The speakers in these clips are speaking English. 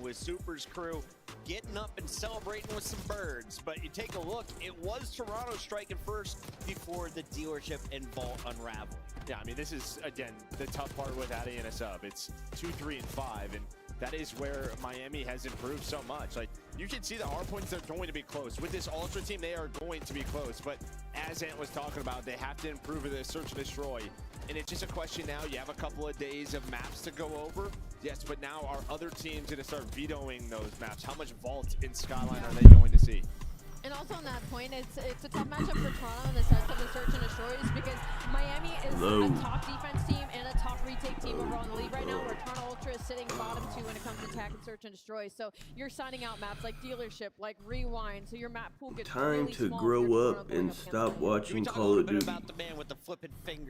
with Super's crew getting up and celebrating with some birds. But you take a look, it was Toronto striking first before the dealership and Vault unraveling. Yeah, I mean, this is, again, the tough part with adding in a sub. It's 2, 3, and 5, and that is where Miami has improved so much. Like, you can see the hardpoints are going to be close. With this Ultra team, they are going to be close. But as Ant was talking about, they have to improve their search and destroy. And it's just a question now. You have a couple of days of maps to go over. Yes, but now are other teams going to start vetoing those maps? How much Vault in Skyline are they going to see? And also on that point, it's a tough matchup for Toronto in the sense of the search and destroys because Miami is a top defense team and a top retake team overall in the league right now, where Toronto Ultra is sitting bottom 2 when it comes to attack and search and destroy. So you're signing out maps like Dealership, like Rewind, so your map pool gets Time really to small grow up and stop watching Call of Duty.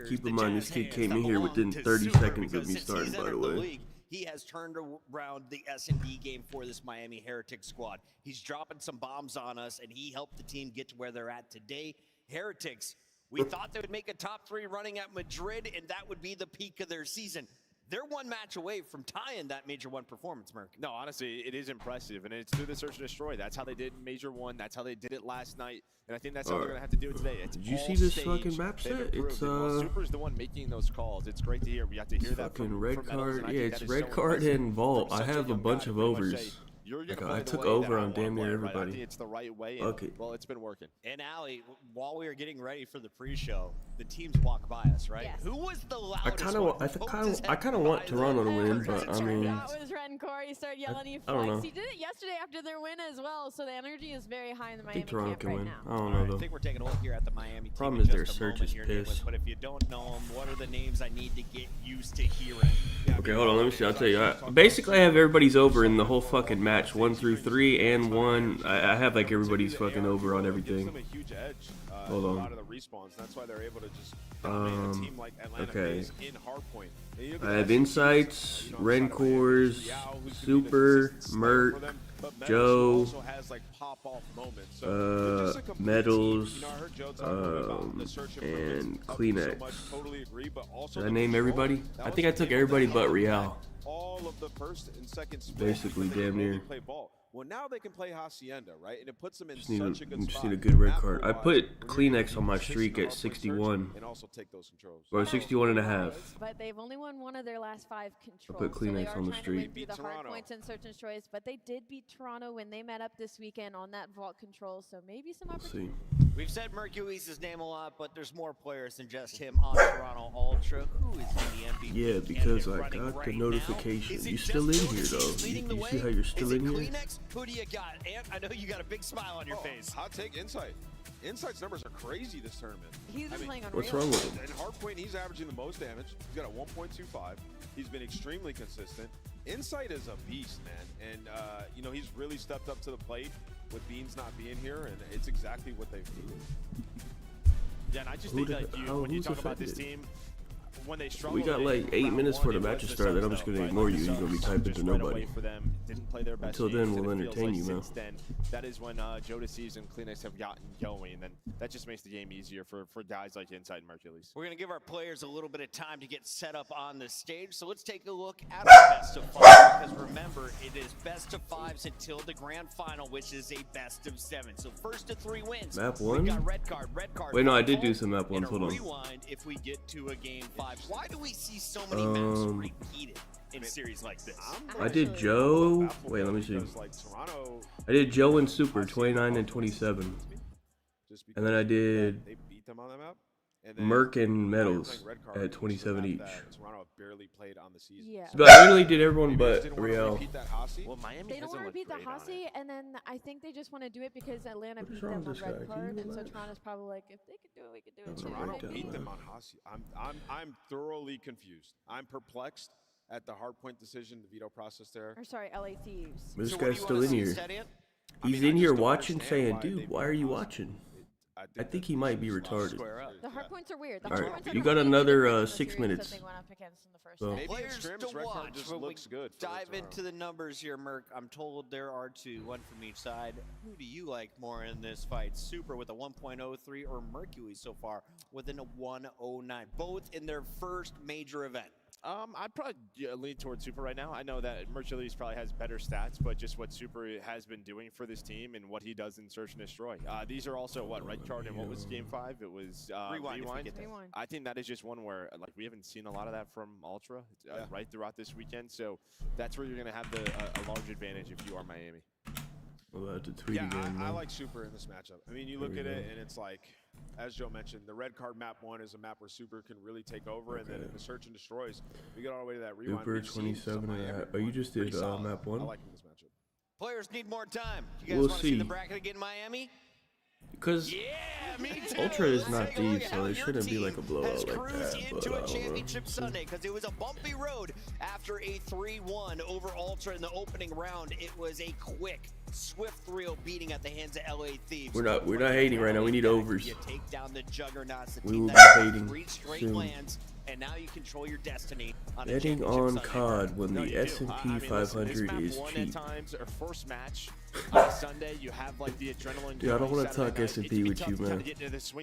Keep in mind, this kid came in here within 30 seconds of me starting, by the way. He has turned around the S&D game for this Miami Heretics squad. He's dropping some bombs on us, and he helped the team get to where they're at today. Heretics, we thought they would make a top 3 running at Madrid, and that would be the peak of their season. They're one match away from tying that Major 1 performance, Merc. No, honestly, it is impressive, and it's through the search and destroy. That's how they did Major 1. That's how they did it last night, and I think that's how they're going to have to do it today. It's did you see this fucking map set? It's Super's the one making those calls. It's great to hear. We have to hear that fucking from red card. Yeah, it's red card and Vault. I have a bunch of overs. Like, I took over on damn near everybody. I think it's the right way. Okay. Well, it's been working. And Ali, while we were getting ready for the pre-show, the teams walk by us, right? Yes. Who was the loudest? I kind of want Toronto to win, but I mean, that was Red and Corey start yelling. He don't know. He did it yesterday after their win as well, so the energy is very high in the I Miami think Toronto camp can right win. now. I don't know though. I think we're taking a look here at the Miami team. Problem is their search is pissed. But if you don't know them, what are the names I need to get used to hearing? Okay, hold on. Let me see. I'll tell you. Basically, I have everybody's over in the whole fucking match, 1 through 3 and 1. I have like everybody's fucking over on everything. Hold on. Okay. I have Insights, Rencors, Super, Merc, Joe, Metals, and Climax. Did I name everybody? I think I took everybody but Real. Basically, damn near. Well, now they can play Hacienda, right? And it puts them in Just such a good spot. just need a good red card. I put Kleenex on my streak at 61. And also take those controls. Or 61 and a half. But they've only won one of their last 5 controls. I put Kleenex so on the they are street. trying to win through the hard points and search and destroys, but they did beat Toronto when they met up this weekend on that vault control, so maybe some opportunity. We've said Mercury's name a lot, but there's more players than just him on Toronto Ultra. Who is in the MVP? Yeah, because I got the notification. You still in here though? You see how you're still in here? Who do you got? Ant, I know you got a big smile on your face. Hot take Insight. Insight's numbers are crazy this tournament. He's been playing on What's wrong with him? In Hardpoint, he's averaging the most damage. He's got a 1.25. He's been extremely consistent. Insight is a beast, man. And, you know, he's really stepped up to the plate with Beans not being here, and it's exactly what they've needed. Yeah, and I just think that when you talk about this team, when they struggle, we got like 8 minutes for the match to start. Then I'm just gonna ignore you. You're gonna be typing to nobody. Until then, we'll entertain you, man. That is when Joe Deceives and Kleenex have gotten going, and then that just makes the game easier for guys like Insight and Mercules. We're gonna give our players a little bit of time to get set up on the stage, so let's take a look at the best of 5. Because remember, it is best of 5s until the grand final, which is a best of 7. So first to 3 wins. Map 1. We got red card. Wait, no, I did do some map 1s. Hold on. Rewind if we get to a game 5. Why do we see so many maps repeated in a series like this? I did Joe. Wait, let me see. I did Joe and Super 29 and 27, and then I did Merc and Metals at 27 each. Yeah. But I literally did everyone but Real. Well, Miami They don't want to repeat the Hasi, and then I think they just want to do it because Atlanta beat them on red card, and so Toronto's probably like, if they could do it, we could do it too. Toronto beat them on Hasi. I'm thoroughly confused. I'm perplexed at the hardpoint decision, the veto process there. Or sorry, LA Thieves. This guy's still in here. He's in here watching, saying, "Dude, why are you watching?" I think he might be retarded. The hard points are weird. All right, you got another 6 minutes. So. Players to watch when we dive into the numbers here, Merc. I'm told there are 2, 1 from each side. Who do you like more in this fight? Super with a 1.03 or Mercury so far within a 109? Both in their first major event. I'd probably lean towards Super right now. I know that Mercules probably has better stats, but just what Super has been doing for this team and what he does in Search and Destroy. These are also what Red Card and what was Game 5? It was Rewind. I think that is just one where like we haven't seen a lot of that from Ultra right throughout this weekend. So that's where you're going to have a large advantage if you are Miami. I like Super in this matchup. I mean, you look at it and it's like, as Joe mentioned, the red card map 1 is a map where Super can really take over, and then in the Search and Destroys, we get all the way to that Rewind. Super 27. Oh, you just did map 1? I like this matchup. Players need more time. You guys want to see the bracket again, Miami? Because Ultra is not deep, so it shouldn't be like a blowout like that. Into a championship Sunday because it was a bumpy road after a 3-1 over Ultra in the opening round. It was a quick, swift 3-0 beating at the hands of LA Thieves. We're not hating right now. We need overs. You take down the juggernauts. We will be hating 3 straight soon. lands, and now you control your destiny. Betting on COD when the S&P 500 is cheap. Our first match Sunday, you have like the adrenaline. Dude, I don't want to talk S&P with you, man. It's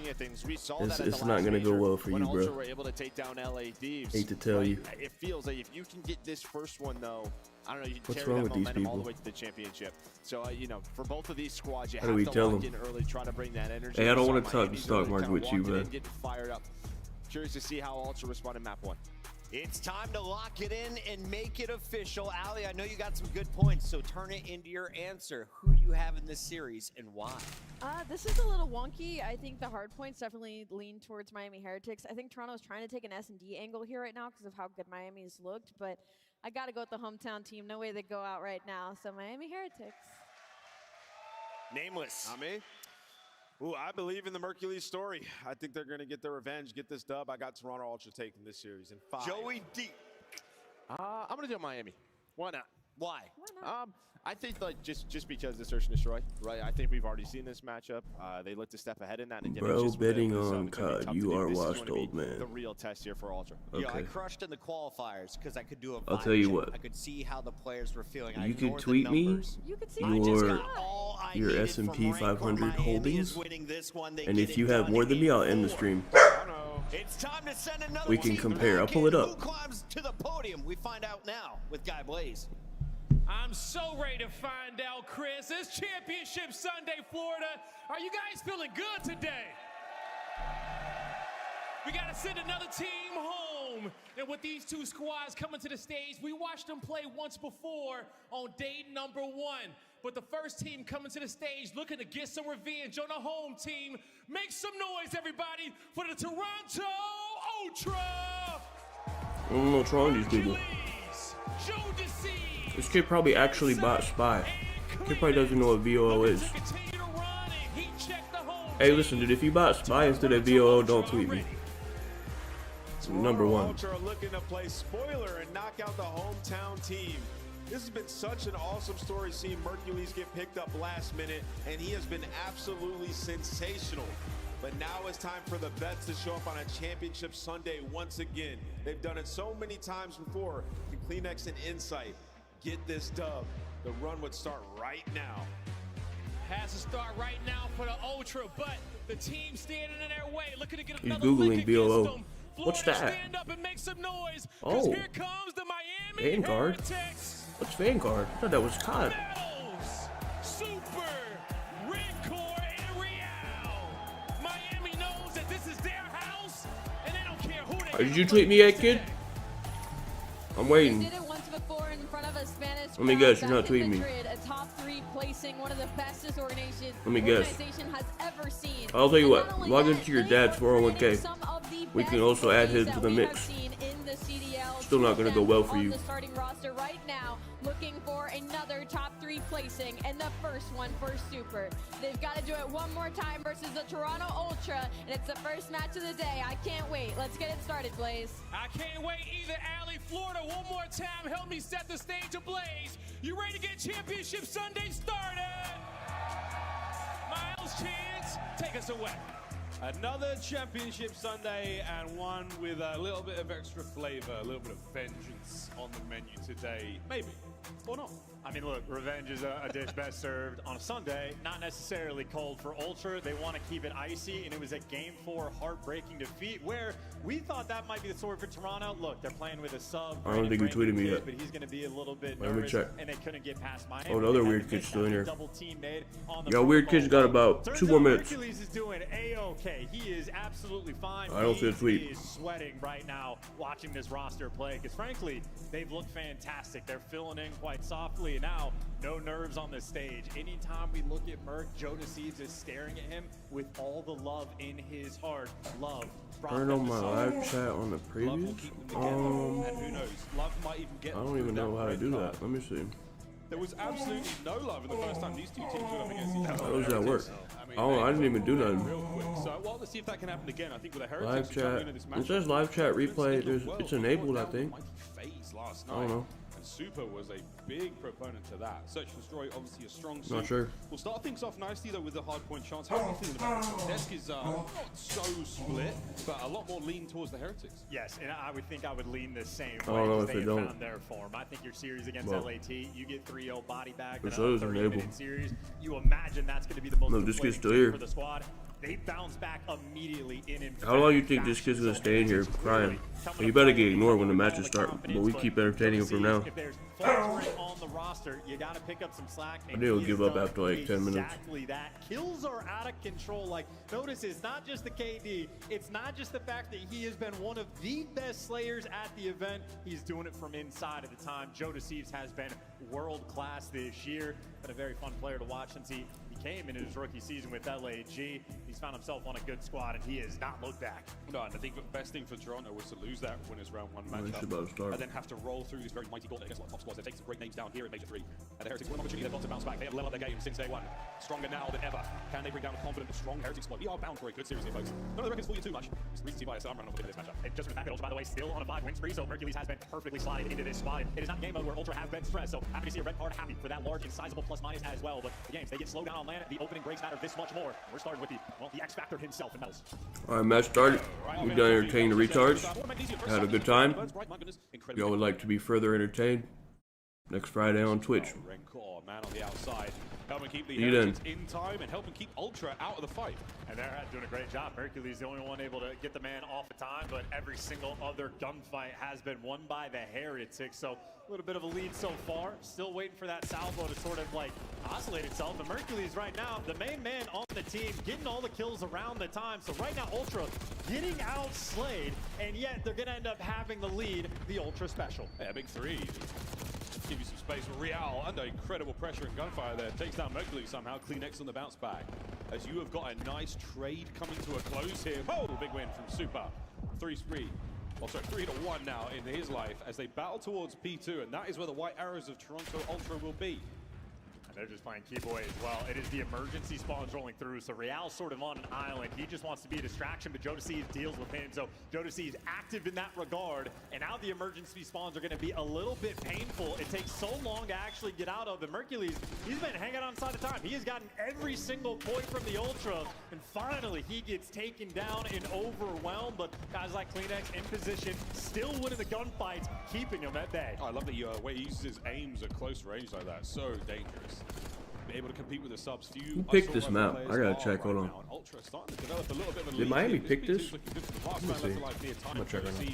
not gonna go well for you, bro. We're able to take down LA Thieves. Hate to tell you. It feels like if you can get this first one though, I don't know, you can What's carry wrong that with these momentum all the people? way to the championship. So you know, for both of these squads, you How have do we to tell lock them? in early, try to bring that energy. Hey, I don't want So to talk Miami's stock really market kinda with you, walking in, man. getting fired up. Curious to see how Ultra respond in map 1. It's time to lock it in and make it official. Ali, I know you got some good points, so turn it into your answer. Who do you have in this series and why? This is a little wonky. I think the Hardpoints definitely lean towards Miami Heretics. I think Toronto's trying to take an S&D angle here right now because of how good Miami's looked, but I got to go with the hometown team. No way they go out right now, so Miami Heretics. Nameless. Not me. Ooh, I believe in the Mercules story. I think they're going to get their revenge, get this dub. I got Toronto Ultra taking this series in 5. Joey D. I'm going to do Miami. Why not? Why? I think like just because the Search and Destroy, right? I think we've already seen this matchup. They looked a step ahead in that. And again, Bro, just betting with on COD, you are washed, old man. The real test here for Ultra. Yeah, I Okay. crushed in the qualifiers because I could do a I'll tell you what. I could see how the players were feeling. You could tweet me You could see your S&P 500 holdings, and if you have more than me, me, I'll end the stream. it's time to send another We can team compare. I'll back pull it in. up. Who climbs to the podium? We find out now with Guy Blaze. I'm so ready to find out, Chris. It's Championship Sunday, Florida. Are you guys feeling good today? We got to send another team home. And with these two squads coming to the stage, we watched them play once before on day number 1. But the first team coming to the stage looking to get some revenge on the home team. Make some noise, everybody, for the Toronto Ultra. I don't know what's wrong with these people. This kid probably actually bought Spy. Kid probably doesn't know what VOO is. Hey, listen, dude, if you bought Spy instead of VOO, don't tweet me. Number 1. Ultra looking to play spoiler and knock out the hometown team. This has been such an awesome story seeing Mercules get picked up last minute, and he has been absolutely sensational. But now it's time for the vets to show up on a championship Sunday once again. They've done it so many times before. Can Climax and Insight get this dub? The run would start right now. Has to start right now for the Ultra, but the team standing in their way, looking to get He's another Googling lick against VOO. them. What's Florida, that? Stand up and make some noise, Oh. here comes the Miami Vanguard? Heretics. What's Vanguard? I thought that was COD. Metals, Super, Red Core, and Real. Miami knows that this is their house, and they don't care who they Did you tweet me yet, kid? I'm They waiting. did it once before in front of a Spanish Let me crowd guess, you're not back in tweeting me. Madrid, a top 3 placing, one of the bestest organization guess. has ever seen. I'll tell you And what, not only log that, into your they dad's are 401k. creating some of the We can best also add his plays to that the we have mix. seen in the CDL. Still not gonna go well for on you. the starting roster right now, looking for another top 3 placing, and the first one for Super. They've got to do it one more time versus the Toronto Ultra, and it's the first match of the day. I can't wait. Let's get it started, Blaze. I can't wait either, Allie. Florida, one more time. Help me set the stage ablaze. You ready to get Championship Sunday started? Miles Chance, take us away. Another Championship Sunday, and one with a little bit of extra flavor, a little bit of vengeance on the menu today. Maybe, or not. I mean, look, revenge is a dish best served on a Sunday, not necessarily cold for Ultra. They want to keep it icy, and it was a Game 4 heartbreaking defeat where we thought that might be the story for Toronto. Look, they're playing with a sub. I don't think you tweeted me yet. But he's going to be a little bit Let me nervous, check. and they couldn't get past Miami. Oh, another weird kid's still in here. Double team made on the Yo, weird kid's got about 2 more minutes. Hercules is doing A-OK. He is absolutely fine. I don't see a tweet. He is sweating right now watching this roster play because, frankly, they've looked fantastic. They're filling in quite softly. Now, no nerves on this stage. Anytime we look at Merc, Joe Deceives is staring at him with all the love in his heart. Love. Turn on my live chat on the previews. And who knows, Love might even get. I don't even know how to do that. Let me see. There was absolutely no love in the first time these two teams went up against each other. How does that work? I didn't even do nothing. Real quick. So, well, let's see if that can happen again. I think with the Live Heretics chat. It says live chat replay. It's enabled, I think. Last I don't know. And Super was a big proponent to that. Search and Destroy, obviously a strong suit. Not sure. We'll start things off nicely though with the hardpoint chance. How are you feeling about it? Desk is not so split, but a lot more lean towards the Heretics. Yes, and I would think I would lean the same way. I don't know if they they have don't. found their form. I think your series against Well, LAT, you get 3-0 body back in it a says 30-minute enable. series. You imagine that's going to be the most Look, this kid's deflating still game here. for the squad. They bounce back immediately in How long you think this kid's gonna stay in here crying? You better get ignored when the matches start, but we keep entertaining him from now. If there's faltering on the roster, you got to pick up some slack. I think he'll give up after like 10 minutes. Exactly that. Kills are out of control. Like, notice it's not just the KD. It's not just the fact that he has been one of the best slayers at the event. He's doing it from inside at the time. Joe Deceives has been world class this year. Been a very fun player to watch since he came in his rookie season with LAG. He's found himself on a good squad, and he has not looked back. No, and I think the best thing for Toronto was to lose that winners round 1 it's matchup about to start. and then have to roll through this very mighty gauntlet against a lot of top squads. They're taking some great names down here in Major 3. And the Heretics were an opportunity. They've got to bounce back. They have leveled up their game since day one. Stronger now than ever. Can they bring down a confident, strong Heretics squad? We are bound for a good series here, folks. None of the records fool you too much. It's recency bias, so I'm running off this matchup. And just for the fact that Ultra, by the way, still on a 5-win spree, so Hercules has been perfectly slotted into this squad. It is not game mode where Ultra have been stressed, so happy to see a red card, happy for that large and sizable plus-minus as well. But the games, they get slowed down on land. The opening breaks matter this much more. We're starting with the X Factor himself in Metals. Alright, match started. We done entertaining the retards. Had a good time. If y'all would like to be further entertained, next Friday on Twitch. Man on the outside, helping keep the See you then. Heretics in time and helping keep Ultra out of the fight. And they're doing a great job. Hercules the only one able to get the man off of time, but every single other gunfight has been won by the Heretics. So a little bit of a lead so far. Still waiting for that salvo to sort of like oscillate itself. And Hercules right now, the main man on the team, getting all the kills around the time. So right now, Ultra getting outslayed, and yet they're going to end up having the lead, the Ultra Special. Yeah, big three. Give you some space. Real under incredible pressure and gunfire there. Takes down Mercury somehow. Climax on the bounce back. As you have got a nice trade coming to a close here. Oh, big win from Super. 3-3. Oh, sorry, 3-1 now in his life as they battle towards P2, and that is where the White Arrows of Toronto Ultra will be. And they're just playing Keyboy as well. It is the emergency spawns rolling through, so Real's sort of on an island. He just wants to be a distraction, but Joe Deceives deals with him. So Joe Deceives active in that regard, and now the emergency spawns are going to be a little bit painful. It takes so long to actually get out of them. Hercules, he's been hanging on side of time. He has gotten every single point from the Ultra, and finally he gets taken down and overwhelmed, but guys like Kleenex in position, still winning the gunfights, keeping him at bay. Oh, I love the way he uses his aims at close range like that. So dangerous. Be able to compete with the subs. Who picked this map? I gotta check. Hold on. Did Miami pick this? I'm gonna check right now.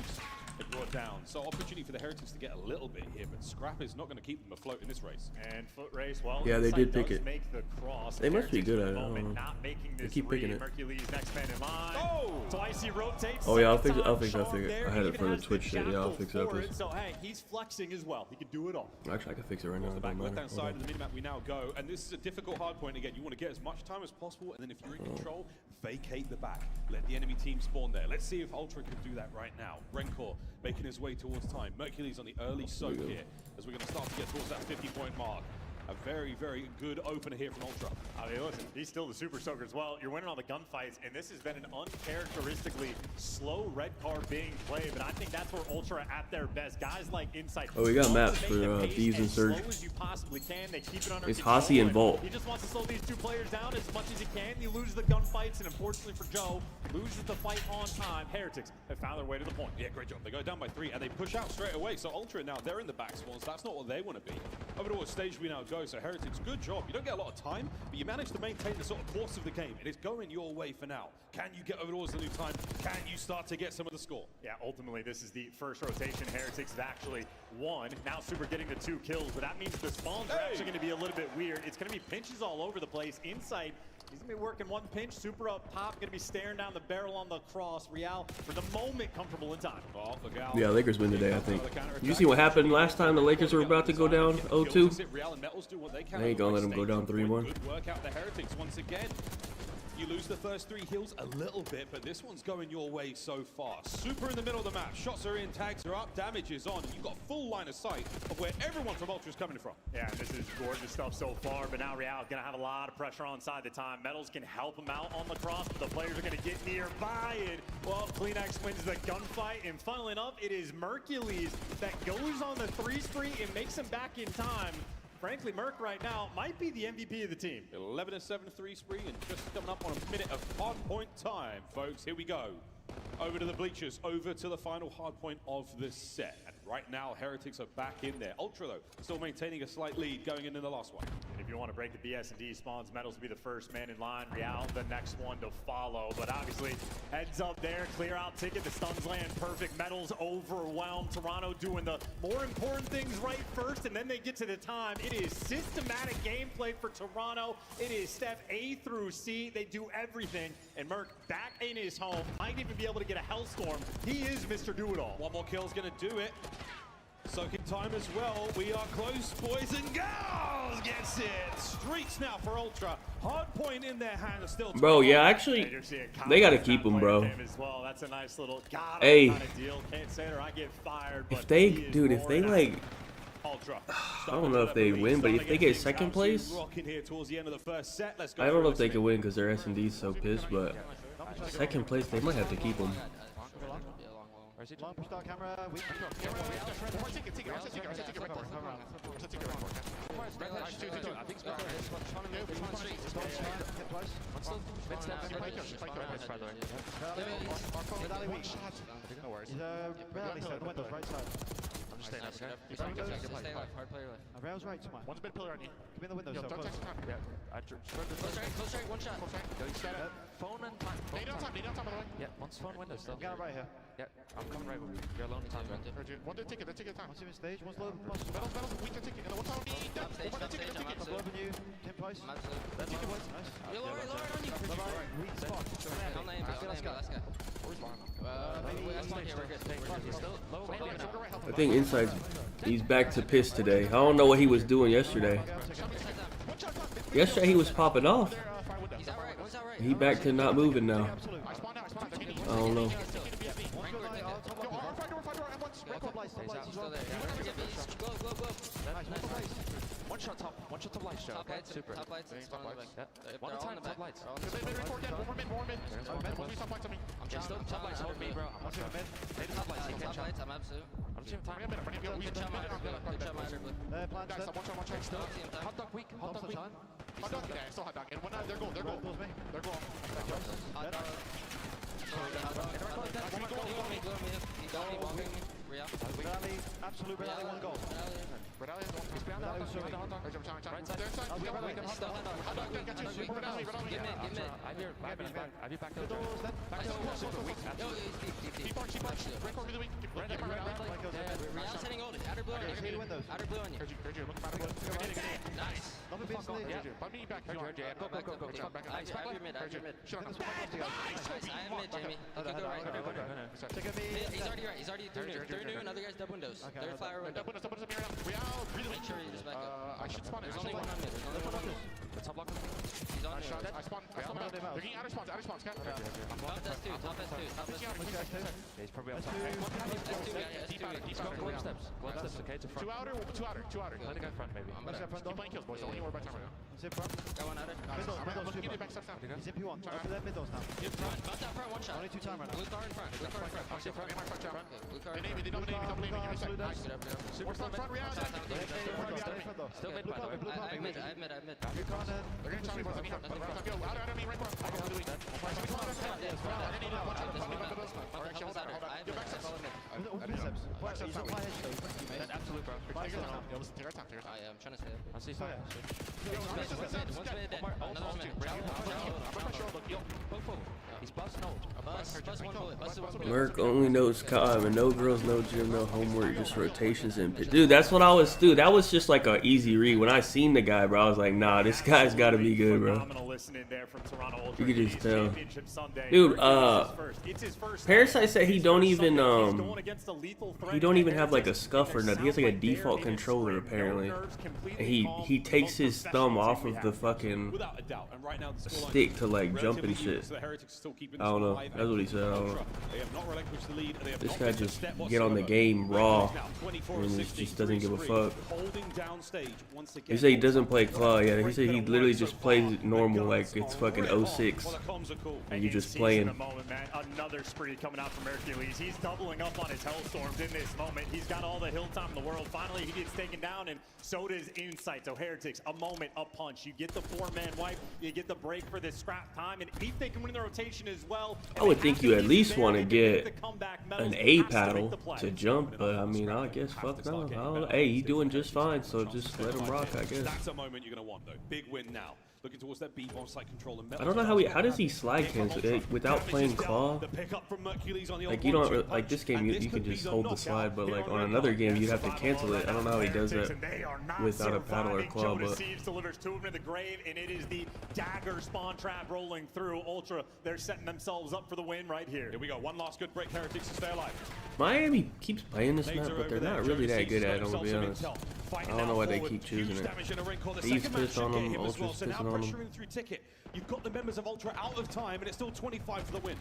Brought down. So opportunity for the Heretics to get a little bit here, but Scrap is not going to keep them afloat in this race. And foot race, well, yeah, they did pick it. Make the cross. They must be good at it. I don't know. Not making this they keep picking it. Hercules next man in line. Oh! Twice he rotates. Oh yeah, I'll fix it. I had it for the Twitch shit. Yeah, I'll fix it up. So hey, he's flexing as well. He can do it all. Actually, I can fix it right now. The back left-hand side of the minimap we now go, and this is a difficult hard point again. You want to get as much time as possible, and then if you're in control, vacate the back. Let the enemy team spawn there. Let's see if Ultra can do that right now. Rencor making his way towards time. Mercury's on the early soak here, as we're going to start to get towards that 50-point mark. a very, very good opener here from Ultra. I mean, listen, he's still the Super Soaker as well. You're winning all the gunfights, and this has been an uncharacteristically slow red card being played, but I think that's where Ultra are at their best. Guys like Insight. Oh, we got maps for Thieves and Surge. It's Hossie and Vault. He just wants to slow these two players down as much as he can. He loses the gunfights, and unfortunately for Joe, loses the fight on time. Heretics have found their way to the point. Yeah, great job. They go down by 3, and they push out straight away. So Ultra now, they're in the back swans. That's not what they want to be. Over to what stage we now go. So Heretics, good job. You don't get a lot of time, but you manage to maintain the sort of course of the game. It is going your way for now. Can you get over towards the new time? Can you start to get some of the score? Yeah, ultimately, this is the first rotation. Heretics have actually won. Now Super getting the 2 kills, but that means the spawns are actually going to be a little bit weird. It's going to be pinches all over the place. Insight, he's going to be working one pinch. Super up top, going to be staring down the barrel on the cross. Real, for the moment, comfortable in time. Oh, yeah, Lakers win today, I think. You see what happened last time the Lakers were about to go down 0-2? They ain't gonna let them go down 3-1. Good work out the Heretics once again. You lose the first 3 heals a little bit, but this one's going your way so far. Super in the middle of the map. Shots are in, tags are up, damage is on. You've got full line of sight of where everyone from Ultra is coming from. Yeah, this is gorgeous stuff so far, but now Real is going to have a lot of pressure on side the time. Metals can help him out on the cross, but the players are going to get nearby. And, well, climax wins the gunfight, and funnily enough, it is Mercules that goes on the 3 spree and makes him back in time. Frankly, Merc right now might be the MVP of the team. 11-7 3 spree and just coming up on a minute of hardpoint time, folks. Here we go. Over to the bleachers, over to the final hardpoint of the set. And right now, Heretics are back in there. Ultra, though, still maintaining a slight lead going into the last one. And if you want to break the BS&D spawns, Metals will be the first man in line. Real, the next one to follow. But obviously, heads up there, clear out ticket. The stuns land perfect. Metals overwhelmed. Toronto doing the more important things right first, and then they get to the time. It is systematic gameplay for Toronto. It is step A through C. They do everything. And Merc back in his home. Might even be able to get a Hellstorm. He is Mr. Do-It-All. One more kill is going to do it. Soaking time as well. We are close, boys and girls. Gets it. Streaks now for Ultra. Hardpoint in their hand. Still. Bro, yeah, actually, they gotta keep him, bro. Well, that's a nice little hey, kind of deal. Can't say it or I get fired. If they, dude, if they like. I don't know if they win, but if they get second place, I don't know if they can win because their S&D's so pissed, but second place, they might have to keep them. Rail's right to mine. One's mid pillar on you. Give me the window. Don't take time. Yeah. Close right, one shot. Phone and time. Need on time, by the way. Yeah, one's phone window still. I'm going right here. Yeah, I'm coming right with you. You're alone in time. One did ticket, time. One's in stage, one's low. Metals, we can ticket. And one's on me. One ticket. I'm over you. 10 price. That's ticket was. Nice. You're lower on you. Weak spot. Let's go. I think Inside's, he's back to piss today. I don't know what he was doing yesterday. Yesterday he was popping off. He back to not moving now. I don't know. One shot top lights, Joe. Okay, super. Top lights. One at a time, top lights. More mid. Top lights on me. I'm top lights over me, bro. I'm watching mid. Top lights, I'm absolute. I'm team time. Good shot, my underblue. Guys, watch out. Still team time. Hot dog weak. Hot dog, yeah, still hot dog. And when they're goal. They're goal. Hot dog. Absolute Rally, one goal. Rally, he's behind the hot dog. Right side. I'll be back to the door. Back to the door. Real's hitting old. Outer blue on you. Outer blue on you. Nice. Buy me back. Go. I have your mid. I have mid, Jamie. You can go right. He's already right. He's already through new. Another guy's dub windows. Third flower window. Make sure you just back up. I should spawn it. There's only one on mid. The top lock. He's on. I spawn. They're getting out of spawns. Top S2. Top S2. Yeah, he's probably up top. Deep outer. Go up steps. Okay, to front. Two outer. Let it go front, maybe. Keep playing kills, boys. Don't worry about time right now. Zip front. Got one outer. I'm looking at back steps now. Zip you on. Up to that mid doors now. Front. Got that front. One shot. Only 2 time right now. Blue car in front. Blue car in front. I'll see front. Blue car. They double name me. Nice. Super Front, Real. Still mid, by the way. I mid. They're gonna try me, boys. Let me help. Go. Out of me, right front. Absolute, bro. Listen, take our time. I'm trying to stay up. I'll see fire. One's mid dead. Another one mid. He's busting old. Bust one bullet. Bust one bullet. Merc only knows COD, and no girls, no gym, no homework, just rotations and pit. Dude, that's what I was. Dude, that was just like an easy read. When I seen the guy, bro, I was like, nah, this guy's got to be good, bro. You could just tell. Dude, Parasite said he don't even have like a scuff or nothing. He has like a default controller apparently, and he takes his thumb off of the fucking stick to like jump and shit. I don't know. That's what he said. I don't know. This guy just get on the game raw and just doesn't give a fuck. He said he doesn't play claw. Yeah, he said he literally just plays normal like it's fucking 06. And you just playing. Another spree coming out from Hercules. He's doubling up on his Hellstorms in this moment. He's got all the hill time in the world. Finally, he gets taken down, and so does Insight. So Heretics, a moment, a punch. You get the 4-man wipe. You get the break for this scrap time, and if they can win the rotation as well. I would think you at least want to get an A paddle to jump, but I mean, I guess fuck no. I don't know. Hey, he's doing just fine, so just let him rock, I guess. That's a moment you're going to want, though. Big win now. Looking towards that B-bomb site control and I don't know how does he slide cancel without playing claw? Like you don't like this game you can just hold the slide, but like on another game you'd have to cancel it. I don't know how he does that without a paddle or claw, but delivers 2 of them in the grave, and it is the dagger spawn trap rolling through. Ultra, they're setting themselves up for the win right here. Here we go. One last good break. Heretics to stay alive. Miami keeps playing this map, but they're not really that good at it, to be honest. I don't know why they keep choosing it. Thieves pissed on them, Ultra's pissing on them. Through ticket. You've got the members of Ultra out of time, and it's still 25 for the win.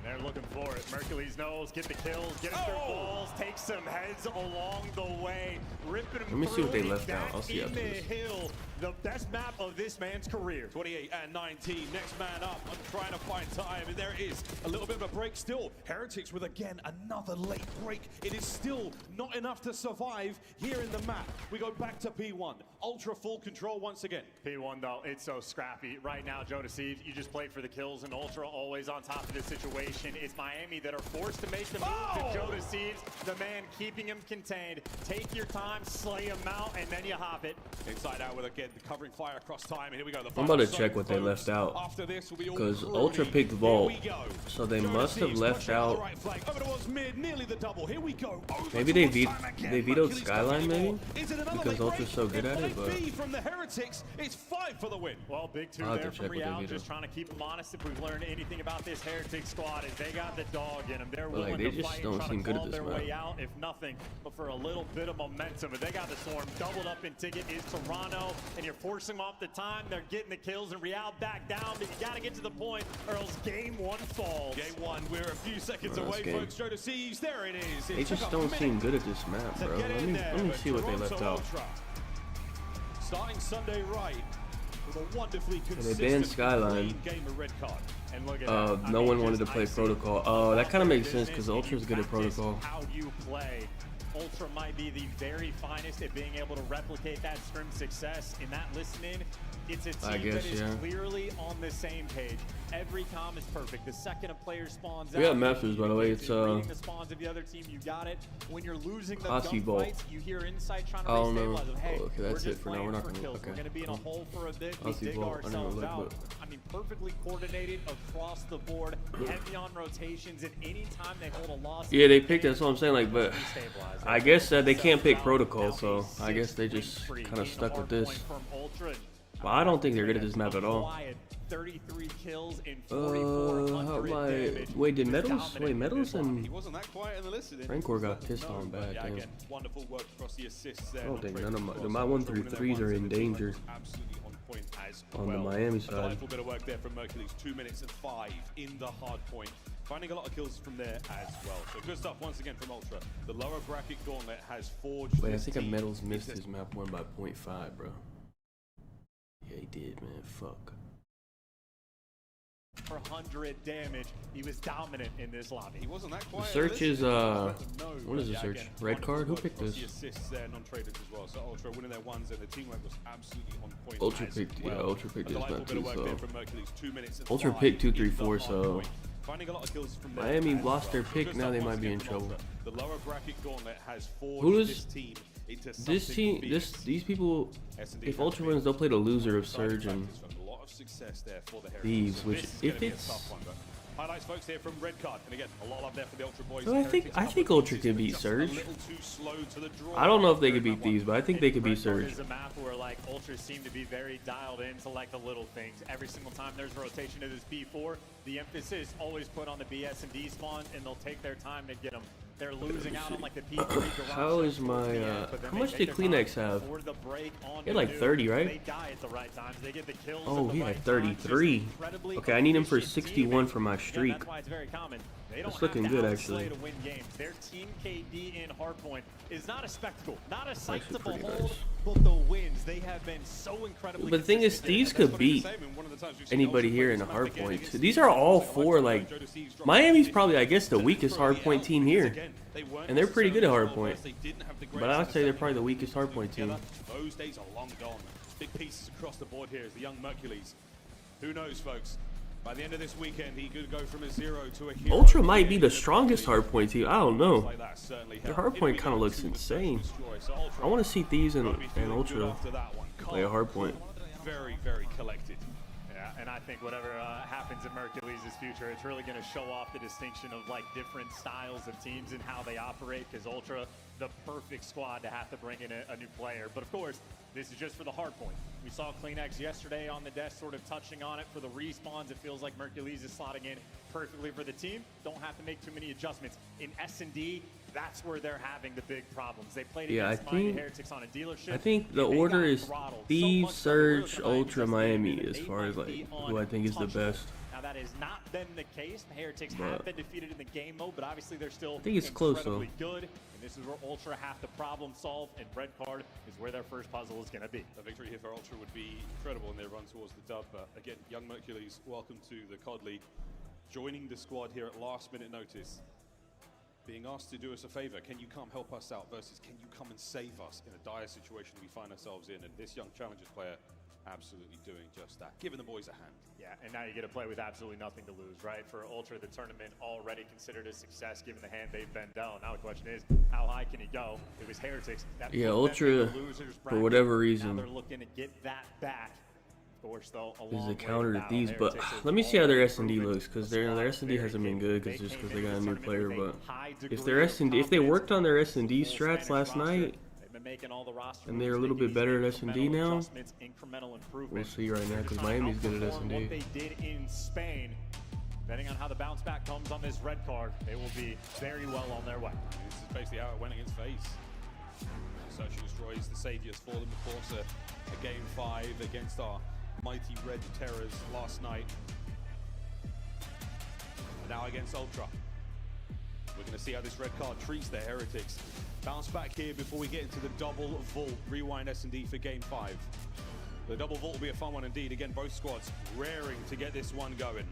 They're looking for it. Hercules knows, get the kills, get him through walls, take some heads along the way, ripping them. Let me see what they left out. I'll see after this. Hill, the best map of this man's career. 28 and 19. Next man up. I'm trying to find time, and there is a little bit of a break still. Heretics with again another late break. It is still not enough to survive here in the map. We go back to P1. Ultra full control once again. P1 though, it's so scrappy right now. Joe Deceives, you just played for the kills, and Ultra always on top of this situation. It's Miami that are forced to make the move to Joe Deceives, the man keeping him contained. Take your time, slay him out, and then you hop it. Inside out with again the covering fire across time. And here we go. I'm about to check what they left out because Ultra picked Vault, so they must have left out. Maybe they vetoed Skyline, maybe because Ultra's so good at it. But from the Heretics, it's 5 for the win. Well, big 2 there from Real, just trying to keep them honest. If we've learned anything about this Heretics squad, is they got the dog in them. They're willing to fight and try to claw their way out, if nothing, but for a little bit of momentum. But they got the Swarm doubled up in ticket is Toronto, and you're forcing them off the time. They're getting the kills, and Real back down, but you got to get to the point, or else game 1 falls. Game 1, we're a few seconds away, folks. Joe Deceives, there it is. They just don't seem good at this map, bro. Let me see what they left out. Starting Sunday right with a wonderfully consistent they banned Skyline. game of red card. And look at no one wanted to play Protocol. Oh, that kind of makes sense because Ultra's good at Protocol. How you play. Ultra might be the very finest at being able to replicate that scrim success. In that listening, it's a team that is clearly on the same page. Every comm is perfect. The second a player spawns out, we got masters, by the way. It's the spawns of the other team, you got it. When you're losing the gunfights, you hear Insight trying to restabilize them. Hey, okay, that's it for now. We're not gonna. Okay. We're gonna be in a hole for a bit. We dig ourselves out. I mean, perfectly coordinated across the board, heavy on rotations, and any time they hold a loss. Yeah, they picked. That's what I'm saying. Like, but I guess they can't pick Protocol, so I guess they just kind of stuck with this. Well, I don't think they're good at this map at all. 33 kills in 4400 damage. Wait, did Metals? Wait, Metals and he wasn't that quiet in the listening. Rancor got pissed on bad. Yeah, again, wonderful work across the assists there. I don't think none of my 133s are in danger. Absolutely on point as on the Miami side. A delightful bit of work there from Mercules. 2 minutes and 5 in the hard point. Finding a lot of kills from there as well. So good stuff once again from Ultra. The lower bracket gauntlet has forged. Wait, I think Metals missed his map win by 0.5, bro. Yeah, he did, man. Fuck. For 100 damage, he was dominant in this lobby. He wasn't that quiet. The search is what is the search? Again, Red card? Who picked this? The assists there, non-traders as well. So Ultra winning their ones, and the teamwork was absolutely on point. Ultra picked, yeah, Ultra picked this map too. So Ultra picked 2, 3, 4. So finding a lot of kills from Miami lost their pick. Now they might be in trouble. The lower bracket gauntlet has Who does this team? These people. If Ultra wins, they'll play the loser of Surge and Thieves, which if it's. Highlights, folks, here from Red Card, and again, a lot of there for the Ultra boys. So I think Ultra can beat Surge. I don't know if they could beat Thieves, but I think they could beat Surge. It's a map where like Ultras seem to be very dialed into like the little things. Every single time there's rotation to this B4, the emphasis always put on the BS and D spawn, and they'll take their time to get them. They're losing out on like the P3. How is my how much did Climax have? He had like 30, right? They die at the right times. They get the kills. Oh, he had 33. Okay, I need him for 61 for my streak. That's why it's very common. That's looking good, actually. To win games. Their team KD in Hardpoint is not a spectacle, not a sight to behold, nice. but the wins, they have been so incredibly. But the thing is, Thieves could beat anybody here in the Hardpoint. These are all four, like, Miami's probably, I guess, the weakest Hardpoint team here. And they're pretty good at Hardpoint. But I'd say they're probably the weakest Hardpoint team. Those days are long gone. Big pieces across the board here as the young Mercules. Who knows, folks? By the end of this weekend, he could go from a 0 to a hero. Ultra might be the strongest Hardpoint team. I don't know. Their Hardpoint kind of looks insane. I want to see Thieves and Ultra play a Hardpoint. Very, very collected. Yeah, and I think whatever happens in Mercules' future, it's really going to show off the distinction of like different styles of teams and how they operate. Because Ultra, the perfect squad to have to bring in a new player. But of course, this is just for the Hardpoint. We saw CleanX yesterday on the desk sort of touching on it for the respawns. It feels like Mercules is slotting in perfectly for the team. Don't have to make too many adjustments. In S&D, that's where they're having the big problems. They played against Miami Heretics on a dealership. I think the order is Thieves, Surge, Ultra, Miami as far as like who I think is the best. Now that has not been the case. The Heretics have been defeated in the game mode, but obviously they're still incredibly good. And this is where Ultra have to problem solve, and Red Card is where their first puzzle is going to be. A victory here for Ultra would be incredible in their run towards the dub. Again, young Mercules, welcome to the COD League. Joining the squad here at last minute notice. Being asked to do us a favor, can you come help us out versus can you come and save us in a dire situation we find ourselves in? And this young Challengers player absolutely doing just that, giving the boys a hand. Yeah, and now you get to play with absolutely nothing to lose, right? For Ultra, the tournament already considered a success given the hand they've been dealt. Now the question is, how high can he go? It was Heretics. Yeah, Ultra, for whatever reason, now they're looking to get that back. Of course, though, is a counter to Thieves, but let me see how their S&D looks, because their S&D hasn't been good, because they got a new player. But if their S&D, if they worked on their S&D strats last night, and they're a little bit better at S&D now, we'll see right now, because Miami's good at S&D. What they did in Spain, depending on how the bounce back comes on this red card, they will be very well on their way. This is basically how it went against FaZe. Search and Destroy is the saviors for them, of course, a game 5 against our mighty Red Terrors last night. Now against Ultra. We're going to see how this red card treats the Heretics. Bounce back here before we get into the double vault. Rewind S&D for game 5. The double vault will be a fun one indeed. Again, both squads raring to get this one going.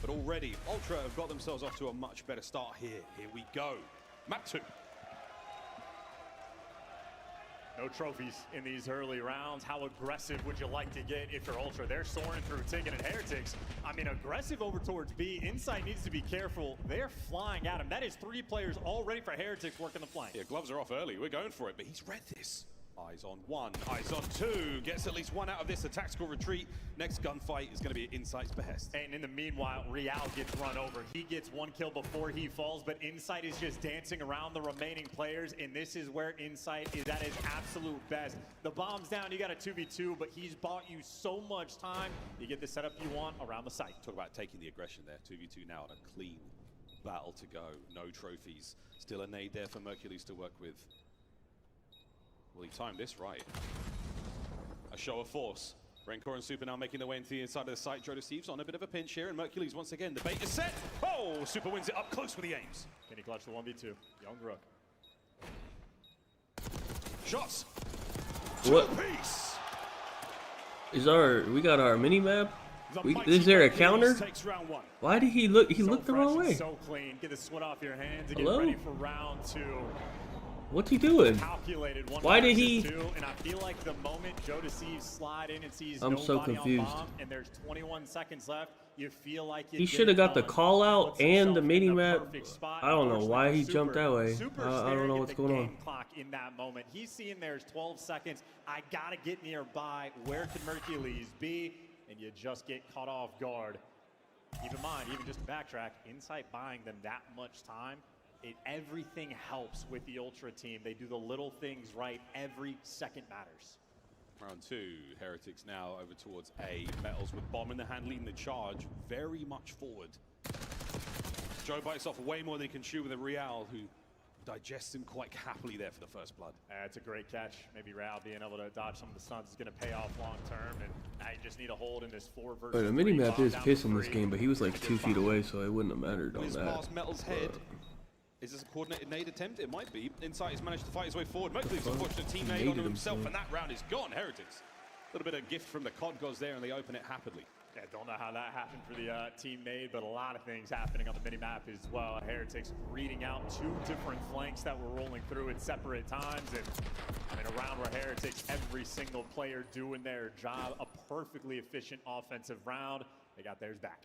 But already, Ultra have got themselves off to a much better start here. Here we go. Map 2. No trophies in these early rounds. How aggressive would you like to get if you're Ultra? They're soaring through Ticket and Heretics. I mean, aggressive over towards B. Insight needs to be careful. They're flying at him. That is 3 players already for Heretics working the flank. Yeah, gloves are off early. We're going for it, but he's read this. Eyes on 1, eyes on 2. Gets at least 1 out of this. A tactical retreat. Next gunfight is going to be at Insight's behest. And in the meanwhile, Real gets run over. He gets 1 kill before he falls, but Insight is just dancing around the remaining players, and this is where Insight is at his absolute best. The bomb's down, you got a 2v2, but he's bought you so much time. You get the setup you want around the site. Talk about taking the aggression there. 2v2 now, and a clean battle to go. No trophies. Still a nade there for Mercules to work with. Will he time this right? A show of force. Rencor and Super now making their way into the inside of the site. Joe Steve's on a bit of a pinch here, and Mercules once again. The bait is set. Oh, Super wins it up close with the aims. Can he clutch the 1v2? Young Rook. Shots. What? Two-piece. We got our mini map? Is there a counter? Takes round 1. Why did he look? He looked the fresh wrong and way. So clean. Get the sweat off your hands and Hello? get ready for round 2. What's he doing? Calculated. Why did he? And I feel like the moment Joe Deceive slide in and sees I'm so nobody confused. on bomb and there's 21 seconds left, you feel like He should have got the call out and the mini map. I don't know why he jumped that way. I don't know what's going on. Clock in that moment. He's seeing there's 12 seconds. I gotta get nearby. Where can Mercules be? And you just get caught off guard. Keep in mind, even just to backtrack, Insight buying them that much time. Everything helps with the Ultra team. They do the little things right. Every second matters. Round 2, Heretics now over towards A. Metals with bomb in the hand, leading the charge very much forward. Joe bites off way more than he can chew with a Real, who digests him quite happily there for the first blood. It's a great catch. Maybe Real being able to dodge some of the stuns is going to pay off long term. And now you just need a hold in this 4 versus 3. The mini map is pissing this game, but he was like 2 feet away, so it wouldn't have mattered on Whiz that. past Metal's head. Is this a coordinated nade attempt? It might be. Insight has managed to fight his way forward. Mercules unfortunate teammate onto himself, and that round is gone. Heretics. A little bit of gift from the COD gods there, and they open it happily. Yeah, don't know how that happened for the team nade, but a lot of things happening on the mini-map as well. Heretics reading out 2 different flanks that were rolling through at separate times, and I mean, a round where Heretics, every single player doing their job, a perfectly efficient offensive round. They got theirs back.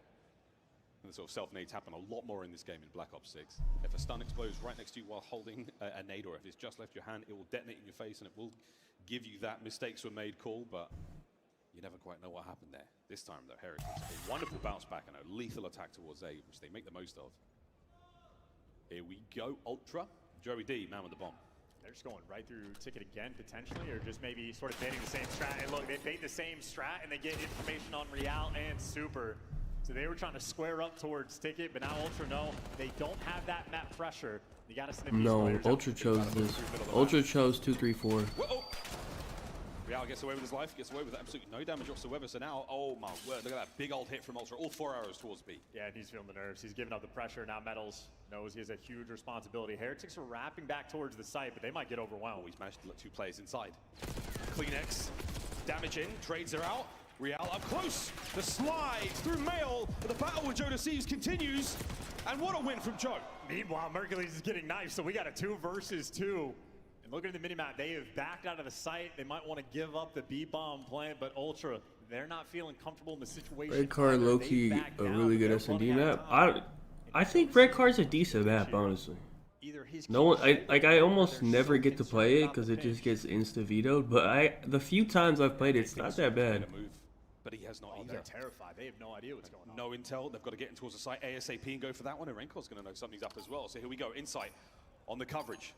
And the sort of self-nades happen a lot more in this game in Black Ops 6. If a stun explodes right next to you while holding a nade, or if it's just left your hand, it will detonate in your face, and it will give you that mistakes were made call, but you never quite know what happened there. This time, though, Heretics, a wonderful bounce back and a lethal attack towards A, which they make the most of. Here we go, Ultra. Joey D, man with the bomb. They're just going right through Ticket again, potentially, or just maybe sort of baiting the same strat. And look, they bait the same strat, and they get information on Real and Super. So they were trying to square up towards Ticket, but now Ultra know they don't have that map pressure. You got to sniff these players out. Ultra chose this. Ultra chose 2-3-4. Whoa! Real gets away with his life, gets away with absolutely no damage whatsoever. So now, oh my word, look at that big old hit from Ultra. All 4 arrows towards B. Yeah, and he's feeling the nerves. He's giving up the pressure. Now Metals knows he has a huge responsibility. Heretics are wrapping back towards the site, but they might get overwhelmed. Oh, he's managed to let 2 players inside. Climax, damage in, trades are out. Real up close. The slide through Mail. The battle with Joe Deceives continues. And what a win from Joe. Meanwhile, Mercules is getting knifed, so we got a 2 versus 2. And looking at the minimap, they have backed out of the site. They might want to give up the B-bomb plan, but Ultra, they're not feeling comfortable in the situation. Red Card low-key a really good S&D map. I think Red Card's a decent map, honestly. No one, I almost never get to play it because it just gets insta-vetoed, but the few times I've played it, it's not that bad. But he has not either. They're terrified. They have no idea what's going on. No intel. They've got to get in towards the site ASAP and go for that one. And Renkor's going to know something's up as well. So here we go. Insight on the coverage.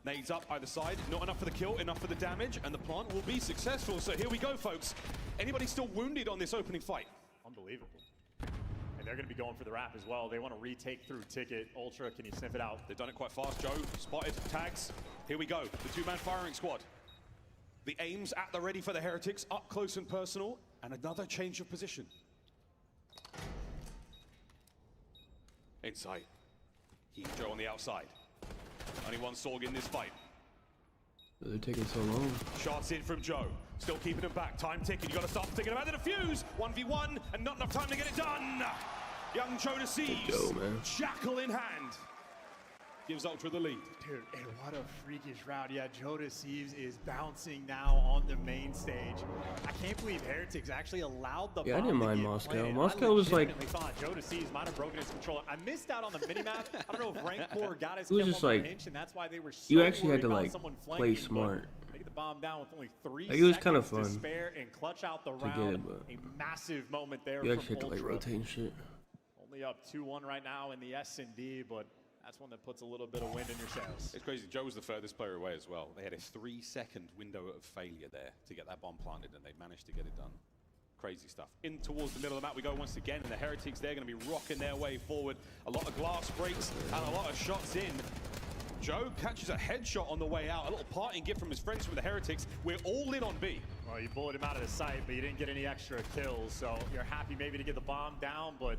Nades up either side. Not enough for the kill, enough for the damage. And the plant will be successful. So here we go, folks. Anybody still wounded on this opening fight? Unbelievable. And they're going to be going for the wrap as well. They want to retake through Ticket. Ultra, can you sniff it out? They've done it quite fast. Joe spotted, tags. Here we go. The 2-man firing squad. The aims at the ready for the Heretics. Up close and personal. And another change of position. Insight. Joe on the outside. Only one Sorg in this fight. They're taking so long. Shots in from Joe. Still keeping him back. Time ticking. You got to start thinking about the defuse. 1v1 and not enough time to get it done. Young Joe Deceives. Jackal in hand. Gives Ultra the lead. Dude, and what a freakish round. Yeah, Joe Deceives is bouncing now on the main stage. I can't believe Heretics actually allowed the bomb I didn't mind to get Moscow. planted. Moscow was like... I thought Joe Deceives might have broken his controller. I missed out on the minimap. I don't know if Rancor got his it was just like... pinch, and that's why they were so you actually had to worried like about someone play flanking, smart. Make the bomb down with only 3 Like, it was seconds kind of fun to spare and clutch out the round. A massive moment there you from actually had to like Ultra. rotate and shit. Only up 2-1 right now in the S&D, but that's one that puts a little bit of wind in your sails. It's crazy. Joe was the furthest player away as well. They had a 3-second window of failure there to get that bomb planted, and they managed to get it done. Crazy stuff. In towards the middle of the map we go once again, and the Heretics, they're going to be rocking their way forward. A lot of glass breaks and a lot of shots in. Joe catches a headshot on the way out. A little parting gift from his friends from the Heretics. We're all in on B. Well, you bullied him out of the sight, but you didn't get any extra kills, so you're happy maybe to get the bomb down, but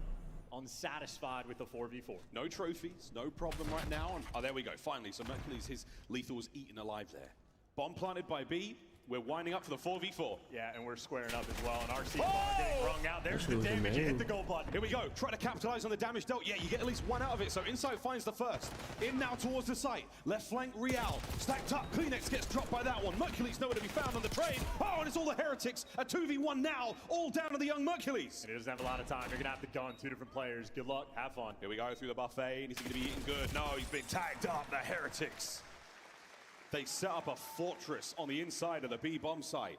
unsatisfied with the 4v4. No trophies, no problem right now. And, oh, there we go, finally. So Mercury's, his lethal's eaten alive there. Bomb planted by B. We're winding up for the 4v4. Yeah, and we're squaring up as well. And RC getting wrung out. There's the damage. You hit the go button. Here we go. Try to capitalize on the damage dealt. Yeah, you get at least one out of it. So Insight finds the first. In now towards the site. Left flank, Real. Stacked up. Climax gets dropped by that one. Mercury's nowhere to be found on the train. Oh, and it's all the Heretics. A 2v1 now. All down to the young Mercury's. And he doesn't have a lot of time. You're going to have to gun 2 different players. Good luck. Have fun. Here we go through the buffet. And he's going to be eating good. No, he's been tagged up. The Heretics. They set up a fortress on the inside of the B bomb site.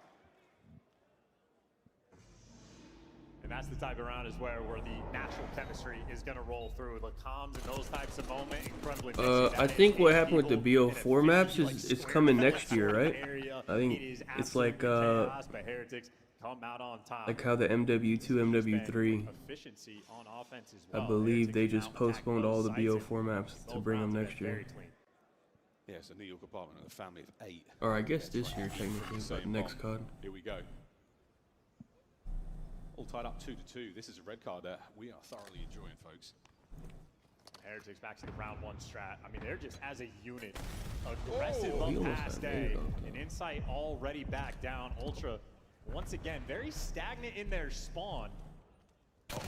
And that's the type of round is where the natural chemistry is going to roll through. The comms and those types of moments, incredibly I think what happened with the BO4 maps is it's coming next year, right? I think it's like come out on top. like how the MW2, MW3, efficiency on offense as well. I believe they just postponed all the BO4 maps to bring them next year. Yeah, it's a New York apartment of a family of 8. Or I guess this year technically, but next COD. Here we go. All tied up 2-2. This is a red card that we are thoroughly enjoying, folks. Heretics back to the round 1 strat. I mean, they're just as a unit aggressive up past A. And Insight already back down. Ultra, once again, very stagnant in their spawn.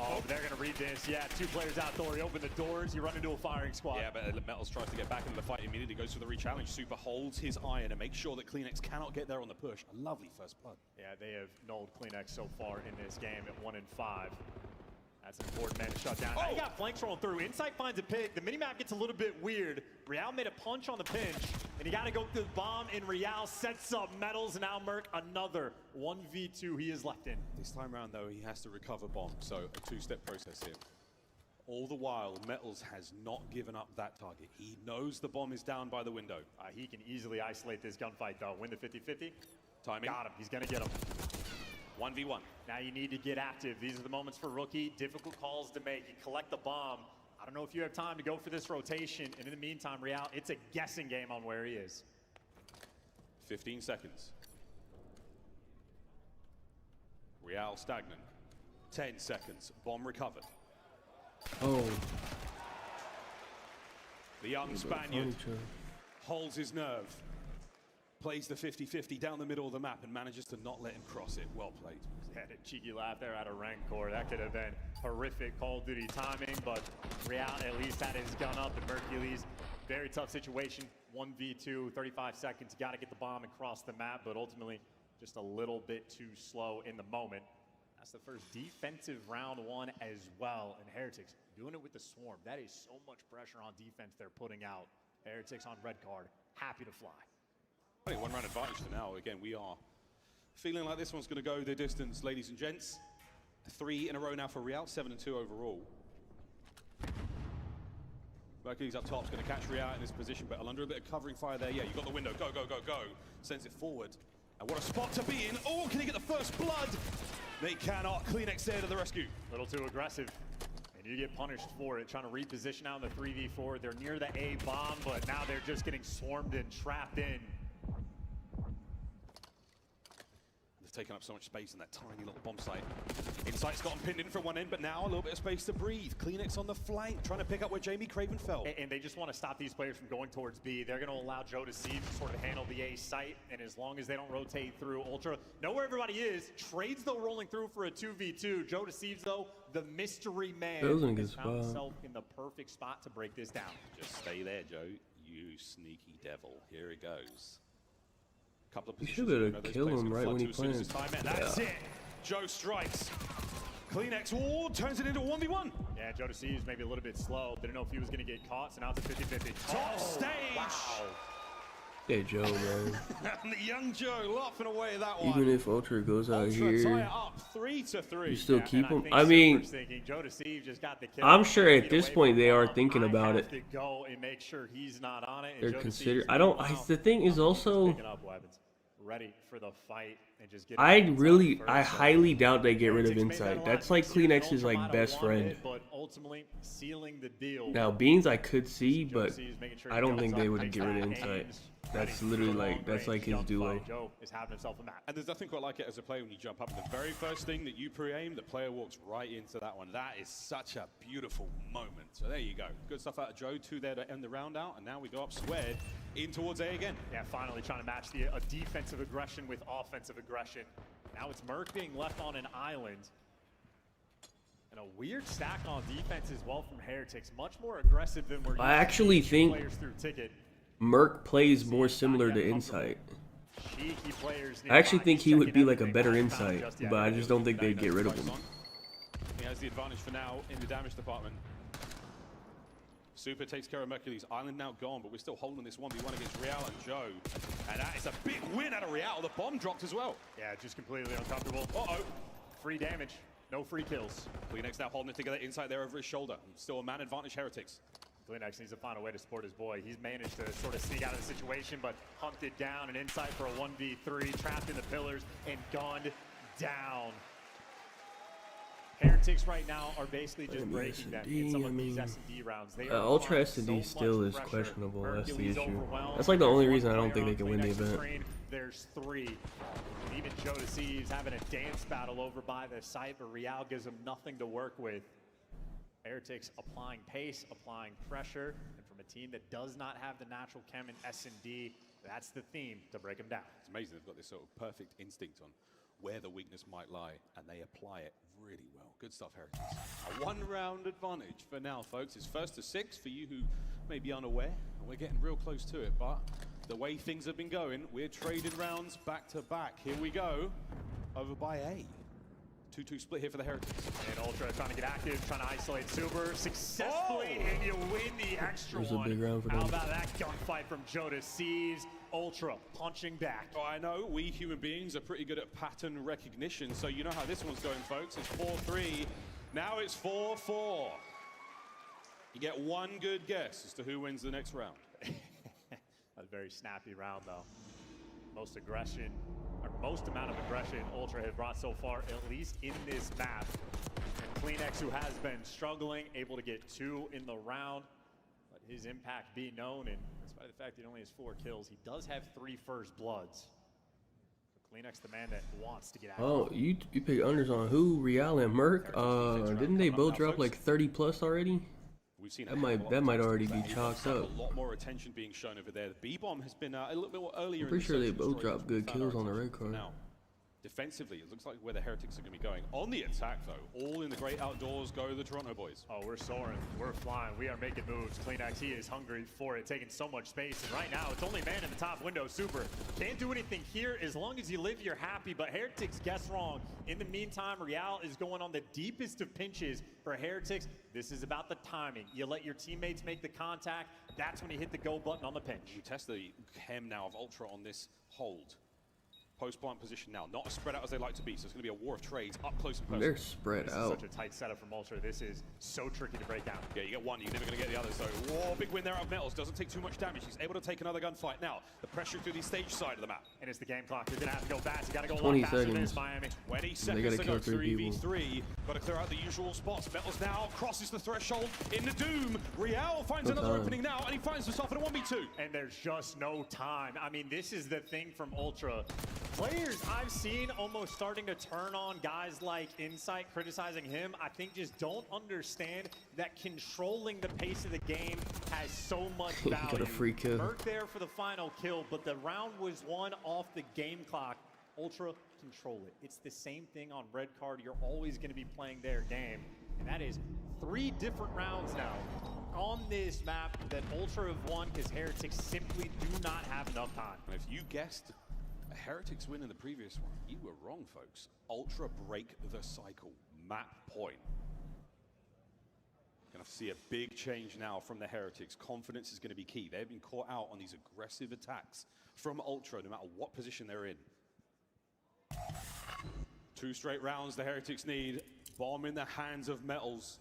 Oh, they're going to read this. Yeah, 2 players out door. You open the doors, you run into a firing squad. Yeah, but Metals tries to get back into the fight immediately, goes for the re-challenge. Super holds his iron and makes sure that Climax cannot get there on the push. A lovely first blood. Yeah, they have nulled Climax so far in this game at 1-5. That's an important man to shut down. Now you got flanks rolling through. Insight finds a pick. The minimap gets a little bit weird. Real made a punch on the pinch, and you got to go through the bomb, and Real sets up Metals, and now Merc another 1v2 he is left in. This time around, though, he has to recover bomb, so a 2-step process here. All the while, Metals has not given up that target. He knows the bomb is down by the window. He can easily isolate this gunfight, though. Win the 50-50. Timing. Got him. He's going to get him. 1v1. Now you need to get active. These are the moments for Rookie. Difficult calls to make. You collect the bomb. I don't know if you have time to go for this rotation. And in the meantime, Real, it's a guessing game on where he is. 15 seconds. Real stagnant. 10 seconds. Bomb recovered. Oh. The young Spaniard holds his nerve. Plays the 50-50 down the middle of the map and manages to not let him cross it. Well played. Had a cheeky laugh there out of Rancor. That could have been horrific Call of Duty timing, but Real at least had his gun up, and Mercules, very tough situation. 1v2, 35 seconds. Got to get the bomb and cross the map, but ultimately just a little bit too slow in the moment. That's the first defensive round 1 as well. And Heretics doing it with the Swarm. That is so much pressure on defense they're putting out. Heretics on red card, happy to fly. Only 1 round advantage for now. Again, we are feeling like this one's going to go the distance, ladies and gents. 3 in a row now for Real, 7-2 overall. Mercury's up top, is going to catch Real in this position, but under a bit of covering fire there. Yeah, you got the window. Go, go, go, go. Sends it forward. And what a spot to be in. Oh, can he get the first blood? They cannot. Climax there to the rescue. A little too aggressive. And you get punished for it. Trying to reposition out in the 3v4. They're near the A bomb, but now they're just getting swarmed and trapped in. Taking up so much space in that tiny little bomb site. Insight's got him pinned in from one end, but now a little bit of space to breathe. Climax on the flank, trying to pick up where Jamie Craven fell. And they just want to stop these players from going towards B. They're going to allow Joe to see to sort of handle the A site, and as long as they don't rotate through Ultra, know where everybody is. Trades, though, rolling through for a 2v2. Joe deceives, though, the mystery man has found himself in the perfect spot to break this down. Just stay there, Joe, you sneaky devil. Here it goes. Couple of you should have killed him right when he planned. That's it. Joe strikes. Climax turns it into a 1v1. Yeah, Joe deceives maybe a little bit slow. Didn't know if he was going to get caught, so now it's a 50-50. Top stage. Wow. Hey, Joe, man. And the young Joe laughing away at that one. Even if Ultra goes out here, tie it up 3-3. You still keep him. I mean, Joe Deceive just got the kill. I'm sure at this point they are thinking about it. To go and make sure he's not on it. They're considering. I don't. The thing is also. Ready for the fight and just get I highly doubt they get rid of Insight. That's like Kleenex's like best friend. But ultimately, sealing the deal. Now Beans I could see, but I don't think they would get rid of Insight. That's literally like, that's like his duo. Joe is having himself a match. And there's nothing quite like it as a player when you jump up. The very first thing that you pre-aim, the player walks right into that one. That is such a beautiful moment. So there you go. Good stuff out of Joe. 2 there to end the round out. And now we go up squared in towards A again. Yeah, finally trying to match a defensive aggression with offensive aggression. Now it's Merc being left on an island. And a weird stack on defense as well from Heretics. Much more aggressive than we're used I actually to think players through Ticket. Merc plays more similar to Insight. I actually think he would be like a better Insight, but I just don't think they'd get rid of him. He has the advantage for now in the damage department. Super takes care of Mercury's island now gone, but we're still holding this 1v1 against Real and Joe. And that is a big win out of Real. The bomb dropped as well. Yeah, just completely uncomfortable. Uh-oh. Free damage. No free kills. climax now holding it together inside there over his shoulder. Still a man advantage, Heretics. climax needs to find a way to support his boy. He's managed to sort of sneak out of the situation, but hunted down and inside for a 1v3, trapped in the pillars and gunned down. Heretics right now are basically just breaking them in some of these S&D rounds. Ultra S&D still is questionable. That's the issue. That's like the only reason I don't think they can win the event. There's 3. And even Joe Deceives having a dance battle over by the site, but Real gives him nothing to work with. Heretics applying pace, applying pressure, and from a team that does not have the natural chem in S&D, that's the theme to break them down. It's amazing they've got this sort of perfect instinct on where the weakness might lie, and they apply it really well. Good stuff, Heretics. A 1-round advantage for now, folks. It's 1st to 6 for you who may be unaware, and we're getting real close to it, but the way things have been going, we're trading rounds back to back. Here we go, over by A. 2-2 split here for the Heretics. And Ultra trying to get active, trying to isolate Super successfully, and you win the extra There's one. A big round for them. How about that gunfight from Joe Deceives? Ultra punching back. Oh, I know, we human beings are pretty good at pattern recognition, so you know how this one's going, folks. It's 4-3, now it's 4-4. You get one good guess as to who wins the next round. A very snappy round, though. Most aggression, or most amount of aggression Ultra has brought so far, at least in this map. And climax, who has been struggling, able to get 2 in the round. Let his impact be known, and despite the fact that he only has 4 kills, he does have 3 first bloods. climax, the man that wants to get out. Oh, you pick unders on who? Real and Merc? Didn't they both drop like 30 plus already? We've seen that might already be chalked up. A lot more attention being shown over there. The B-bomb has been a little bit more earlier. I'm pretty sure they both dropped good kills on the red card. Now, defensively, it looks like where the Heretics are going to be going. On the attack, though, all in the great outdoors go the Toronto boys. Oh, we're soaring. We're flying. We are making moves. climax, he is hungry for it, taking so much space. And right now, it's only man in the top window, Super. Can't do anything here. As long as you live, you're happy. But Heretics guess wrong. In the meantime, Real is going on the deepest of pinches for Heretics. This is about the timing. You let your teammates make the contact. That's when you hit the go button on the pinch. You test the chem now of Ultra on this hold. Post-plant position now, not as spread out as they like to be, so it's going to be a war of trades up close and personal. They're spread out. This is such a tight setup from Ultra. This is so tricky to break down. Yeah, you get one, you're never going to get the other, so whoa, big win there out of Metals. Doesn't take too much damage. He's able to take another gunfight. Now, the pressure through the stage side of the map. And it's the game clock. You're going to have to go fast. You got to go a 20 lot faster seconds. than this Miami. 20 seconds to go, 3v3. Got to clear out the usual spots. Metals now crosses the threshold in the Doom. Real finds another opening now, and he finds himself in a 1v2. And there's just no time. I mean, this is the thing from Ultra. Players I've seen almost starting to turn on guys like Insight, criticizing him, I think just don't understand that controlling the pace of the game has so much value. Got a free kill. Merc there for the final kill, but the round was won off the game clock. Ultra control it. It's the same thing on red card. You're always going to be playing their game. And that is 3 different rounds now on this map that Ultra have won because Heretics simply do not have enough time. And if you guessed a Heretics win in the previous one, you were wrong, folks. Ultra break the cycle. Map point. Gonna see a big change now from the Heretics. Confidence is going to be key. They've been caught out on these aggressive attacks from Ultra, no matter what position they're in. 2 straight rounds the Heretics need. Bomb in the hands of Metals.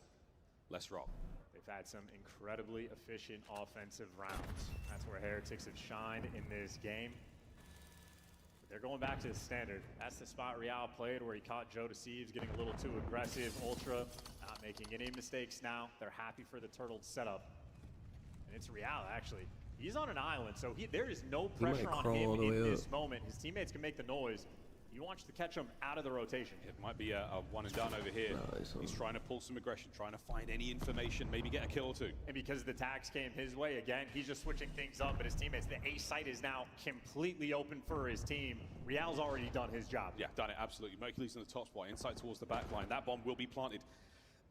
Let's rock. They've had some incredibly efficient offensive rounds. That's where Heretics have shined in this game. They're going back to the standard. That's the spot Real played where he caught Joe Deceives getting a little too aggressive. Ultra not making any mistakes now. They're happy for the turtle setup. And it's Real, actually. He's on an island, so there is no pressure on him in this moment. His teammates can make the noise. He wants to catch him out of the rotation. It might be a one and done over here. He's trying to pull some aggression, trying to find any information, maybe get a kill or two. And because the tags came his way, again, he's just switching things up, but his teammates, the A site is now completely open for his team. Real's already done his job. Yeah, done it, absolutely. Mercury's in the top spot, inside towards the back line. That bomb will be planted.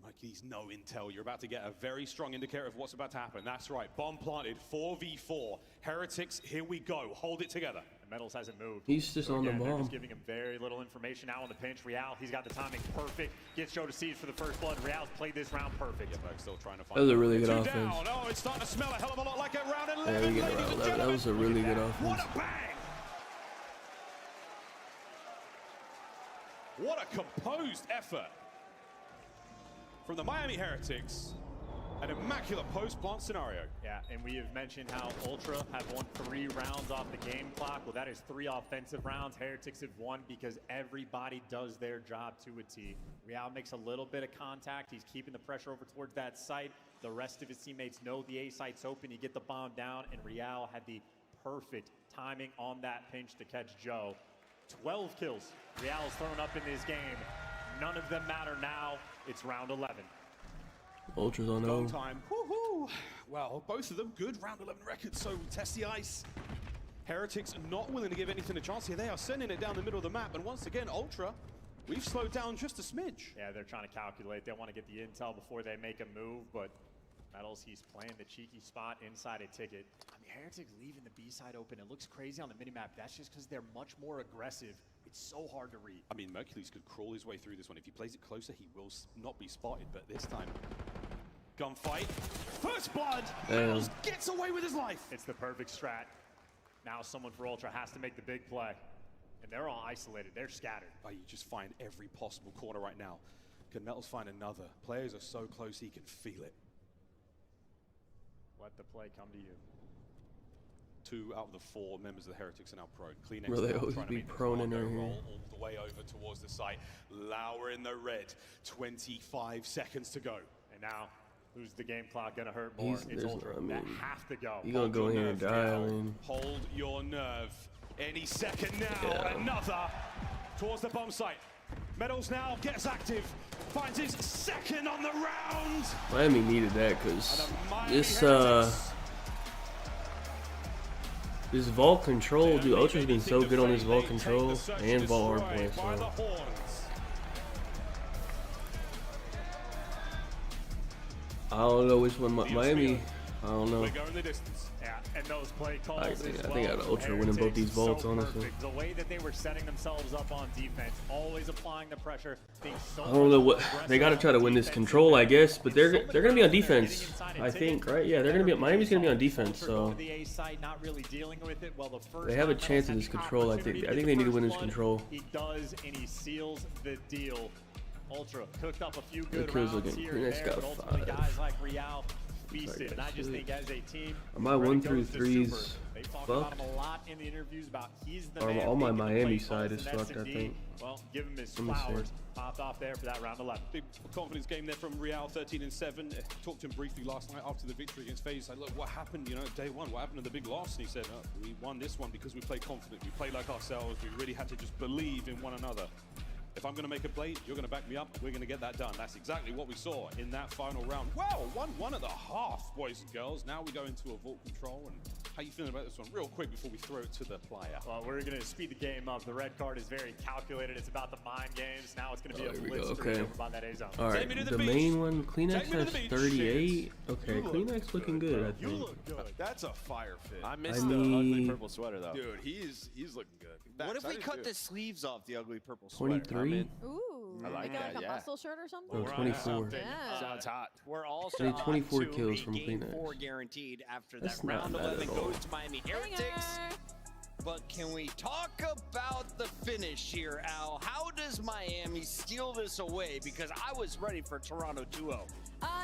Mercury's no intel. You're about to get a very strong indicator of what's about to happen. That's right, bomb planted, 4v4. Heretics, here we go. Hold it together. Metals hasn't moved. He's just on the They're bomb. just giving him very little information now on the pinch. Real, he's got the timing perfect. Gets Joe Deceives for the first blood. Real's played this round perfect. Yeah, but still trying to find That was a really good two offense. Down. Oh, it's starting to smell a hell of a lot like a round 11. Yeah, we get around 11. That was a really good offense. What a bang! What a composed effort from the Miami Heretics. An immaculate post-plant scenario. Yeah, and we have mentioned how Ultra have won 3 rounds off the game clock. Well, that is 3 offensive rounds. Heretics have won because everybody does their job to a T. Real makes a little bit of contact. He's keeping the pressure over towards that site. The rest of his teammates know the A site's open. You get the bomb down, and Real had the perfect timing on that pinch to catch Joe. 12 kills Real's thrown up in this game. None of them matter now. It's round 11. Ultra's on Long O. time. Woohoo! Well, both of them good round 11 records, so test the ice. Heretics not willing to give anything a chance here. They are sending it down the middle of the map, and once again, Ultra, we've slowed down just a smidge. Yeah, they're trying to calculate. They want to get the intel before they make a move, but Metals, he's playing the cheeky spot inside a ticket. I mean, Heretics leaving the B side open. It looks crazy on the minimap. That's just because they're much more aggressive. It's so hard to read. I mean, Mercules could crawl his way through this one. If he plays it closer, he will not be spotted, but this time, gunfight. First blood! Metals gets away with his life! It's the perfect strat. Now someone for Ultra has to make the big play. And they're all isolated. They're scattered. Oh, you just find every possible corner right now. Can Metals find another? Players are so close, he can feel it. Let the play come to you. 2 out of the 4 members of the Heretics are now prone. Climax Bro, they now always trying to be make the prone in cargo there. roll all the way over towards the site. Lauer in the red. 25 seconds to go. And now, who's the game clock gonna hurt more? It's Ultra. That have to go. You gonna go in here and die, I mean. Hold your nerve. Any second now. Another towards the bomb site. Metals now gets active. Finds his second on the round. Miami needed that because this vault control, dude. Ultra's been so good on this vault control and vault hardpoint. So. I don't know which one Miami. I don't know. Yeah, and those play calls I think I got Ultra winning both these vaults, honestly. The way that they were setting themselves up on defense, always applying the pressure. I don't know what they got to try to win this control, I guess, but they're gonna be on defense. I think, right? Yeah, they're gonna be. Miami's gonna be on defense, so they have a chance at this control. I think they need to win this control. He does, and he seals the deal. Ultra cooked up a few good rounds here and there, but ultimately guys like Real feasted. And I just think as a team, my 1 through 3s they talk about him a lot in the interviews about he's the man. All my Miami side is fucked, I think. Well, give him his flowers. Popped off there for that round 11. Big confidence game there from Real, 13-7. Talked to him briefly last night after the victory against FaZe. Like, look, what happened, day one? What happened to the big loss? And he said, we won this one because we played confident. We played like ourselves. We really had to just believe in one another. If I'm going to make a play, you're going to back me up. We're going to get that done. That's exactly what we saw in that final round. Well, 1-1 at the half, boys and girls. Now we go into a vault control. And how you feeling about this one? Real quick before we throw it to the player. Well, we're going to speed the game up. The red card is very calculated. It's about the mind games. Now it's going to be a blitz over by that A zone. All right, the main one, Climax has 38. Okay, Climax looking good, I think. You look good. That's a fire fit. I missed the ugly purple sweater, though. Dude, he's looking good. What if we cut the sleeves off the ugly purple sweater? 23? Ooh, I like that, like a muscle shirt or something? No, 24. Yeah. Sounds hot. We're also 24 on kills to from a game Kleenex. 4 guaranteed after That's that not round bad 11 at all. goes to Miami Heretics. But can we talk about the finish here, Al? How does Miami steal this away? Because I was ready for Toronto 2-0.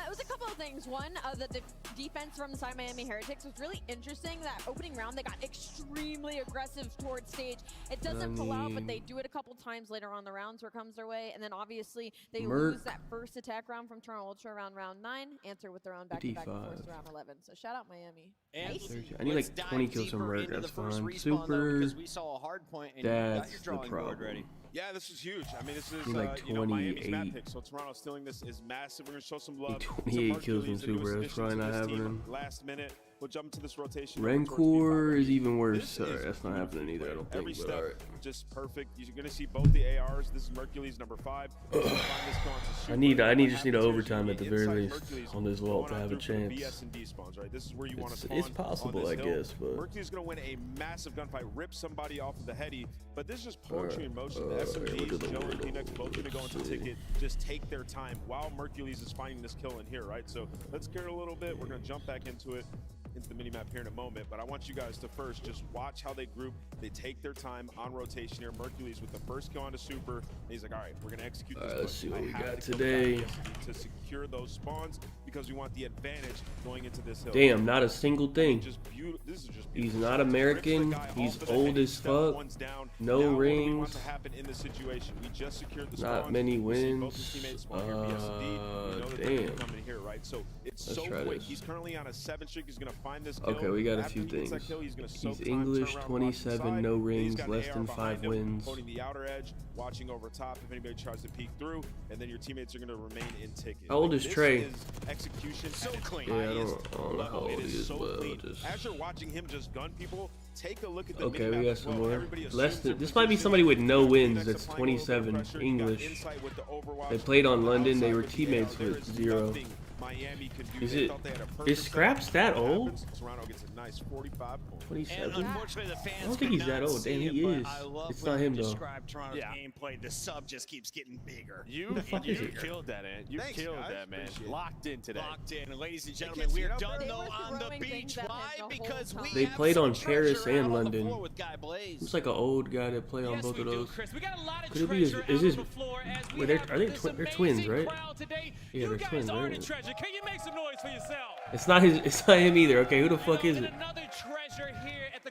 It was a couple of things. One, the defense from the side Miami Heretics was really interesting. That opening round, they got extremely aggressive towards stage. It doesn't pull out, but they do it a couple times later on the rounds where it comes their way. And then obviously they lose that first attack round from Toronto Ultra around round 9, answer with their own back-to-back force round 11. So shout out Miami. I need like 20 kills from Merc. That's fine. Super. Because we saw a hard point and you got your drawing board ready. Yeah, this is huge. I mean, this is like you know, Miami's map pick. So Toronto stealing this is massive. We're gonna show some love. 28 kills from Super. That's probably not happening. Last minute, we'll jump into this rotation. Rancor is even worse. Sorry, that's not happening either. I don't think. Every but step, all right. just perfect. You're gonna see both the ARs. This is Mercules number 5. I just need an overtime at the very least on this vault to have a chance. BS&D spawns, right? This is where you want to spawn. It's possible, I guess, but Mercules gonna win a massive gunfight, rip somebody off of the heady. But this is just poetry in motion. The SMGs, Joe and Phoenix, both gonna go into ticket. Just take their time while Mercules is finding this kill in here, right? So let's get a little bit. We're gonna jump back into it. Into the mini-map here in a moment, but I want you guys to first just watch how they group. They take their time on rotation here. Mercules with the first kill onto Super. And he's like, all right, we're going to execute this. Let's see what we got today. To secure those spawns because we want the advantage going into this hill. Damn, not a single thing. This is just He's not American. He's old as fuck. No rings. Not many wins. Damn. So it's so quick. He's currently on a 7 streak. He's gonna find this kill. Okay, we got a few things. He's English, 27, no rings, less than 5 wins. Holding the outer edge, watching over top if anybody tries to peek through, and then your teammates are gonna remain in ticket. How old is Trey? Execution so clean. Yeah, I don't know how old he is, but just... As you're watching him just gun people, take a look at the okay, we got some more. Less than, this might be somebody with no wins. That's 27, English. They played on London. They were teammates with 0. Is Scraps that old? 27? I don't think he's that old. Damn, he is. It's not him though. Yeah. Gameplay, the sub just keeps getting bigger. You killed that, Ant. You killed that, man. Locked in today. Locked in. And ladies and gentlemen, we are done though on the beach. Why? Because they played on Paris and London. Looks like an old guy that played on both of those. Could it be? Is this? Wait, they're twins, right? Yeah, they're twins, right? Can you make some noise for yourself? It's not his. It's not him either. Okay, who the fuck is it? Another treasure here at the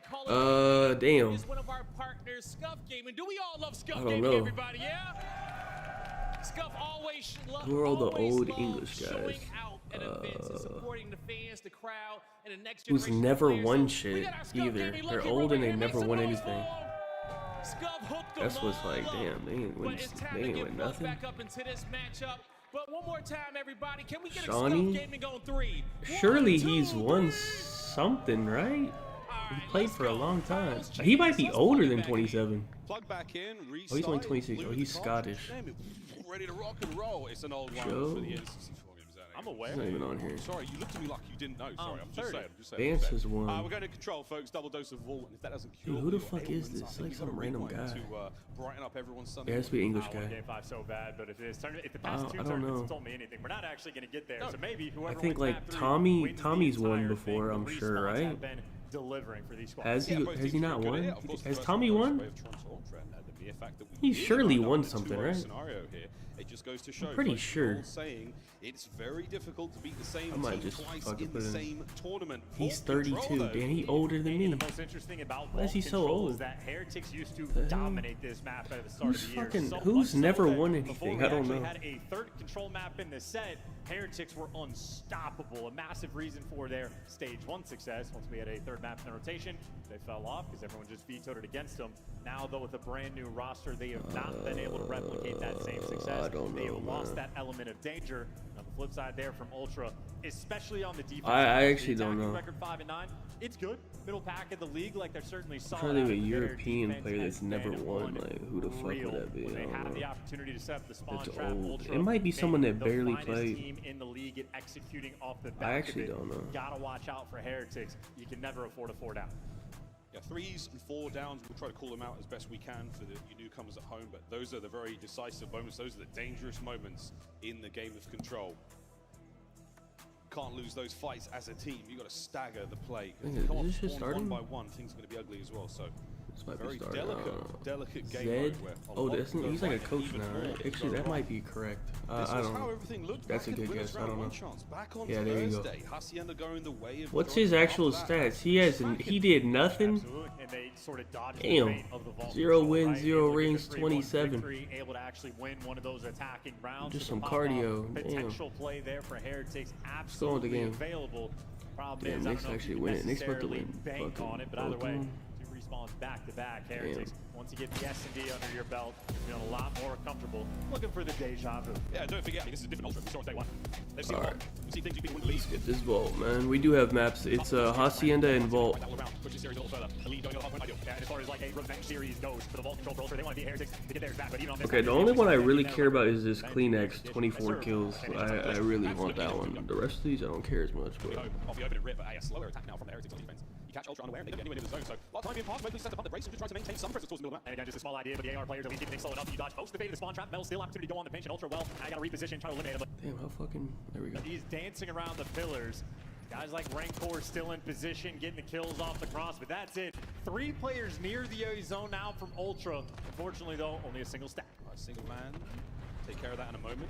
damn. One of our partners, Scuff Gaming. Do we all love Scuff Gaming? Gaming, everybody? Yeah. Scuff always loves. Who are all the old English guys? Supporting the fans, the crowd, and the next who's never won shit either. They're old and they never won anything. That's what's like, damn, they ain't win nothing. Back up into this matchup. But one more time, everybody, can we get Shawnee? Gaming on 3? Surely he's won something, right? He played for a long time. He might be older than 27. Plug back in, oh, he's only 26. Oh, he's Scottish. Ready to rock and roll. It's an old one for the instance. I'm aware. He's not even on here. Sorry, you looked at me like you didn't know. Sorry, I'm just saying. Vance has won. We're going to control, folks. Double dose of Vault. And if that doesn't cure who the fuck is this? It's like some random guy. To brighten up everyone's Sunday. Yeah, it's be English guy. Game 5 so bad, but if the past 2 tournaments have told me anything, we're not actually going to get there. So maybe whoever I think like Tommy's won before. I'm sure, right? Delivering for these squads. Has he not won? Has Tommy won? He surely won something, right? It just goes to show, I'm pretty sure. Saying it's very difficult to beat the same I might team just twice fucking in put the in. same tournament. He's 32. Damn, he older than me. The most interesting about why is he so old? Is that Heretics used to dominate this map at the start of the year. Fucking, who's never won anything? I don't know. Had a third control map in the set. Heretics were unstoppable. A massive reason for their stage 1 success. Once we had a third map in rotation, they fell off because everyone just vetoed it against them. Now, though, with a brand new roster, they have not been able to replicate that same success. They have lost that element of danger. On the flip side there from Ultra, especially on the defense. I actually don't know. Record 5-9. It's good. Middle pack of the league, like they're certainly solid. I'm trying to think of a European player that's never won. Like, who the fuck would that be? They have the opportunity to set up the spawn it's trap. old. Ultra, it might be someone that barely played. played. In the league at executing off the back I actually of it. don't know. Gotta watch out for Heretics. You can never afford a 4 down. Yeah, 3s and 4 downs, we'll try to call them out as best we can for the newcomers at home, but those are the very decisive moments. Those are the dangerous moments in the game of Control. Can't lose those fights as a team. You've got to stagger the play. If you come off one by one, things are going to be ugly as well. So This might be Very starting. delicate game Zed? mode where a Oh, lot that's, can go he's like a right and coach even now, more right? can Actually, go that wrong. might be correct. This I was don't how know. everything looked That's a back at good winners guess. I round don't know. one chance. Back on Yeah, there you go. Thursday, Hacienda going the way of What's Veto. his actual After that, stats? He hasn't. He did nothing. Absolutely. And they sort of dodged the Damn. fate of the vault 0 control, wins, right? 0 Able to get the rings, 3-1 27. victory, able to actually win one of those attacking rounds. Just So the some pop-off cardio. Damn. Potential play there for Heretics. on with the Absolutely game. available. Problem Damn, is, I Knicks don't know if actually you win can it. Knicks about to necessarily win. bank Fucking on it, but either way, both. two respawns back to back. Heretics. Once you get the S&D under your belt, you're feeling a lot more comfortable. Looking for the deja vu. Yeah, don't forget, this is a different Ultra. We saw it day one. They've seen All a right. lot. We see things you people wouldn't believe. Get this vault, man. We do have maps. It's Hacienda and Vault. That will round. Push the series a little further. The lead going to the Hardpoint ideal. Yeah, and as far as like a revenge series goes for the vault control for Ultra, they want to beat Heretics to get theirs back. But even on this Okay, the only one I really care about is this Climax 24 kills. I really want that one. The rest of these I don't care as much. But Off the open and rip, but a slower attack now from the Heretics on defense. You catch Ultra unaware and they don't get anywhere near the zone. So a lot of time being passed, mostly set up the brace and just try to maintain some presence towards the middle of the map. And again, just a small idea, but the AR players at least keeping things slow enough that you dodge most of the fate of the spawn trap. Metal still opportunity to go on the pinch and Ultra well. Now you got to reposition, try to eliminate him. damn, how fucking there we go. But he's dancing around the pillars. Guys like Rancor still in position, getting the kills off the cross, but that's it. 3 players near the A zone now from Ultra. Unfortunately, though, only a single stack. A single man. Take care of that in a moment.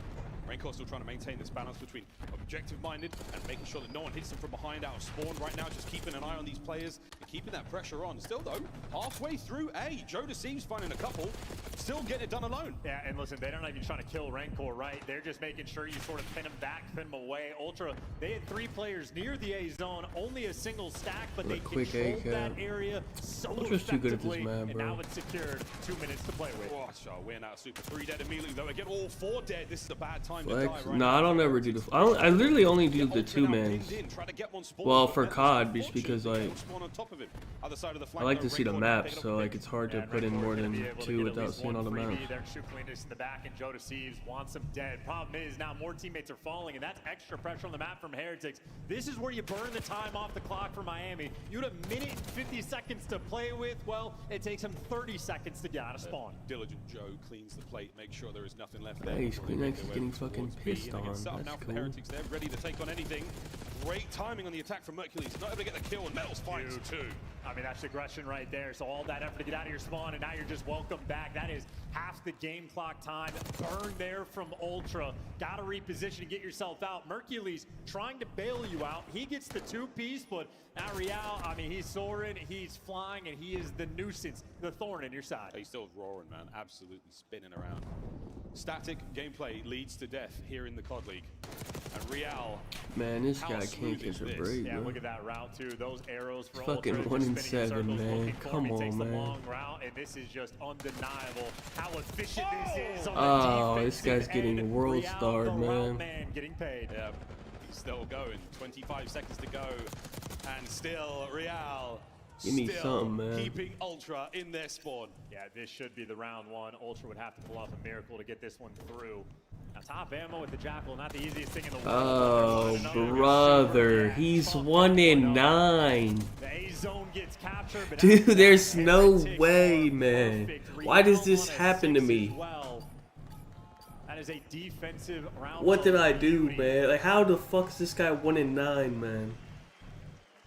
Rancor still trying to maintain this balance between objective-minded and making sure that no one hits them from behind out of spawn right now. Just keeping an eye on these players and keeping that pressure on. Still, though, halfway through A, Joe Deceives finding a couple. Still getting it done alone. Yeah, and listen, they're not even trying to kill Rancor, right? They're just making sure you sort of pin him back, pin him away. Ultra, they had 3 players near the A zone, only a single stack, but they controlled that area so Ultra's too good at this effectively, map, and bro. now it's secured. 2 minutes to play with. Oh, so we're now Super 3 dead immediately, though. Again, all 4 dead. This is a bad time to Flex. die right No, now. I don't ever do the. I literally only do the 2-mans. Well, for COD, just because like I like to see the map, so like it's hard to put in more than 2 without seeing all the maps. They're shooting in the back, and Joe Deceives wants him dead. Problem is now more teammates are falling, and that's extra pressure on the map from Heretics. This is where you burn the time off the clock for Miami. You had a minute and 50 seconds to play with. Well, it takes him 30 seconds to get out of spawn. Diligent Joe cleans the plate, makes sure there is nothing left there. Nice, Climax is getting fucking pissed on. That's now for the cool. Heretics, they're ready to take on anything. Great timing on the attack from Mercules. Not able to get the kill, and Metals finds 2. I mean, that's aggression right there. So all that effort to get out of your spawn, and now you're just welcome back. That is half the game clock time. Burn there from Ultra. Got to reposition and get yourself out. Mercules trying to bail you out. He gets the 2-piece, but now Real, I mean, he's soaring, he's flying, and he is the nuisance, the thorn in your side. He's still roaring, man. Absolutely spinning around. Static gameplay leads to death here in the COD League. And Real, Man, this guy can't catch a break, Yeah, bro. look at that route too. Those arrows for Fucking Ultra, 1 in just spinning 7, circles, man. looking for Come him. He takes on, the man. long route, and this is just undeniable how efficient this is on the Oh, this defensive guy's getting end. world Real, starred, the route man. getting paid. yeah, he's still going. 25 seconds to go. And still, Real. Give me still something, man. keeping Ultra in their spawn. Yeah, this should be the round 1. Ultra would have to pull off a miracle to get this one through. Now, top ammo with the Jackal, not the easiest thing in the world. Oh, brother, he's 1 in 9. The A zone gets captured, but Dude, after there's that, no Heretics way, are man. perfect. Why does Real this on a happen to 6 me? as well. That is a defensive round. What did one I do, beauty. man? Like, how the fuck is this guy 1 in 9, man?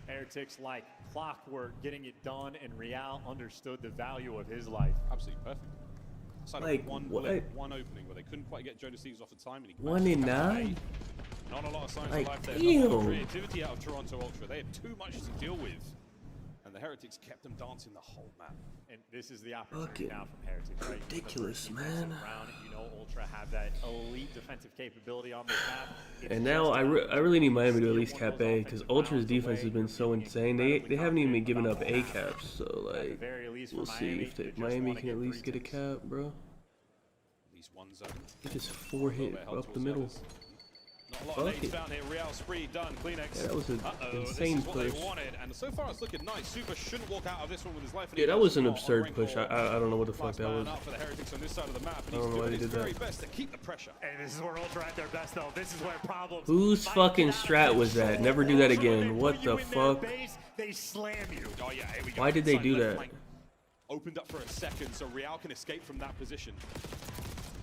Heretics like clockwork getting it done, and Real understood the value of his life. Absolutely perfect. Aside Like, of one what? blip, one opening where they couldn't quite get Joe Deceives off the time, and he 1 in managed to capture 9? A. Not a lot of signs Like, of life there. Not a lot of damn. creativity out of Toronto Ultra. They had too much to deal with, and the Heretics kept them dancing the whole map. And this is the opportunity Fucking now from Heretics, right? ridiculous, In the first man. defensive round, you know Ultra have that elite defensive capability on this map. It's And now just I about really need Miami to steal at least one cap of those A, because offensive Ultra's rounds defense away. has been You're so being insane. incredibly They haven't even confident given about up the A map. caps, so At the like, very least for we'll see Miami, if they just Miami wanna can get at least 3 get a teams. cap, bro. At least one zone. He just 4 hit up the middle. Not a lot Fuck of nades it. found here. Real spree done. Kleenex. Yeah, that was an insane this is what push. they wanted, and so far it's looking nice. Super shouldn't walk out of this one with his life. Yeah, that was an absurd push. I don't know what the fuck that was. For the Heretics on this side of the map, and I don't he's know why doing they his did very that. best to keep the pressure. And this is where Ultra at their best, though. This is where problems. Whose might fucking get out of strat was that? control. Never do that Ultra, again. they What put the you in their fuck? base, they slam you. Oh yeah, here we go. Why did they Inside do left that? flank. Opened up for a second, so Real can escape from that position.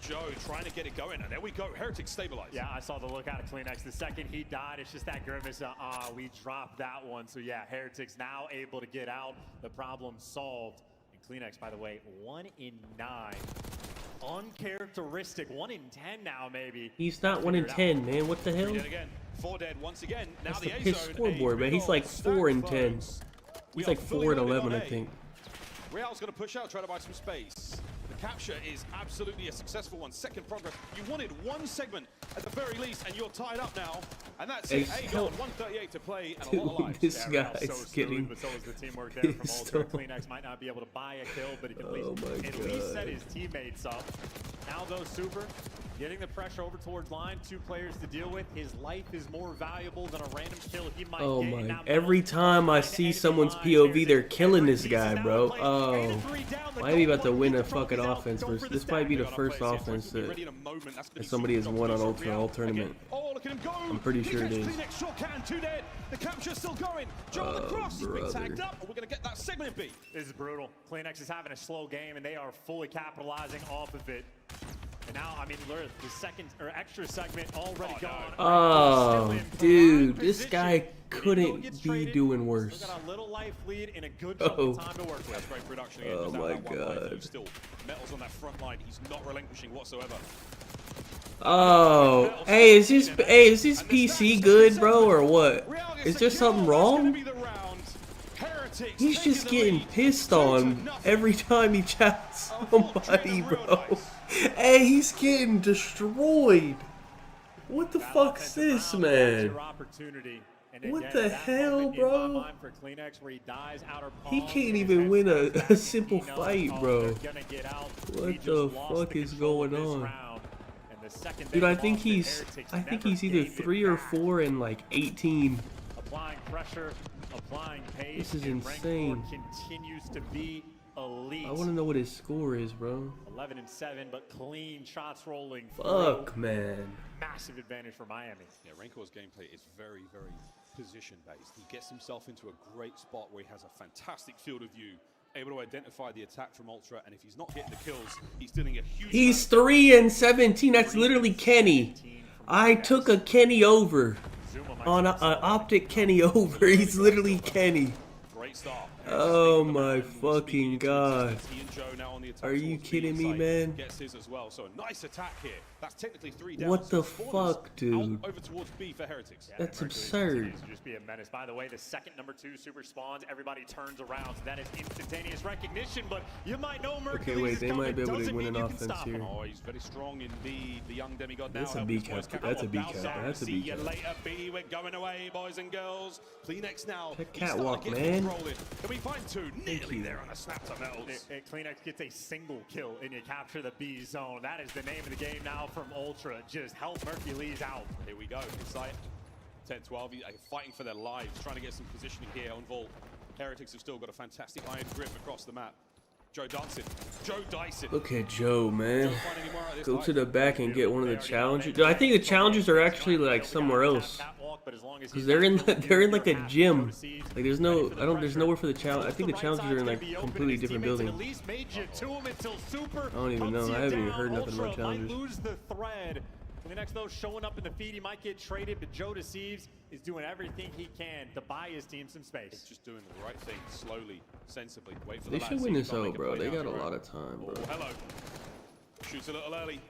Joe trying to get it going, and there we go. Heretics stabilized. Yeah, I saw the look out of Kleenex. The second he died, it's just that grimace. We dropped that one. So yeah, Heretics now able to get out. The problem solved. And climax, by the way, 1 in 9. Uncharacteristic. 1 in 10 now, maybe. He's not 1 in 10, man. What the hell? Again. 4 dead once again. Now That's the the A piss zone, scoreboard, man. He's like 4 in 10. He's like 4 in 11, I think. Real's going to push out, try to buy some space. The capture is absolutely a successful one. Second progress. You wanted one segment at the very least, and you're tied up now. And that's it. A goal, 138 to play, and a lot of lives. This guy's getting. But so is the teamwork there from Ultra. climax might not be able to buy a kill, but he can at least set his teammates up. Now though, Super getting the pressure over towards line. 2 players to deal with. His life is more valuable than a random kill he might Oh get. my! Every time I see someone's POV, they're killing this guy, bro. Oh, Miami about to win a fucking offense. This might be the first offense that somebody has won on Ultra all tournament. I'm pretty sure it is. The capture's still going. Joe on the cross. He's been tagged up. We're going to get that segment B. This is brutal. climax is having a slow game, and they are fully capitalizing off of it. And now, I mean, the second or extra segment already gone. Oh, dude, this guy couldn't be doing worse. Still got a little life lead and a good chunk of time to work with. That's great production. Oh my God. Still, Metal's on that front line. He's not relinquishing whatsoever. Oh, hey, is this PC good, bro, or what? Is there something wrong? He's just getting pissed on every time he chats somebody, bro. Hey, he's getting destroyed. What the fuck's this, man? What the hell, bro? He can't even win a simple fight, bro. What the fuck is going on? Dude, I think he's either 3 or 4 and like 18. Applying pressure, applying pace. This is insane. Continues to be elite. I want to know what his score is, bro. 11 and 7, but clean shots rolling. Fuck, man. Massive advantage for Miami. Yeah, Renkor's gameplay is very, very position-based. He gets himself into a great spot where he has a fantastic field of view, able to identify the attack from Ultra, and if he's not getting the kills, he's dealing a huge. He's 3 and 17. That's literally Kenny. I took a Kenny over. On an optic Kenny over. He's literally Kenny. Great start. Oh my fucking God. Are you kidding me, man? Gets his as well. So a nice attack here. That's technically 3 down. What the fuck, dude? Over towards B for Heretics. That's absurd. Just be a menace. By the way, the second #2 super spawns. Everybody turns around. So that is instantaneous recognition. But you might know Mercury. Okay, wait. They might be able to win an offense here. Oh, he's very strong indeed. The young demigod now. That's a B cap. That's a B cap. That's a B cap. See you later, B. We're going away, boys and girls. climax now. That catwalk, man. Can we find 2? Nearly there on a snap to Metals. climax gets a single kill and you capture the B zone. That is the name of the game now from Ultra. Just help Mercules out. Here we go. It's like 10-12 fighting for their lives, trying to get some positioning here on Vault. Heretics have still got a fantastic iron grip across the map. Joe Dyson. Joe Dyson. Look at Joe, man. Go to the back and get one of the challengers. I think the challengers are actually like somewhere else. Because they're in like a gym. Like there's nowhere for the challenge. I think the challengers are in like a completely different building. I don't even know. I haven't even heard nothing about challengers. climax though showing up in the feed, he might get traded, but Joe Deceives is doing everything he can to buy his team some space. It's just doing the right thing, slowly, sensibly. Wait for they should win this out, bro. They got a lot of time, bro. Oh, hello. Shoots a little early.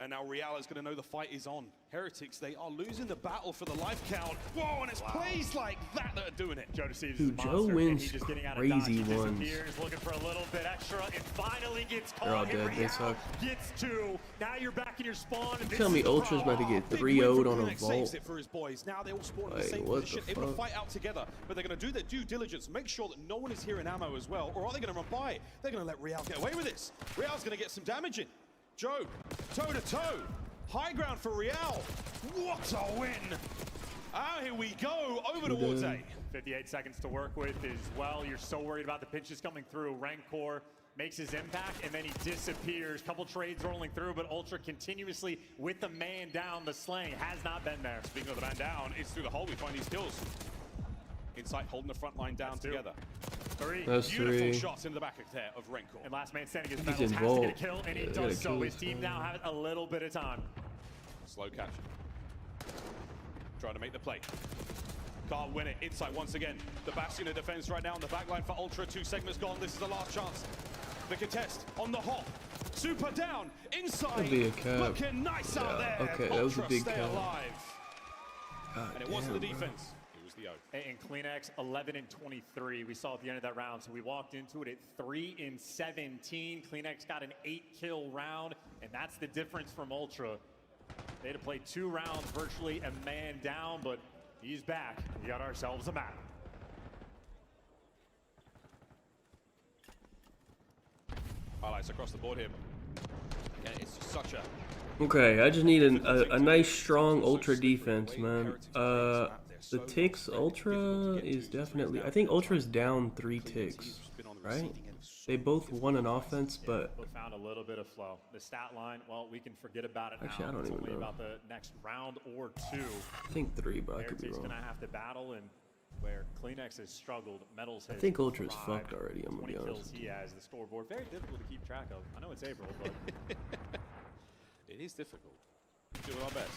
And now Real is going to know the fight is on. Heretics, they are losing the battle for the life count. Whoa, and it's plays like that that are doing it. Joe Deceives Dude, Joe wins crazy ones. Looking for a little bit extra and finally gets caught. They're all dead. They suck. Gets 2. Now you're back in your spawn. You tell me Ultra's about to get 3-0'd on a Vault. It for his boys. Now they all spawn in the Wait, same what position, the able to fuck? fight out together. But they're going to do their due diligence, make sure that no one is here in ammo as well. Or are they going to run by? They're going to let Real get away with this. Real's going to get some damage in. Joe, toe-to-toe. High ground for Real. What a win. Ah, here we go. Over towards A. 58 seconds to work with as well. You're so worried about the pinches coming through. Rancor makes his impact and then he disappears. Couple trades rolling through, but Ultra continuously with the man down. The slaying has not been there. Speaking of the man down, it's through the hole we find these kills. Insight holding the front line down together. 3. That's Beautiful 3. shots into the back of there of Rancor. And last man standing is He's Metals, has to involved. get a kill, and he does so. His team now has a little bit of time. Slow capture. Trying to make the play. Can't win it. Inside once again. The Bastion of defense right now on the back line for Ultra. 2 segments gone. This is the last chance. The contest on the hop. Super down. Inside. That'd be a cap. Looking nice out there. Okay, that was a big stay cap. alive. God And it wasn't the damn, defense. It was the O. And climax 11 and 23 we saw at the end of that round. So we walked into it at 3 and 17. climax got an 8-kill round, and that's the difference from Ultra. They had to play 2 rounds, virtually a man down, but he's back. We got ourselves a map. Highlights across the board here. Again, it's just such a... Okay, I just need a nice, strong Ultra defense, man. The ticks Ultra is definitely... I think Ultra's down 3 ticks, right? They both won an offense, but... Found a little bit of flow. The stat line, well, we can forget about it now. Actually, I don't it's even only know. about the next round or 2. I think 3, but I could be Heretics wrong. gonna have to battle, and where climax has struggled, Metals has I think Ultra's thrived. fucked already, I'm gonna 20 be honest kills with he has, the scoreboard. Very difficult to keep track of. I know it's April, but... It is difficult. Doing our best.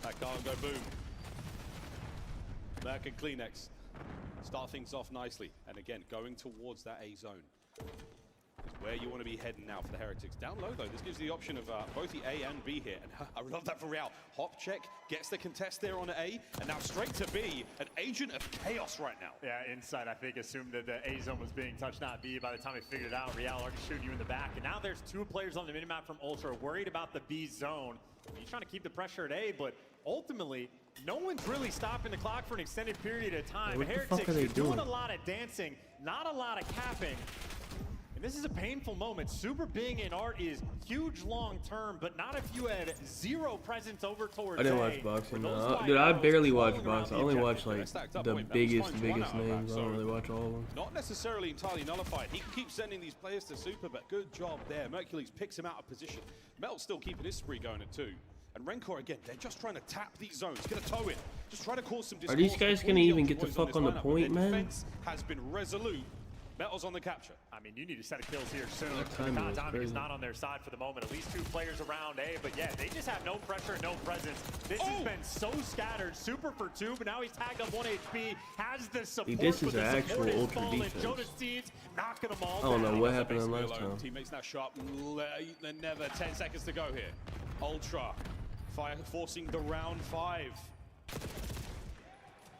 That can't go boom. Merc and climax start things off nicely. And again, going towards that A zone is where you want to be heading now for the Heretics. Down low though, this gives you the option of both the A and B here. And I love that for Real. Hop check, gets the contest there on A, and now straight to B. An agent of chaos right now. Yeah, inside, I think, assumed that the A zone was being touched, not B. By the time he figured it out, Real already shooting you in the back. And now there's 2 players on the minimap from Ultra worried about the B zone. He's trying to keep the pressure at A, but ultimately, no one's really stopping the clock for an extended period of time. What the fuck Heretics, are they you're doing doing? a lot of dancing, not a lot of capping. And this is a painful moment. Super being in art is huge long term, but not if you had 0 presence over towards I didn't A. watch boxing. For those No. white Dude, I arrows barely watch crawling around boxing. I the only objective. watch like Stacked up the point. biggest Finds one out of names. that, I don't so- really watch all of them. Not necessarily entirely nullified. He can keep sending these players to Super, but good job there. Mercules picks him out of position. Mel's still keeping his spree going at 2. And Rencor, again, they're just trying to tap these zones, get a toe in. Just try to cause some discord. Are these guys gonna even get the fuck on the point, man? Defense has been resolute. Metal's on the capture. I mean, you need a set of kills here soon. timing was Timing is crazy. not on their side for the moment. At least 2 players around A, but yeah, they just have no pressure, no presence. This has been so scattered. Super for 2, but now he's tagged up 1 HP. Has the support. This but is the an support actual is Ultra falling. defense. Jonas Seeds knocking them all I don't know down. what happened in Basically last alone. time. Teammates now sharp. Never 10 seconds to go here. Ultra fire forcing the round 5.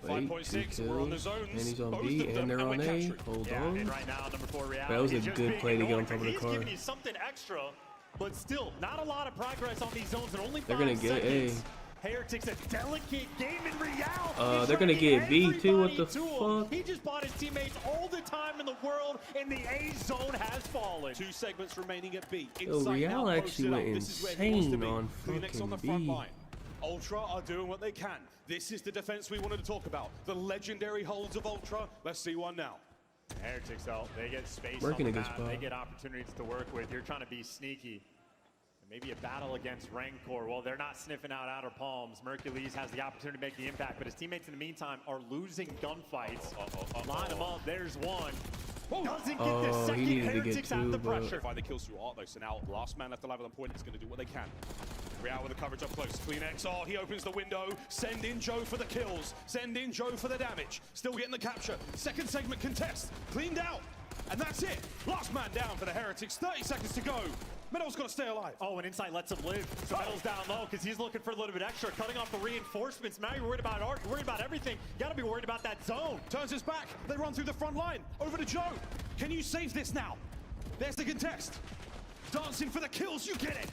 5.6, we're on the zones. And he's on Both B, of them, and they're we're on A. capturing. Hold Yeah, on. and right now, number 4 Real. That was a he's just good being play to get on annoying, top of but the he's car. giving you something extra, but still, not a lot of progress on these zones, and only 5 They're gonna get A. seconds. Heretics, a delicate game in Real. They're gonna get B too. What the fuck? He just bought his teammates all the time in the world, and the A zone has fallen. 2 segments remaining at B. Yo, Inside Real now, actually posted went up. This is where he wants to insane be. on Phoenix on the fucking front B. line. Ultra are doing what they can. This is the defense we wanted to talk about. The legendary holds of Ultra. Let's see one now. Heretics, though, they get space Working on the a good map. spot. They get opportunities to work with. You're trying to be sneaky. And maybe a battle against Rancor. Well, they're not sniffing out outer palms. Mercules has the opportunity to make the impact, but his teammates in the meantime are losing gunfights. Line them up. There's one. Doesn't get the Oh, he second. needed to get Heretics have 2, the but- pressure. Find the kills through art though, so now last man left alive on the point is going to do what they can. Real with the coverage up close. climax, oh, he opens the window. Send in Joe for the kills. Send in Joe for the damage. Still getting the capture. Second segment contest. Cleaned out. And that's it. Last man down for the Heretics. 30 seconds to go. Metal's got to stay alive. Oh, and Insight lets him live. So Metal's down low because he's looking for a little bit extra, cutting off the reinforcements. Now you're worried about art, you're worried about everything. You got to be worried about that zone. Turns his back. They run through the front line. Over to Joe. Can you save this now? There's the contest. Dancing for the kills. You get it.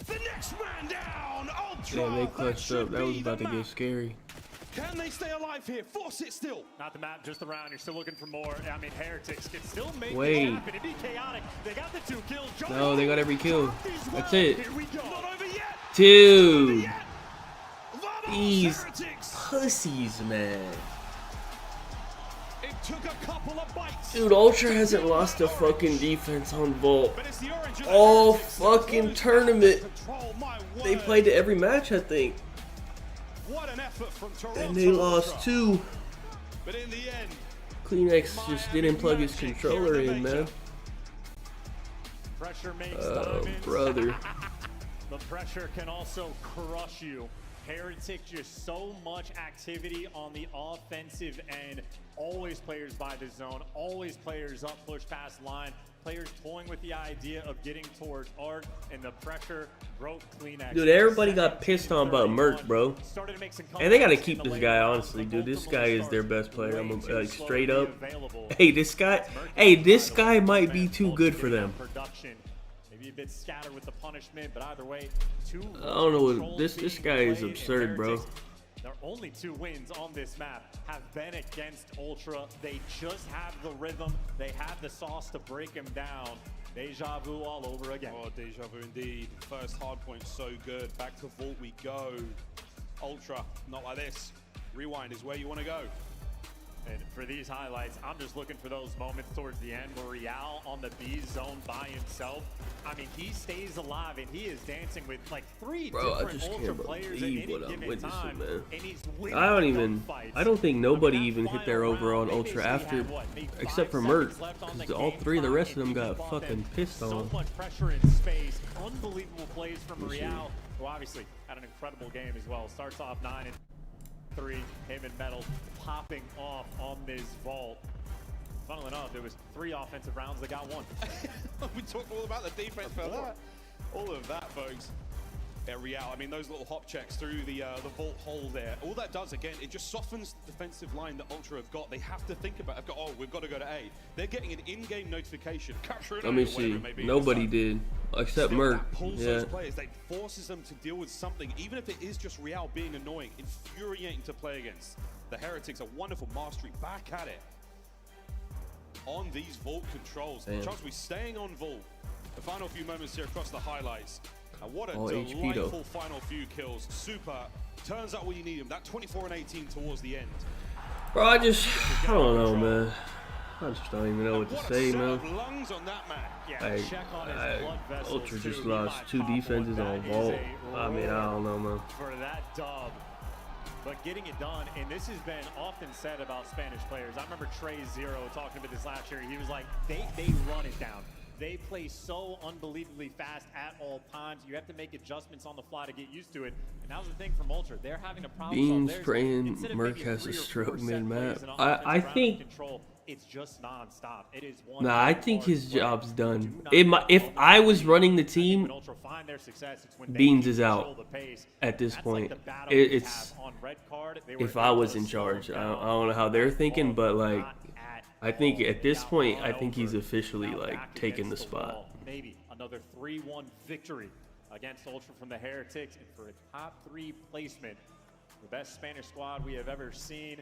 The next man down. Ultra. Damn, they clutched up. That was about to get scary. Can they stay alive here? Force it still. Not the map, just the round. You're still looking for more. I mean, Heretics can still make Wait. it happen. It'd be chaotic. They got the 2 kills. Jonas No, they got every kill. dropped as That's well. it. Here we go. Not over yet. 2. Vamos, These Heretics. pussies, man. It took a couple of bites. Dude, Ultra hasn't lost a fucking defense on Vault But it's the orange of the all Heretics. fucking Those tournament. control, my They word. played it every match, I think. What an effort from Toronto. And they lost Ultra. 2. But in the end, Kleenex just didn't plug his controller in, man. Pressure makes Oh, diamonds. brother. The pressure can also crush you. Heretics, just so much activity on the offensive end. Always players by the zone, always players up, push past line. Players toying with the idea of getting towards Art, and the pressure broke climax. Dude, everybody got pissed on about Merc, bro. And they gotta keep this guy, honestly, dude. This guy is their best player. I'm like, straight up. Hey, this guy might be too good for them. Maybe a bit scattered with the punishment, but either way, I don't know. This guy is absurd, bro. Their only 2 wins on this map have been against Ultra. They just have the rhythm. They have the sauce to break him down. Deja vu all over again. Oh, deja vu indeed. First hardpoint so good. Back to Vault we go. Ultra, not like this. Rewind is where you want to go. And for these highlights, I'm just looking for those moments towards the end where Real on the B zone by himself. I mean, he stays alive and he is dancing with like 3 different Ultra players at any given time. Man. And he's I don't think nobody even hit their over on Ultra after, except for Merc, because all 3 of the rest of them got fucking pissed on. So much pressure in space, unbelievable plays from Real, who obviously had an incredible game as well. Starts off 9-3, him and Metal popping off on this vault. Funnily enough, there was 3 offensive rounds that got 1. We talked all about the defense for that. All of that, folks. At Real, I mean, those little hop checks through the vault hole there. All that does, again, it just softens the defensive line that Ultra have got. They have to think about, oh, we've got to go to A. They're getting an in-game notification. Capture Let me see. Nobody did, except Merc. Pulls those players. They forces them to deal with something, even if it is just Real being annoying, infuriating to play against. The Heretics, a wonderful mastery, back at it on these vault controls. Charles, we're staying on vault. The final few moments here across the highlights. And what a delightful final few kills. Super. Turns out when you need him. That 24 and 18 towards the end. Bro, I don't know, man. I just don't even know what to say, man. Lungs on that man. Ultra just lost 2 defenses on vault. I mean, I don't know, man. For that dub. But getting it done, and this has been often said about Spanish players. I remember Trey Zero talking about this last year. He was like, they run it down. They play so unbelievably fast at all times. You have to make adjustments on the fly to get used to it. And that was the thing from Ultra. They're having a problem. Beans praying Merc has a stroke mid-map. I think it's just non-stop. It is one. Nah, I think his job's done. If I was running the team, Beans is out at this point. It's if I was in charge. I don't know how they're thinking, but like, I think at this point, I think he's officially like taking the spot. Maybe another 3-1 victory against Ultra from the Heretics, and for a top 3 placement, the best Spanish squad we have ever seen,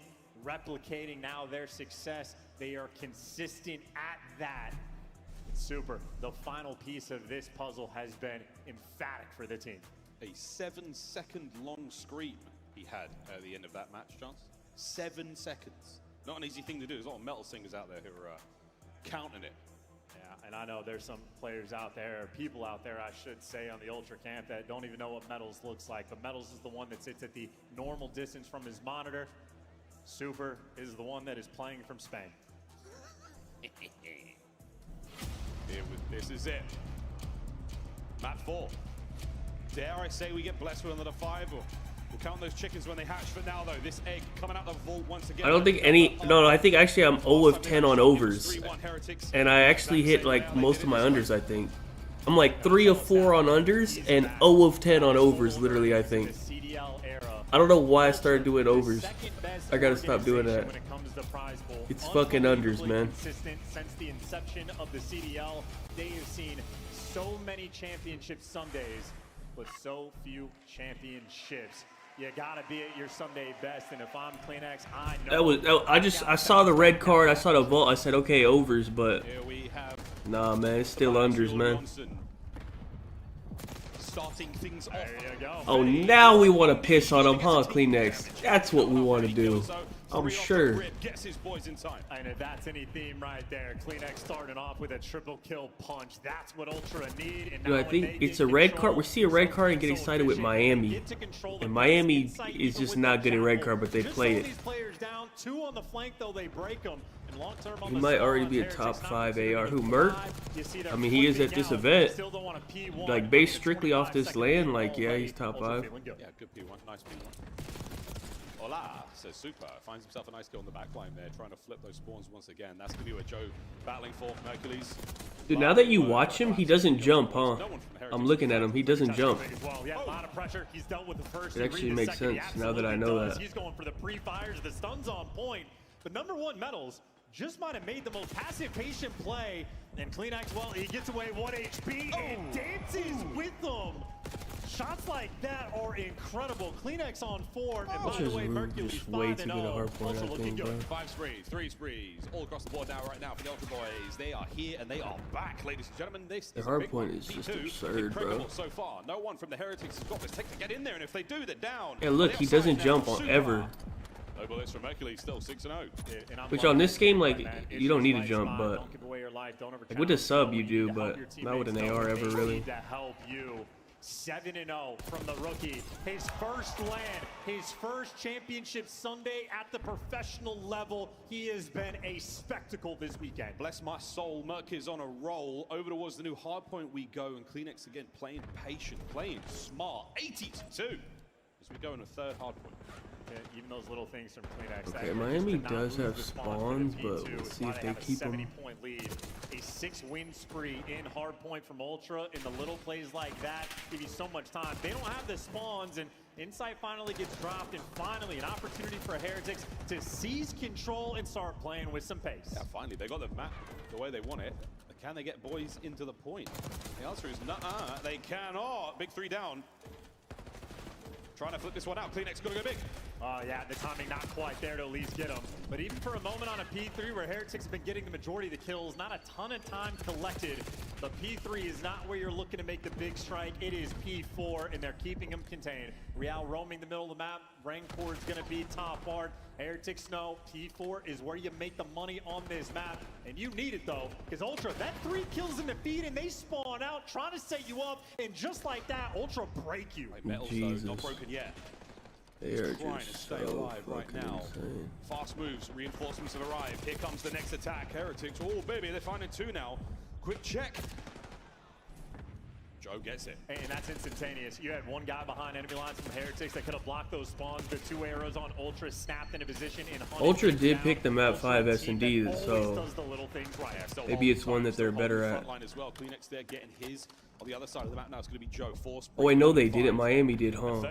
replicating now their success. They are consistent at that. It's super. The final piece of this puzzle has been emphatic for the team. A 7-second long scream he had at the end of that match, Chance. 7 seconds. Not an easy thing to do. There's a lot of metal singers out there who are counting it. Yeah, and I know there's some players out there, or people out there, I should say, on the Ultra camp that don't even know what Metals looks like. But Metals is the one that sits at the normal distance from his monitor. Super is the one that is playing from Spain. This is it. Map 4. Dare I say we get blessed with another 5, or we'll count those chickens when they hatch. For now, though, this egg coming out the vault once again. I don't think any. No, I think actually I'm 0 of 10 on overs, and I actually hit like most of my unders. I think I'm like 3 of 4 on unders and 0 of 10 on overs. Literally, I think. I don't know why I started doing overs. I gotta stop doing that. It's fucking unders, man. Since the inception of the CDL, they have seen so many championship Sundays, but so few championships. You gotta be at your Sunday best, and if I'm climax, I know. I saw the red card. I saw the vault. I said, okay, overs, but nah, man, it's still unders, man. Starting things off. There you go. Oh, now we want to piss on them, huh, Kleenex? That's what we want to do. I'm sure. Gets his boys in time. And if that's any theme right there, climax starting off with a triple kill punch. That's what Ultra need. And Dude, I think it's a red card. We see a red card and get excited with Miami. And Miami is just not good at red card, but they play it. Two on the flank, though, they break them. And long term He might already be a top 5 AR. Who, Merc? I mean, he is at this event. Like, based strictly off this land, like, yeah, he's top 5. Yeah, good P1. Nice P1. Hola, says Super. Finds himself a nice kill on the back line there, trying to flip those spawns once again. That's going to be what Joe battling for. Hercules. Dude, now that you watch him, he doesn't jump, huh? I'm looking at him. He doesn't jump. It actually makes sense now that I know that. He's going for the pre-fires. The stun's on point. But number one, Metals just might have made the most passive, patient play. And climax, well, he gets away 1 HP and dances with them. Shots like that are incredible. climax on 4. And by the way, Mercury's just way too good at 5-0. Hardpoint, I think, bro. 5 sprees, 3 sprees, all across the board now, right now for the Ultra Boys. They are here and they are back, ladies and gentlemen. This The is a big one. Hardpoint is just P2, absurd, bro. incredible so far. No one from the Heretics has got this tech to get in there, and if they do, they're down. Yeah, look, he doesn't jump on ever. Over this from Hercules, still 6-0. Which on this game, like, you don't need to jump, but like with the sub you do, but not with an AR ever really. 7-0 from the rookie. His first land, his first championship Sunday at the professional level. He has been a spectacle this weekend. Bless my soul, Merc is on a roll. Over towards the new hardpoint we go, and climax again playing patient, playing smart. 82 as we go in a third hardpoint. Yeah, even those little things from climax. Okay, Miami does have spawns, but we'll see if they keep them. 70-point lead, a 6-win spree in hardpoint from Ultra. In the little plays like that, give you so much time. They don't have the spawns, and Insight finally gets dropped, and finally an opportunity for Heretics to seize control and start playing with some pace. Yeah, finally they got the map the way they want it. But can they get boys into the point? The answer is nuh-uh, they cannot. Big 3 down. Trying to flip this one out. climax gonna go big. Oh yeah, the timing not quite there to at least get him. But even for a moment on a P3 where Heretics have been getting the majority of the kills, not a ton of time collected. The P3 is not where you're looking to make the big strike. It is P4, and they're keeping him contained. Real roaming the middle of the map. Rancor is going to be top hard. Heretics know P4 is where you make the money on this map. And you need it, though, because Ultra, that 3 kills in the feed, and they spawn out, trying to set you up. And just like that, Ultra break you. Like Metals, though, not broken yet. They are trying to just stay so alive right now. insane. Fast moves, reinforcements have arrived. Here comes the next attack. Heretics, oh baby, they're finding 2 now. Quick check. Joe gets it. And that's instantaneous. You had one guy behind enemy lines from Heretics that could have blocked those spawns. The 2 arrows on Ultra snapped into position. Ultra did pick the map 5 S&D, so maybe it's one that they're better at. As well. climax there getting his. On the other side of the map now, it's going to be Joe. Oh, I know they did it. Miami did, huh?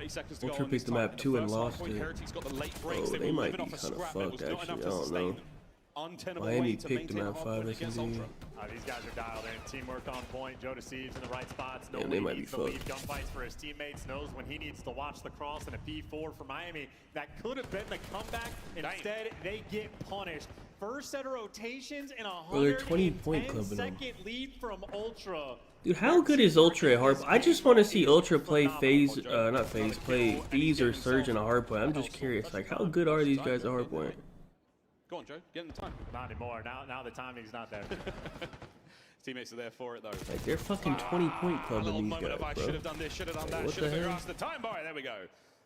Ultra picked the map 2 and lost it. Oh, they might be kind of fucked, actually. I don't know. Miami picked the map 5 S&D. These guys are dialed in. Teamwork on point. Joe Deceives in the right spots. Yeah, they might be fucked. Lead gunfights for his teammates. Knows when he needs to watch the cross, and a P4 for Miami. That could have been the comeback. Instead, they get punished. First set of rotations and a 110-second lead from Ultra. Dude, how good is Ultra at Hardpoint? I just want to see Ultra play phase, play Phase or Surge in a Hardpoint. I'm just curious, like, how good are these guys at Hardpoint? Go on, Joe. Get in the time. Not anymore. Now the timing's not there. Teammates are there for it, though. Like, they're fucking 20-point clubbing these guys, bro. Should have done this, should have done that, What should have the figured hell? out the time bar. There we go.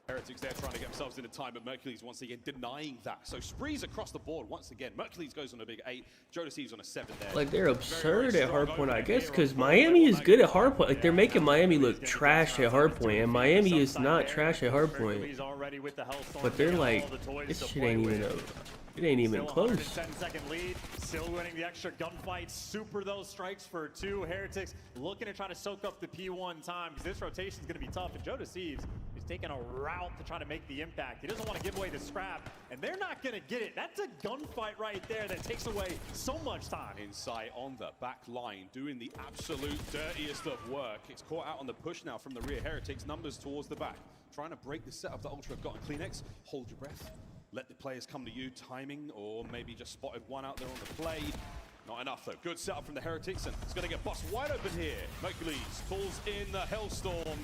Heretics there trying to get themselves into time, but Mercules once again denying that. So sprees across the board once again. Mercules goes on a big 8. Joe Deceives on a 7 there. Like, they're absurd at Hardpoint, I guess, because Miami is good at Hardpoint. Like, they're making Miami look trash at Hardpoint, and Miami is not trash at Hardpoint. But they're like, this shit ain't even it ain't even close. 10-second lead, still winning the extra gunfight. Super those strikes for 2. Heretics looking to try to soak up the P1 time, because this rotation is going to be tough. And Joe Deceives is taking a route to try to make the impact. He doesn't want to give away the scrap, and they're not going to get it. That's a gunfight right there that takes away so much time. Insight on the back line, doing the absolute dirtiest of work. It's caught out on the push now from the rear. Heretics numbers towards the back, trying to break the setup that Ultra have got in climax. Hold your breath. Let the players come to you, timing, or maybe just spotted one out there on the play. Not enough, though. Good setup from the Heretics, and it's going to get bust wide open here. Mercules pulls in the Hellstorm.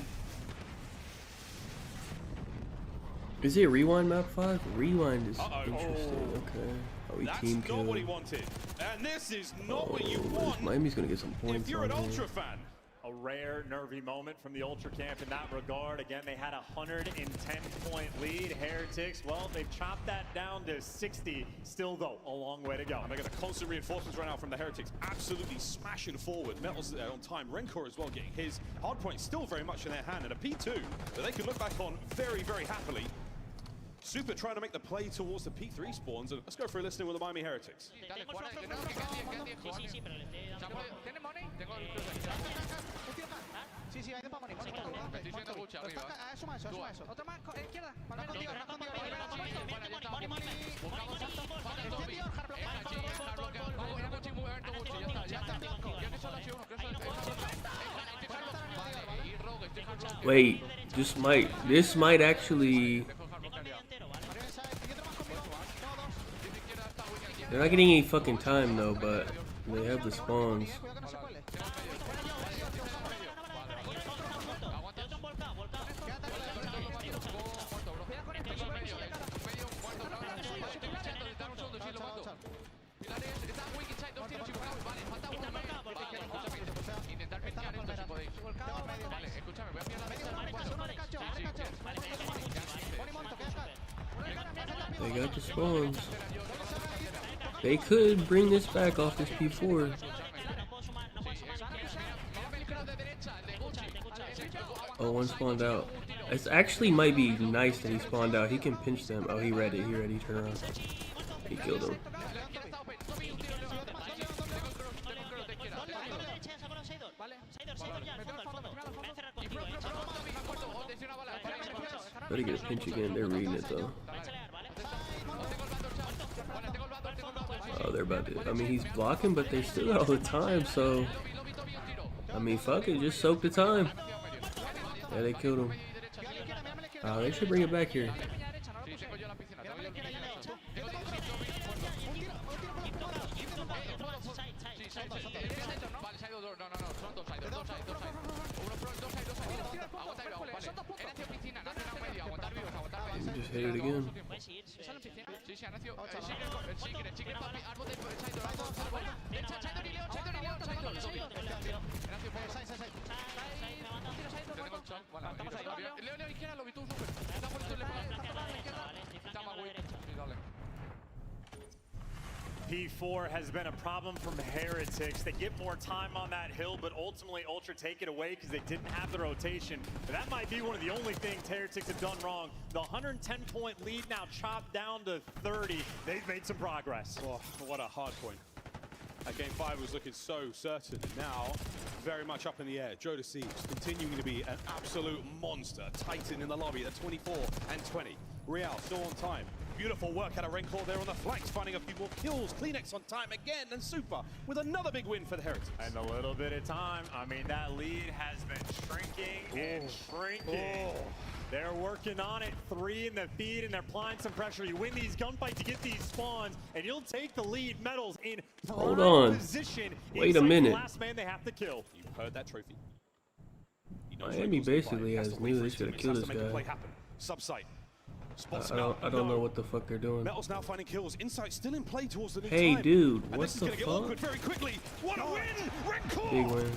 Is it Rewind map 5? Rewind is interesting. Okay. Oh, he That's team not killed. what he wanted. And this is not what you want. Miami's gonna get some points. If you're an on Ultra here. fan. A rare, nervy moment from the Ultra camp in that regard. Again, they had a 110-point lead. Heretics, well, they've chopped that down to 60. Still, though, a long way to go. And they got a constant reinforcements right now from the Heretics. Absolutely smashing forward. Metals on time. Rencor as well getting his. Hardpoint still very much in their hand. And a P2 that they can look back on very, very happily. Super trying to make the play towards the P3 spawns. And let's go for a listening with the Miami Heretics. Sí, ahí para Money. Suma eso. Otra más, izquierda. Balón contigo, Wait, this might actually. They're not getting any fucking time though, but they have the spawns. They got the spawns. They could bring this back off this P4. Oh, one spawned out. It actually might be nice that he spawned out. He can pinch them. Oh, he read it. He read it. He turned around. He killed him. Better get a pinch again. They're reading it though. Oh, they're about to. I mean, he's blocking, but they still got all the time. So, I mean, fuck it. Just soak the time. Yeah, they killed him. They should bring it back here. Just hit it again. P4 has been a problem from Heretics. They get more time on that hill, but ultimately Ultra take it away because they didn't have the rotation. But that might be one of the only things Heretics have done wrong. The 110-point lead now chopped down to 30. They've made some progress. Oh, what a hard point. Game 5 was looking so certain. Now, very much up in the air. Jodeci continuing to be an absolute monster. Titan in the lobby at 24 and 20. Real still on time. Beautiful work out of Rencor there on the flanks, finding a few more kills. Climax on time again, and Super with another big win for the Heretics. And a little bit of time. I mean, that lead has been shrinking and shrinking. They're working on it. 3 in the feed, and they're applying some pressure. You win these gunfights, you get these spawns, and you'll take the lead. Metals in prime position. Wait a minute. The last man they have to kill. You've heard that trophy. Miami basically has knew they should have killed this guy. Subsite. I don't know what the fuck they're doing. Metals now finding kills. Insight still in play towards the new Hey, time. dude, what the fuck? Very quickly. What a win! Rencor Big win.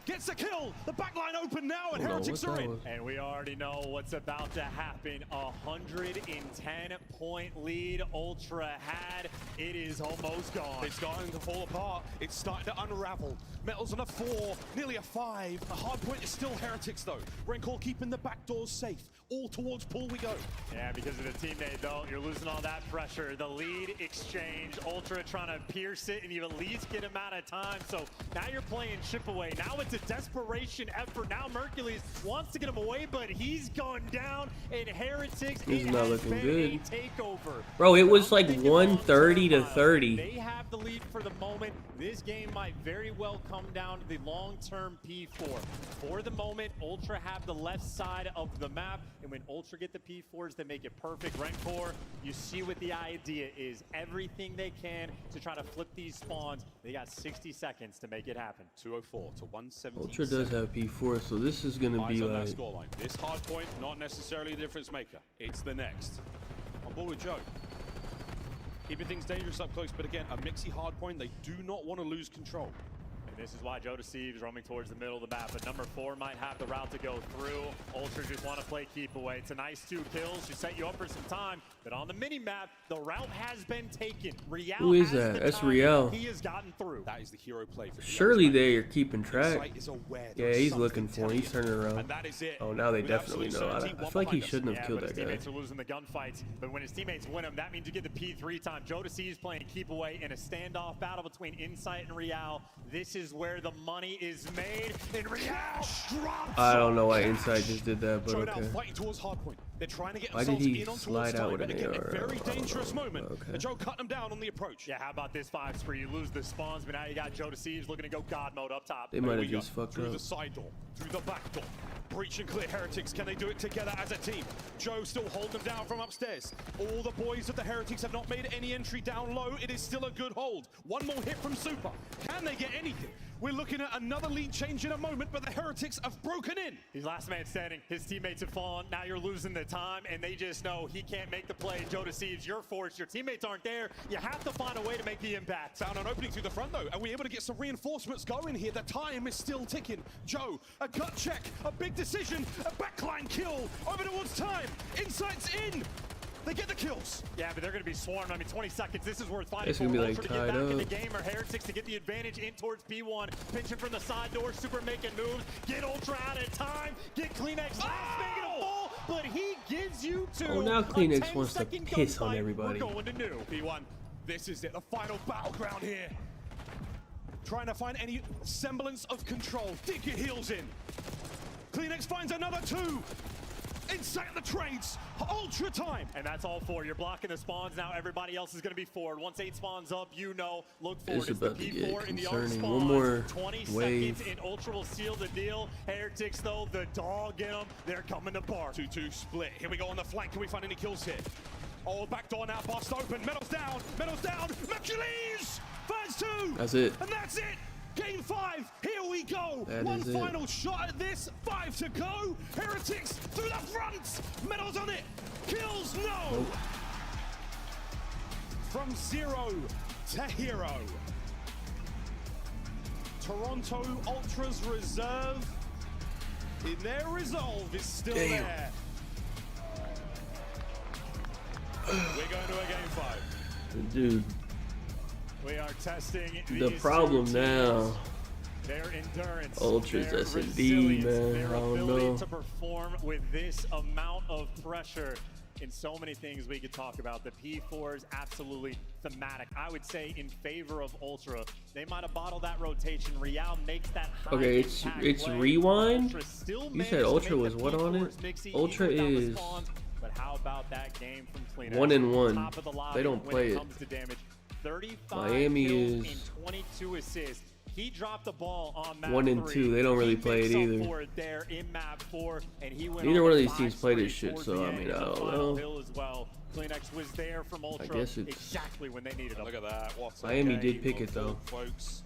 Gets a kill. The backline open now, and Heretics are in. And we already know what's about to happen. 110-point lead Ultra had. It is almost gone. It's starting to fall apart. It's starting to unravel. Metals on a 4, nearly a 5. A hard point is still Heretics, though. Rencor keeping the back doors safe. All towards pool we go. Yeah, because of the teammate, though, you're losing all that pressure. The lead exchange, Ultra trying to pierce it, and you at least get him out of time. So now you're playing chip away. Now it's a desperation effort. Now Mercules wants to get him away, but he's gone down, and Heretics, he's not looking good. Takeover. Bro, it was like 130 to 30. They have the lead for the moment. This game might very well come down to the long-term P4. For the moment, Ultra have the left side of the map, and when Ultra get the P4s, they make it perfect. Rencor, you see what the idea is. Everything they can to try to flip these spawns. They got 60 seconds to make it happen. 204 to 160. Ultra does have P4, so this is gonna be like. Scoreline. This hard point, not necessarily a difference maker. It's the next. On board with Joe. Keeping things dangerous up close, but again, a mixy hard point. They do not want to lose control. This is why Joe Deceives roaming towards the middle of the map, but number 4 might have the route to go through. Ultra just want to play keep away. It's a nice 2 kills to set you up for some time, but on the mini map, the route has been taken. Real Who is that? That's Real. He has gotten through. That is the hero play. For Surely they are keeping track. aware Yeah, he's looking for him. He's turning around. And that is it. Oh, now they With definitely absolute know. I certainty, feel one like he behind us. shouldn't have killed but that his guy. teammates are losing the gunfights, but when his teammates win them, that means you get the P3 time. Joe Deceives playing keep away in a standoff battle between Insight and Real. This is where the money is made, and Real drops. I don't know why Insight just did that, but okay. Fighting towards Hardpoint. They're trying to get Why did themselves he in on slide towards out time, with an again, AR? a very dangerous moment. Okay. And Joe cut them down on the approach. Yeah, how about this 5 spree? You lose the spawns, but now you got Joe Deceives looking to go God mode up top. They might have just fucked through up. the side door, through the back door. Breach and clear Heretics. Can they do it together as a team? Joe still holding them down from upstairs. All the boys of the Heretics have not made any entry down low. It is still a good hold. One more hit from Super. Can they get anything? We're looking at another lead change in a moment, but the Heretics have broken in. He's last man standing. His teammates have fallen. Now you're losing the time, and they just know he can't make the play. Joe Deceives, you're forced. Your teammates aren't there. You have to find a way to make the impact. Found an opening through the front, though, and we're able to get some reinforcements going here. The time is still ticking. Joe, a gut check, a big decision, a backline kill. Over towards time. Insight's in. They get the kills. Yeah, but they're going to be swarmed. I mean, 20 seconds. This is worth fighting It's for. gonna be like Ultra to get tied back in up. the game, or Heretics to get the advantage in towards P1. Pinching from the side door. Super making moves. Get Ultra out of time. Get Climax last making a fall, but he gives you 2. Oh, now Kleenex wants to piss on everybody. We're going to new. P1, this is it. The final battleground here. Trying to find any semblance of control. Dig your heels in. Kleenex finds another 2. Insight the trades. Ultra time. And that's all 4. You're blocking the spawns now. Everybody else is going to be forward. Once 8 spawns up, you know, look forward. It's about the to get P4 in the arc concerning. spawns. One more 20 wave. seconds, and Ultra will seal the deal. Heretics, though, the dog in them. They're coming to bar. 2-2 split. Here we go on the flank. Can we find any kills here? Oh, back door now. Bust open. Medals down. Medals down. Mercules finds 2. That's it. And that's it. Game 5, here we go. That One is it. final shot at this, 5 to go. Heretics through the front. Medals on it. Kills, no. Nope. From 0 to hero. Toronto Ultra's reserve in their resolve is still there. We're going to a game 5. Dude. We are testing The these problem 2 teams. now. Their endurance, Ultra's their S&D, resilience, man. their I don't ability know. to perform with this amount of pressure. In so many things we could talk about. The P4 is absolutely thematic. I would say in favor of Ultra. They might have bottled that rotation. Real makes that high Okay, impact it's play. rewind. Ultra still You managed said to Ultra make was the what on P4s it? mixy, Ultra even without the is spawns. But how about that game from Climax? 1-1. Top of the lobby They don't when play it it. comes to damage. 35 Miami kills is and 22 assists. He dropped the ball on map 1 and 3. 2. They don't really He play makes it up either. for it there in map 4, and he went Neither on one of the these teams play this 5-3 shit, towards so the I end mean, in I the don't final know. hill as well. Kleenex was there from Ultra guess it's- exactly when they needed him. Look at that. What a Miami game did pick it, of though. folks.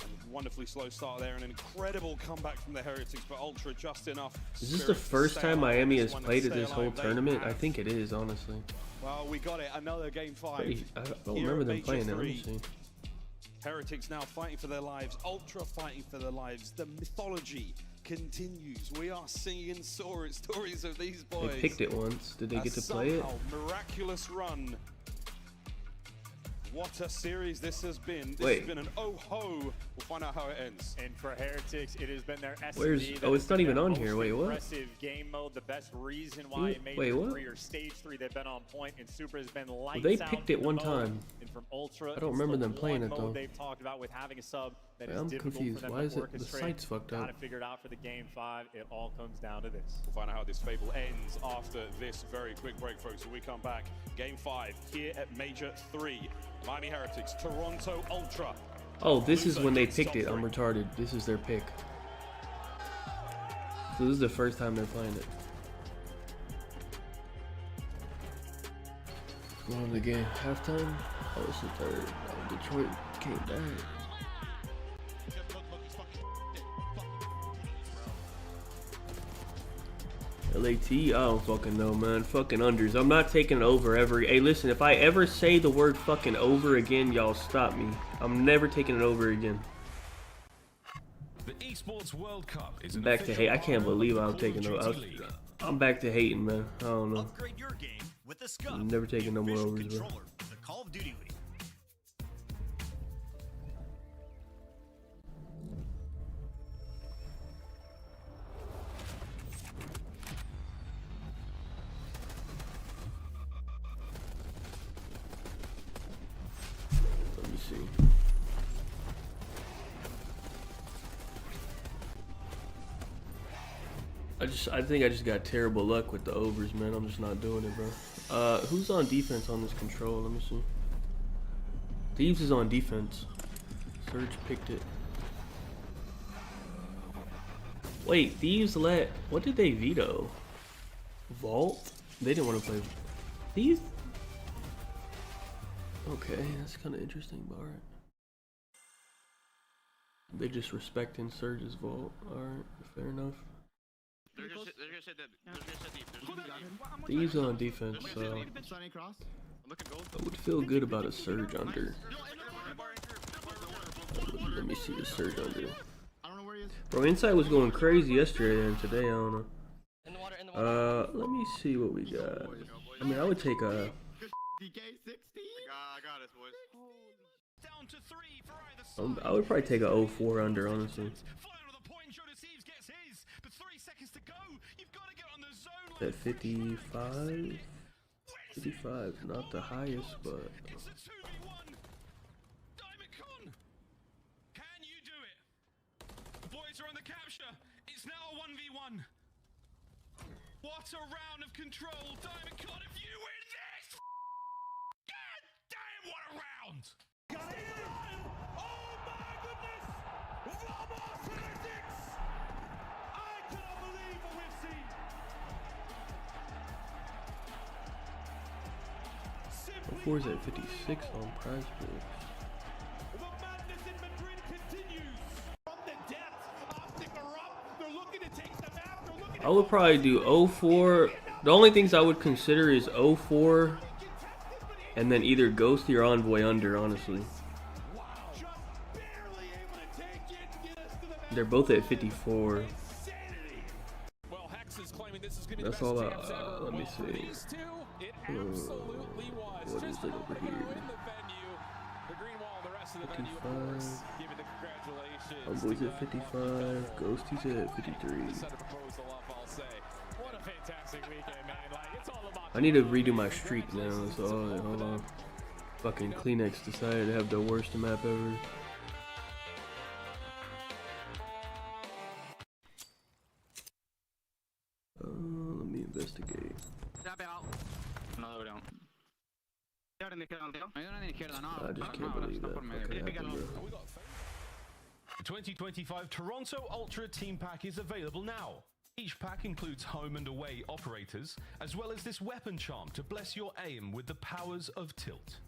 A wonderfully slow start there, and an incredible comeback from the Heretics, but Ultra just enough. Is this spirit the to first stay time alive Miami in has this one and played at stay this whole alive. They tournament? I have. think it is, honestly. Well, we got it. Another game 5. I don't Here remember at them Major playing it. Let me 3. see. Heretics now fighting for their lives. Ultra fighting for their lives. The mythology continues. We are seeing stories of these boys. They picked it once. Did they get to play it? Somehow miraculous run. What a series this has been. This Wait. has been an oh-ho. We'll find out how it ends. And for Heretics, it has been their S&D. Where's- that oh, has it's not been even their on most here. Wait, what? Impressive game mode. The best reason why it made Wait, what? 3 or stage 3 they've been on point, and Super has been lights They out picked in it the one mode. time. And from Ultra, I don't it's remember the them playing one it, though. mode they've talked about with having a sub that Wait, is I'm difficult confused. for them Why to is it the orchestrate. site's fucked up? Gotta figure it out for the game 5. It all comes down to this. We'll find out how this fable ends after this very quick break, folks. When we come back, game 5 here at Major 3. Miami Heretics, Toronto Ultra. Oh, this is when they picked it. I'm retarded. This is their pick. So this is the first time they're playing it. What's going on in the game? Halftime? Oh, it's the third. Oh, Detroit came back. LAT? I don't fucking know, man. Fucking unders. I'm not taking it over ever. Hey, listen, if I ever say the word fucking over again, y'all stop me. I'm never taking it over again. The Esports World Cup is Back to hate. I can't believe I'm taking no. I'm back to hating, man. I don't know. Upgrade your game with the Scuf, I'm never taking no more official overs, bro. controller of the Call of Duty League. Let me see. I think I just got terrible luck with the overs, man. I'm just not doing it, bro. Who's on defense on this control? Let me see. Thieves is on defense. Surge picked it. Wait, Thieves let... What did they veto? Vault? They didn't want to play... Thieves? Okay, that's kind of interesting, but alright. They just respecting Surge's Vault. Alright, fair enough. Thieves on defense, so I would feel good about a Surge under. Let me see the Surge under. Bro, Insight was going crazy yesterday and today, I don't know. Let me see what we got. I mean, I would take a... I would probably take a 04 under, honestly. At 55? 55, not the highest, but... It's a 2v1. Diamond, can you do it? The boys are on the capture. It's now a 1v1. What a round of control. Diamond, if you win this! God damn, what a round! Got it! Oh my goodness! Vamos, Heretics! I cannot believe what we've seen. Before is at 56 on prize picks. The madness in Madrid continues. From the depths, Optic are up. They're looking to take them out. They're looking I would probably do 04. The only things I would consider is 04 and then either Ghosty or Envoy under, honestly. They're both at 54. That's all let me see. What is it over here? 55. Envoy's at 55. Ghosty's at 53. I need to redo my streak now, so hold on. Fucking Kleenex decided to have the worst map ever. Let me investigate. I just can't believe that fucking happened, bro. The 2025 Toronto Ultra Team Pack is available now. Each pack includes home and away operators, as well as this weapon charm to bless your aim with the powers of tilt.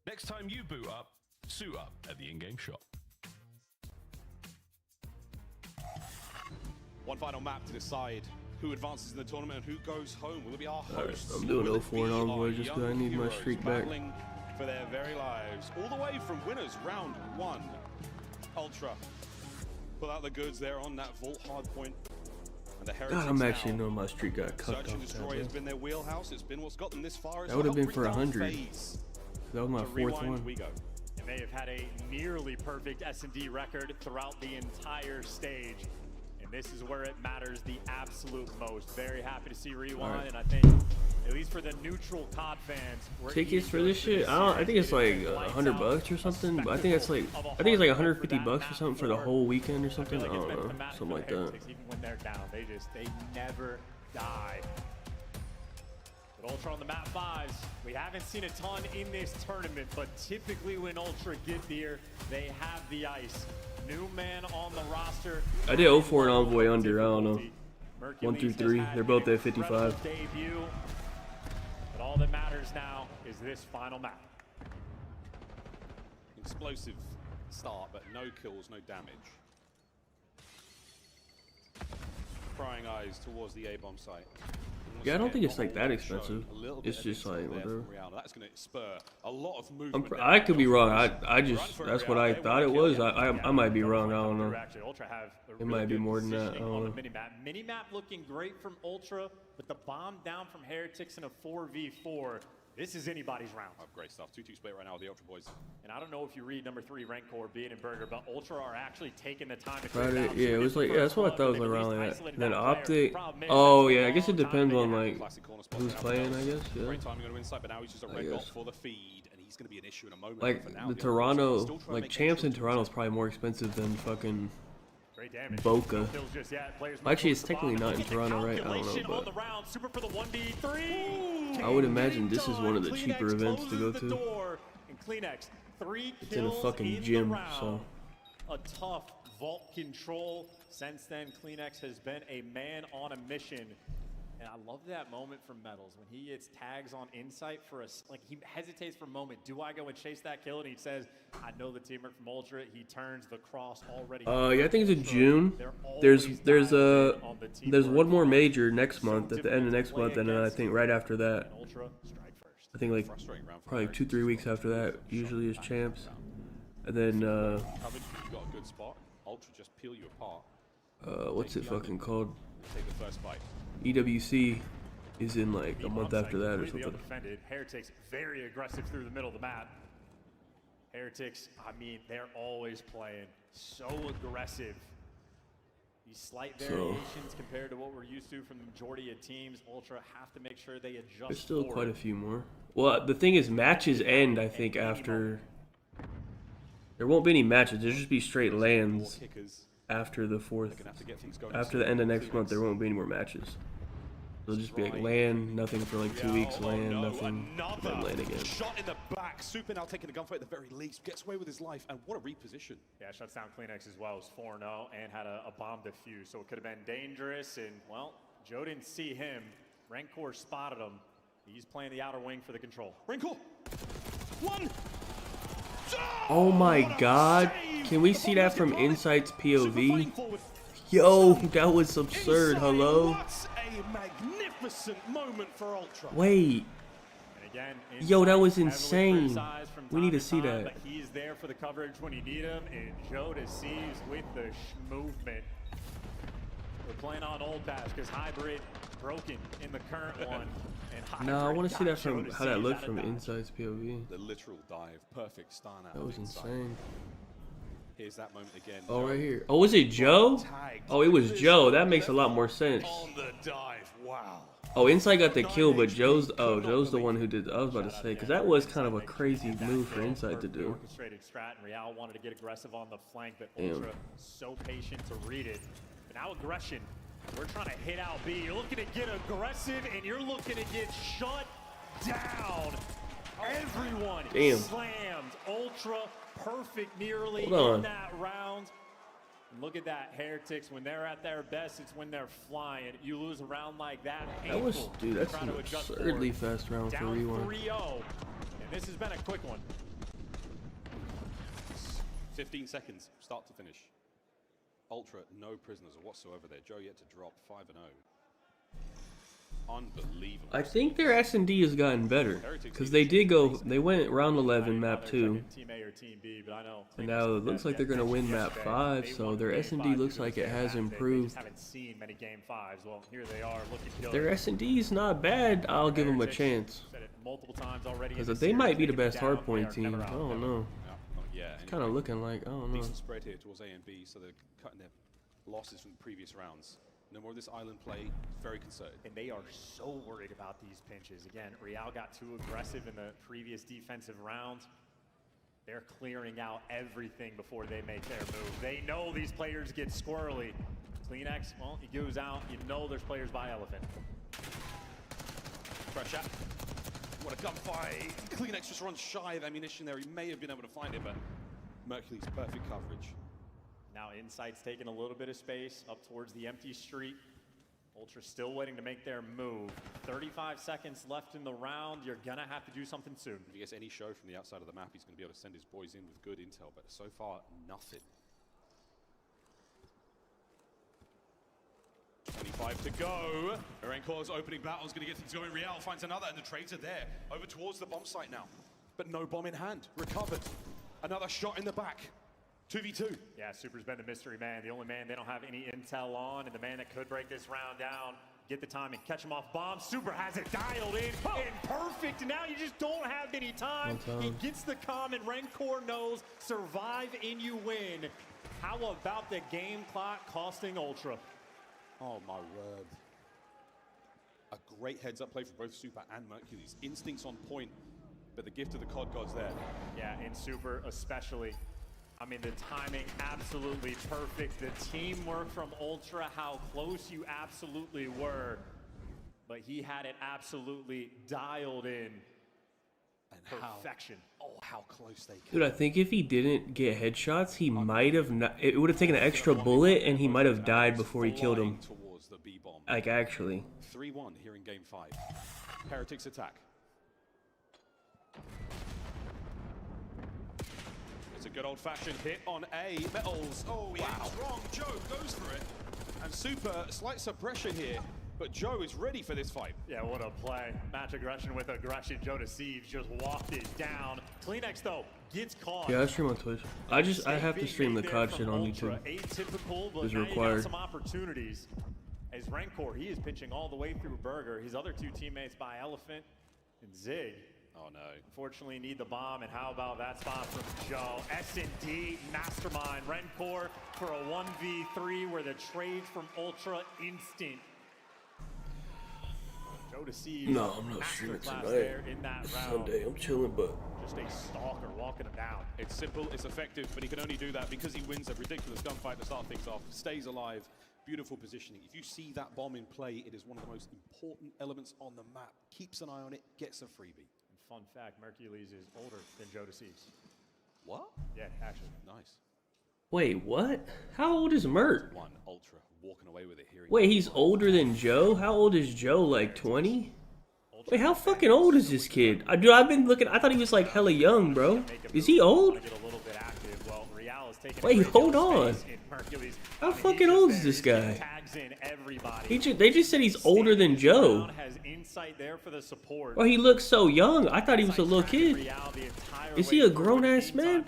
Next time you boot up, suit up at the in-game shop. One final map to decide who advances in the tournament and who goes home. Will it be our hosts? I'm doing 04 and Envoy just because I need my streak back. For their very lives. All the way from winners round 1. Ultra. Pull out the goods there on that Vault Hardpoint. And the Heretics. God, I'm actually knowing my streak got cut off. Search and Destroy has been their wheelhouse. It's been what's got them this far. That would have been for 100. That was my fourth one. We go. And they have had a nearly perfect S&D record throughout the entire stage. And this is where it matters the absolute most. Very happy to see Rewind, right. And I think, at least for the neutral COD fans, tickets for this shit, I think it's like $100 or something. But I think it's like it's like 150 bucks or something for the whole weekend or something. I don't know, something like that. Even when they're down, they never die. But Ultra on the map 5s, we haven't seen a ton in this tournament, but typically when Ultra get here, they have the ice. New man on the roster. I did 04 and Envoy under, I don't know. 1 through 3, they're both at 55. Debut. But all that matters now is this final map. Explosive start, but no kills, no damage. prying eyes towards the A-bomb site. Yeah, I don't think it's like that expensive. It's just like whatever. That's going to spur a lot of movement. I could be wrong. I just that's what I thought it was. I might be wrong. I don't know. It might be more than that. I don't know. Minimap looking great from Ultra, but the bomb down from Heretics in a 4v4. This is anybody's round. Oh, great stuff. 2-2 split right now with the Ultra boys. And I don't know if you read number 3, Rancor, being in Burger, but Ultra are actually taking the time to Friday, yeah, it was like, yeah, that's what I thought it was like around like that. And then Optic, oh yeah, I guess it depends on like who's playing, I guess, yeah. Great time going to inside, but now he's just a red dot for the feed, and he's going to be an issue in a moment. Like the Toronto, like champs in Toronto is probably more expensive than fucking Boca. Actually, it's technically not in Toronto, right? I don't know, but I would imagine this is one of the cheaper events to go to. It's in a fucking gym, so. A tough vault control. Since then, Climax has been a man on a mission. And I love that moment from Metals when he gets tags on Insight for a, like he hesitates for a moment. Do I go and chase that kill? And he says, I know the teammate from Ultra. He turns the cross already. Yeah, I think it's in June. There's one more major next month, at the end of next month, and then I think right after that. I think like probably 2-3 weeks after that usually is champs. And then you got a good spot. Ultra just peel you apart. What's it fucking called? Take the first fight. EWC is in like a month after that or something. Heretics very aggressive through the middle of the map. Heretics, I mean, they're always playing so aggressive. These slight variations compared to what we're used to from the majority of teams. Ultra have to make sure they adjust. There's still quite a few more. Well, the thing is, matches end, I think, after. There won't be any matches. There'll just be straight lands after the 4th. After the end of next month, there won't be any more matches. It'll just be like land, nothing for like 2 weeks, land, nothing, then land again. Shot in the back. Super now taking the gunfight at the very least. Gets away with his life, and what a reposition. Yeah, shuts down Climax as well. It was 4-0 and had a bomb defuse, so it could have been dangerous. And, well, Joe didn't see him. Rancor spotted him. He's playing the outer wing for the control. Rancor! One! Oh my god. Can we see that from Insight's POV? Yo, that was absurd. Hello? What a magnificent moment for Ultra. Wait. Yo, that was insane. We need to see that. He's there for the coverage when you need him, and Joe deceives with the movement. We're playing on old patch because hybrid broken in the current one. No, I want to see that from how that looked from Insight's POV. The literal dive, perfect stun out. That was insane. Here's that moment again. Oh, right here. Oh, was it Joe? Oh, it was Joe. That makes a lot more sense. On the dive, wow. Oh, Insight got the kill, but Joe's the one who did. I was about to say, because that was kind of a crazy move for Insight to do. Orchestrated strat, and Real wanted to get aggressive on the flank, but Ultra so patient to read it. But now aggression. We're trying to hit out B. You're looking to get aggressive, and you're looking to get shut down. Everyone slammed. Ultra perfect nearly in that round. And look at that. Heretics, when they're at their best, it's when they're flying. You lose a round like that. That was, dude, that's an absurdly fast round for Rewan. 3-0. And this has been a quick one. 15 seconds, start to finish. Ultra, no prisoners whatsoever there. Joe yet to drop 5-0. Unbelievable. I think their S&D has gotten better because they went round 11 map 2, and now it looks like they're gonna win map 5. So their S&D looks like it has improved. Their S&D is not bad. I'll give them a chance because they might be the best hardpoint team. I don't know. It's kind of looking like, I don't know. Decent spread here towards A and B, so they're cutting their losses from the previous rounds. No more of this island play, very concerted. And they are so worried about these pinches. Again, Real got too aggressive in the previous defensive round. They're clearing out everything before they make their move. They know these players get squirrely. Climax, well, he goes out. You know there's players by Elephant. Fresh shot. What a gunfight. Climax just runs shy of ammunition there. He may have been able to find it, but Mercury's perfect coverage. Now Insight's taking a little bit of space up towards the empty street. Ultra still waiting to make their move. 35 seconds left in the round. You're going to have to do something soon. If he gets any show from the outside of the map, he's going to be able to send his boys in with good intel, but so far, nothing. 20 5 to go. Renkor's opening battle is going to get things going. Real finds another, and the trades are there. Over towards the bomb site now. But no bomb in hand. Recovered. Another shot in the back. 2v2. Yeah, Super's been the mystery man. The only man they don't have any intel on, and the man that could break this round down. Get the timing, catch him off bomb. Super has it dialed in, and perfect. Now you just don't have any time. He gets the comm, and Renkor knows survive and you win. How about the game clock costing Ultra? Oh my word. A great heads-up play for both Super and Mercules. Instincts on point, but the gift of the COD gods there. Yeah, in Super especially. I mean, the timing absolutely perfect. The teamwork from Ultra, how close you absolutely were. But he had it absolutely dialed in. And perfection. How close they came. Dude, I think if he didn't get headshots, he might have not. It would have taken an extra bullet, and he might have died before he killed him. Like, actually. 3-1 here in game 5. Heretics attack. It's a good old-fashioned hit on A. Metals. Oh, he aims wrong. Joe goes for it. And Super, slight suppression here. But Joe is ready for this fight. Yeah, what a play. Match aggression with aggression. Joe Deceives just walked it down. Climax, though, gets caught. Yeah, I stream on Twitch. I have to stream the COD shit on YouTube. Atypical, but it's now required. You got some opportunities. As Renkor, he is pitching all the way through Burger. His other two teammates by Elephant and Zig. Oh no. Unfortunately, need the bomb, and how about that spot from Joe? S&D mastermind. Renkor for a 1v3 where the trades from Ultra instant. Joe Deceives. No, I'm not streaming tonight. In that round. Sunday, I'm chilling, but just a stalker walking him down. It's simple, it's effective, but he can only do that because he wins a ridiculous gunfight to start things off. Stays alive. Beautiful positioning. If you see that bomb in play, it is one of the most important elements on the map. Keeps an eye on it, gets a freebie. And fun fact, Mercules is older than Joe Deceives. What? Yeah, actually. Nice. Wait, what? How old is Mert? One Ultra walking away with it here. Wait, he's older than Joe? How old is Joe? Like 20? Wait, how fucking old is this kid? Dude, I've been looking. I thought he was like hella young, bro. Is he old? Wait, hold on. How fucking old is this guy? They just said he's older than Joe. Oh, he looks so young. I thought he was a little kid. Is he a grown-ass man?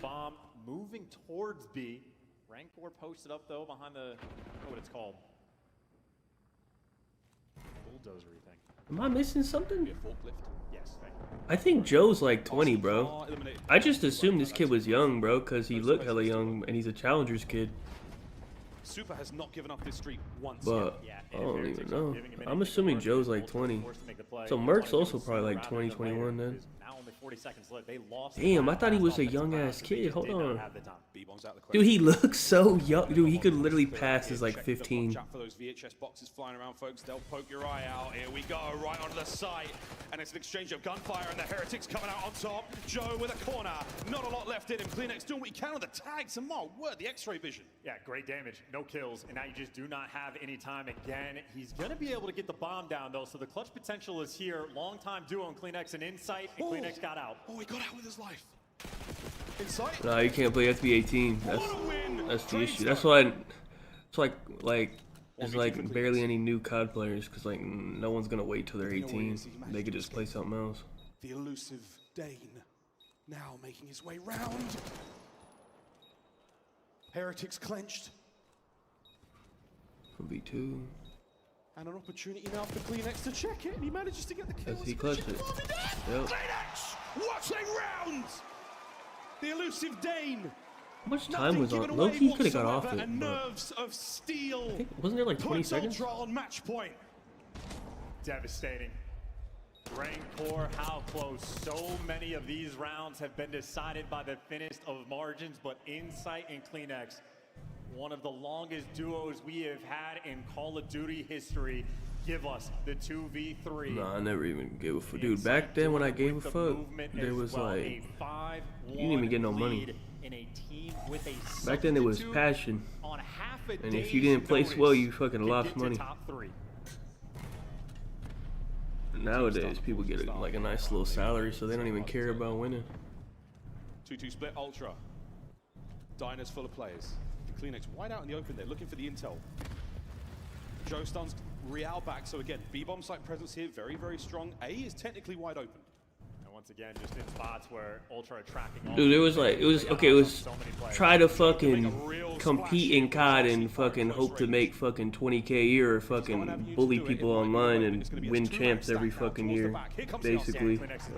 Moving towards B. Renkor posted up, though, behind the... I don't know what it's called. Bulldozery thing. Am I missing something? Yes, thank you. I think Joe's like 20, bro. I just assumed this kid was young, bro, because he looked hella young, and he's a Challengers kid. Super has not given up this streak once but yet. I don't even know. I'm assuming Joe's like 20. So Merc's also probably like 20, 21 then. 40 seconds left. They lost. Damn, I thought he was a young ass kid. Hold on. Dude, he looks so young. Dude, he could literally pass as like 15. For those VHS boxes flying around, folks. They'll poke your eye out. Here we go, right onto the site. And it's an exchange of gunfire, and the Heretics coming out on top. Joe with a corner. Not a lot left in him. Climax doing what he can on the tags. And my word, the X-ray vision. Yeah, great damage. No kills. And now you just do not have any time again. He's going to be able to get the bomb down, though. So the clutch potential is here. Long-time duo in Climax and Insight. And Climax got out. Oh, he got out with his life. Insight? No, you can't play. You have to be 18. That's the issue. That's why it's like there's like barely any new COD players because like no one's gonna wait till they're 18. They could just play something else. The elusive Dane now making his way round. Heretics clenched. Could be 2. And an opportunity now for Climax to check it, and he manages to get the kill. He clutched it. Yep. Climax! What a round! The elusive Dane. How much time was on? Low-key could have got off it. And nerves of steel. I think, wasn't there like 20 seconds? Ultra on match point. Devastating. Renkor, how close. So many of these rounds have been decided by the thinnest of margins, but Insight and Climax, one of the longest duos we have had in Call of Duty history. Give us the 2v3. Nah, I never even gave a fuck. Dude, back then when I gave a fuck, there was like, you didn't even get no money. Back then it was passion. And if you didn't place well, you fucking lost money. Nowadays, people get like a nice little salary, so they don't even care about winning. 2-2 split Ultra. Diners full of players. Climax wide out in the open there, looking for the intel. Joe stuns Real back. So again, B-bomb site presence here, very, very strong. A is technically wide open. Once again, just in spots where Ultra are tracking. Dude, it was like, it was try to fucking compete in COD and fucking hope to make fucking 20K a year or fucking bully people online and win champs every fucking year, basically. Like, it just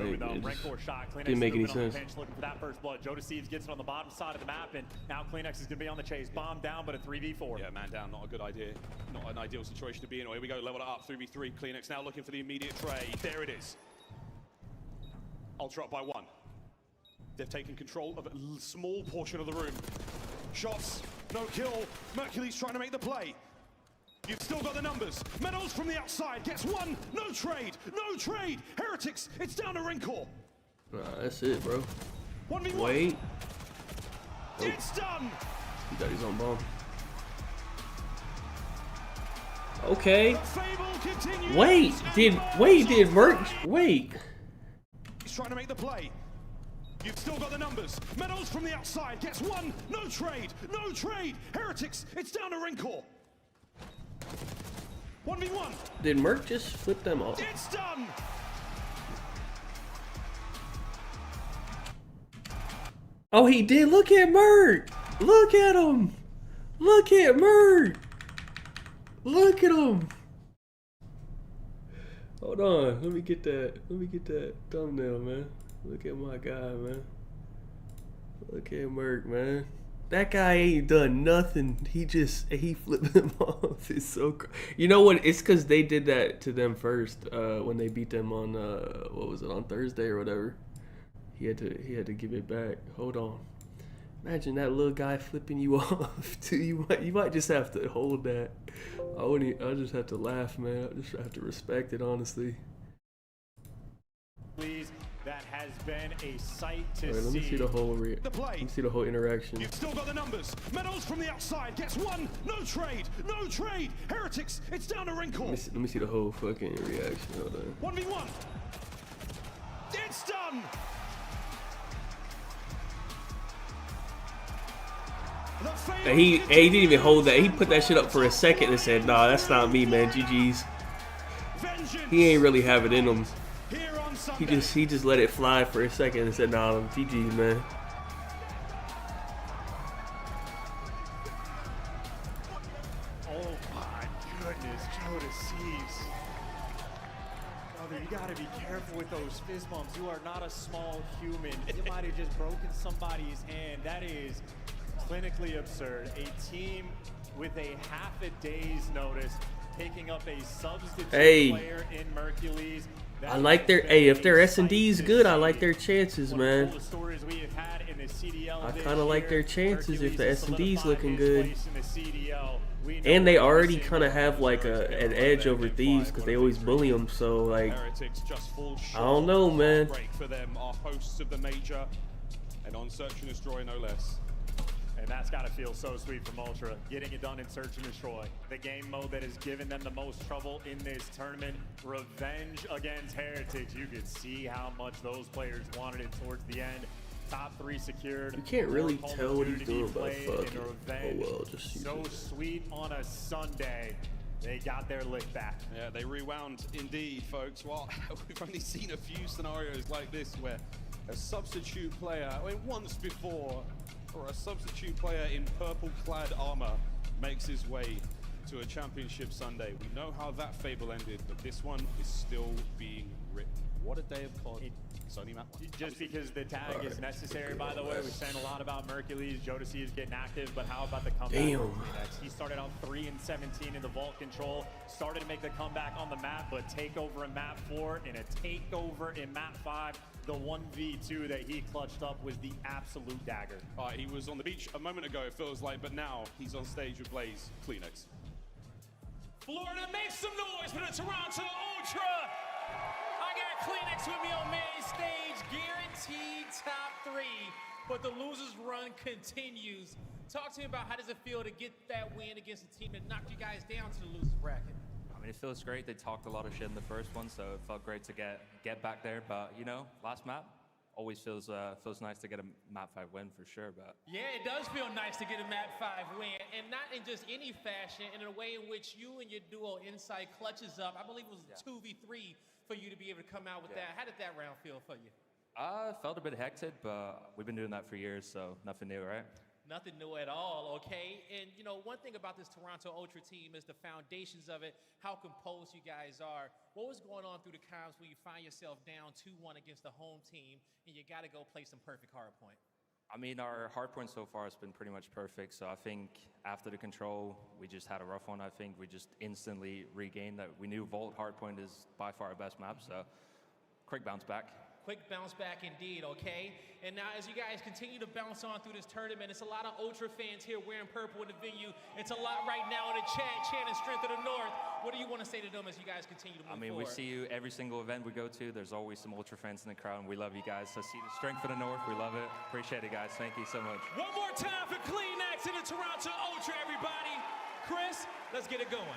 didn't make any sense. Looking for that first blood. Jodeci gets it on the bottom side of the map, and now climax is going to be on the chase. Bomb down, but a 3v4. Yeah, man down, not a good idea. Not an ideal situation to be in. Here we go, level it up, 3v3. climax now looking for the immediate trade. There it is. Ultra up by 1. They've taken control of a small portion of the room. Shots, no kill. Mercury's trying to make the play. You've still got the numbers. Medals from the outside gets 1. No trade, no trade. Heretics, it's down to Rincor. Nah, that's it, bro. 1v1. Wait. It's done. He got his own bomb. Okay. Wait, did Merc? Wait. He's trying to make the play. You've still got the numbers. Medals from the outside gets 1. No trade, no trade. Heretics, it's down to Rincor. 1v1. Did Merc just flip them off? It's done. Oh, he did. Look at Merc. Look at him. Look at Merc. Look at him. Hold on. Let me get that. Let me get that thumbnail, man. Look at my guy, man. Look at Merc, man. That guy ain't done nothing. He flipped him off. It's so you know what? It's because they did that to them first when they beat them on what was it, on Thursday or whatever. He had to give it back. Hold on. Imagine that little guy flipping you off too. You might just have to hold that. I just have to laugh, man. I just have to respect it, honestly. Please, that has been a sight to see. Let me see the whole let me see the whole interaction. You've still got the numbers. Medals from the outside gets 1. No trade, no trade. Heretics, it's down to Rincor. Let me see the whole fucking reaction. Hold on. 1v1. It's done. And he didn't even hold that. He put that shit up for a second and said, "Nah, that's not me, man. GG's." He ain't really have it in him. He just let it fly for a second and said, "Nah, GG's, man." Oh my goodness, Jodeci's. Brother, you gotta be careful with those fizz bumps. You are not a small human. You might have just broken somebody's hand. That is clinically absurd. A team with a half a day's notice taking up a substitute player in Mercules. I like their if their S&D's good, I like their chances, man. I kind of like their chances if the S&D's looking good. And they already kind of have like an edge over Thieves because they always bully them. So like, I don't know, man. For them are hosts of the major and on Search and Destroy, no less. And that's got to feel so sweet from Ultra, getting it done in Search and Destroy. The game mode that has given them the most trouble in this tournament. Revenge against Heretics. You could see how much those players wanted it towards the end. Top 3 secured. You can't really tell what he's doing, but fuck it. Oh well, just so sweet on a Sunday. They got their lick back. Yeah, they rewound indeed, folks. Well, we've only seen a few scenarios like this where a substitute player, I mean, once before, or a substitute player in purple-clad armor makes his way to a championship Sunday. We know how that fable ended, but this one is still being written. What a day of COD. It's only map 1. Just because the tag is necessary, by the way. We're saying a lot about Mercules. Jodeci is getting active, but how about the comeback? Damn. He started out 3-17 in the vault control. Started to make the comeback on the map, but takeover in map 4 and a takeover in map 5. The 1v2 that he clutched up was the absolute dagger. He was on the beach a moment ago, it feels like, but now he's on stage with Blaze. climax. Florida, make some noise for the Toronto Ultra. I got climax with me on main stage, guaranteed top 3, but the losers run continues. Talk to me about how does it feel to get that win against a team that knocked you guys down to the losers bracket? I mean, it feels great. They talked a lot of shit in the first one, so it felt great to get back there. But, you know, last map, always feels nice to get a map 5 win for sure. But yeah, it does feel nice to get a map 5 win, and not in just any fashion, in a way in which you and your duo Insight clutches up. I believe it was 2v3 for you to be able to come out with that. How did that round feel for you? Felt a bit hectic, but we've been doing that for years, so nothing new, right? Nothing new at all, okay? And, you know, one thing about this Toronto Ultra team is the foundations of it, how composed you guys are. What was going on through the times when you find yourself down 2-1 against the home team and you got to go play some perfect hardpoint? I mean, our hardpoint so far has been pretty much perfect, so I think after the control, we just had a rough one. I think we just instantly regained that. We knew Vault hardpoint is by far our best map, so quick bounce back. Quick bounce back indeed, okay? And now as you guys continue to bounce on through this tournament, it's a lot of Ultra fans here wearing purple in the venue. It's a lot right now in the chat, chanting Strength of the North. What do you want to say to them as you guys continue to move forward? We see you every single event we go to. There's always some Ultra fans in the crowd, and we love you guys. So see the Strength of the North. We love it. Appreciate it, guys. Thank you so much. One more time for climax in the Toronto Ultra, everybody. Chris, let's get it going.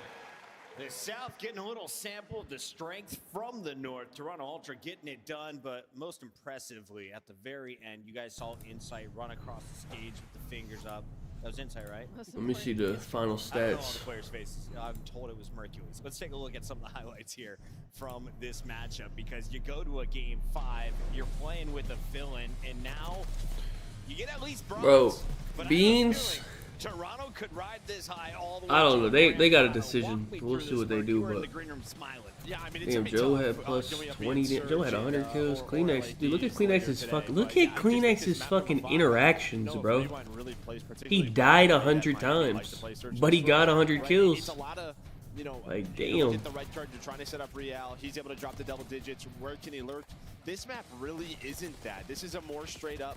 The South getting a little sample of the strength from the North. Toronto Ultra getting it done, but most impressively, at the very end, you guys saw Insight run across the stage with the fingers up. That was Insight, right? Let me see the final stats. I don't know on the players' faces. I'm told it was Mercury's. Let's take a look at some of the highlights here from this matchup, because you go to a game 5, you're playing with a fill-in, and now you get at least bronze. Bro, but Beans. Toronto could ride this high all the way. I don't know. They got a decision. We'll see what they do. But yeah, I mean, damn, Joe had plus 20. Joe had 100 kills. Kleenex, dude, look at Kleenex's fucking. Look at Kleenex's fucking interactions, bro. He died 100 times, but he got 100 kills. Like, damn. Get the red card. You're trying to set up Real. He's able to drop the double digits. Where can he lurk? This map really isn't that. This is a more straight up.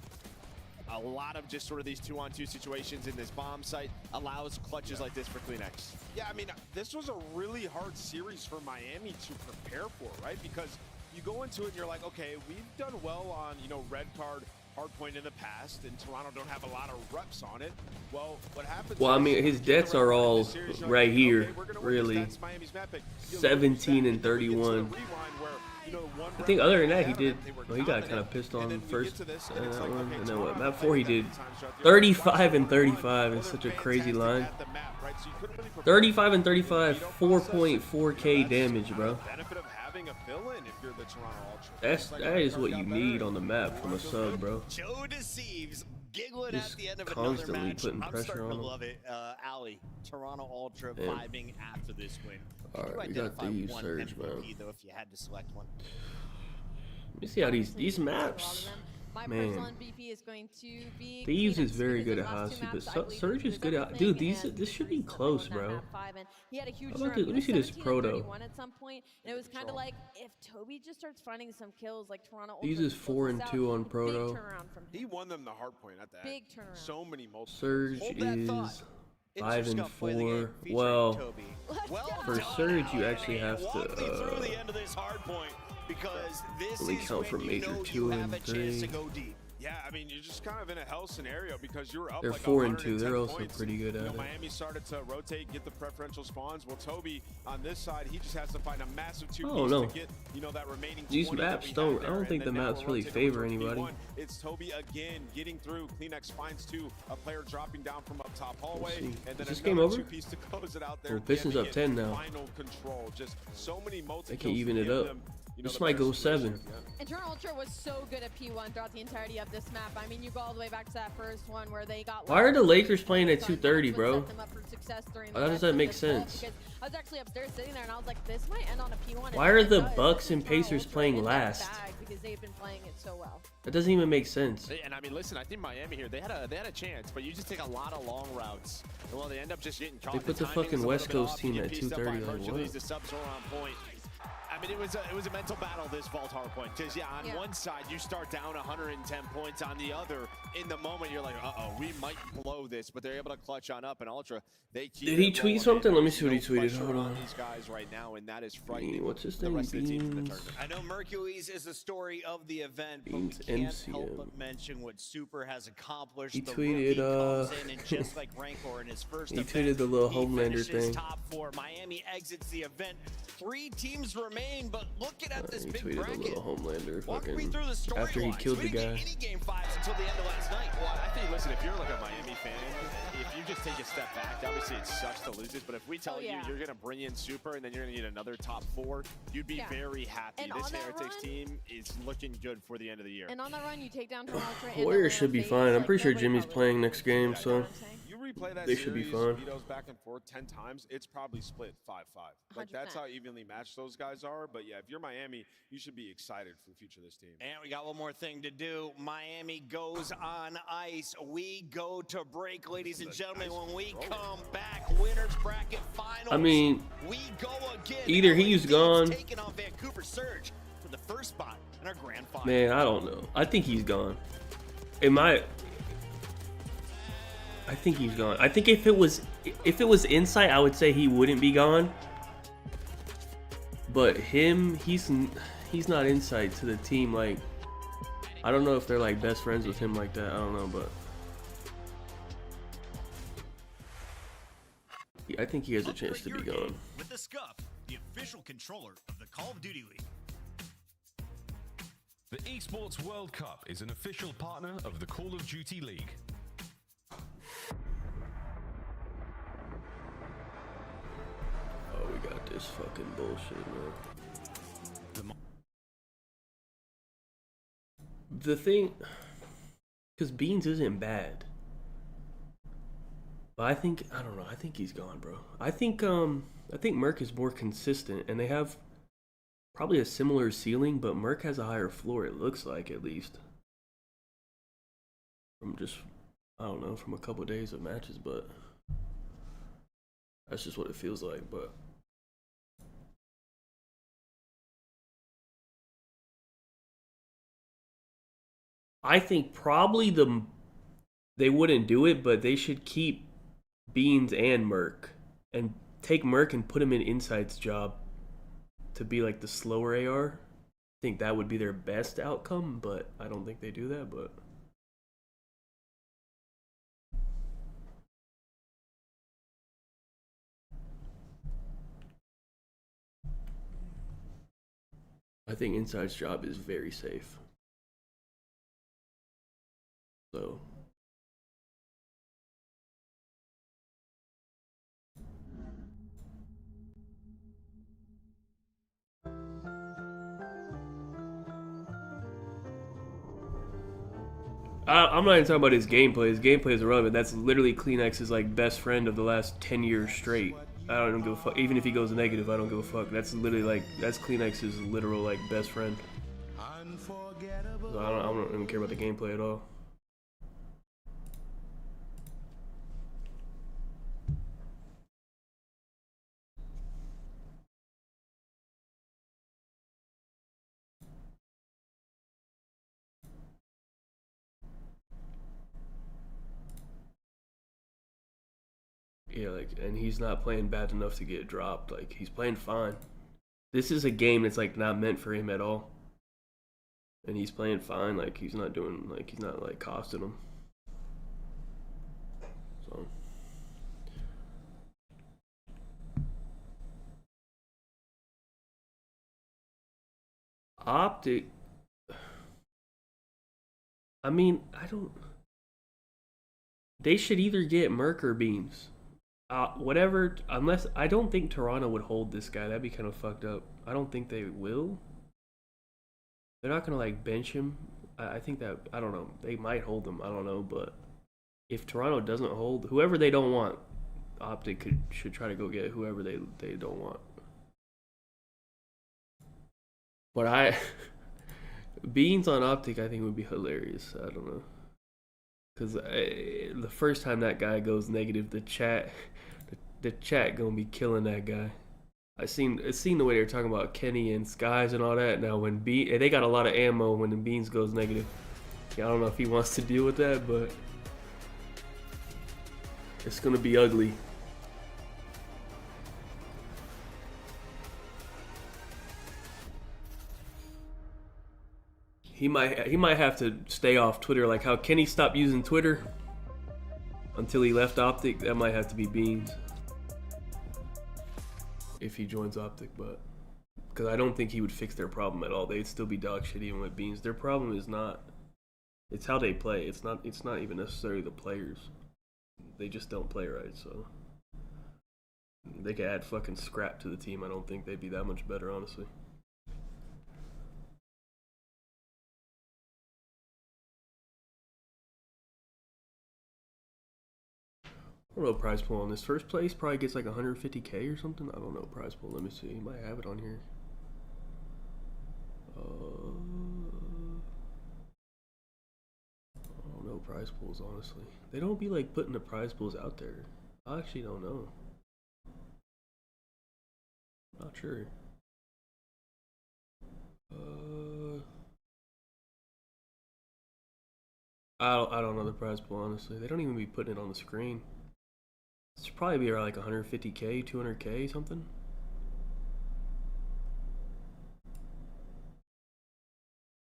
A lot of just sort of these 2-on-2 situations in this bomb site allows clutches like this for Kleenex. Yeah, I mean, this was a really hard series for Miami to prepare for, right? Because you go into it and you're like, okay, we've done well on, you know, red card, hardpoint in the past, and Toronto don't have a lot of reps on it. Well, what happens? Well, I mean, his deaths are all right here, really. 17 and 31. I think other than that, he did. Well, he got kind of pissed on first, and then what? Map 4, he did 35 and 35. It's such a crazy line. 35 and 35, 4.4k damage, bro. That is what you need on the map from a sub, bro. Joe deceives, giggling Just at the end of constantly another match. putting I'm pressure starting on to him. love it. Ali, Toronto Ultra Man. vibing after this win. All right, we got the Surge, man. Though, if you had to select one. Let me see how these maps. My Man. personal MVP is going to be Thieves is Kleenex, very because good at the last two Hossie, maps, but I Surge believe is good was at. Dude, everything, this should be and close, on that bro. map 5, and he had a huge How about turn. let me see this 17 and Proto. 31 at some point, and it was kind of like if Toby just starts finding some kills, like Toronto. Thieves Ultra is 4 and closes 2 out, on Proto. Big turnaround from him. He won them the hardpoint at that. Big turnaround. So many multiple. Surge Hold that is thought. 5 and Scuff play the game 4. featuring Well, Toby. for done, Surge, you Ali. actually have Walk me through to. the end of this hard point, because this Let me is count when for you major know 2 you have and a chance 3. to go deep. Yeah, I mean, you're just kind of in a hell scenario because you're up They're like 4 and 2. 110 They're also points. pretty good You at know, it. Miami started to rotate, get the preferential spawns. Well, Toby on this side, he just has to find a massive 2 piece no. to get, you know, that remaining. These 20 that maps we don't. have I there. don't think And the then now maps we're really rotating favor over to anybody. P1. It's Toby again getting through. Kleenex finds 2, a player dropping down from up top hallway, see. and then Is this another game over? 2 piece to close it out there. Well, Pistons giving up it 10 now. Final control. Just so many multi. They can even it up. This might go 7. And Toronto Ultra was so good at P1 throughout the entirety of this map. I mean, you go all the way back to that first one where they got. Why are the Lakers playing at 2:30, bro? Set them up for success during How the does rest that of make this vault, sense? because I was actually upstairs sitting there and I was like, this might end on a P1. Why are and the it does. Bucks and Toronto Pacers Ultra playing in that last? bag because they've been playing it so well. That doesn't even make sense. And I mean, listen, I think Miami here, they had a chance, but you just take a lot of long routes. And well, they end up just getting caught. They put the timing is fucking a little West bit Coast off. team You at get pieced up 2:30, by like, Hercules, what? the subs are on point. I mean, it was a mental battle, this vault hard point, because on one side you start down 110 points, on the other, in the moment you're like, we might blow this, but they're able to clutch on up. And Ultra, they keep. Did he tweet something? Let me see what he tweeted. pressure Hold on. these guys right now, and that is frightening. What's his the name? rest of the team from the Beans. tournament. I know Mercury's is the story of the event, but Beans we can't MCM. help but mention what Super has accomplished. He The tweeted, rookie comes in and just like Rancor in his first He event, tweeted the little he Homelander finishes thing. top 4. Miami exits the event. 3 teams remain. Spain, but looking at this big tweeted bracket, a little Homelander walk me fucking through the after he storylines. killed We the didn't guy. get any game 5s until the end of last night. Well, I think, listen, if you're like a Miami fan, if you just take a step back, obviously it sucks to lose it, but if we tell you you're going to bring in Super and then you're going to need another top 4, you'd be very happy. And this on that Heretics run, team is looking good for the end of the year. And on that run, you take down Toronto Ultra. Warriors should be fine. I'm pretty sure Jimmy's playing next game, so You replay that they series, should be fine. Veto's back and forth 10 times, it's probably split 5-5. Like, that's how evenly matched those guys are. But yeah, if you're Miami, you should be excited for the future of this team. And we got one more thing to do. Miami goes on ice. We go to break, ladies and gentlemen. When we come back, winners bracket finals. I mean, we go again. either he's gone. Taking on Vancouver Surge for the first spot in our grand final. Man, I don't know. I think he's gone. I think he's gone. I think if it was Insight, I would say he wouldn't be gone. But him, he's not Insight to the team. Like, I don't know if they're like best friends with him like that. I don't know, but I think he has a chance to be gone. With the Scuff, the official controller of the Call of Duty League. The Esports World Cup is an official partner of the Call of Duty League. Oh, we got this fucking bullshit, man. The thing, because Beans isn't bad, but I don't know. I think he's gone, bro. I think Merc is more consistent, and they have probably a similar ceiling, but Merc has a higher floor. It looks like, at least, from just, I don't know, from a couple of days of matches, but that's just what it feels like. But I think probably they wouldn't do it, but they should keep Beans and Merc and take Merc and put him in Insight's job to be like the slower AR. I think that would be their best outcome, but I don't think they do that. But I think Insight's job is very safe. So I'm not even talking about his gameplay. His gameplay is irrelevant. That's literally Kleenex's like best friend of the last 10 years straight. I don't give a fuck. Even if he goes negative, I don't give a fuck. That's literally like, that's Kleenex's literal like best friend. So I don't even care about the gameplay at all. Yeah, like, and he's not playing bad enough to get dropped. Like, he's playing fine. This is a game that's like not meant for him at all. And he's playing fine. Like, he's not doing, like, he's not like costing him. So Optic, I mean, they should either get Merc or Beams. Whatever, unless, I don't think Toronto would hold this guy. That'd be kind of fucked up. I don't think they will. They're not gonna like bench him. I think that, I don't know, they might hold him, I don't know, but if Toronto doesn't hold, whoever they don't want, Optic should try to go get whoever they don't want. But Beans on Optic I think would be hilarious. I don't know. Because the first time that guy goes negative, the chat gonna be killing that guy. I seen the way they were talking about Kenny and Skies and all that. Now when they got a lot of ammo when the Beans goes negative. Yeah, I don't know if he wants to deal with that, but it's gonna be ugly. He might have to stay off Twitter, like how Kenny stopped using Twitter until he left Optic. That might have to be Beans if he joins Optic, but Because I don't think he would fix their problem at all. They'd still be dog shit even with Beans. Their problem is not, it's how they play. It's not even necessarily the players. They just don't play right, so they could add fucking scrap to the team. I don't think they'd be that much better, honestly. I don't know prize pool on this. First place probably gets like 150K or something. I don't know prize pool. Let me see. You might have it on here. I don't know prize pools, honestly. They don't be like putting the prize pools out there. I actually don't know. Not sure. I don't know the prize pool, honestly. They don't even be putting it on the screen. It should probably be around like 150K, 200K, something.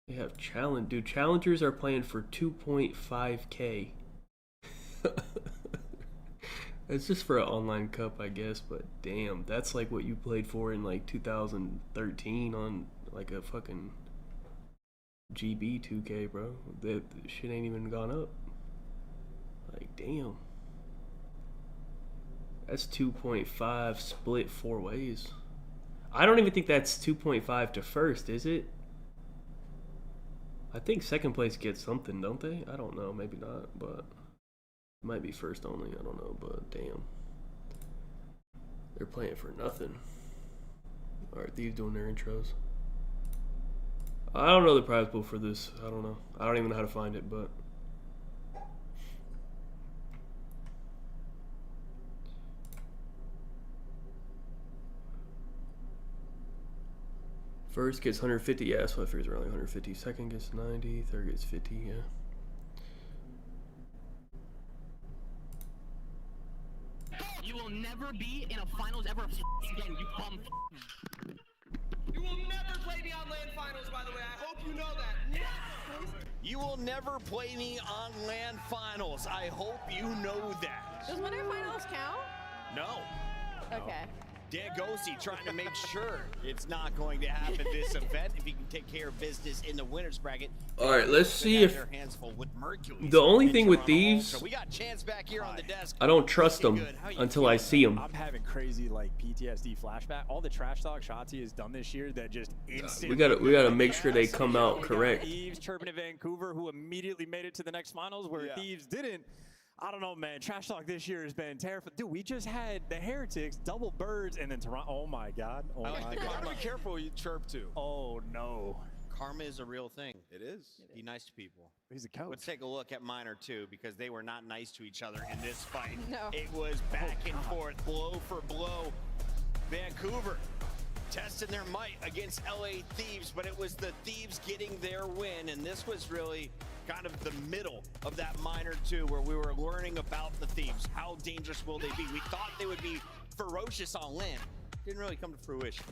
They have challenge, dude. Challengers are playing for 2.5K. It's just for an online cup, I guess, but damn, that's like what you played for in like 2013 on like a fucking GB 2K, bro. That shit ain't even gone up. Like, damn. That's 2.5 split 4 ways. I don't even think that's 2.5 to first, is it? I think second place gets something, don't they? I don't know, maybe not, but it might be first only. I don't know, but damn. They're playing for nothing. Alright, these doing their intros. I don't know the prize pool for this. I don't know. I don't even know how to find it, but first gets 150, yeah, so I figure it's around like 150. Second gets 90, third gets 50, yeah. You will never be in a finals ever again, you bum. You will never play me on LAN finals, by the way. I hope you know that. You will never play me on LAN finals. I hope you know that. Does winter finals count? No. Okay. Dan Ghosty trying to make sure it's not going to happen this event if he can take care of business in the winners bracket. All right, let's see if the only thing with these, we got Chance back here on the desk. I don't trust them until I see them. I'm having crazy like PTSD flashback. All the trash talk Shotzi has done this year that just instantly. We gotta make sure they come out correct. Thieves chirping at Vancouver, who immediately made it to the next finals, where Thieves didn't. I don't know, man. Trash talk this year has been terrifying. Dude, we just had the Heretics, double birds, and then Toronto. Oh my God. Oh my God. Be careful, you chirp too. Oh no. Karma is a real thing. It is. Be nice to people. He's a coach. Let's take a look at Minor 2 because they were not nice to each other in this fight. No. It was back and forth, blow for blow. Vancouver testing their might against LA Thieves, but it was the Thieves getting their win, and this was really kind of the middle of that Minor 2 where we were learning about the Thieves. How dangerous will they be? We thought they would be ferocious on land. Didn't really come to fruition.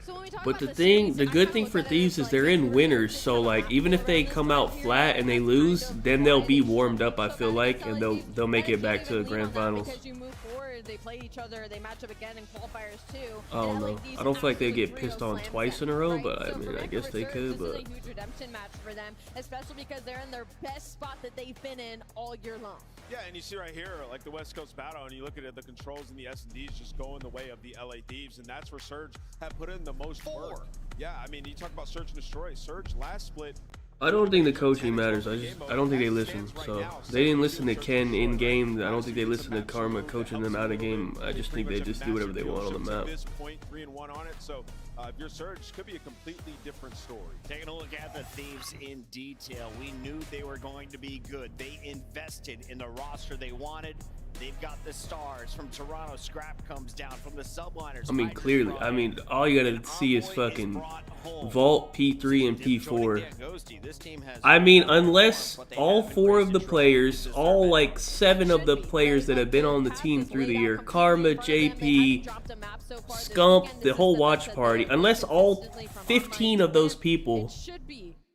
So when we talk But about the good thing for Thieves is they're in winners, so like even if they come out flat and they lose, then they'll be warmed up, I feel like, and they'll make it back to the grand finals. Because you move forward, they play each other, they match up again in qualifiers too. I don't know. I don't feel like they get pissed on twice in a row, but I mean, I guess they could. But this is a huge redemption match for them, especially because they're in their best spot that they've been in all year long. Yeah, and you see right here, like the West Coast battle, and you look at it, the controls and the S&Ds just go in the way of the LA Thieves, and that's where Surge have put in the most work. Yeah, I mean, you talk about Search and Destroy. Surge last split. I don't think the coaching matters. I don't think they listen. So they didn't listen to Ken in game. I don't think they listen to Karma coaching them out of game. I just think they just do whatever they want on the map. 3-1 on it. So if you're Surge, could be a completely different story. Taking a look at the Thieves in detail, we knew they were going to be good. They invested in the roster they wanted. They've got the stars from Toronto. Scrap comes down from the subliners. I mean, clearly. I mean, all you gotta see is fucking Vault, P3, and P4. I mean, unless all 4 of the players, all like 7 of the players that have been on the team through the year, Karma, JP, Scump, the whole watch party, unless all 15 of those people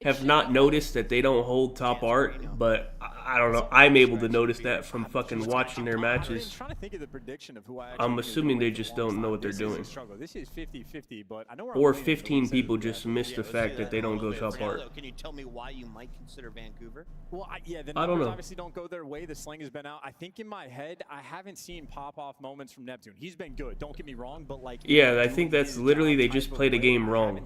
have not noticed that they don't hold top art, but I don't know. I'm able to notice that from fucking watching their matches. I'm trying to think of the prediction of who I'm assuming they just don't know what they're doing. This is 50-50, but I know Or 15 people just miss the fact that they don't go top part. Can you tell me why you might consider Vancouver? Well, the I don't numbers know. obviously don't go their way. The sling has been out. I think in my head, I haven't seen pop-off moments from Neptune. He's been good. Don't get me wrong, but like... Yeah, I think that's literally they just played a game wrong.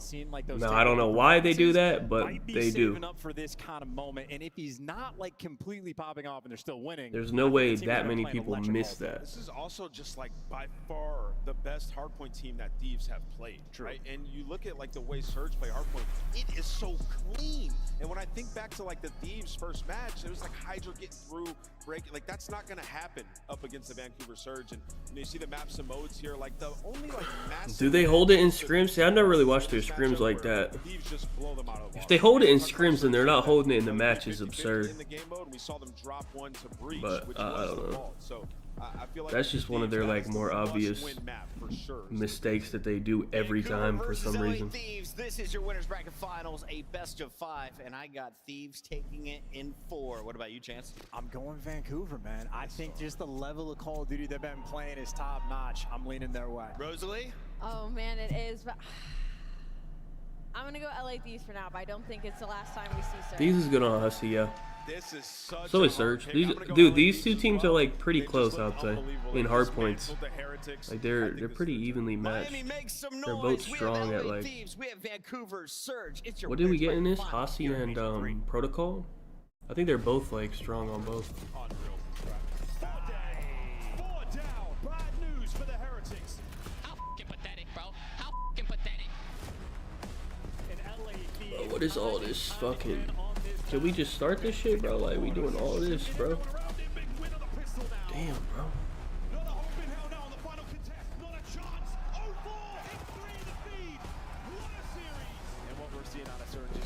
Now, I don't know why they do that, but they do. Up for this kind of moment, and if he's not like completely popping off and they're still winning, there's no way that many people miss that. This is also just like by far the best Hardpoint team that Thieves have played. True. Right? And you look at like the way Surge play Hardpoint, it is so clean. And when I think back to like the Thieves first match, it was like Hydra getting through, breaking. Like that's not gonna happen up against the Vancouver Surge. And you see the maps and modes here, like the only like massive. Do they hold it in scrims? See, I've never really watched their scrims like that. If they hold it in scrims, then they're not holding it in the match. Is absurd. But I don't know. That's just one of their like more obvious mistakes that they do every time for some reason. Thieves, this is your winners bracket finals, a best of 5, and I got Thieves taking it in 4. What about you, Chance? I'm going Vancouver, man. I think just the level of Call of Duty they've been playing is top notch. I'm leaning their way. Rosalie? Oh man, it is. But I'm gonna go LA Thieves for now, but I don't think it's the last time we see Surge. These is good on Hussey, yeah. So is Surge. These two teams are like pretty close, I'd say, in hard points. Like they're pretty evenly matched. They're both strong at like. What did we get in this? Hussey and Protocol? I think they're both like strong on both. 4 down. Bad news for the Heretics. How f***ing pathetic, bro. How f***ing pathetic. Bro, what is all this fucking... Can we just start this shit, bro? Like, we doing all this, bro? Damn, bro.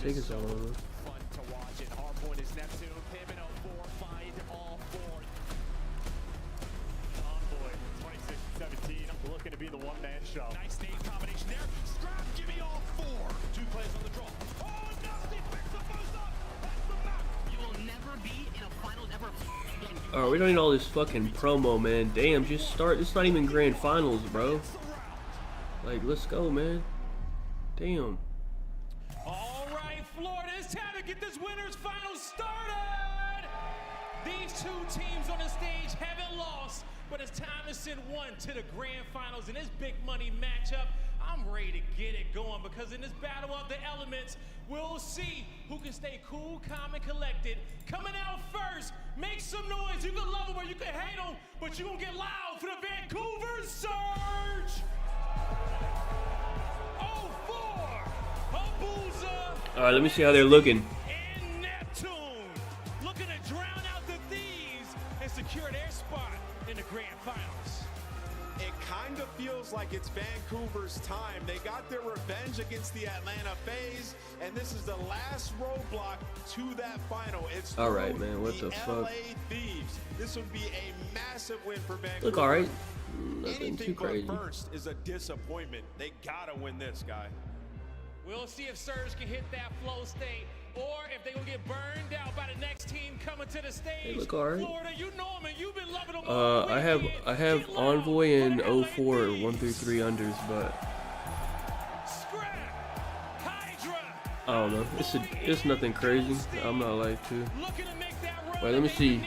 Take us all over. Fun to watch it. Hardpoint is Neptune. Pim and 04 find all 4. Envoy 26-17. Looking to be the one-man show. Nice name combination there. Scrap, give me all 4. 2 players on the draw. Oh, nasty picks the post up. That's the map. You will never be in a finals ever again. Alright, we don't need all this fucking promo, man. Damn, just start. It's not even grand finals, bro. Like, let's go, man. Damn. All right, Florida, it's time to get this winners final started. These 2 teams on the stage haven't lost, but it's time to send one to the grand finals in this big money matchup. I'm ready to get it going because in this battle of the elements, we'll see who can stay cool, calm, and collected. Coming out first, make some noise. You can love them or you can hate them, but you're going to get loud for the Vancouver Surge. 04, Abuza. Alright, let me see how they're looking. And Neptune looking to drown out the Thieves and secure their spot in the grand finals. It kind of feels like it's Vancouver's time. They got their revenge against the Atlanta FaZe, and this is the last roadblock to that final. It's all right, man. What the fuck? LA Thieves. This would be a massive win for Vancouver. Look, all right. Nothing too Anything crazy. but first is a disappointment. They gotta win this, guy. We'll see if Surge can hit that flow state, or if they will get burned out by the next team coming to the stage. They look alright. Florida, you know them and you've been loving them. I have Envoy and 04 1 through 3 unders, but I don't know. It's nothing crazy. I'm not like to. Wait, let me see.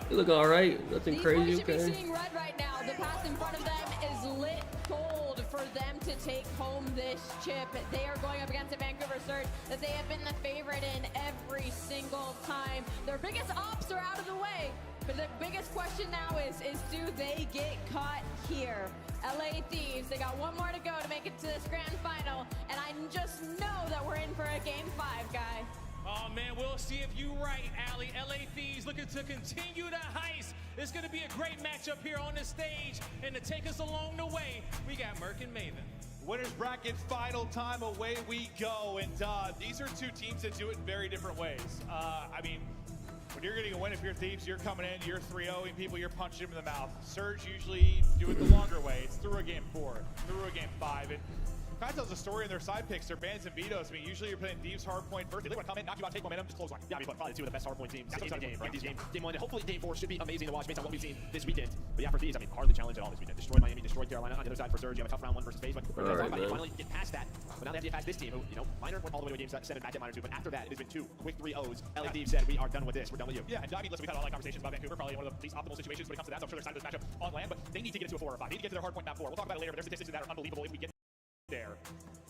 They look alright. Nothing crazy. Should Okay. be seeing red right now. The path in front of them is lit gold for them to take home this chip. They are going up against the Vancouver Surge that they have been the favorite in every single time. Their biggest ops are out of the way, but the biggest question now is do they get caught here? LA Thieves, they got one more to go to make it to this grand final, and I just know that we're in for a game 5, guy. Oh man, we'll see if you're right, Allie. LA Thieves looking to continue the heist. It's going to be a great matchup here on the stage. And to take us along the way, we got Merc and Maven. Winners bracket final time, away we go. And these are 2 teams that do it in very different ways. I mean, when you're getting a win, if you're Thieves, you're coming in, you're 3-0ing people, you're punching them in the mouth. Surge usually do it the longer way. It's through a game 4, through a game 5, and kind of tells a story in their side picks, their bans and Vetos. I mean, usually you're playing Thieves, Hardpoint first. They want to come in, knock you out, take momentum, just close line. Yeah, I mean, but probably two of the best Hardpoint teams in the game, right? These games, game 1, hopefully game 4 should be amazing to watch based on what we've seen this weekend. But yeah, for Thieves, I mean, hardly challenged at all this weekend. Destroyed Miami, destroyed Carolina. On the other side for Surge, you have a tough round 1 versus FaZe, but we're talking about you finally get past that. But now they have to get past this team, who, you know, Minor went all the way to game 7, back at Minor 2. But after that, it has been 2 quick 3-0s. LA Thieves said, we are done with this. We're done with you. Yeah, and I mean, listen, we've had online conversations about Vancouver, probably one of the least optimal situations when it comes to that. So I'm sure they're excited for this matchup on land, but they need to get into a 4 or 5. They need to get to their Hardpoint map 4. We'll talk about it later, but there's statistics that are unbelievable if we get there.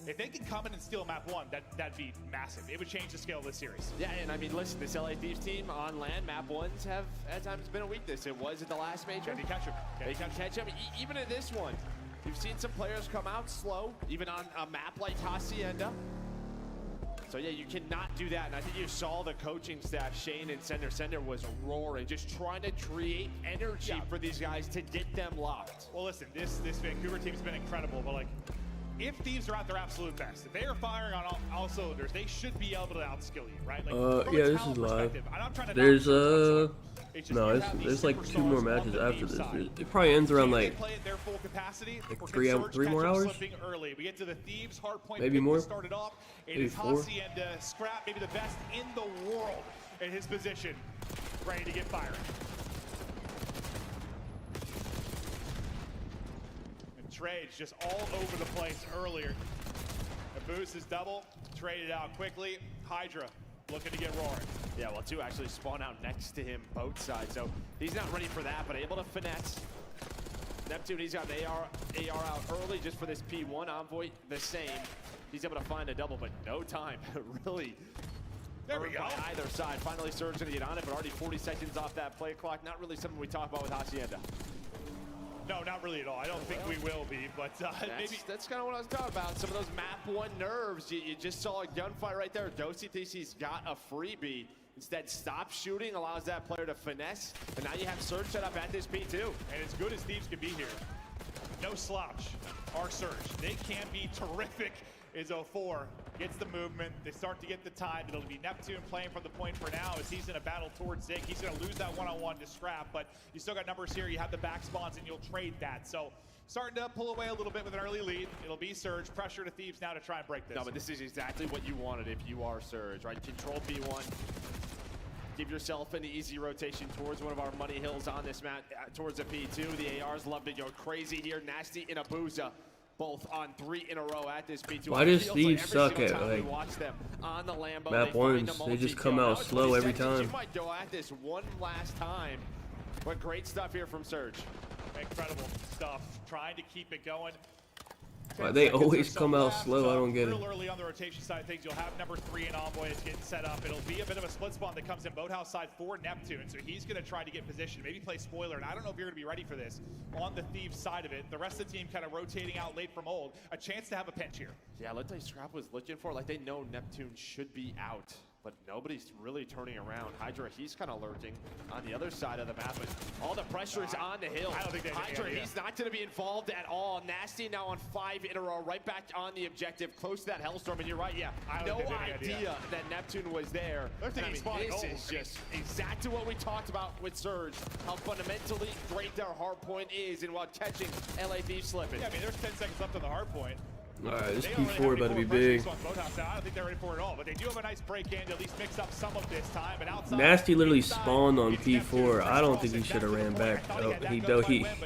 If they can come in and steal map 1, that'd be massive. It would change the scale of this series. Yeah, and I mean, listen, this LA Thieves team on land, map 1s have at times been a weakness. It was at the last major. Can they catch him? They can catch him. Even in this one, you've seen some players come out slow, even on a map like Hacienda. So yeah, you cannot do that. And I think you saw the coaching staff, Shane and Sender was roaring, just trying to create energy for these guys to get them locked. Well, listen, this Vancouver team's been incredible, but like, if Thieves are at their absolute best, if they are firing on all cylinders, they should be able to outskill you, right? Like, yeah, this is live. There's there's like 2 more matches after this. It probably ends around like 3 more hours. We get to the Thieves Hardpoint. Maybe more. Started off. It maybe is 4. Hacienda, Scrap, maybe the best in the world in his position, ready to get firing. Trades just all over the place earlier. The boost is double, traded out quickly. Hydra looking to get roaring. Yeah, well, 2 actually spawn out next to him both sides, so he's not ready for that, but able to finesse. Neptune, he's got the AR out early just for this P1. Envoy, the same. He's able to find a double, but no time. Really. There we go. Either side. Finally, Surge gonna get on it, but already 40 seconds off that play clock. Not really something we talk about with Hacienda. No, not really at all. I don't think we will be, but maybe. That's kind of what I was talking about. Some of those map 1 nerves. You just saw a gunfight right there. Dosi thinks he's got a freebie. Instead, stop shooting, allows that player to finesse. And now you have Surge set up at this P2. And as good as Thieves can be here, no slouch. Our Surge, they can be terrific. Is 04, gets the movement, they start to get the time. It'll be Neptune playing from the point for now as he's in a battle towards Zig. He's gonna lose that one-on-one to Scrap, but you still got numbers here. You have the back spawns and you'll trade that. So starting to pull away a little bit with an early lead. It'll be Surge, pressure to Thieves now to try and break this. No, but this is exactly what you wanted if you are Surge, right? Control P1. Give yourself an easy rotation towards one of our money hills on this map, towards a P2. The ARs love to go crazy here. Nasty and Abuza. Both on 3 in a row at this P2. Why does Thieves suck at like on the Lambo, map 1s? They just come out slow every time. You might go at this one last time, but great stuff here from Surge. Incredible stuff. Trying to keep it going. Why they always come out slow? I don't get it. Real early on the rotation side of things, you'll have number 3 in Envoy is getting set up. It'll be a bit of a split spawn that comes in Boathouse side for Neptune, so he's going to try to get position, maybe play spoiler, and I don't know if you're going to be ready for this on the Thieves side of it. The rest of the team kind of rotating out late from old. A chance to have a pinch here. Yeah, let's say Scrap was looking for, like they know Neptune should be out, but nobody's really turning around. Hydra, he's kind of lurking on the other side of the map, but all the pressure is on the hill. I don't think Hydra, he's not going to be involved at all. Nasty now on 5 in a row, right back on the objective, close to that Hellstorm, and you're right, yeah, no idea that Neptune was there. I mean, this is just exactly what we talked about with Surge, how fundamentally great their hardpoint is and while catching LA Thieves slipping. Yeah, I mean, there's 10 seconds left on the hardpoint. Alright, this P4 about to be big. I don't think they're ready for it at all, but they do have a nice break in to at least mix up some of this time. But outside, Nasty literally spawned on P4. I don't think he should have ran back.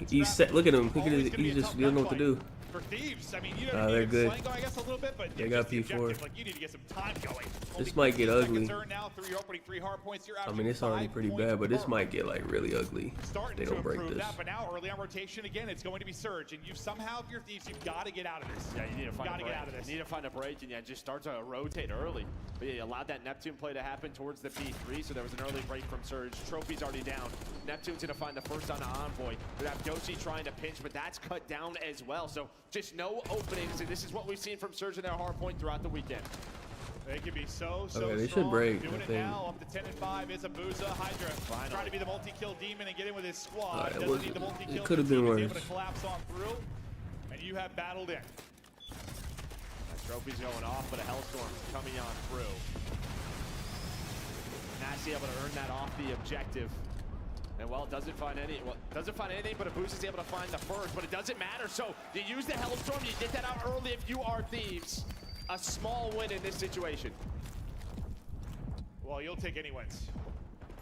He set. Look at him. Look at his. He just doesn't know what to do. For Thieves, I mean, you they're good. Going, I guess, a little bit, but they got P4. Like, you need to get some time going. This might get ugly. Now, through opening 3 hardpoints, you're I mean, it's already pretty bad, but this might get like really ugly. If they don't break this. That, but now early on rotation again, it's going to be Surge, and you somehow, if you're Thieves, you've got to get out of this. Yeah, you need to find a break. Get out of this. You need to find a break, and yeah, just start to rotate early. But yeah, you allowed that Neptune play to happen towards the P3, so there was an early break from Surge. Trophy's already down. Neptune's gonna find the first on the Envoy. We have Doshi trying to pinch, but that's cut down as well. So just no openings, and this is what we've seen from Surge in their hardpoint throughout the weekend. They can be so okay, they strong. should break. Doing it now, up to 10 and 5 is Abuza. Hydra trying to be the multi-kill demon and get in with his squad. Doesn't need the multi-kill. It could have been worse. Able to collapse on through, and you have battled in. That trophy's going off, but a Hellstorm's coming on through. Nasty able to earn that off the objective. And well, doesn't find anything, but a boost is able to find the first, but it doesn't matter. So you use the Hellstorm, you get that out early if you are Thieves. A small win in this situation. Well, you'll take any wins,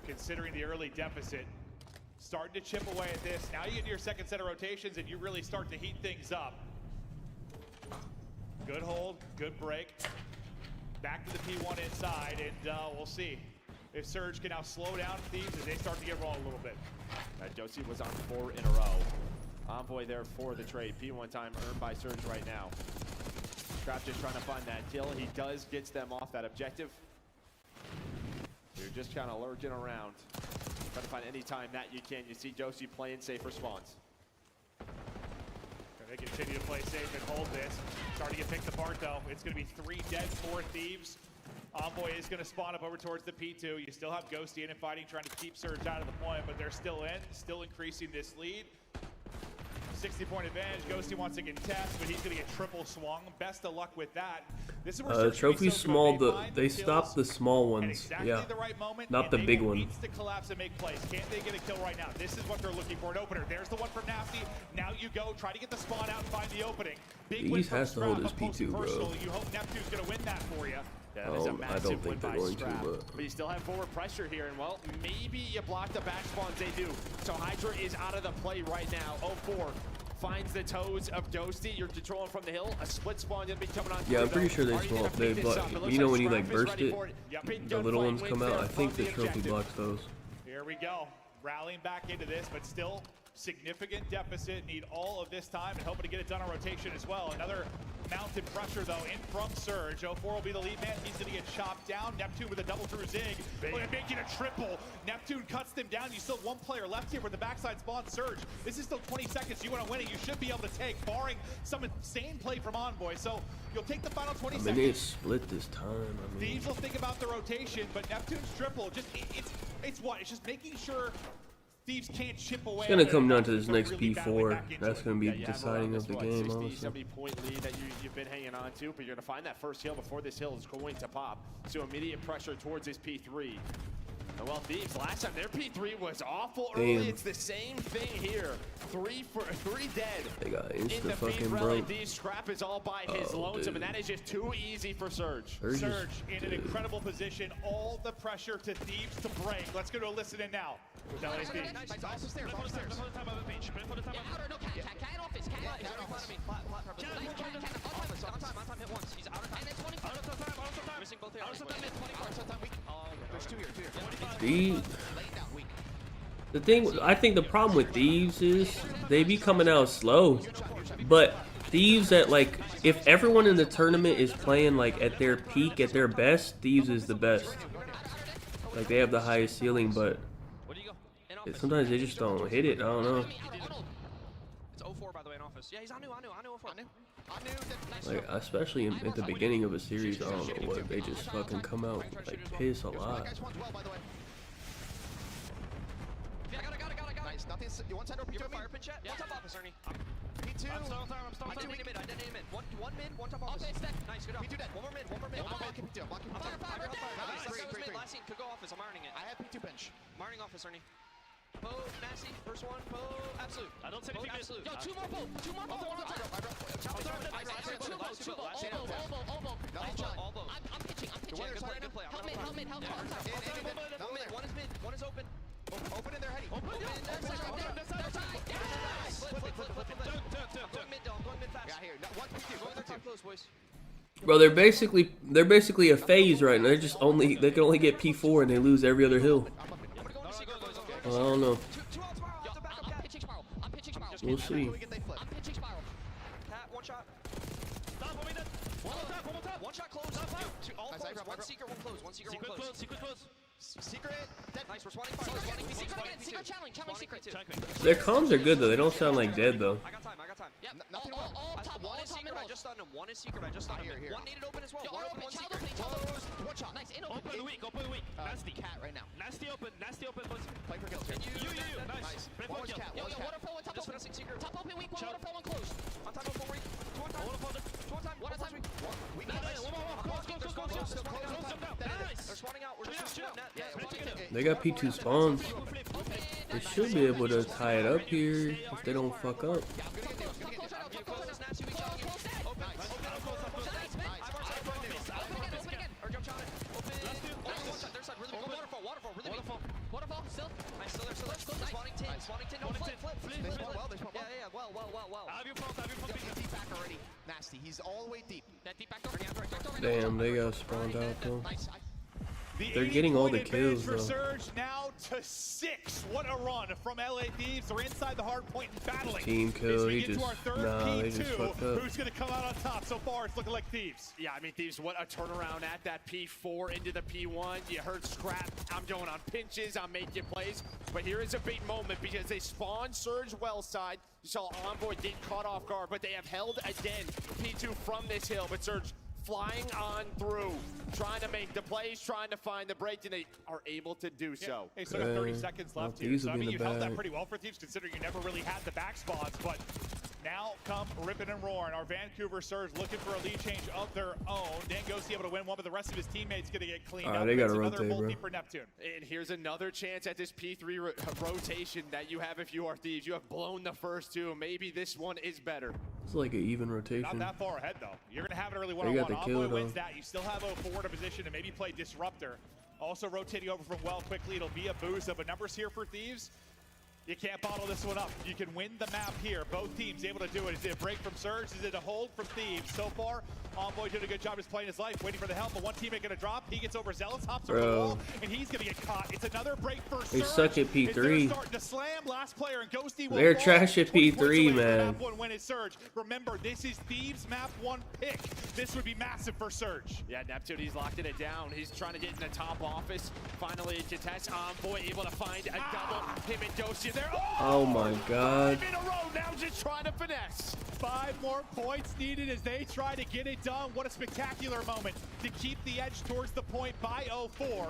considering the early deficit. Starting to chip away at this. Now you get to your second set of rotations and you really start to heat things up. Good hold, good break. Back to the P1 inside, and we'll see if Surge can now slow down Thieves as they start to get rolling a little bit. Josie was on 4 in a row. Envoy there for the trade. P1 time earned by Surge right now. Scrap just trying to find that kill. He gets them off that objective. You're just kind of lurking around, trying to find any time that you can. You see Josie playing safer spawns. They continue to play safe and hold this. Starting to get picked apart though. It's going to be 3 dead, 4 Thieves. Envoy is going to spawn up over towards the P2. You still have Ghosty in and fighting, trying to keep Surge out of the point, but they're still in, still increasing this lead. 60-point advantage. Ghosty wants to contest, but he's going to get triple swung. Best of luck with that. This is where trophies small. They stopped the small ones. Yeah, the right moment, not the big one. Needs to collapse and make plays. Can't they get a kill right now? This is what they're looking for. An opener. There's the one from Nasty. Now you go. Try to get the spawn out and find the opening. Big win from has to hold his Scrap, P2, bro. You hope Neptune's going to win that for you. Yeah, that is a massive I don't think they're going Scrap. to, but you still have forward pressure here, and well, maybe you block the back spawns. They do. So Hydra is out of the play right now. 0-4 finds the toes of Ghosty. You're controlling from the hill. A split spawn gonna be coming on. Yeah, I'm pretty sure they small. You know when you like burst it, the little ones come out. I think the trophy blocks those. Here we go, rallying back into this, but still significant deficit. Need all of this time and hoping to get it done on rotation as well. Another mounted pressure though in from Surge. 0-4 will be the lead man. He's gonna get chopped down. Neptune with a double through zig. Making a triple. Neptune cuts them down. You still have 1 player left here where the backside spawns Surge. This is still 20 seconds. You want to win it. You should be able to take, barring some insane play from Envoy. So you'll take the final 20 seconds. They split this time. Thieves will think about the rotation, but Neptune's triple, just it's what? It's just making sure Thieves can't chip away. It's gonna come down to this next P4. That's gonna be deciding of the game, honestly. 70-point lead that you've been hanging on to, but you're gonna find that first hill before this hill is going to pop. So immediate pressure towards this P3. And well, Thieves, last time their P3 was awful early. It's the same thing here. 3 dead. They got insta in the fucking broke. Thieves Scrap is all by his lonesome, and that is just too easy for Surge. Surge in an incredible position. All the pressure to Thieves to break. Let's go to a listen in now. With LAC. The thing, I think the problem with Thieves is they be coming out slow, but Thieves at like, if everyone in the tournament is playing like at their peak, at their best, Thieves is the best. Like they have the highest ceiling, but sometimes they just don't hit it. I don't know. It's 0-4 by the way in office. Yeah, he's on new 0-4. Like especially at the beginning of a series, I don't know what, they just fucking come out like piss a lot. Nice, nothing. You want to send over fire pitch yet? One top office, Ernie. P2. I'm still I detonated mid. One mid, one top office. Nice, good job. P2 dead. One more mid. Blocking P2. Fire. Last scene, could go office. I'm ironing it. I have P2 bench. I'm ironing office, Ernie. Poe, Nasty, first one, Poe, absolute. I don't take absolute. Yo, 2 more Poe, 2 more Poe. I'm pitching. Good play. Help mid. One is mid, one is open. Open in their heady. Open Bro, they're basically a phase right now. They can only get P4 and they lose every other hill. I don't know. We'll see. One shot. One shot close. All close. One secret, one close. One secret, one close. Secret close. Secret. Nice. Responding fire. Secret challenge. Secret. Their comms are good though. They don't sound like dead though. I got time. Yep. Nothing well. One is secret. I just stunned him. One is secret. I just stunned him. One needed open as well. One open. One secret. One shot. Nice. Open the weak. Nasty. Cat right now. Nasty open. Play for kills. You. Nice. One was cat. Yo, waterfall. One top open. Secret. Top open weak. One waterfall. One close. On time. One weak. Two on time. One at a time. Weak. Nice. They're spawning out. We're just They got P2 spawns. They should be able to tie it up here if they don't fuck up. Waterfall, still. Nice, still there. Spawning tin, no flip. They spawn well, Yeah, well. Have you front, deep back already. Nasty, he's all the way deep. That deep back door. Damn, they got spawned out though. Nice. They're getting all the kills for though. Surge now to 6. What a run from LA Thieves. They're inside the hard point and battling. Team kill. He just they just fucked up. Who's gonna come out on top? So far, it's looking like Thieves. Yeah, I mean, Thieves, what a turnaround at that P4 into the P1. You heard Scrap. I'm going on pinches. I'm making plays. But here is a big moment because they spawned Surge well side. You saw Envoy get caught off guard, but they have held again P2 from this hill. But Surge flying on through, trying to make the plays, trying to find the break, and they are able to do so. Hey, so 30 seconds left here. So, I mean, you held that pretty well for Thieves, considering you never really had the back spawns, but now come ripping and roaring. Our Vancouver Surge looking for a lead change of their own. Dan Ghosty able to win one, but the rest of his teammates going to get cleaned up. They got to another rotate, bro. For Neptune. And here's another chance at this P3 rotation that you have if you are Thieves. You have blown the first two. Maybe this one is better. It's like an even rotation. Not that far ahead, though. You're going to have it early They got one-on-one. the kill, Envoy wins though. that. You still have 04 in a position to maybe play Disruptor. Also rotating over from well quickly. It'll be a boost. But numbers here for Thieves. You can't bottle this one up. You can win the map here. Both teams able to do it. Is it a break from Surge? Is it a hold from Thieves? So far, Envoy did a good job just playing his life, waiting for the help, but one teammate gonna drop. He gets overzealous, hops over the wall, and he's gonna get caught. It's another break for Surge. They suck at P3. Starting to slam. Last player and Ghosty will They're fall. trash at 20 P3, points away from man. Map 1 win is Surge. Remember, this is Thieves map 1 pick. This would be massive for Surge. Yeah, Neptune, he's locking it down. He's trying to get in the top office. Finally, a contest. Envoy able to find a double. Him and Ghosty there. Oh my God. 5 in a row now, just trying to finesse. 5 more points needed as they try to get it done. What a spectacular moment to keep the edge towards the point by 04.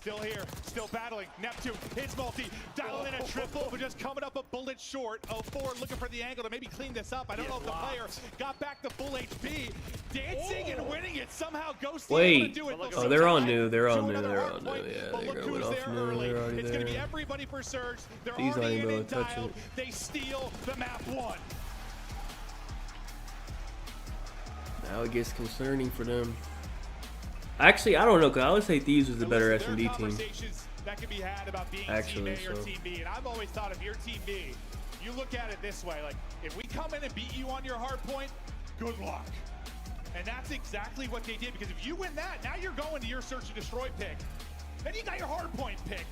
Still here, still battling. Neptune, his multi, dialing in a triple, but just coming up a bullet short. 04 looking for the angle to maybe clean this up. I don't know if the player got back to full HP. Dancing and winning it. Somehow Ghosty able to do it. Oh, they're on new. They're on new. Another They're hard on new. point, Yeah, but they're look going who's off there new. early. They're already It's going to be there. everybody for Surge. They're He's not already even in able to touch dialed. it. They steal the map 1. Now it gets concerning for them. Actually, I don't know, because I would say Thieves was the better S&D team. That could be had about being Actually, Team A or Team B, and I've always thought if you're Team B, you look at it this way, like, if we come in and beat you on your hard point, good luck. And that's exactly what they did, because if you win that, now you're going to your Search and Destroy pick. Then you got your hard point pick.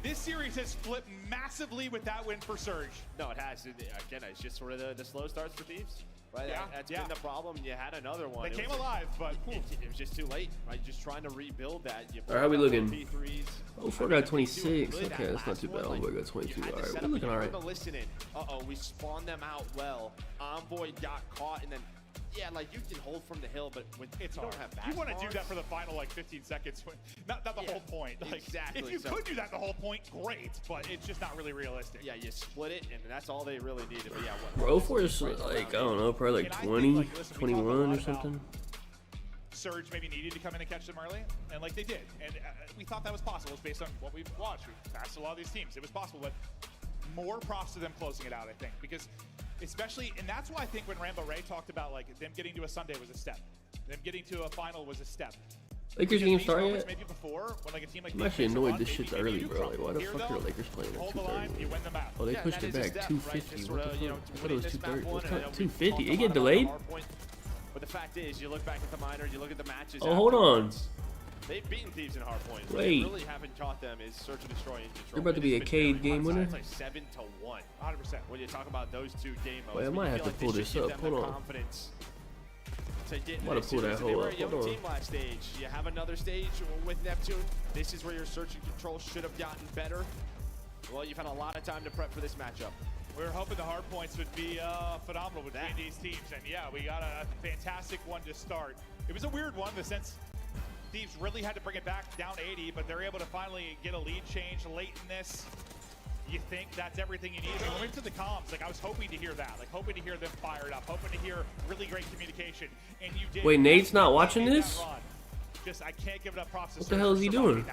This series has flipped massively with that win for Surge. No, it has. Again, it's just sort of the slow starts for Thieves. Right? Yeah, That's been the problem. You had another one. They came alive, but it was just too late. Right? Just trying to rebuild that. All right, how we looking? P3s. Oh, 4 got 26. Okay, that's not too bad. Envoy got 22. All right, we're looking all right. Listen in. We spawned them out well. Envoy got caught, and then yeah, like you can hold from the hill, but when it's you hard. don't have back You want to do spawns, that for the final like 15 seconds. Not the whole point. Like, exactly. If you could do that the whole point, great, but it's just not really realistic. Yeah, you split it, and that's all they really needed. But yeah, Bro, 04 is like, I don't know, probably like 20, 21 or something. Surge maybe needed to come in and catch them early, and like they did. And we thought that was possible. It's based on what we've watched. We've passed a lot of these teams. It was possible, but more props to them closing it out, I think, because especially, and that's why I think when Rambo Ray talked about like them getting to a Sunday was a step, them getting to a final was a step. Lakers game start yet? Maybe before, when like a team like I'm actually annoyed this shit's early, bro. Like, why the fuck are the Lakers playing at 2:30? Oh, they pushed it back 250. What the fuck? I thought it was 2:30. What's 250? It get delayed? But the fact is, you look back at the minor, you look at the matches. Oh, hold on. They've beaten Thieves in Hardpoint. What Wait. they really haven't taught them is search and destroy and control. They're about to be a Cade game winner? It's like 7-1. 100%. When you talk about those two game modes. Wait, I might have to pull this up. Hold on. To get I'm about to pull that hole up. They were a young team last stage. You have another stage with Neptune. This is where your search and control should have gotten better. Well, you've had a lot of time to prep for this matchup. We were hoping the hard points would be phenomenal between these teams, and yeah, we got a fantastic one to start. It was a weird one in the sense Thieves really had to bring it back down 80, but they're able to finally get a lead change late in this. You think that's everything you need? When we went to the comms, like I was hoping to hear that, like hoping to hear them fired up, hoping to hear really great communication, and you did. Wait, Nate's not watching this? Just I can't give it up props to What the hell is he doing?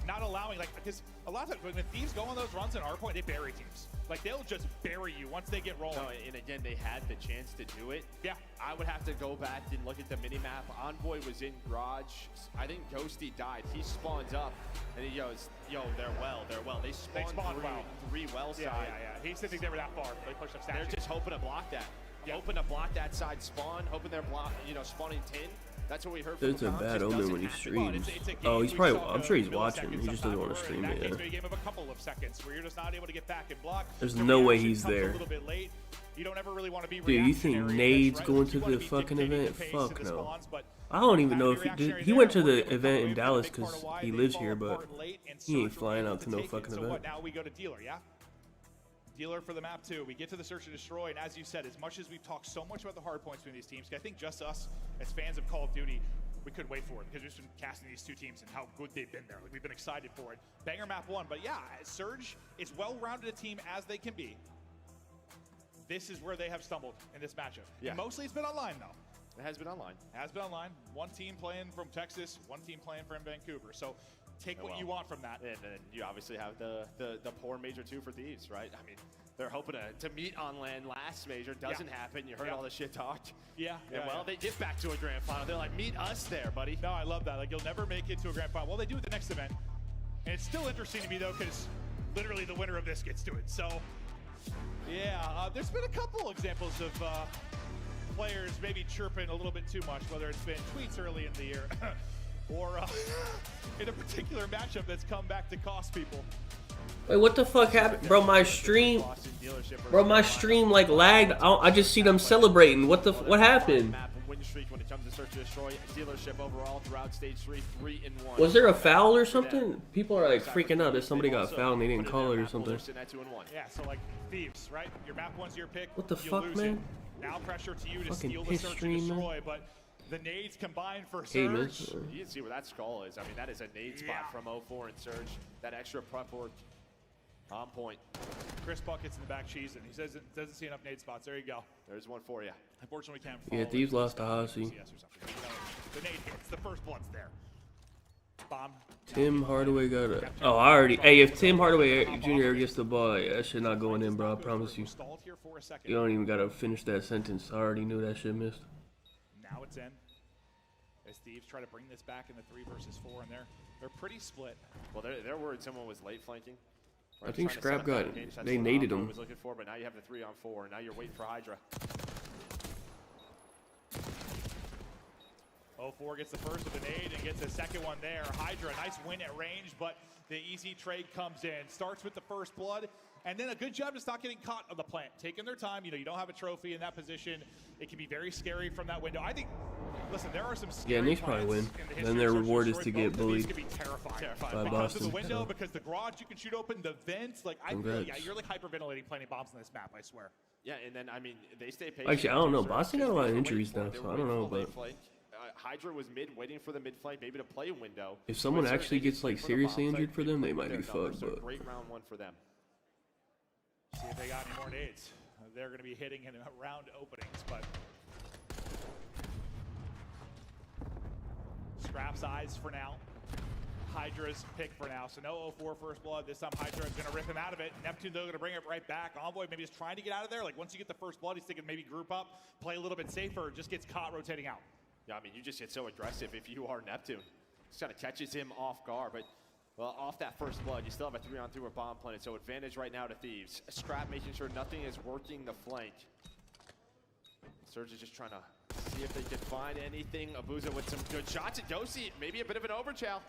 not allowing, like, because a lot of times when Thieves go on those runs in Hardpoint, they bury teams. Like, they'll just bury you once they get rolling. No, and again, they had the chance to do it. Yeah. I would have to go back and look at the mini-map. Envoy was in garage. I think Ghosty died. He spawns up, and he goes, yo, they're well. They spawned three well side. Yeah. He didn't think they were that far. They pushed up statues. They're just hoping to block that. Yeah. Hoping to block that side spawn, hoping they're spawning 10. That's what we heard from It's a bad omen when he streams. Oh, he's probably, I'm sure he's watching. He just doesn't want to stream it, yeah. A game of a couple of seconds where you're just not able to get back and block. There's no way he's there. You don't ever really want to be Dude, you think Nade's going to the fucking event? Fuck no. I don't even know if he did. He went to the event in Dallas because he lives here, but he ain't flying out to no fucking event. Now we go to Dealer, yeah? Dealer for the map 2. We get to the search and destroy, and as you said, as much as we've talked so much about the hard points between these teams, I think just us as fans of Call of Duty, we couldn't wait for it because we've been casting these two teams and how good they've been there. Like, we've been excited for it. Banger map 1, but yeah, Surge is well-rounded a team as they can be. This is where they have stumbled in this matchup. Yeah. Mostly it's been online though. It has been online. Has been online. One team playing from Texas, one team playing from Vancouver. So take what you want from that. And then you obviously have the poor Major 2 for Thieves, right? I mean, they're hoping to meet on land last Major. Doesn't happen. You heard all the shit talked. Well, they get back to a grand final. They're like, meet us there, buddy. No, I love that. Like, you'll never make it to a grand final. Well, they do at the next event. And it's still interesting to me, though, because literally the winner of this gets to it. So, yeah, there's been a couple examples of players maybe chirping a little bit too much, whether it's been tweets early in the year or in a particular matchup that's come back to cost people. Wait, what the fuck happened? Bro, my stream like lagged. I just see them celebrating. What happened? Was there a foul or something? People are like freaking out that somebody got fouled and they didn't call it or something. Yeah, so like Thieves, right? Your map 1's your pick. What the fuck, man? Now pressure to you to Fucking steal the search and destroy, but the nades combined for Surge. You can see where that skull is. I mean, that is a nade spot from 04 and Surge. That extra prep work on point. Chris Bucket's in the back cheesing. He says it doesn't see enough nade spots. There you go. There's one for you. Unfortunately, we can't. Yeah, Thieves lost to Hossie. The nade hits. The first blood's there. Bomb. Tim Hardaway got a. Oh, I already. Hey, if Tim Hardaway Jr. gets the ball, that shit not going in, bro. I promise you. You don't even gotta finish that sentence. I already knew that shit missed. Now it's in. As Thieves try to bring this back in the 3 versus 4, and they're pretty split. Well, they're worried someone was late flanking. I think Scrap got it. They naded him. Was looking for, but now you have the 3-on-4, and now you're waiting for Hydra. 04 gets the first with the nade and gets the second one there. Hydra, nice win at range, but the easy trade comes in. Starts with the first blood, and then a good job just not getting caught on the plant. Taking their time. You know, you don't have a trophy in that position. It can be very scary from that window. I think, listen, there are some scary and these probably win. Then their reward is to get bullied by Boston. The window, because the garage you can shoot open, the vents, like you're like hyperventilating planting bombs on this map, I swear. Yeah, and then I mean they stay patient. Actually, I don't know. Boston got a lot of injuries now, so I don't know, but Hydra was mid, waiting for the mid flank, maybe to play a window. If someone actually gets like seriously injured for them, they might be fucked. But great round 1 for them. See if they got any more nades. They're going to be hitting in round openings, but Scrap's eyes for now. Hydra's pick for now. So no 04 first blood. This time Hydra is going to rip him out of it. Neptune, though, going to bring it right back. Envoy maybe is trying to get out of there. Like, once you get the first blood, he's thinking maybe group up, play a little bit safer, just gets caught rotating out. Yeah, I mean, you just get so aggressive if you are Neptune. Just kind of catches him off guard, but well, off that first blood, you still have a 3-on-3 with bomb planted, so advantage right now to Thieves. Scrap making sure nothing is working the flank. Surge is just trying to see if they can find anything. Abuza with some good shots. And Dosi, maybe a bit of an overchow.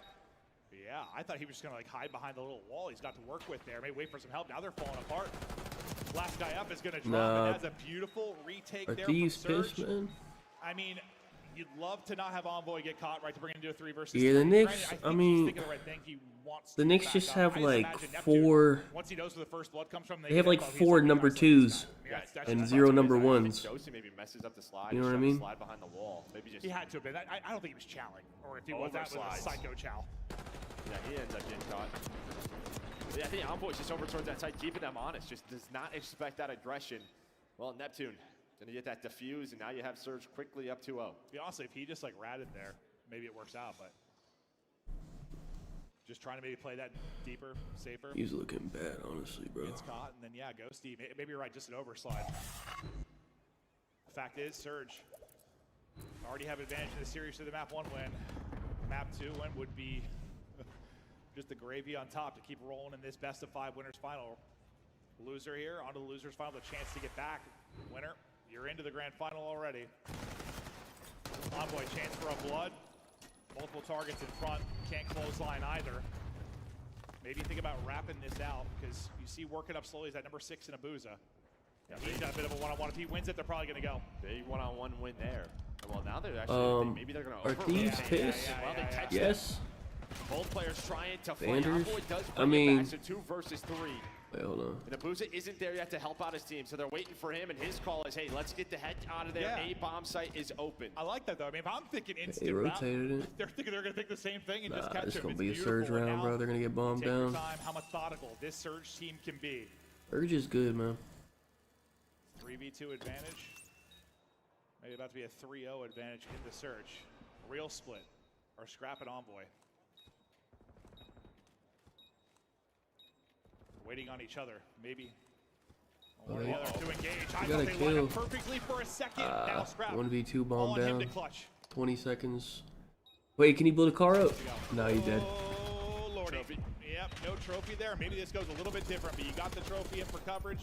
Yeah, I thought he was just going to like hide behind the little wall he's got to work with there. Maybe wait for some help. Now they're falling apart. Last guy up is going to drop and has a beautiful retake there from Surge. Pissed, man? I mean, you'd love to not have Envoy get caught, right, to bring him into a 3 versus 3. Yeah, the Knicks, I mean, the Knicks just have like 4. Once he knows where the first blood comes from, they have like 4 number 2s and 0 number 1s. Maybe messes up the slide. You know what I mean? Slide behind the wall. Maybe just he had to have been. I don't think he was chowing, or if he was, that was a psycho chow. Yeah, he ends up getting caught. But yeah, I think Envoy's just over towards that side, keeping them honest. Just does not expect that aggression. Well, Neptune gonna get that diffuse, and now you have Surge quickly up 2-0. Be honestly, if he just like ratted there, maybe it works out, but Just trying to maybe play that deeper, safer. He's looking bad, honestly, bro. Gets caught, and then, yeah, Ghosty. Maybe you're right, just an overslide. The fact is, Surge already have advantage in the series to the map 1 win. Map 2 win would be just the gravy on top to keep rolling in this best of 5 winners final. Loser here, on to the losers final, the chance to get back. Winner, you're into the grand final already. Envoy, chance for a blood. Multiple targets in front, can't clothesline either. Maybe think about wrapping this out, because you see working up slowly is that number 6 in Abuza. Yeah, he's got a bit of a one-on-one. If he wins it, they're probably going to go. Big one-on-one win there. Well, now they're actually, maybe they're going to Are thieves pissed? Yes. Both players trying to fight. Vanders? Envoy does I mean, back, so 2 versus 3. wait, hold on. And Abuza isn't there yet to help out his team, so they're waiting for him, and his call is, hey, let's get the head out of there. A bomb site is open. I like that, though. I mean, if I'm thinking instant They rotated it. they're thinking they're going to pick the same thing and just catch It's him. going to be a beautiful. Surge round, bro. They're going to get bombed Take your down. time, how methodical this Surge team can be. Surge is good, man. 3v2 advantage. Maybe about to be a 3-0 advantage in the Surge. Real split. Or Scrap and Envoy. Waiting on each other. Maybe one or the other to engage. I thought they lined up perfectly for a second. Now Scrap. 1v2 bomb on him down. to clutch. 20 seconds. Wait, can he build a car up? No, he's dead. Oh, Lordy. Yep, no trophy there. Maybe this goes a little bit different, but you got the trophy in for coverage.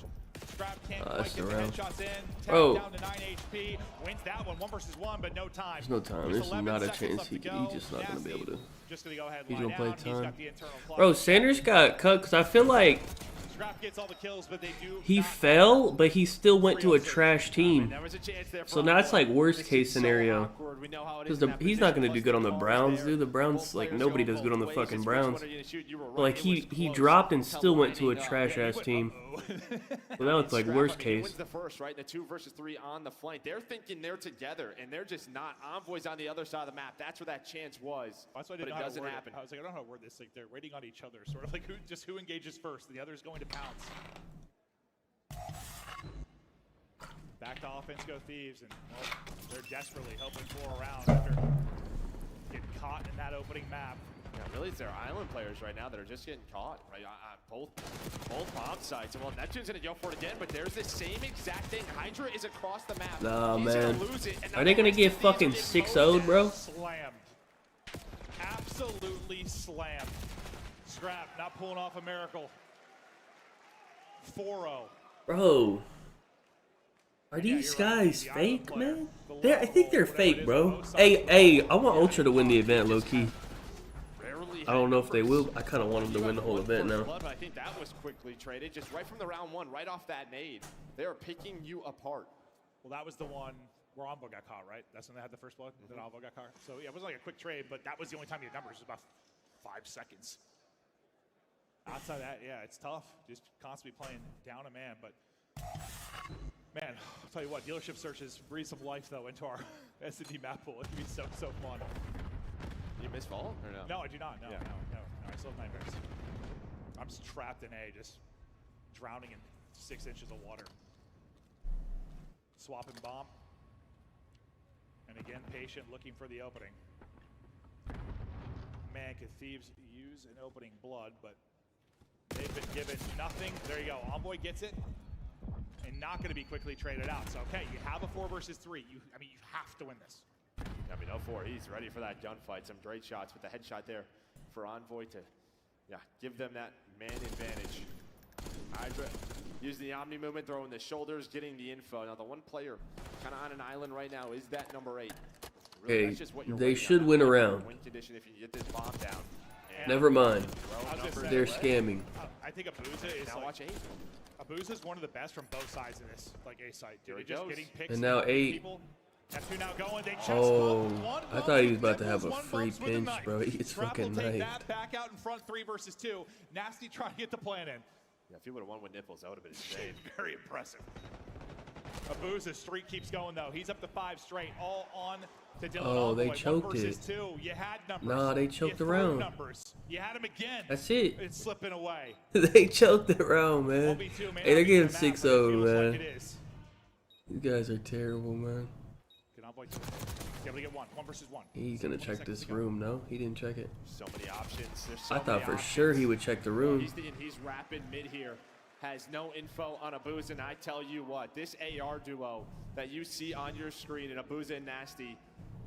Scrap can't quite get the headshots in. Tap down to 9 HP. Wins that one. 1 versus 1, but no time. There's no time. There's not a chance. He's just not going to be able to. Just going to go ahead and He's lie going to play down. time. He's got the internal clock. Bro, Sanders got cut because I feel like Scrap gets all the kills, but they do he fell, but he still went to a trash team. So now it's like worst case scenario. Because he's not going to do good on the Browns, dude. The Browns, like, nobody does good on the fucking Browns. But, like, he dropped and still went to a trash-ass team. So now it's like worst case. Wins the first, right? The 2 versus 3 on the flank. They're thinking they're together, and they're just not. Envoy's on the other side of the map. That's where that chance was. That's why I but it doesn't happen. I was like, I don't know how to word this. Like, they're waiting on each other, sort of like who engages first. The other's going to pounce. Back to offense go Thieves, and well, they're desperately hoping for a round after getting caught in that opening map. Yeah, really, it's their island players right now that are just getting caught, right? Both bomb sites. And well, Neptune's gonna go for it again, but there's the same exact thing. Hydra is across the map. Nah, He's man. gonna lose it, and Are they gonna get fucking 6-0'd, bro? Slammed. Absolutely slammed. Scrap not pulling off a miracle. 4-0. Bro. Are these guys fake, man? I think they're fake, bro. Hey, I want Ultra to win the event, low-key. I don't know if they will. I kind of want them to win the whole event now. I think that was quickly traded, just right from the round 1, right off that nade. They are picking you apart. Well, that was the one where Envoy got caught, right? That's when they had the first blood, then Envoy got caught. So yeah, it wasn't like a quick trade, but that was the only time he had numbers. It was about 5 seconds. Outside that, yeah, it's tough. Just constantly playing down a man, but man, I'll tell you what, dealership searches breathe some life though into our S&D map pool. It can be so fun. You miss Vault or no? No, I do not. No. I still have nightmares. I'm just trapped in A, just drowning in 6 inches of water. Swapping bomb. And again, patient, looking for the opening. Man, could Thieves use an opening blood, but they've been given nothing. There you go. Envoy gets it. And not going to be quickly traded out. So, okay, you have a 4 versus 3. You have to win this. I mean, 0-4, he's ready for that gunfight. Some great shots with the headshot there for Envoy to, give them that man advantage. Hydra using the Omni movement, throwing the shoulders, getting the info. Now, the one player kind of on an island right now is that number 8. Really, Hey, they should win a round. Win condition if you get this bomb down. And Never mind. They're say, scamming. I think Abuza is now watch 8. Abuza is one of the best from both sides of this, like A site. Dude, they're just getting picks. And now 8. People. F2 now going. They just Oh, one I thought he was about to have a free pinch, bro. He gets fucking knifed. That back out in front, 3 versus 2. Nasty trying to get the plan in. Yeah, if he would have won with nipples, that would have been insane. Very impressive. Abuza's streak keeps going though. He's up to 5 straight, all on to Dylan. Oh, they Envoy. choked 1 versus it. 2. You had numbers. Nah, they choked the threw round. Numbers. You had him again. That's it. It's slipping away. They choked the round, man. 1v2 may Hey, they're not be getting the map, 6-0, but it feels man. like it is. These guys are terrible, man. Can Envoy 2. He's able to get one versus one. He's gonna check this room. No, he didn't check it. So many options. I thought for sure he would check the room. He's rapid mid here. Has no info on Abuza, and I tell you what, this AR duo that you see on your screen in Abuza and Nasty,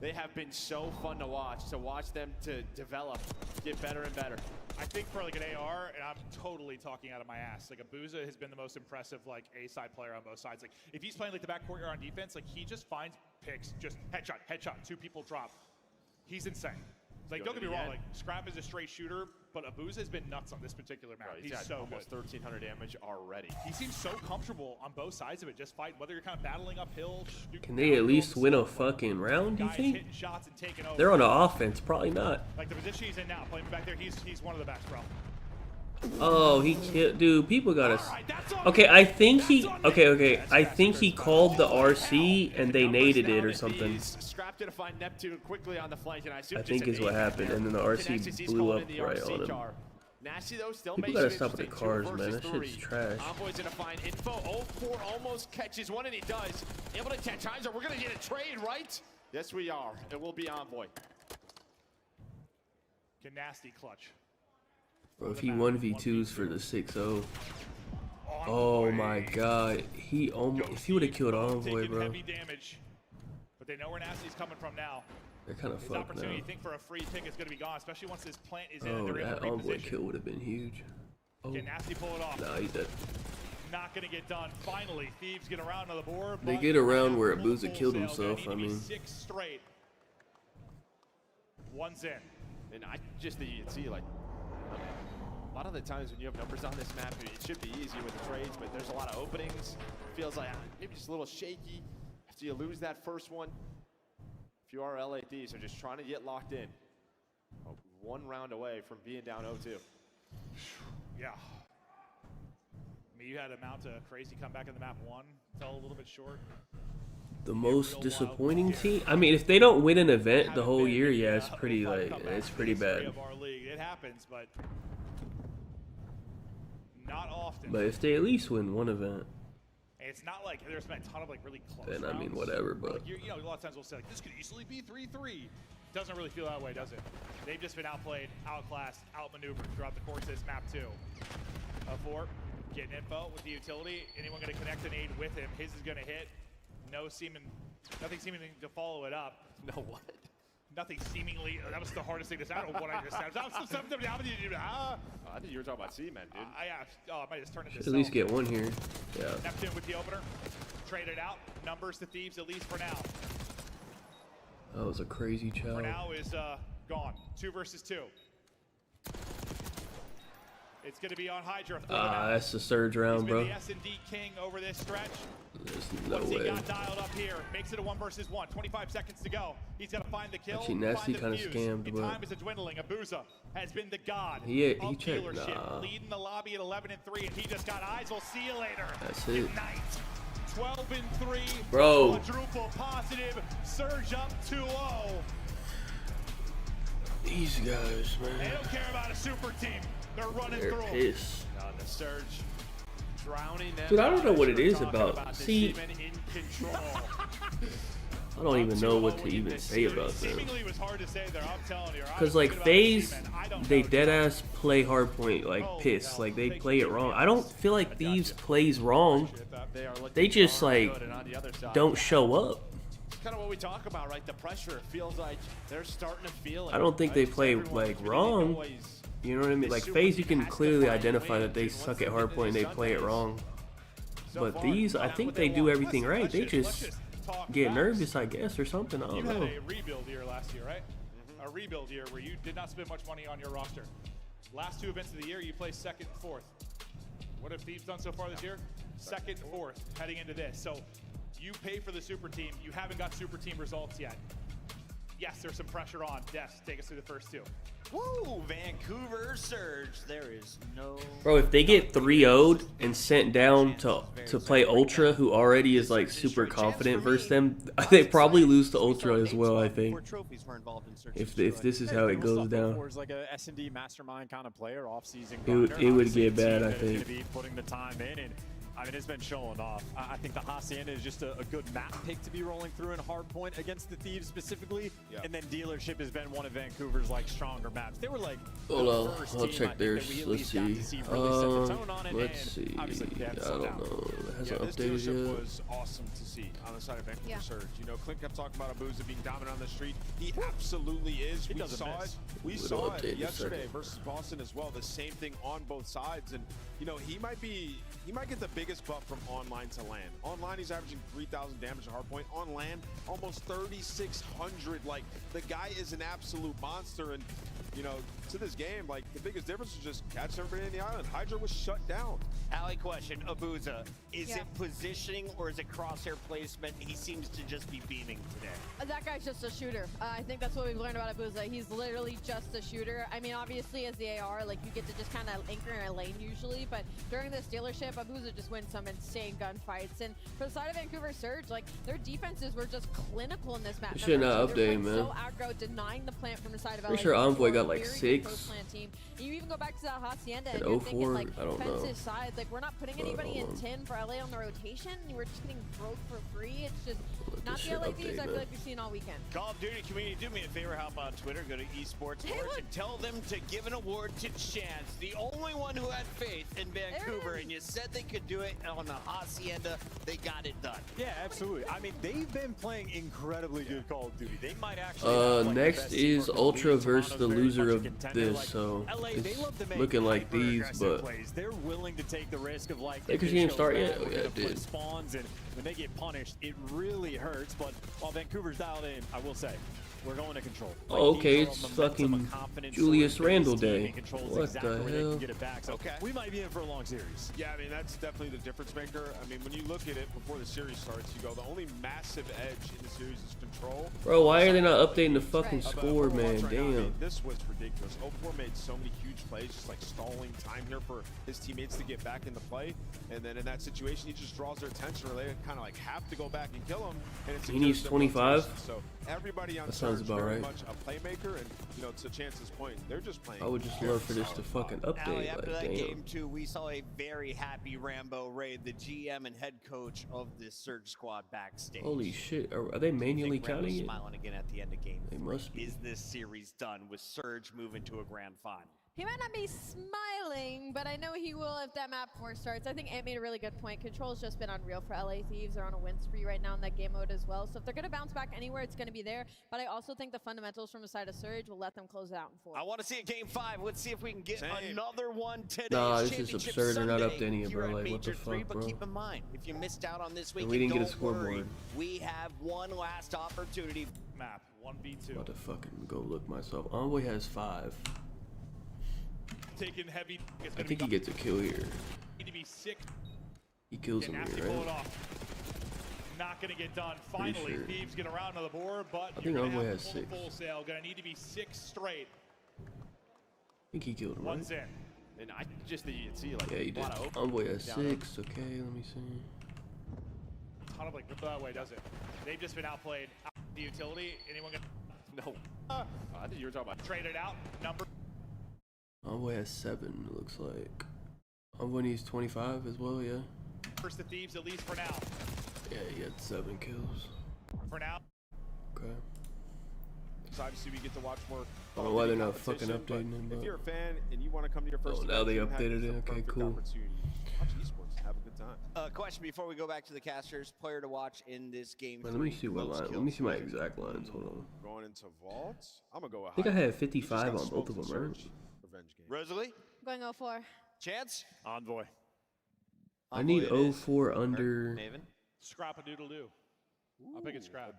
they have been so fun to watch them to develop, get better and better. I think for like an AR, and I'm totally talking out of my ass, like Abuza has been the most impressive like A-side player on both sides. Like if he's playing like the backcourt or on defense, like he just finds picks, just headshot, 2 people drop. He's insane. Like don't get me wrong, like Scrap is a straight shooter, but Abuza has been nuts on this particular map. Right, he's so almost 1,300 damage already. He seems so comfortable on both sides of it, just fighting, whether you're kind of battling uphill. Can they at least win a fucking round, you think? They're on the offense, probably not. Like the position he's in now, playing back there, he's one of the best, bro. Oh, he killed, dude. People gotta. Okay, I think he. Okay. I think he called the RC and they naded it or something. Scrapped to find Neptune quickly on the flank, and I think is what happened, and then the RC blew up right on him. Nasty though still People gotta stop with the cars, man. That shit's trash. Envoy's gonna find info. 0-4 almost catches one, and he does. Able to catch Heiser. We're gonna get a trade, right? Yes, we are. It will be Envoy. Can Nasty clutch. Bro, if he 1v2s for the 6-0. Oh my god. He almost, if he would have killed Envoy, bro. Heavy damage, but they know where Nasty's coming from now. They're kind of his fucked opportunity, now. you think for a free pick is going to be gone, especially once this plant is in. Oh, They're that in Envoy kill would have been huge. Oh. Can Nasty pull it off? Nah, he's dead. Not going to get done. Finally, Thieves get around on the board. They get around where Abuza killed himself, I mean. 6 straight. One's in. And I just think you can see, like, a lot of the times when you have numbers on this map, it should be easy with the trades, but there's a lot of openings. Feels like maybe just a little shaky after you lose that first one. If you are LA Thieves, they're just trying to get locked in. 1 round away from being down 0-2. Yeah. I mean, you had a mount a crazy comeback in the map 1. Fell a little bit short. The most disappointing team? I mean, if they don't win an event the whole year, yeah, it's pretty like it's pretty bad. It happens, but not often. But if they at least win one event, it's not like there's been a ton of like really close. Then I mean, whatever. But like, you know, a lot of times we'll say like this could easily be 3-3. Doesn't really feel that way, does it? They've just been outplayed, outclassed, outmaneuvered throughout the course of this map too. 4 getting info with the utility. Anyone going to connect an aid with him? His is going to hit. Nothing seeming to follow it up. No what? Nothing seemingly. That was the hardest thing to say. I don't know what I just said. I think you were talking about C-Men, dude. I might just turn it. Should at least get one here. Yeah. Neptune with the opener. Traded out. Numbers to Thieves at least for now. That was a crazy chow. For now is gone. 2 versus 2. It's going to be on Hydra. That's the surge round, bro. The S&D king over this stretch. There's no Once way. he got dialed up here, makes it a 1 versus 1. 25 seconds to go. He's got to find the kill. Actually, Nasty kind of scammed, but time is dwindling. Abuza has been the god he of checked. dealership, Nah. leading the lobby at 11-3, and he just got eyes. We'll see you later. That's it. Tonight. 12-3. Bro. Quadruple positive. Surge up 2-0. These guys, man. They don't care about a super team. They're running They're through. On the surge. Drowning them. Dude, I don't know what it is about. See, I don't even know what to even say about them. Because, like, FaZe, they deadass play Hardpoint, like, piss. Like, they play it wrong. I don't feel like Thieves plays wrong. They just, like, don't show up. It's kind of what we talk about, right? The pressure. It feels like they're starting to feel it. I don't think they play, like, wrong. You know what I mean? Like, FaZe, you can clearly identify that they suck at Hardpoint and they play it wrong. But these, I think they do everything right. They just get nervous, I guess, or something. I don't know. You had a rebuild year last year, right? A rebuild year where you did not spend much money on your roster. Last 2 events of the year, you placed 2nd and 4th. What have Thieves done so far this year? 2nd and 4th heading into this. So you pay for the super team. You haven't got super team results yet. Yes, there's some pressure on. Des, take us through the first 2. Woo! Vancouver Surge. There is no... Bro, if they get 3-0'd and sent down to play Ultra, who already is, like, super confident versus them, they probably lose to Ultra as well, I think. If this is how it goes down. Like a S&D mastermind kind of player, off-season it would get bad, I think. Putting the time in, and I mean, it's been showing off. I think the Hacienda is just a good map pick to be rolling through in Hardpoint against the Thieves specifically. Yeah. And then Dealership has been one of Vancouver's like stronger maps. They were like hold on, I'll check theirs. Let's see. Let's see. I don't know. It hasn't updated yet. Was awesome to see on the side of Vancouver Surge. You know, Clint kept talking about Abuza being dominant on the street. He absolutely is. We saw it. We saw it yesterday versus Boston as well. The same thing on both sides, and you know, he might get the biggest buff from online to land. Online, he's averaging 3,000 damage at Hardpoint. On land, almost 3,600. Like, the guy is an absolute monster, and you know, to this game, like, the biggest difference is just catch everybody in the island. Hydra was shut down. Allie, question, Abuza, is it positioning or is it crosshair placement? He seems to just be beaming today. That guy's just a shooter. I think that's what we've learned about Abuza. He's literally just a shooter. I mean, obviously, as the AR, like, you get to just kind of anchor in a lane usually, but during this Dealership, Abuza just wins some insane gunfights. And for the side of Vancouver Surge, like, their defenses were just clinical in this map. They should not update, man. So aggro, denying the plant from the side of LA. Pretty sure Envoy got like 6. Team. You even go back to that Hacienda and you're thinking, like, defensive side, like, we're not putting anybody in 10 for LA on the rotation. We're just getting broke for free. It's just not the LA Thieves I feel like we've seen all weekend. Call of Duty community, do me a favor, hop on Twitter, go to esports and tell them to give an award to Chance, the only one who had faith in Vancouver, and you said they could do it on the Hacienda. They got it done. Yeah, absolutely. I mean, they've been playing incredibly good Call of Duty. They might actually next is Ultra versus the loser of this, so it's looking like these, but they're willing to take the risk of like Lakers game start yet? Oh yeah, it did. Spawns, and when they get punished, it really hurts. But while Vancouver's dialed in, I will say, we're going to control. Like, oh, okay, it's fucking Julius Randle Day. What the hell? Get it back. So we might be in for a long series. Yeah, I mean, that's definitely the difference maker. I mean, when you look at it before the series starts, you go, the only massive edge in the series is control. Bro, why are they not updating the fucking score, man? Damn. I mean, this was ridiculous. 04 made so many huge plays, just like stalling time here for his teammates to get back into play. And then in that situation, he just draws their attention, or they kind of like have to go back and kill him. And it's he needs 25. So everybody on sounds about right. Much a playmaker, and you know, to Chance's point, they're just playing. I would just love for this to fucking update. Allie, after like, that damn. game too, we saw a very happy Rambo Raid, the GM and head coach of this Surge squad backstage. Holy shit! Are they manually counting it? Smiling again at the end of game. They must be. Is this series done with Surge moving to a grand final? He might not be smiling, but I know he will if that map 4 starts. I think Ant made a really good point. Control's just been unreal for LA Thieves. They're on a win spree right now in that game mode as well. So if they're going to bounce back anywhere, it's going to be there. But I also think the fundamentals from the side of Surge will let them close it out in 4. I want to see a game 5. Let's see if we can get another one today. Nah, this is absurd. They're not updating it, bro. Like, what the fuck, bro? But keep in mind, if you missed out on this week, we didn't get a scoreboard. We have one last opportunity. Map 1v2. I'm about to fucking go look myself. Envoy has 5. Taking heavy. I think he gets a kill here. Need to be sick. He kills him here, right? Not gonna get done. Finally, sure. Thieves get around to the board, but I think Envoy has 6. Full sale. Gonna need to be 6 straight. I think he killed him, right? One's in. And I just think you can see like yeah, he did. Envoy has 6. Okay, let me see. Ton of like rip that way, does it? They've just been outplayed. Out the utility. Anyone gonna? No. I think you were talking about traded out. Number. Envoy has 7, it looks like. Envoy needs 25 as well, yeah. First the Thieves, at least for now. Yeah, he had 7 kills. For now. Okay. So obviously we get to watch more. I don't know why they're not fucking updating him. If you're a fan and you want to come to your first now they updated it. Okay, cool. Watch esports, have a good time. Question before we go back to the casters, player to watch in this game. Let me see what line. Let me see my exact lines. Hold on. Going into vaults, I'm gonna go. I think I had 55 on both of them, right? Rosalie? Going 04. Chance? Envoy. I need 04 under. Maven? Scrap a doodle do. I'll pick it scrap.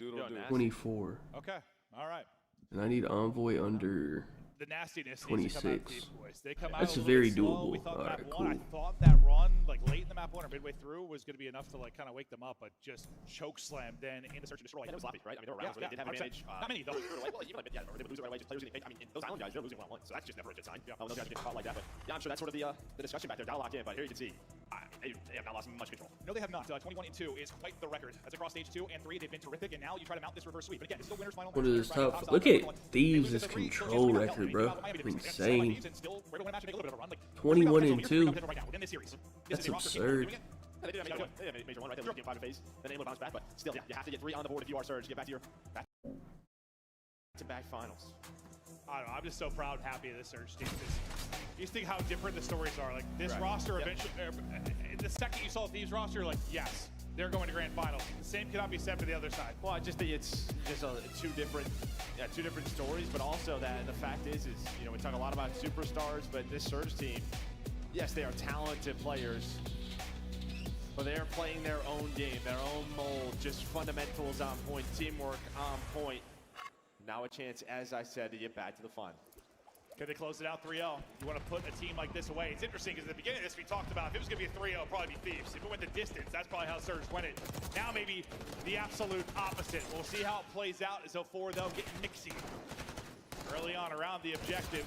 24. Okay. All right. And I need Envoy under. The nastiness 26. They come That's out very slow. doable. We thought All map right, 1, cool. I thought that run, like late in the map 1 or midway through, was going to be enough to like kind of wake them up, but just choke slam then in the search and destroy. And it was sloppy, right? I mean, there were rounds where they didn't have advantage. Not many though. Like, well, even like, yeah, or they would lose it right away. Just players getting paid. I mean, those island guys, they're losing 1-1, so that's just never a good sign. When those guys get caught like that, but yeah, I'm sure that's sort of the discussion back there. Down locked in, but here you can see they have not lost much control. No, they have not. 21 and 2 is quite the record. That's across stage 2 and 3. They've been terrific, and now you try to mount this reverse sweep. But again, it's still winners final. What is this tough? Look at Thieves' control record, bro. Insane. 21 and 2. That's absurd. They did a major one, right? They were getting 5 in phase, then able to bounce back, but still, yeah, you have to get 3 on the board if you are Surge. Get back to your back-to-back finals. I don't know, I'm just so proud and happy of this Surge team. You just think how different the stories are. Like, this roster eventually, the second you saw Thieves roster, you're like, yes, they're going to grand finals. The same cannot be said for the other side. Well, I just think it's just two different stories, but also that the fact is, you know, we talk a lot about superstars, but this Surge team, yes, they are talented players, but they are playing their own game, their own mold, just fundamentals on point, teamwork on point. Now a chance, as I said, to get back to the final. Could they close it out 3-0? You want to put a team like this away. It's interesting because at the beginning of this we talked about if it was going to be a 3-0, it'd probably be Thieves. If it went the distance, that's probably how Surge win it. Now maybe the absolute opposite. We'll see how it plays out as 04, though, getting mixy early on around the objective.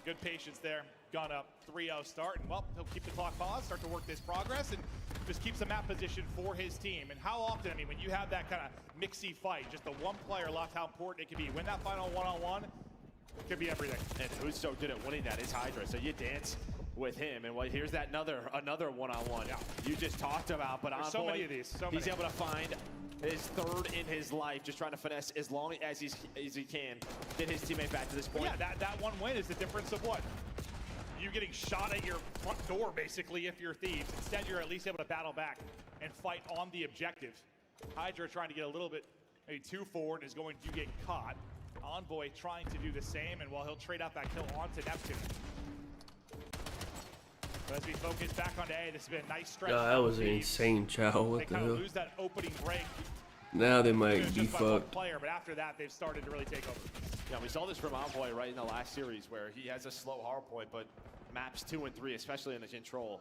Good patience there. Gun up, 3-0 start, and well, he'll keep the clock paused, start to work this progress, and just keep some map position for his team. And how often, I mean, when you have that kind of mixy fight, just the one player left, how important it can be. Win that final one-on-one, it could be everything. And who's so good at winning that is Hydra. So you dance with him, and well, here's that another one-on-one you just talked about. But there's so many of these. He's able to find his third in his life, just trying to finesse as long as he can, get his teammate back to this point. Yeah, that one win is the difference of what? You getting shot at your front door, basically, if you're Thieves. Instead, you're at least able to battle back and fight on the objective. Hydra trying to get a little bit, maybe too forward, is going to get caught. Envoy trying to do the same, and while he'll trade out that kill onto Neptune. But as we focus back on A, this has been a nice stretch. Yeah, that was an insane chow. What the hell? Lose that opening break. Now they might be fucked. Player, but after that, they've started to really take over. Yeah, we saw this from Envoy right in the last series where he has a slow hardpoint, but maps 2 and 3, especially in the control,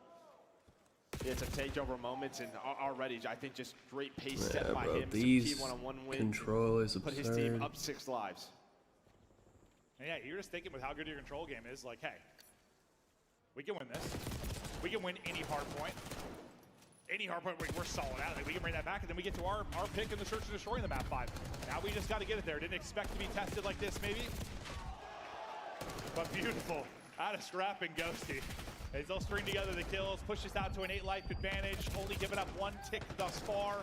it's a takeover moments, and already I think just great pace set by him. These some key one-on-one wins, control is put absurd. his team up 6 lives. And yeah, you're just thinking with how good your control game is, like, hey, we can win this. We can win any hard point. Any hard point, we're solid out. We can bring that back, and then we get to our pick in the Search and Destroy in the map 5. Now we just got to get it there. Didn't expect to be tested like this, maybe. But beautiful. Out of Scrap and Ghosty. They'll string together the kills, push us out to an 8-life advantage, only giving up 1 tick thus far.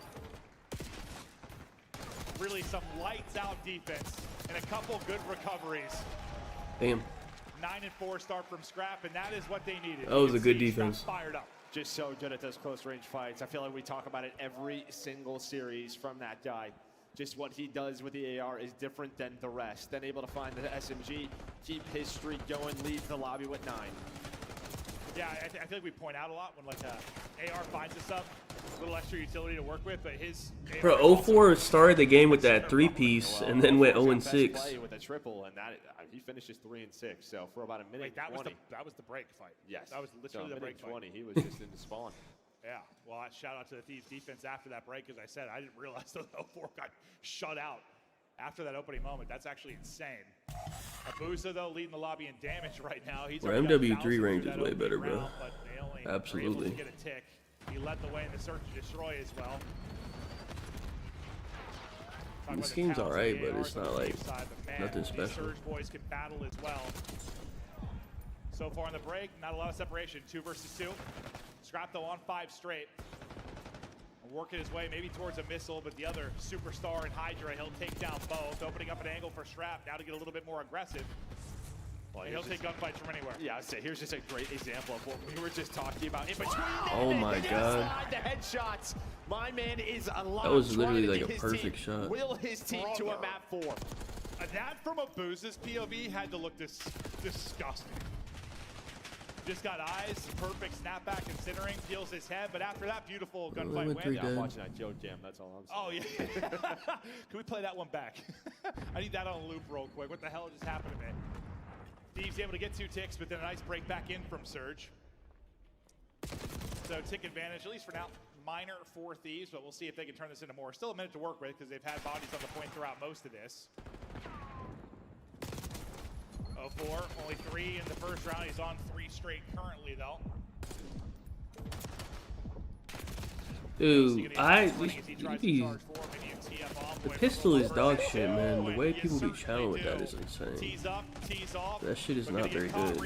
Really some lights out defense and a couple good recoveries. Damn. 9-4 start from Scrap, and that is what they needed. That was a good defense. Fired up. Just so good at those close range fights. I feel like we talk about it every single series from that guy. Just what he does with the AR is different than the rest. Then able to find the SMG, keep his streak going, leaves the lobby with 9. Yeah, I feel like we point out a lot when like AR finds us up, a little extra utility to work with, but his Bro, 04 started the game with that 3-piece and then went 0-6. Play with a triple, and that he finishes 3-6. So for about a minute 20. That was the break fight. Yes, that was literally so the break 20. Fight. He was just in the spawn. Yeah, well, shout out to the Thieves defense after that break. As I said, I didn't realize that 04 got shut out after that opening moment. That's actually insane. Abusa, though, leading the lobby in damage right now. He's MW3 range is way better, bro. Absolutely. Get a tick. He led the way in the Search and Destroy as well. This game's alright, but it's not like nothing special. Surge boys can battle as well. So far in the break, not a lot of separation. 2 versus 2. Scrap, though, on 5 straight. Working his way maybe towards a missile, but the other superstar in Hydra, he'll take down both, opening up an angle for Scrap now to get a little bit more aggressive. Well, he'll take gunfights from anywhere. Yeah, I'd say here's just a great example of what we were just talking about. In between oh my god. The headshots. My man is alive. That was literally like a perfect shot. Will his team to a map 4. That from Abusa's POV had to look disgusting. Just got eyes, perfect snapback considering, feels his head, but after that beautiful gunfight win. Yeah, I'm watching that Joe Jam, that's all I'm saying. Oh yeah. Can we play that one back? I need that on loop real quick. What the hell just happened to me? Thieves able to get 2 ticks, but then a nice break back in from Surge. So tick advantage, at least for now, minor for Thieves, but we'll see if they can turn this into more. Still a minute to work with because they've had bodies on the point throughout most of this. 04, only 3 in the first round. He's on 3 straight currently, though. Dude, the pistol is dog shit, man. The way people be challenging with that is insane. That shit is not very good.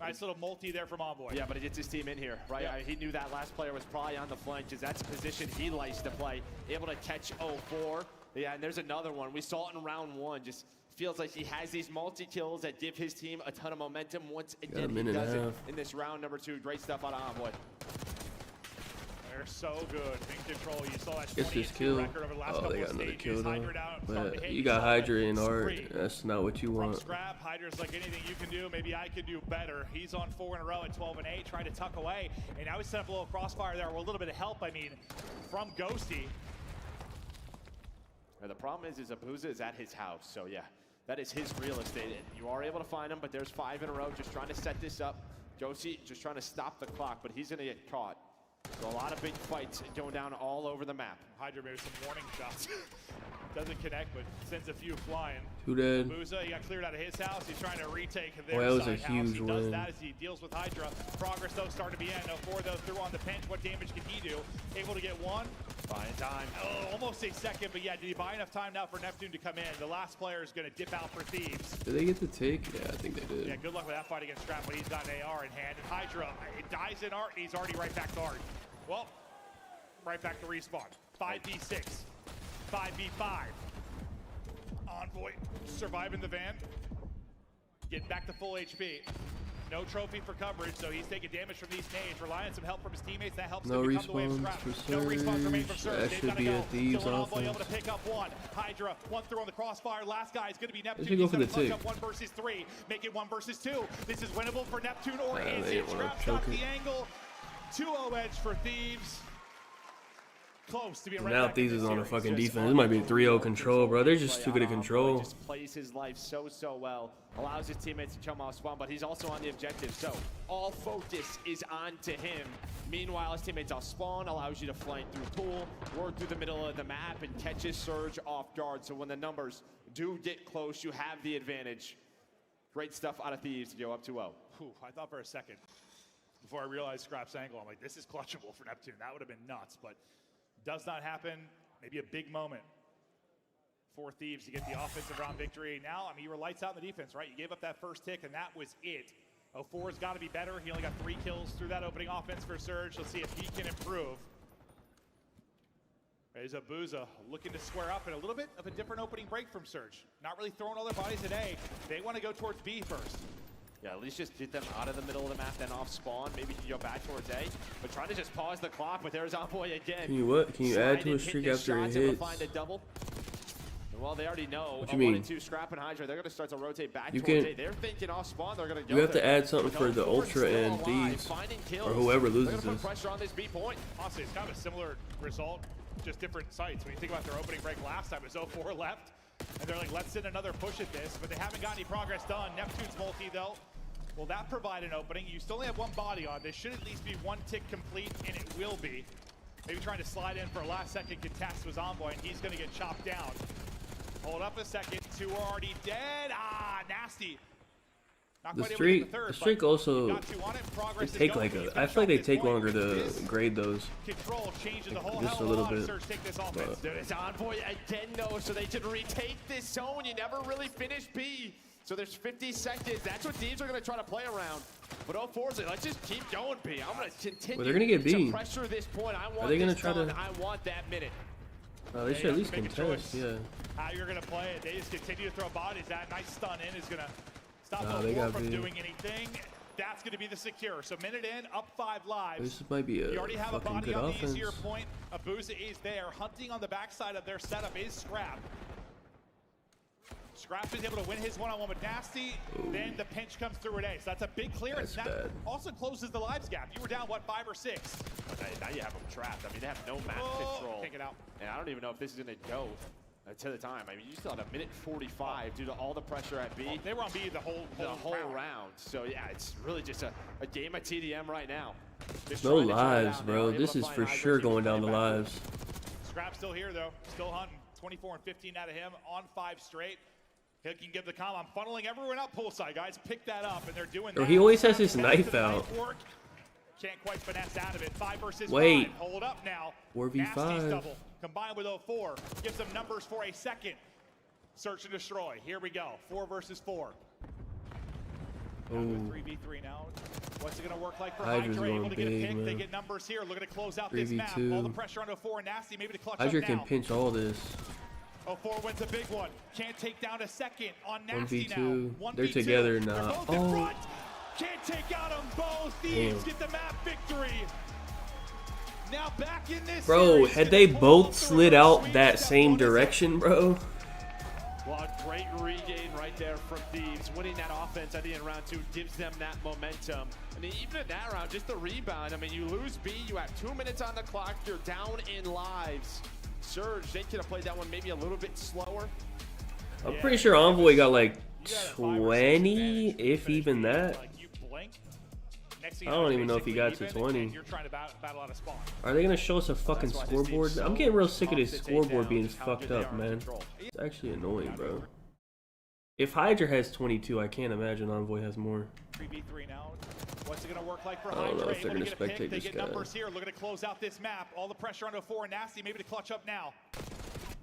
Nice little multi there from Envoy. Yeah, but he gets his team in here, right? Yep. He knew that last player was probably on the flank because that's a position he likes to play. Able to catch 04. Yeah, and there's another one. We saw it in round 1. Just feels like he has these multi-kills that give his team a ton of momentum. Once again, he does it in this round number 2. Great stuff out of Envoy. They're so good. In control. You saw that Gets this 20 kill. record over the last Oh, they couple got of another stages. kill Hydra though. down, starting to But hit. you got Hydra in It's art. great. That's not what you From want. scrap, Hydra's like anything you can do, maybe I could do better. He's on 4 in a row at 12 and 8, trying to tuck away. And now he's set up a little crossfire there with a little bit of help, I mean, from Ghosty. Now, the problem is Abuza is at his house, so yeah, that is his real estate. You are able to find him, but there's 5 in a row just trying to set this up. Ghosty just trying to stop the clock, but he's gonna get caught. So a lot of big fights going down all over the map. Hydra maybe some warning shots. Doesn't connect, but sends a few flying. 2 dead. Abuza, he got cleared out of his house. He's trying to retake their That was side a house. huge He does win. that as he deals with Hydra. Progress, though, starting to be in. 04, though, through on the pinch. What damage can he do? Able to get 1. Buying time. Oh, almost a second, but yeah, did he buy enough time now for Neptune to come in? The last player is going to dip out for Thieves. Did they get the take? Yeah, I think they did. Yeah, good luck with that fight against Strap, but he's got an AR in hand. And Hydra, it dies in art, and he's already right back to art. Well, right back to respawn. 5v6, 5v5. Envoy surviving the van, getting back to full HP. No trophy for coverage, so he's taking damage from these nades, relying on some help from his teammates. That helps No him become the way of respawns Scrap. for No respawns remain from Surge. Surge. That They've should gotta be go. a Thieves Dylan Envoy able offense. to pick up 1. Hydra, 1 through on the crossfire. Last guy is going to be Neptune. They should go He's for gonna the punch tick. up 1 versus 3. Make it 1 versus 2. This is winnable for Neptune, or Nah, is they it? didn't wanna Scrap's got choke the it. angle. 2-0 edge for Thieves. Close to be right Now back Thieves in is this on a series. fucking defense. This might be 3-0 control, bro. They're just too good at control. Just plays his life so well. Allows his teammates to come off spawn, but he's also on the objective. So all focus is on to him. Meanwhile, his teammates off spawn, allows you to flank through pool, work through the middle of the map, and catches Surge off guard. So when the numbers do get close, you have the advantage. Great stuff out of Thieves to go up 2-0. I thought for a second, before I realized Scrap's angle, I'm like, this is clutchable for Neptune. That would have been nuts, but does not happen. Maybe a big moment for Thieves to get the offensive round victory. Now, I mean, you were lights out in the defense, right? You gave up that first tick, and that was it. 04's got to be better. He only got 3 kills through that opening offense for Surge. Let's see if he can improve. There's Abuza looking to square up, and a little bit of a different opening break from Surge. Not really throwing all their bodies at A. They want to go towards B first. Yeah, at least just get them out of the middle of the map, then off spawn. Maybe you can go back towards A. But trying to just pause the clock, but there's Envoy again. Can you what? Can you add to a streak after it hits? Find a double. Well, they already know. What you mean? 1 and 2 Scrap and Hydra. They're going to start to rotate back You towards can- A. They're thinking off spawn. They're going to go. You have to there. add something for the Ultra and Thieves, or whoever They're loses going to put this. pressure on this B point. Honestly, it's kind of a similar result, just different sites. When you think about their opening break last time, it was 04 left, and they're like, let's send another push at this, but they haven't got any progress done. Neptune's multi, though. Will that provide an opening? You still only have 1 body on. This should at least be 1 tick complete, and it will be. Maybe trying to slide in for a last-second contest was Envoy, and he's going to get chopped down. Hold up a second. 2 are already dead. Nasty. Not The quite able to get streak, third, the streak but also, got 2 on it. Progress they is take going. like He's a, gonna I feel like they shove take this longer point. to This grade those. Control changes the whole Just hell a of little lot of bit. Surge take this offense. But- Dude, it's Envoy again, though, so they can retake this zone. You never really finish B. So there's 50 seconds. That's what Thieves are going to try to play around. But 04's like, let's just keep going, B. I'm going to continue Well, they're gonna get B. to pressure this point. I want Are they gonna this try done. to- I want that minute. They should at least make a contest, choice. yeah. How you're going to play it. They just continue to throw bodies. That nice stun in is going to stop Nah, the they 04 got from B. doing anything. That's going to be the secure. So minute in, up 5 lives. This might be a You already have a fucking body good on offense. the easier point. Abuza is there. Hunting on the backside of their setup is Scrap. Scrap is able to win his one-on-one with Nasty. Then the pinch comes through at A. So that's a big clearance. That's That bad. also closes the lives gap. You were down, what, 5 or 6? Now you have them trapped. I mean, they have no map control. Take it out. And I don't even know if this is going to go to the time. I mean, you still have a minute 45 due to all the pressure at B. They were on B the whole round. So, yeah, it's really just a game of TDM right now. Just No trying to try it lives, out. bro. They're able This to is find for Hydra, sure see if going they down to play back. lives. Scrap's still here, though. Still hunting. 24 and 15 out of him on 5 straight. He can give the call. I'm funneling everyone up poolside, guys. Pick that up, and they're doing Bro, that. he always has his Back knife to the out. knife work. Can't quite finesse out of it. 5 versus 5. Wait. Hold up now. 4v5. Nasty's double combined with 04. Gives them numbers for a second. Search and destroy. Here we go. 4 versus 4. 3v3 now. What's it going to work like for Hydra's Hydra? Able going to get a big, pick. man. They get numbers here. Looking to close out this map. 3v2. All the pressure on 04. Nasty maybe to clutch Hydra up can now. pinch all this. 04 wins a big one. Can't take down a second on Nasty 1v2. now. They're 1v2. together They're now. both in front. Can't take out them both. Thieves get the map victory. Now back in this Bro, series, had they both slid out that same direction, bro? Well, a great regain right there from Thieves. Winning that offense at the end of round 2 gives them that momentum. I mean, even in that round, just the rebound. I mean, you lose B, you have 2 minutes on the clock, you're down in lives. Surge, they could have played that one maybe a little bit slower. I'm pretty sure Envoy got like 20, if even that. I don't even know if he got to 20. Are they gonna show us a fucking scoreboard? I'm getting real sick of this scoreboard being fucked up, man. It's actually annoying, bro. If Hydra has 22, I can't imagine Envoy has more. 3v3 now. What's it gonna work like for I don't Hydra? know if they're Able gonna to get a pick. spectate They this get guy. numbers here. Looking to close out this map. All the pressure on 04 and Nasty maybe to clutch up now.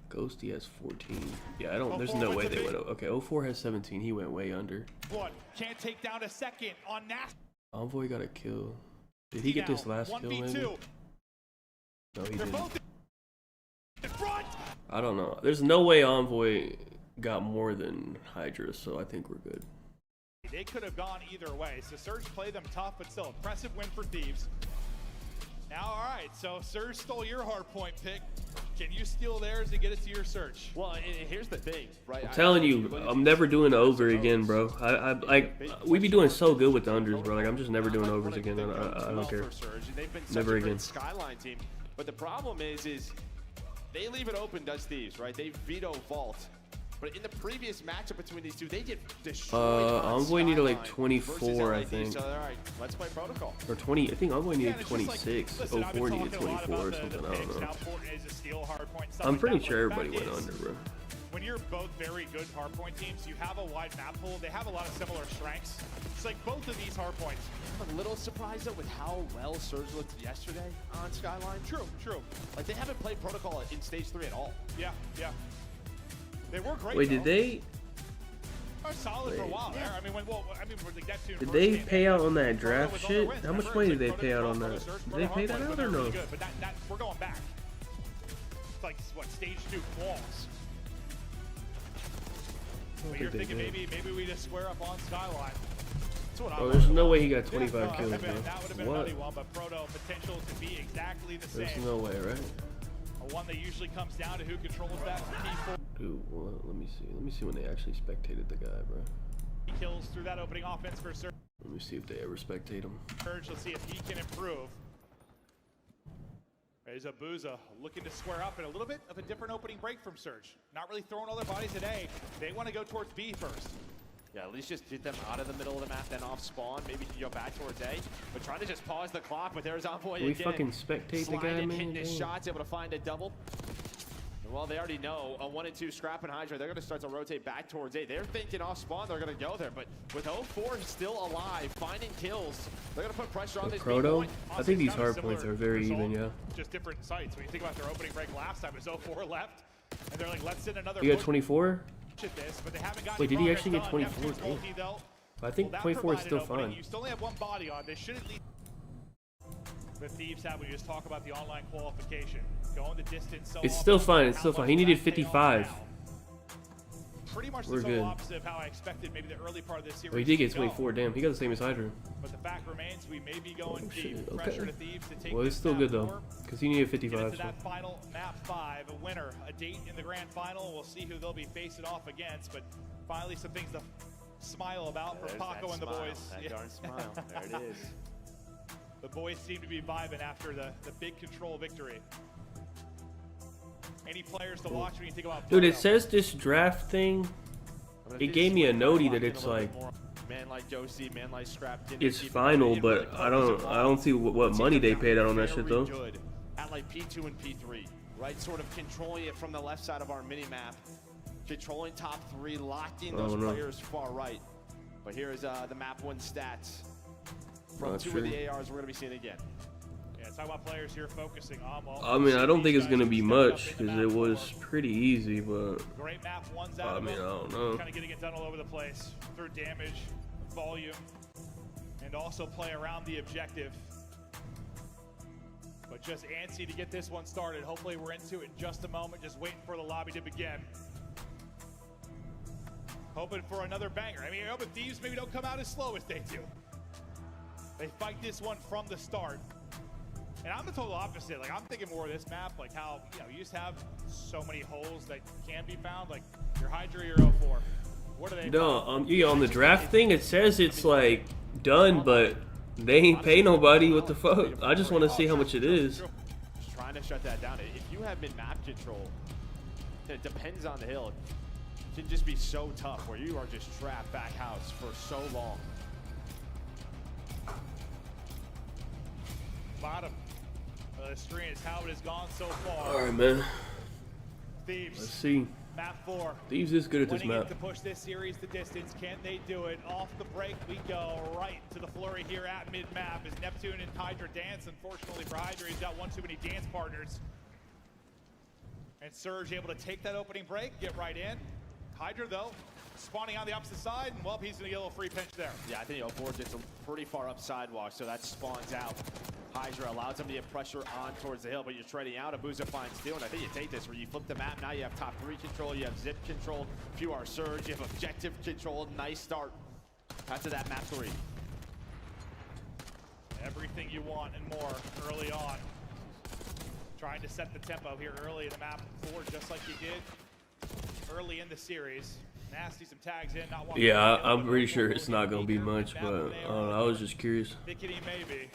Ghosty has 14. Yeah, I don't. There's no way they went. Okay, 04 has 17. He went way under. One can't take down a second on Nasty. Envoy got a kill. Did he get this last kill, maybe? No, he didn't. I don't know. There's no way Envoy got more than Hydra, so I think we're good. They could have gone either way. So Surge played them tough, but still impressive win for Thieves. Now, all right, so Surge stole your hardpoint pick. Can you steal theirs and get it to your search? Well, and here's the thing, right? I'm telling you, I'm never doing over again, bro. I like we be doing so good with the unders, bro. Like I'm just never doing overs again. I don't care. Never again. Skyline team, but the problem is they leave it open. Does Thieves, right? They veto vault. But in the previous matchup between these two, they get destroyed. Envoy needed like 24, I think. So, all right, let's play protocol. Or 20. I think Envoy needed 26. 04 needed 24 or something. I don't know. I'm pretty sure everybody went under, bro. When you're both very good hardpoint teams, you have a wide map pool. They have a lot of similar strengths. It's like both of these hardpoints. I'm a little surprised though with how well Surge looked yesterday on Skyline. True. Like they haven't played protocol in stage 3 at all. Yeah. They were great. Wait, did they? Are solid for a while there. I mean, did they pay out on that draft shit? How much money did they pay out on that? Did they pay that out or no? But we're going back. It's like what, stage 2 quals. But you're thinking maybe we just square up on Skyline. Oh, there's no way he got 25 kills, bro. That would have been a nutty one, but Proto potential to be exactly the same. There's no way, right? A one that usually comes down to who controls that P4. Dude, well, let me see. Let me see when they actually spectated the guy, bro. He kills through that opening offense for Surge. Let me see if they ever spectate him. Let's see if he can improve. There's Abuza looking to square up, and a little bit of a different opening break from Surge. Not really throwing all their bodies at A. They want to go towards B first. Yeah, at least just get them out of the middle of the map, then off spawn. Maybe you go back towards A. But trying to just pause the clock, but there's Envoy again. We fucking spectate the guy, man. Hitting his shots, able to find a double. Well, they already know a 1 and 2 Scrap and Hydra. They're going to start to rotate back towards A. They're thinking off spawn, they're going to go there. But with 04 still alive, finding kills, they're going to put pressure on this Proto. point. I think these hard points are very even, yeah. Just different sites. When you think about their opening break last time, it was 04 left, and they're like, let's send another. You got 24? This, but they haven't got Wait, did he actually get 24? I think 24 is still fine. You still only have one body on. They should at least. The Thieves have. We just talk about the online qualification. Going the distance. So it's still fine. It's still fine. He needed 55. Pretty much we're the good. opposite of how I expected. Maybe the early part of this series. Well, he did get 24. Damn, he got the same as Hydra. But the fact remains, we may be going deep. Okay. Pressure to Thieves to take. Well, it's still good though, because he needed 55. To that final map 5, a winner, a date in the grand final. We'll see who they'll be facing off against. But finally, some things to smile about for Paco and the boys. That darn smile. There it is. The boys seem to be vibing after the big control victory. Any players to watch when you think about Dude, it says this draft thing. It gave me a notey that it's like man like Josie, man like Scrap. it's final, but I don't see what money they paid out on that shit though. At like P2 and P3, right? Sort of controlling it from the left side of our mini map, controlling top 3, locking those players far right. But here's the map 1 stats from 2 of the ARs we're gonna be seeing again. Yeah, talk about players here focusing on. Well, I mean, I don't think it's gonna be much because it was pretty easy, but great map, one's out I mean, I don't know. Kind of getting it done all over the place through damage, volume. and also play around the objective. But just antsy to get this one started. Hopefully we're into it in just a moment, just waiting for the lobby to begin. Hoping for another banger. I mean, I hope Thieves maybe don't come out as slow as they do. They fight this one from the start. And I'm the total opposite. Like, I'm thinking more of this map, like how, you know, you just have so many holes that can be found. Like, your Hydra, your 04. What are they? No, yeah, on the draft thing, it says it's like done, but they ain't pay nobody. What the fuck? I just want to see how much it is. Just trying to shut that down. If you have mid-map control, it depends on the hill. It can just be so tough where you are just trapped back house for so long. Bottom of the screen is how it has gone so far. All right, man. Thieves. Let's see. Map 4. Thieves is good at this Winning map. it to push this series the distance. Can they do it? Off the break we go right to the flurry here at mid-map as Neptune and Hydra dance. Unfortunately for Hydra, he's got one too many dance partners. And Surge able to take that opening break, get right in. Hydra, though, spawning on the opposite side, and well, he's going to get a little free pinch there. Yeah, I think 04 gets a pretty far up sidewalk, so that spawns out. Hydra allows him to get pressure on towards the hill, but you're trading out. Abuza finds Steel, and I think you take this where you flip the map. Now you have top 3 control, you have zip control, few are Surge, you have objective control. Nice start after that map 3. Everything you want and more early on. Trying to set the tempo here early in the map 4, just like you did early in the series. Nasty, some tags in, not one. Yeah, I'm pretty sure it's not gonna be much, but I was just curious. Thinking he may be.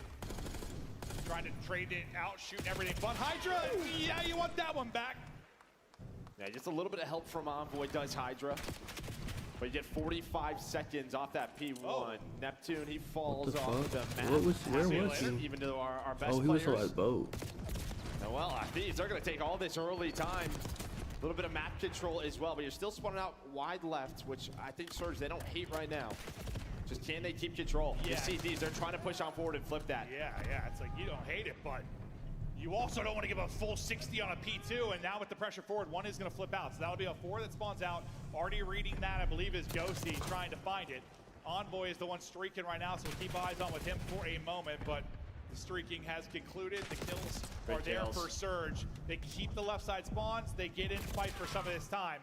Trying to trade it out, shooting everything. But Hydra, yeah, you want that one back. Yeah, just a little bit of help from Envoy does Hydra. But you get 45 seconds off that P1. Oh. Neptune, he falls What the off fuck? the map. Where was he? Even to our best Oh, he players. was on that boat. And well, Thieves, they're going to take all this early time. A little bit of map control as well, but you're still spawning out wide left, which I think Surge, they don't hate right now. Just can they keep control? Yeah. You see Thieves, they're trying to push on forward and flip that. Yeah, it's like you don't hate it, but you also don't want to give a full 60 on a P2, and now with the pressure forward, one is going to flip out. So that'll be a 4 that spawns out. Already reading that, I believe, is Ghosty trying to find it. Envoy is the one streaking right now, so we'll keep eyes on with him for a moment, but the streaking has concluded. The kills are there for Surge. They keep the left side spawns. They get in, fight for some of this time.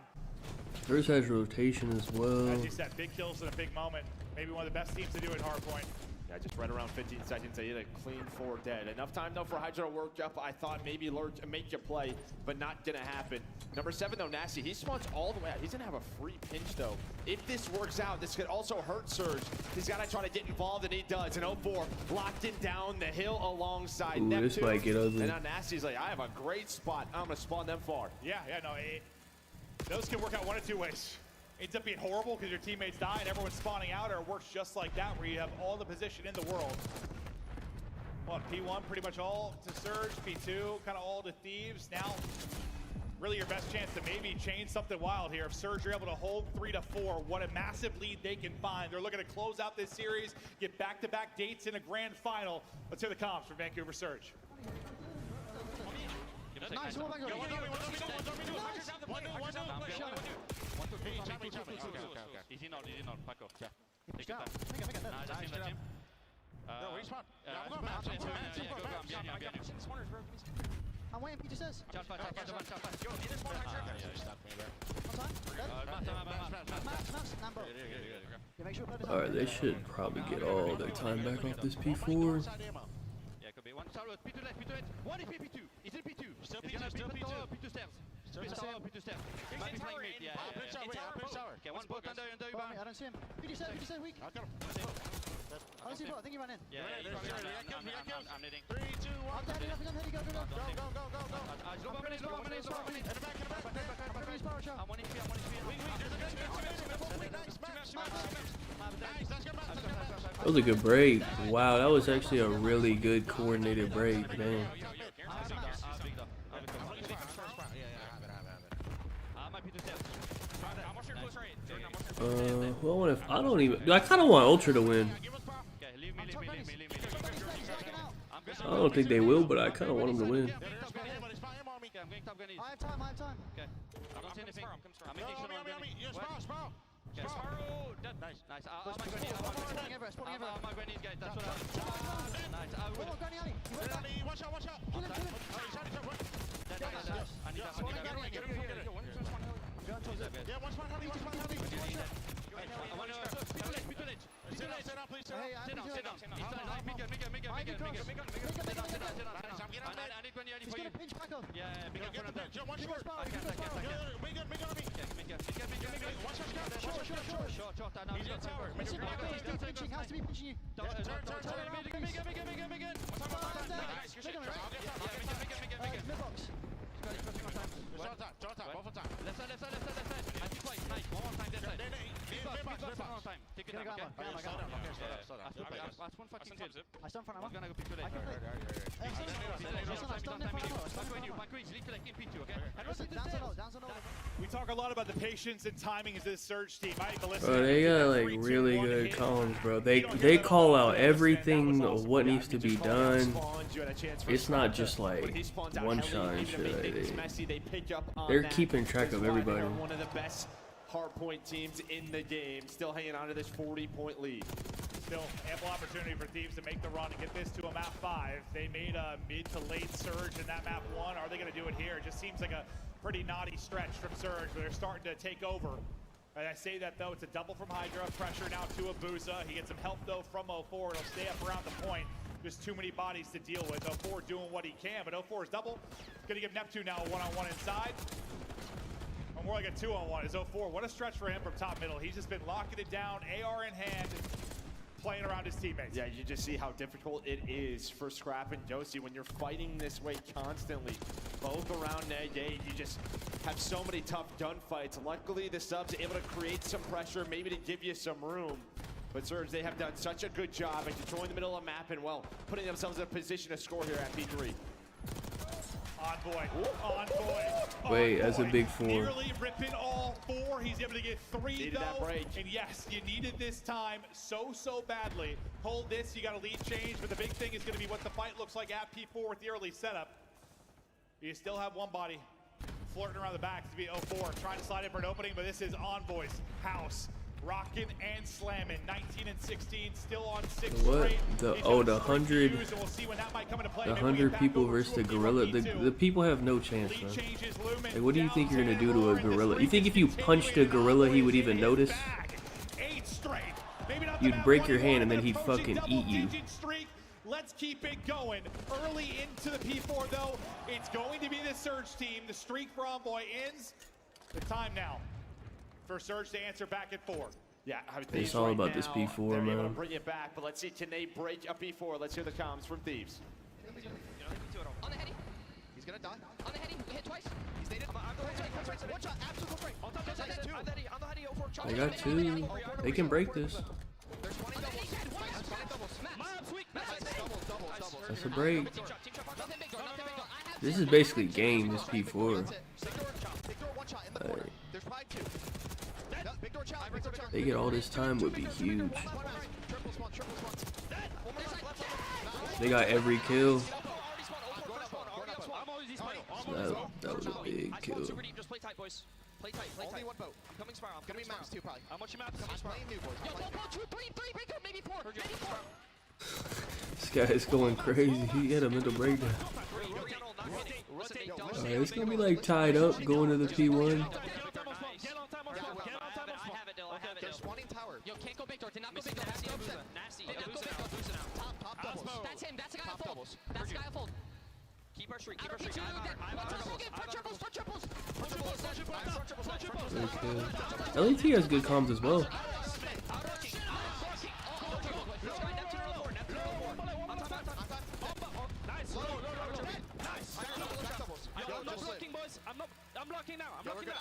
Hers has rotation as well. As you said, big kills in a big moment. Maybe one of the best teams to do it, Hardpoint. Yeah, just right around 15 seconds, they hit a clean 4 dead. Enough time, though, for Hydra to work up. I thought maybe Lurch make you play, but not gonna happen. Number 7, though, Nasty, he spawns all the way out. He's gonna have a free pinch, though. If this works out, this could also hurt Surge. He's gotta try to get involved, and he does. And 04 locked in down the hill alongside Neptune. This might get ugly. And now Nasty's like, I have a great spot. I'm gonna spawn them far. Yeah, no, those can work out one of 2 ways. Ends up being horrible because your teammates die and everyone's spawning out, or it works just like that where you have all the position in the world. Well, P1 pretty much all to Surge, P2 kind of all to Thieves. Now, really your best chance to maybe change something wild here. If Surge are able to hold 3 to 4, what a massive lead they can find. They're looking to close out this series, get back-to-back dates in a grand final. Let's hear the comps for Vancouver Surge. Nice, One, Easy not, Paco. Take it down. Venga. No, respawn. I'm waiting, Peter says. Alright, they should probably get all their time back off this P4. Yeah, could be one solo, P2 left, P2 right. One is P2. He's in P2. Still P2 stairs. Still P2 stairs. Might be playing mid, yeah. Okay, one boat under you. I don't see him. Peter says weak. I got him. I don't see him. I think he ran in. Yeah, I'm leading. 3, 2, 1. I'm dead. Go. I'm 1 HP. That was a good break. Wow, that was actually a really good coordinated break, man. Well, if I don't even, I kind of want Ultra to win. I don't think they will, but I kind of want them to win. I have time. Okay. I don't see anything. I'm making sure Okay, Sparrow, dead. Nice. I'm spawning grenade, guys. That's what nice. Watch out. Kill him. Dead. I need that. Yeah, one spawn heli. We talk a lot about the patience and timing of this Surge team. Bro, they got like really good comms, bro. They call out everything of what needs to be done. It's not just like one shot and shit. They're keeping track of everybody. One of the best hardpoint teams in the game, still hanging on to this 40-point lead. Still ample opportunity for Thieves to make the run and get this to a map 5. They made a mid to late Surge in that map 1. Are they going to do it here? It just seems like a pretty naughty stretch from Surge, but they're starting to take over. And I say that, though, it's a double from Hydra. Pressure now to Abuza. He gets some help, though, from 04. It'll stay up around the point. Just too many bodies to deal with. 04 doing what he can, but 04 is double. Going to give Neptune now a one-on-one inside. Or more like a 2-on-1 is 04. What a stretch for him from top middle. He's just been locking it down, AR in hand, playing around his teammates. Yeah, you just see how difficult it is for Scrap and Josie when you're fighting this way constantly. Both around Neg 8, you just have so many tough gunfights. Luckily, the subs are able to create some pressure, maybe to give you some room. But Surge, they have done such a good job at controlling the middle of the map and, well, putting themselves in a position to score here at P3. Envoy. Wait, that's a big 4. Nearly ripping all 4. He's able to get 3 Needed though. that break. And yes, you needed this time so badly. Hold this, you got a lead change, but the big thing is going to be what the fight looks like at P4 with the early setup. You still have one body flirting around the back to be 04, trying to slide in for an opening, but this is Envoy's house. Rocking and slamming, 19 and 16, still on 6 straight. The 100 people versus the gorilla. The people have no chance, man. Like, what do you think you're gonna do to a gorilla? You think if you punched a gorilla, he would even notice? You'd break your hand and then he'd fucking eat you. Let's keep it going. Early into the P4 though, it's going to be the Surge team. The streak for Envoy ends. The time now for Surge to answer back at 4. Yeah, it's all about this P4, man. Able to bring it back, but let's see, can they break a P4? Let's hear the comms from Thieves. On the heady. He's gonna die. On the heady, hit twice. He's naded. One shot, absolute break. On the heady, 04. They got 2. They can break this. There's 20 doubles. That's a break. This is basically game, this P4. They get all this time would be huge. They got every kill. That was a big kill. Just play tight, boys. Play tight. Only one boat. I'm coming Spiral. I'm coming maps too, probably. How much maps? I'm playing new, boys. Yo, go, 2, 3, maybe 4. Maybe 4. This guy is going crazy. He had a mental breakdown. It's gonna be like tied up going to the P1. There's one in tower. Yo, can't go big door. Did not go big door. Nasty. Top doubles. That's him. That's the guy I fold. That's the guy I fold. Keep our streak. Keep our streak. Front triples. LAT has good comms as well. I'm blocking now. I'm blocking now.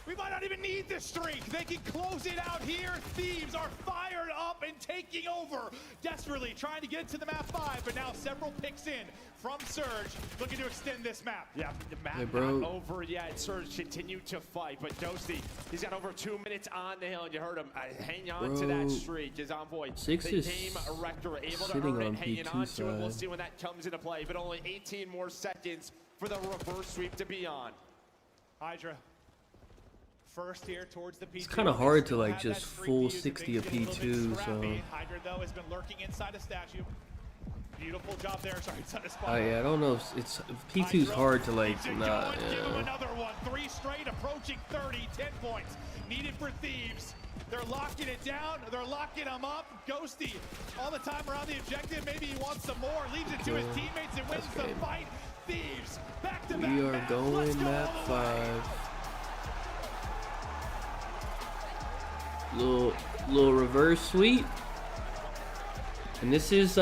We might not even need this streak. They can close it out here. Thieves are fired up and taking over. Desperately trying to get to the map 5, but now several picks in from Surge, looking to extend this map. Yeah, the map not over yet. Surge continue to fight, but Dosti, he's got over 2 minutes on the hill, and you heard him hang on to that streak. His Envoy, the Game Erector, able to earn it, hanging on to it. We'll see when that comes into play, but only 18 more seconds for the reverse sweep to be on. Hydra. First here towards the P2. It's kind of hard to like just full 60 a P2, so. Hydra though has been lurking inside a statue. Beautiful job there. Sorry, inside a spot. Oh yeah, I don't know. It's P2's hard to like not. Give him another one. 3 straight, approaching 30. 10 points needed for Thieves. They're locking it down. They're locking them up. Ghosty all the time around the objective. Maybe he wants some more. Leaves it to his teammates and wins the fight. Thieves back to back. We are going map 5. Little reverse sweep. And this is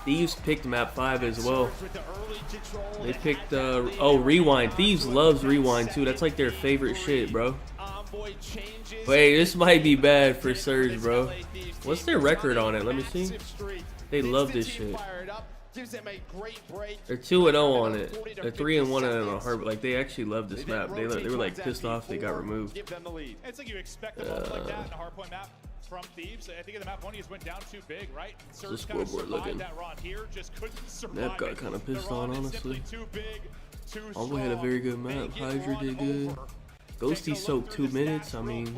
Thieves picked map 5 as well. They picked oh, rewind. Thieves loves rewind too. That's like their favorite shit, bro. Wait, this might be bad for Surge, bro. What's their record on it? Let me see. They love this shit. They're 2-0 on it. They're 3-1 on Hardpoint. Like they actually love this map. They were like pissed off they got removed. It's like you expect a moment like that in a Hardpoint map from Thieves. I think in the map 1 he just went down too big, right? The scoreboard looking. Map got kind of pissed on, honestly. Almost had a very good map. Hydra did good. Ghosty soaked 2 minutes. I mean,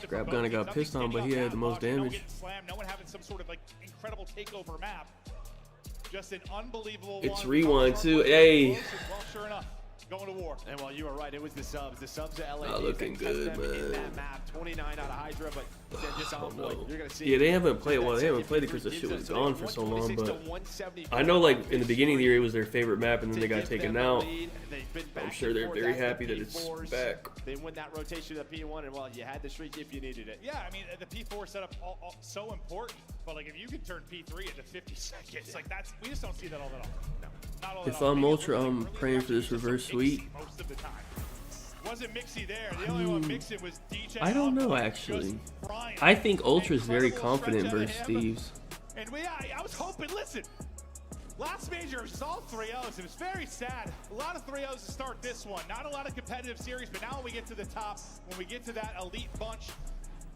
Scrap Gunner got pissed on, but he had the most damage. No one having some sort of like incredible takeover map. Just an unbelievable. It's rewind too. Hey. Well, sure enough, going to war. And while you were right, it was the subs. The subs at LA. Not looking good, man. That map, 29 out of Hydra, but they're just on point. You're gonna see. Yeah, they haven't played. Well, they haven't played it because the shit was gone for so long. But I know, like in the beginning of the year, it was their favorite map, and then they got taken out. I'm sure they're very happy that it's back. They win that rotation of the P1, and well, you had the streak if you needed it. Yeah, I mean the P4 setup so important, but like if you can turn P3 into 50 seconds, like that's we just don't see that all that often. No, not all that If I'm Ultra, I'm praying for this reverse sweep. Most of the time. Wasn't Mixie there. The only one mixing was DJ. I don't know actually. I think Ultra's very confident versus Thieves. And I was hoping. Listen. Last major was all 3-0s. It was very sad. A lot of 3-0s to start this one. Not a lot of competitive series, but now when we get to the top, when we get to that elite bunch,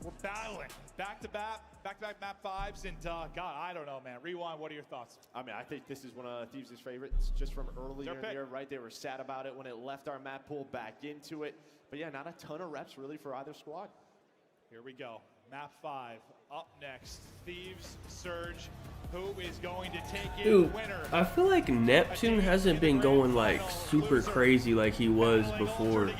we're battling. Back-to-back map 5s, and God, I don't know, man. Rewind, what are your thoughts? I mean, I think this is one of Thieves' favorites, just from earlier in the year, right? They were sad about it when it left our map pool, back into it. But yeah, not a ton of reps really for either squad. Here we go. Map 5, up next. Thieves, Surge. Who is going to take it? Dude, winner? I feel like Neptune hasn't been going like super crazy like he was before.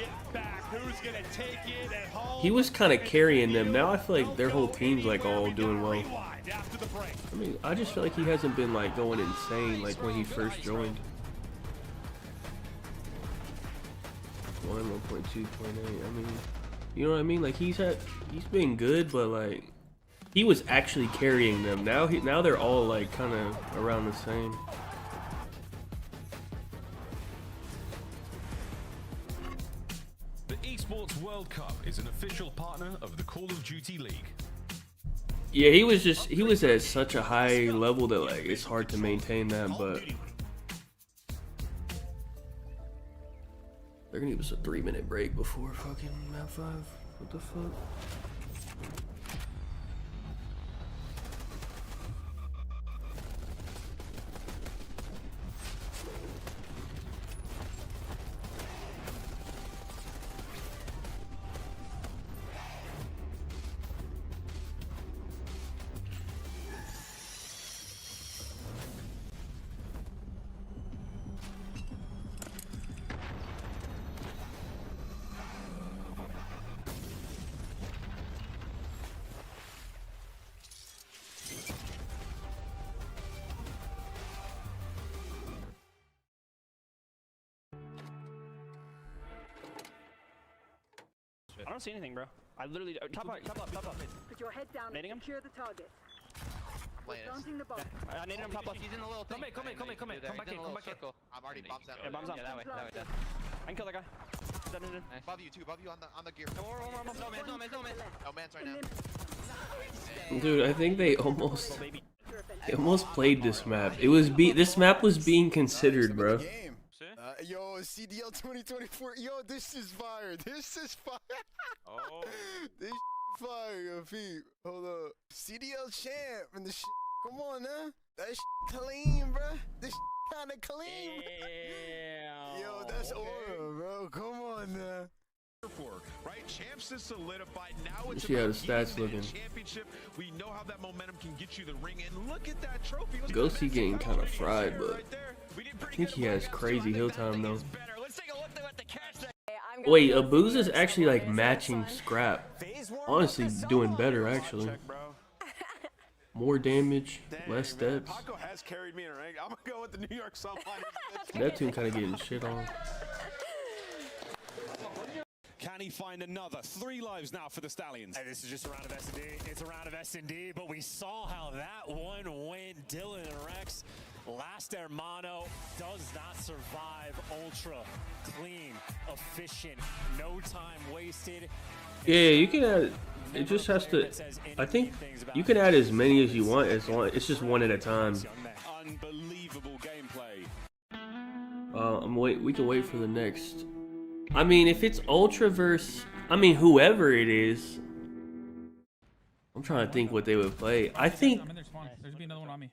He was kind of carrying them. Now I feel like their whole team's like all doing well. I mean, I just feel like he hasn't been like going insane like when he first joined. 1.2.8. I mean, you know what I mean? Like he's been good, but like he was actually carrying them. Now they're all like kind of around the same. The Esports World Cup is an official partner of the Call of Duty League. Yeah, he was at such a high level that like it's hard to maintain that, but they're gonna give us a 3-minute break before fucking map 5. What the fuck? I don't see anything, bro. I literally top up. Put your head down and secure the target. Planting the bomb. I need him top left. He's in the little thing. Come back in. I'm already bombs out. Yeah, bombs out. That way. I can kill that guy. Done. Above you on the gear. No man. No man's right now. Dude, I think they almost played this map. This map was being considered, bro. Yo, CDL 2024. Yo, this is fire. Oh. This fire, Pete. Hold up. CDL champ and the shit. Come on, huh? That shit clean, bro. This shit kinda clean. Yo, that this aura, bro. Come on, man. Right, champs is solidified. Now it's see how the stats looking. Championship. We know how that momentum can get you the ring, and look at that trophy. Ghosty getting kind of fried, but I think he has crazy hill time though. Wait, Abuz is actually like matching Scrap. Honestly, doing better actually. More damage, less steps. Paco has carried me in a rank. I'm gonna go with the New York Sunliners. Neptune kind of getting shit on. Can he find another? 3 lives now for the Stallions. Hey, this is just a round of S&D. It's a round of S&D, but we saw how that one went. Dylan and Rex, last Hermano, does not survive. Ultra, clean, efficient, no time wasted. Yeah, you can add. It just has to. I think you can add as many as you want. As long it's just one at a time. Unbelievable gameplay. We can wait for the next. I mean, if it's Ultraverse, I mean, whoever it is, I'm trying to think what they would play. I think There's be another one on me.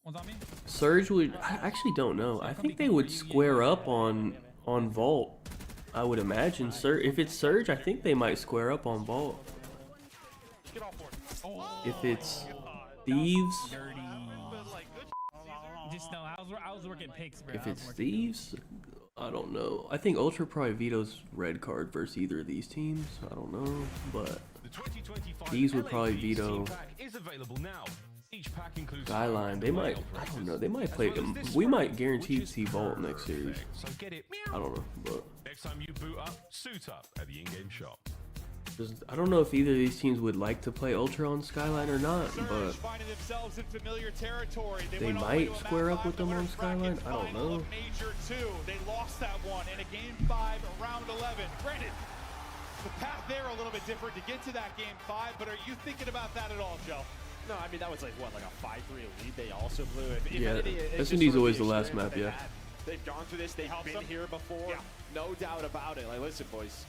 One's on me. Surge would. I actually don't know. I think they would square up on Vault. I would imagine. If it's Surge, I think they might square up on Vault. If it's Thieves. Just no, I was working picks, bro. If it's Thieves, I don't know. I think Ultra probably vetoes red card versus either of these teams. I don't know, but these would probably veto Skyline. They might. I don't know. They might play. We might guarantee see Vault next series. I don't know, but next time you boot up, suit up at the in-game shop. I don't know if either of these teams would like to play Ultra on Skyline or not, but they might square up with them on Skyline. I don't know. Major 2. They lost that one in a game 5, round 11. Granted, the path there a little bit different to get to that game 5, but are you thinking about that at all, Joe? No, I mean, that was like, what, like a 5-3 lead they also blew. Yeah, S&D's always the last map, yeah. They've gone through this. They've been here before. No doubt about it. Like, listen, boys.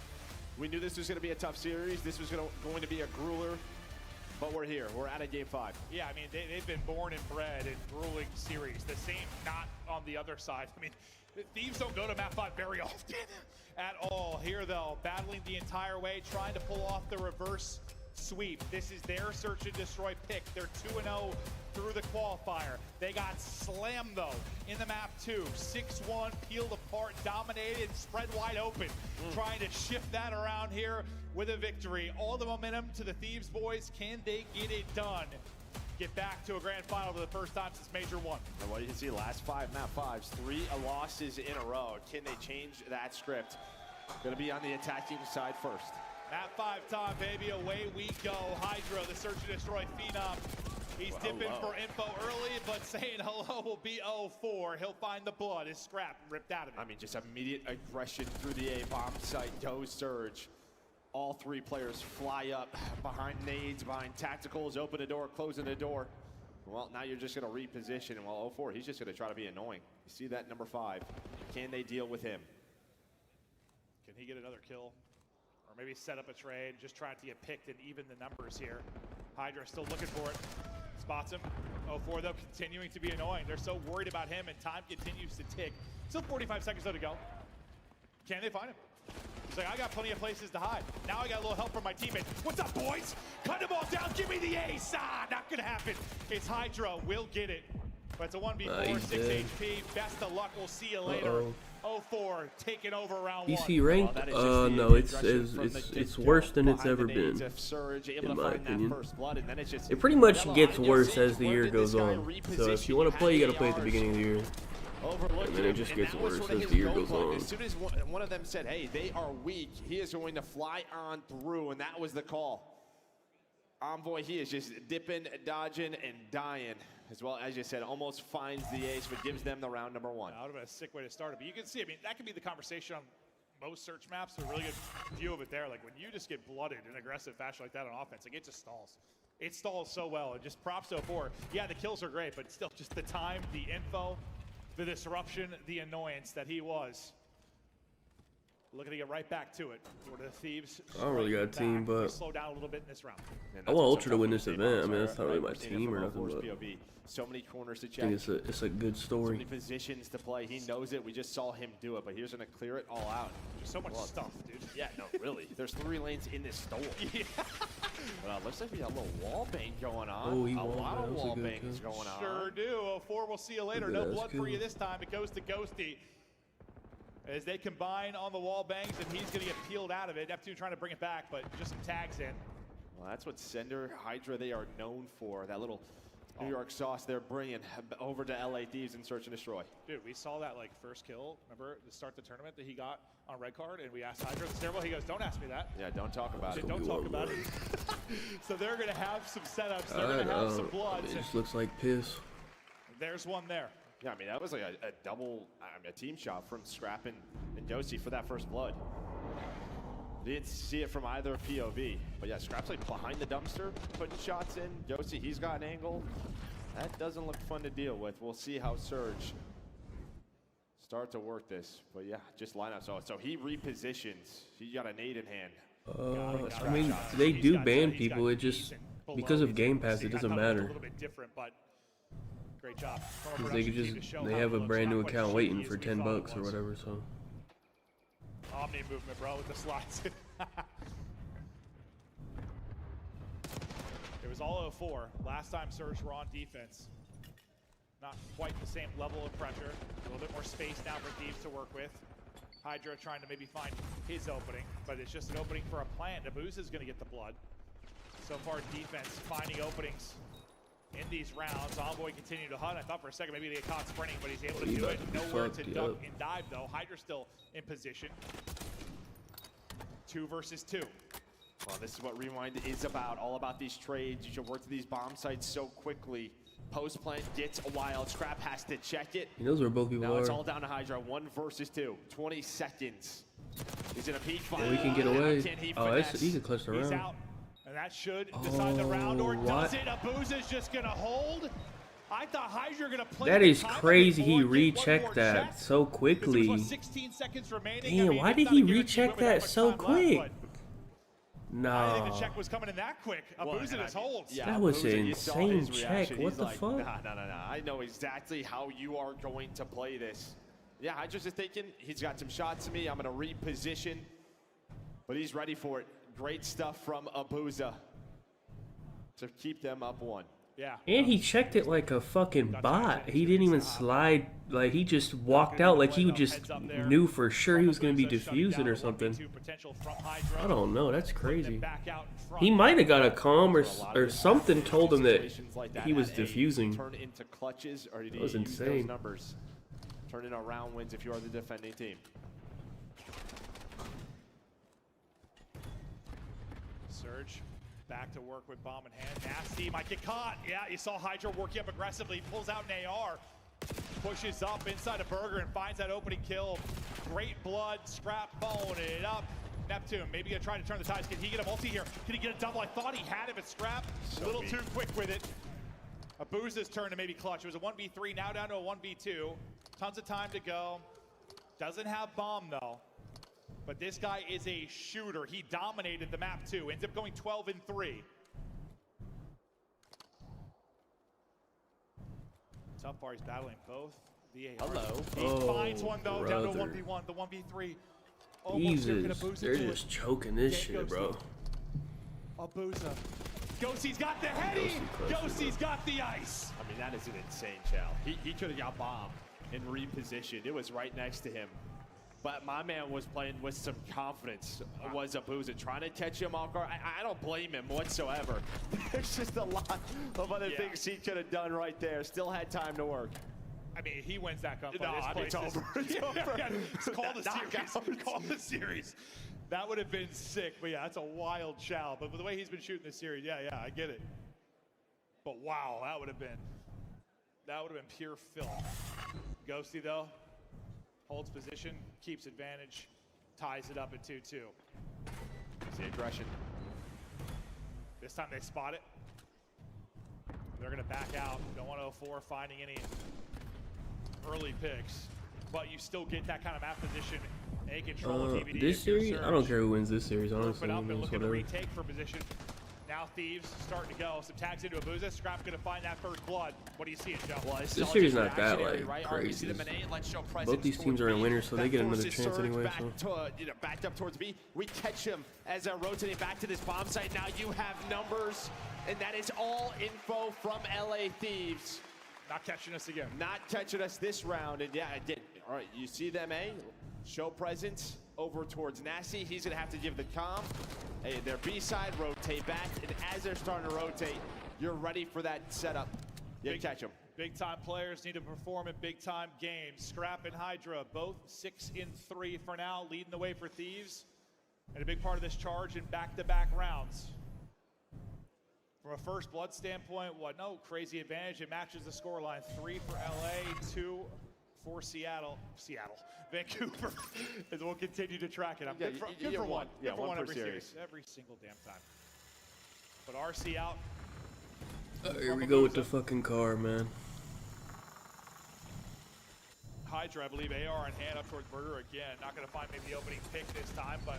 We knew this was going to be a tough series. This was going to be a grueler, but we're here. We're at a game 5. Yeah, I mean, they've been born and bred in grueling series. The same not on the other side. I mean, Thieves don't go to map 5 very often at all. Here, though, battling the entire way, trying to pull off the reverse sweep. This is their search and destroy pick. They're 2-0 through the qualifier. They got slammed, though, in the map 2. 6-1, peeled apart, dominated, spread wide open. Trying to shift that around here with a victory. All the momentum to the Thieves boys. Can they get it done? Get back to a grand final for the first time since Major 1. And what you can see, last 5 map 5s, 3 losses in a row. Can they change that script? Gonna be on the attacking side first. Map 5 time, baby, away we go. Hydra, the search and destroy phenom. He's dipping for info early, but saying hello will be 0-4. He'll find the blood. His Scrap ripped out of it. I mean, just immediate aggression through the A bomb site. Goes Surge. All 3 players fly up behind nades, behind tacticals, open the door, closing the door. Well, now you're just going to reposition. And well, 0-4, he's just going to try to be annoying. You see that number 5. Can they deal with him? Can he get another kill? Or maybe set up a trade, just trying to get picked and even the numbers here. Hydra still looking for it. Spots him. 0-4, though, continuing to be annoying. They're so worried about him, and time continues to tick. Still 45 seconds, though, to go. Can they find him? He's like, I got plenty of places to hide. Now I got a little help from my teammate. What's up, boys? Cut them all down. Give me the ace. Not going to happen. It's Hydra. We'll get it. But it's a 1v4, 6 HP. Best of luck. We'll see you later. 0-4 taking over round 1. EC ranked? No, it's worse than it's ever been, in my opinion. It pretty much gets worse as the year goes on. So if you want to play, you got to play at the beginning of the year. And then it just gets worse as the year goes on. As soon as one of them said, hey, they are weak, he is going to fly on through, and that was the call. Envoy, he is just dipping, dodging, and dying. As well, as you said, almost finds the ace, but gives them the round number 1. That would have been a sick way to start it. But you can see, I mean, that could be the conversation on most search maps. A really good view of it there. Like, when you just get blooded in aggressive fashion like that on offense, like, it just stalls. It stalls so well. And just props to 0-4. Yeah, the kills are great, but still just the time, the info, the disruption, the annoyance that he was. Looking to get right back to it. For the Thieves. I don't really got a team, but slow down a little bit in this round. I want Ultra to win this event. I mean, that's not really my team or nothing, but so many corners to I check. think it's a good So story. many positions to play. He knows it. We just saw him do it, but he's gonna clear it all out. There's so much stuff, dude. Yeah, no, really. There's 3 lanes in this store. Yeah. But looks like we got a little wall bang going on. Oh, he a won. lot That of was a wall good bangs kill. going on. Sure do. 04, we'll see you later. Look at No that, blood that's for you cool. this time. It goes to Ghosty. As they combine on the wall bangs, and he's going to get peeled out of it. Neptune trying to bring it back, but just some tags in. Well, that's what Sender, Hydra, they are known for. That little New York sauce they're bringing over to LA Thieves and Search and Destroy. Dude, we saw that like first kill, remember, to start the tournament that he got on red card, and we asked Hydra at the stairwell. He goes, don't ask me that. Yeah, don't talk about it. Don't talk about it. So they're going to have some setups. They're going to have some bloods. It just looks like piss. There's one there. Yeah, I mean, that was like a double, a team shot from Scrap and Josie for that first blood. Didn't see it from either POV. But yeah, Scrap's like behind the dumpster, putting shots in. Josie, he's got an angle. That doesn't look fun to deal with. We'll see how Surge start to work this. But yeah, just line up. So he repositions. He got a nade in hand. I mean, they do ban people. It just, because of Game Pass, it doesn't matter. A little bit different, but great job. Because they could just, they have a brand new account waiting for $10 or whatever, so. Omni movement, bro, with the slides. It was all 04. Last time Surge were on defense. Not quite the same level of pressure. A little bit more space now for Thieves to work with. Hydra trying to maybe find his opening, but it's just an opening for a plant. Nabuz is going to get the blood. So far, defense finding openings in these rounds. Envoy continued to hunt. I thought for a second maybe they get caught sprinting, but he's able to do it. Nowhere to duck and dive, though. Hydra still in position. 2 versus 2. Well, this is what Rewind is about. All about these trades. You should work to these bomb sites so quickly. Post plant gets a wild. Scrap has to check it. He knows where both people now are. It's all down to Hydra. 1 versus 2. 20 seconds. He's in a peak fight. Oh, he can get away. Oh, he can clutch the He's round. out. And that should decide the round, or what? does it? Abuza's just going to hold. I thought Hydra going to play. That is crazy. He rechecked that so quickly. 16 seconds remaining. Damn, I mean, why it's did not he a guarantee recheck we win that so much time quick? left, I Nah. didn't think the check was coming in that quick. Abuza just holds. Yeah, That was Abuza, an you saw insane his check. reaction. What He's the like, fuck? Nah. I know exactly how you are going to play this. Yeah, Hydra's just thinking, he's got some shots to me. I'm going to reposition. But he's ready for it. Great stuff from Abuza to keep them up 1. Yeah. And he checked it like a fucking bot. He didn't even slide. Like, he just walked out like he just knew for sure he was going to be diffusing or something. I don't know. That's crazy. He might have got a comm or something told him that he was diffusing. Turn into clutches, or That was use those insane. numbers. Turn into round wins if you are the defending team. Surge back to work with bomb in hand. Nasty might get caught. Yeah, you saw Hydra working up aggressively. Pulls out an AR. Pushes up inside a burger and finds that opening kill. Great blood. Scrap phone it up. Neptune maybe gonna try to turn the tides. Can he get a multi here? Can he get a double? I thought he had it, but Scrap a little too quick with it. Abuza's turn to maybe clutch. It was a 1v3, now down to a 1v2. Tons of time to go. Doesn't have bomb though. But this guy is a shooter. He dominated the map too. Ends up going 12-3. Tough bar, he's battling both the AR. Hello. He finds one though, brother. down to 1v1, the 1v3. Jesus, they're just choking this shit, bro. Abuza. Ghosty's got the heady. Ghosty's got the ice. I mean, that is an insane chow. He could have got bombed and repositioned. It was right next to him. But my man was playing with some confidence, was Abuza, trying to catch him off guard. I don't blame him whatsoever. There's just a lot of other things he could have done right there. Still had time to work. I mean, he wins that gunfight. No, it's over. It's over. Call the series. Call the series. That would have been sick. But yeah, that's a wild chow. But with the way he's been shooting this series, yeah, I get it. But wow, that would have been pure filth. Ghosty though, holds position, keeps advantage, ties it up at 2-2. See aggression. This time they spot it. They're gonna back out. Don't want 04 finding any early picks, but you still get that kind of map position This series, I don't care who wins this series. Honestly, up and it's looking to whatever. retake for position. Now Thieves starting to go. Some tags into Abuza. Scrap going to find that first blood. What do you see, Joe? Well, This series not that like crazy. Both these teams are in winners, so they get another chance anyway. So. Backed up towards B. We catch him as they're rotating back to this bomb site. Now you have numbers, and that is all info from LA Thieves. Not catching us again. Not catching us this round, and yeah, I did. All right, you see them, eh? Show presence over towards Nasty. He's gonna have to give the comm. Hey, their B side, rotate back, and as they're starting to rotate, you're ready for that setup. You catch them. Big time players need to perform in big time games. Scrap and Hydra, both 6-3 for now, leading the way for Thieves. And a big part of this charge in back-to-back rounds. From a first blood standpoint, no crazy advantage. It matches the scoreline. 3 for LA, 2 for Vancouver, as we'll continue to track it. I'm good for one. Yeah, good for one every series. Every single damn time. But RC out. Here we go with the fucking car, man. Hydra, I believe AR in hand up towards Burger again. Not going to find maybe the opening pick this time, but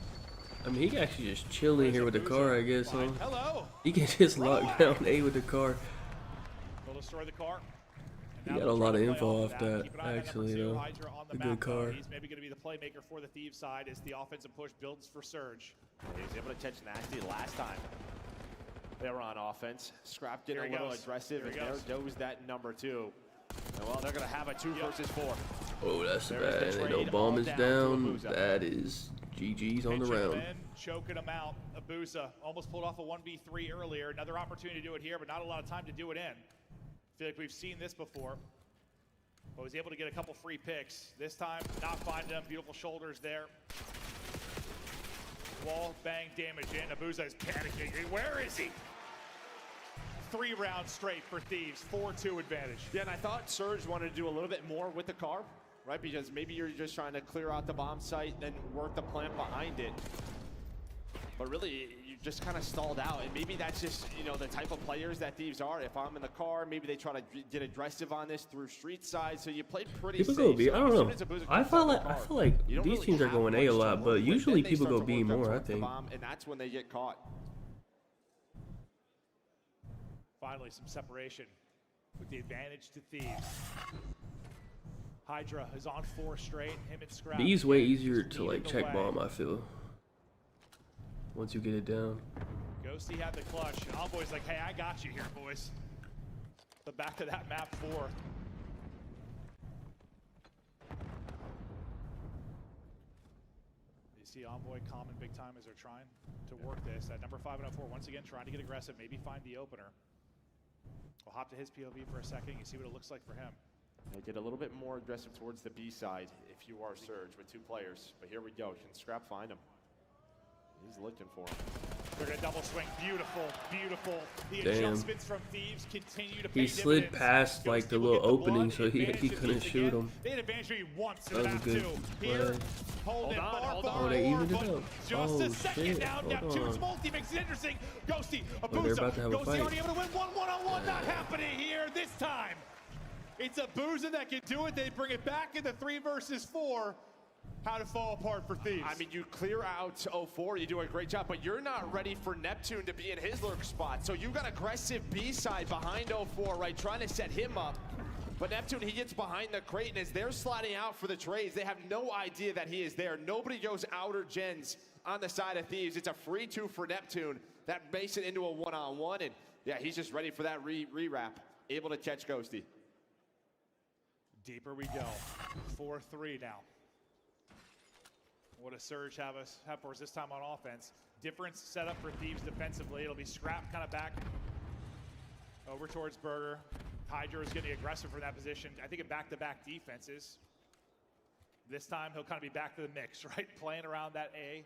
I mean, he can actually just chill in here with the car, I guess, huh? Hello. He can just lock down A with the car. He'll destroy the car. He got a lot of info off that, actually, though. A good car. He's maybe going to be the playmaker for the Thieves side as the offensive push builds for Surge. He was able to catch Nasty last time they were on offense. Scrap getting a little aggressive, and there goes that number 2. And well, they're going to have a 2 versus 4. Oh, that's bad. And they know bomb is down. That is GG's on the round. Choking him out. Abuza almost pulled off a 1v3 earlier. Another opportunity to do it here, but not a lot of time to do it in. I feel like we've seen this before. But was able to get a couple free picks. This time, not finding them. Beautiful shoulders there. Wall bang damage in. Abuza is panicking. Where is he? 3 rounds straight for Thieves. 4-2 advantage. Yeah, and I thought Surge wanted to do a little bit more with the car, right? Because maybe you're just trying to clear out the bomb site, then work the plant behind it. But really, you just kind of stalled out. And maybe that's just, the type of players that Thieves are. If I'm in the car, maybe they try to get aggressive on this through street side. So you played pretty safe. People go B. I don't know. I feel like these teams are going A a lot, but usually people go B more, I think. And that's when they get caught. Finally, some separation with the advantage to Thieves. Hydra is on 4 straight. Him and Scrap. B's way easier to like check bomb, I feel. Once you get it down. Ghosty had the clutch. And Envoy's like, hey, I got you here, boys. The back of that map 4. You see Envoy common big time as they're trying to work this. At number 5 and 4, once again, trying to get aggressive, maybe find the opener. We'll hop to his POV for a second. You see what it looks like for him. They get a little bit more aggressive towards the B side if you are Surge with 2 players. But here we go. Can Scrap find him? He's looking for him. They're going to double swing. Beautiful, beautiful. The adjustments from Thieves continue to pay He slid past like the little opening, so he couldn't shoot him. They had advantage once that was a good play. Hold on. Oh, they evened it up. Just a second now. Neptune's multi-mix is interesting. Ghosty, Abuza. They're about to have a fight. Ghosty already able to win 1-1-on-1. Not happening here this time. It's Abuza that can do it. They bring it back into 3 versus 4. How to fall apart for Thieves. I mean, you clear out 04, you do a great job, but you're not ready for Neptune to be in his lurk spot. So you've got aggressive B side behind 04, right, trying to set him up. But Neptune, he gets behind the crate, and as they're sliding out for the trades, they have no idea that he is there. Nobody goes outer gens on the side of Thieves. It's a free 2 for Neptune. That makes it into a 1-on-1, and yeah, he's just ready for that re-wrap. Able to catch Ghosty. Deeper we go. 4-3 now. What a Surge have for us this time on offense. Different setup for Thieves defensively. It'll be Scrap kind of back over towards Burger. Hydra is getting aggressive for that position. I think in back-to-back defenses. This time he'll kind of be back to the mix, right? Playing around that A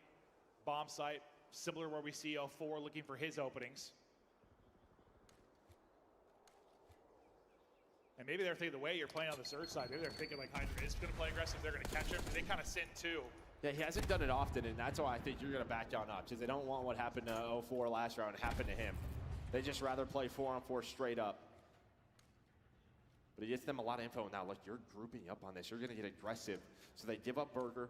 bomb site, similar where we see 04 looking for his openings. And maybe they're thinking the way you're playing on the Surge side, maybe they're thinking like Hydra is going to play aggressive, they're going to catch him. They kind of sin too. Yeah, he hasn't done it often, and that's why I think you're going to back down up, because they don't want what happened to 04 last round happen to him. They just rather play 4-on-4 straight up. But it gets them a lot of info now. Like, you're grouping up on this. You're going to get aggressive. So they give up Burger.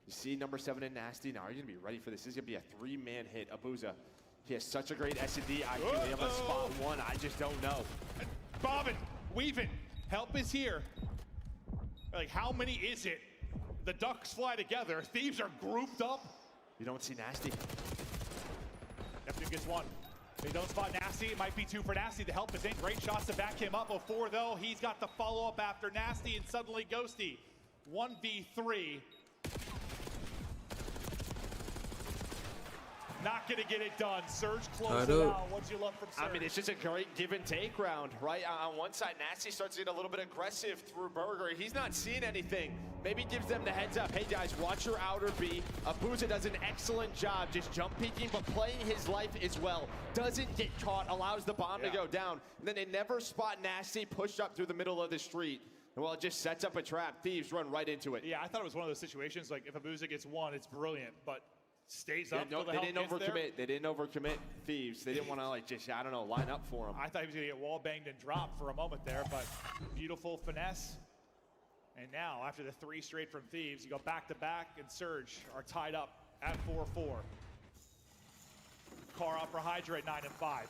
You see number 7 in Nasty. Now, are you going to be ready for this? This is going to be a 3-man hit. Abuza, he has such a great S&D IQ. They have a spot 1. I just don't know. Bobbin, weaving. Help is here. Like, how many is it? The ducks fly together. Thieves are grouped up. You don't see Nasty. Neptune gets 1. They don't spot Nasty. It might be 2 for Nasty. The help is in. Great shots to back him up. 04 though. He's got the follow-up after Nasty, and suddenly Ghosty. 1v3. Not gonna get it done. Surge closes it out. What'd you love from Surge? I mean, it's just a great give and take round, right? On one side, Nasty starts to get a little bit aggressive through Burger. He's not seeing anything. Maybe gives them the heads up. Hey guys, watch your outer B. Abuza does an excellent job just jump peeking, but playing his life as well. Doesn't get caught, allows the bomb to go down. And then they never spot Nasty pushed up through the middle of the street. Well, it just sets up a trap. Thieves run right into it. Yeah, I thought it was one of those situations, like if Abuza gets 1, it's brilliant, but stays up. Yeah, no, they didn't overcommit. They didn't overcommit Thieves. They didn't want to, like, just, I don't know, line up for him. I thought he was going to get wall banged and dropped for a moment there, but beautiful finesse. And now, after the 3 straight from Thieves, you go back-to-back, and Surge are tied up at 4-4. Car off for Hydra at 9 and 5.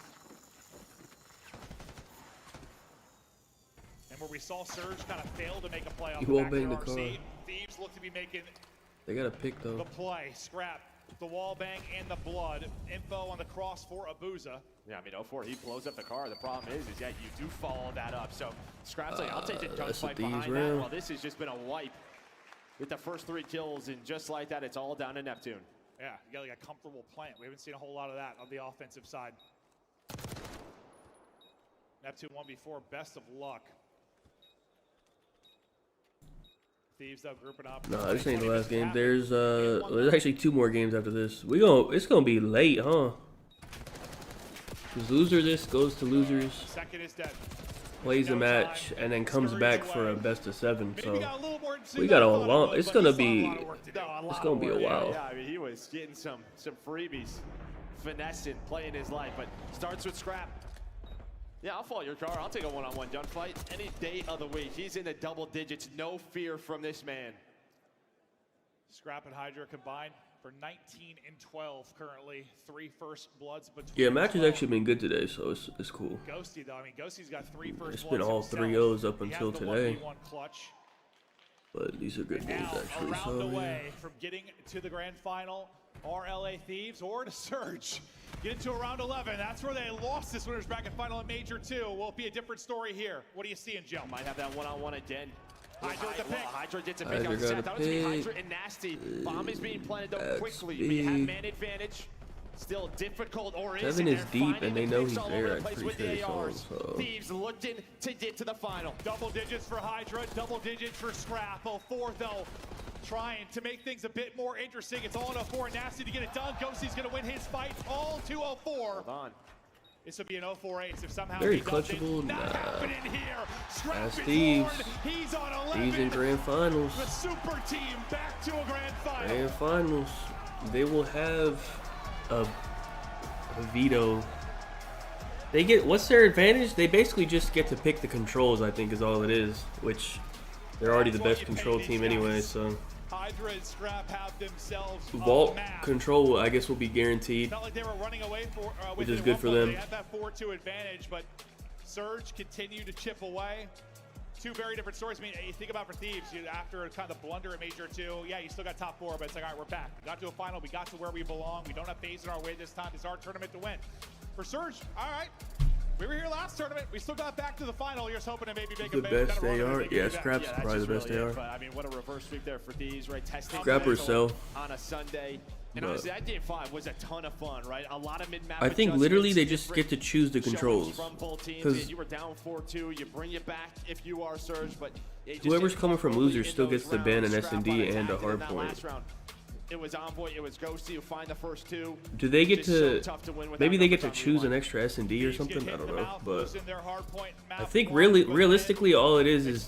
And where we saw Surge kind of fail to make a play off the back of RC, Thieves look to be making they got a pick though. The play, Scrap, the wall bang and the blood. Info on the cross for Abuza. Yeah, I mean, 04, he blows up the car. The problem is yeah, you do follow that up. So Scrap's like, I'll take the gunfight behind that. Well, this has just been a wipe with the first 3 kills, and just like that, it's all down to Neptune. Yeah, you got like a comfortable plant. We haven't seen a whole lot of that on the offensive side. Neptune 1v4, best of luck. Thieves though grouping up. No, this ain't the last game. There's actually 2 more games after this. It's gonna be late, huh? Cause loser this goes to losers. Second is dead. Plays a match and then comes back for a best of 7. So we got a long. It's gonna be a while. Yeah, I mean, he was getting some freebies, finessing, playing his life, but starts with Scrap. Yeah, I'll follow your car. I'll take a one-on-one gunfight any day of the week. He's in the double digits. No fear from this man. Scrap and Hydra combined for 19 and 12 currently. 3 first bloods between. Yeah, match has actually been good today, so it's cool. Ghosty though, I mean, Ghosty's got 3 first It's bloods been all himself. 3-0s up until today. 1v1 clutch. But these are good games actually. Around So the yeah. way from getting to the grand final, are LA Thieves or to Surge? Get into a round 11. That's where they lost this winners bracket final in Major 2. Will it be a different story here? What are you seeing, Joe? Might have that one-on-one again. Hydra with the pick. Hydra gets a pick on set. That was going to be Hydra and Nasty. Bomb is being planted though quickly. We have man advantage. Still difficult, or is 7 is deep, and they know he's there. I'm pretty sure. So. Thieves looking to get to the final. Double digits for Hydra, double digits for Scrap. 04 though, trying to make things a bit more interesting. It's all in 04. Nasty to get it done. Ghosty's going to win his fight. All to 04. Hold on. This would be an 0-4-8 if somehow Very he does it. clutchable. Not happening here. Scrap That's is Thieves. warned. He's on 11. Thieves in grand finals. The super team back to a grand final. Grand finals. They will have a veto. They get, what's their advantage? They basically just get to pick the controls, I think is all it is, which they're already the best control team anyway, so. Hydra and Scrap have themselves Vault control, I guess, will be guaranteed, felt like they were running away for, which is good for them. They had that 4-2 advantage, but Surge continued to chip away. 2 very different stories. I mean, you think about for Thieves, after kind of the blunder at Major 2, yeah, you still got top 4, but it's like, all right, we're back. We got to a final. We got to where we belong. We don't have FaZe in our way this time. It's our tournament to win. For Surge, all right. We were here last tournament. We still got back to the final. You're just hoping to maybe make the best they are. Yeah, Scrap's probably the best they are. I mean, what a reverse sweep there for Thieves, right? Testing Scrap or so. On a Sunday. And But honestly, that game 5 was a ton of fun, right? A lot of mid-map I think literally they just get to choose the controls. From both teams. You were down 4-2. You bring it back if you are Surge, but whoever's coming from losers still gets to ban an S&D and a hardpoint. It was Envoy, it was Ghosty who find the first 2. Do they get to, maybe they get to choose an extra S&D or something? I don't know, but I think realistically all it is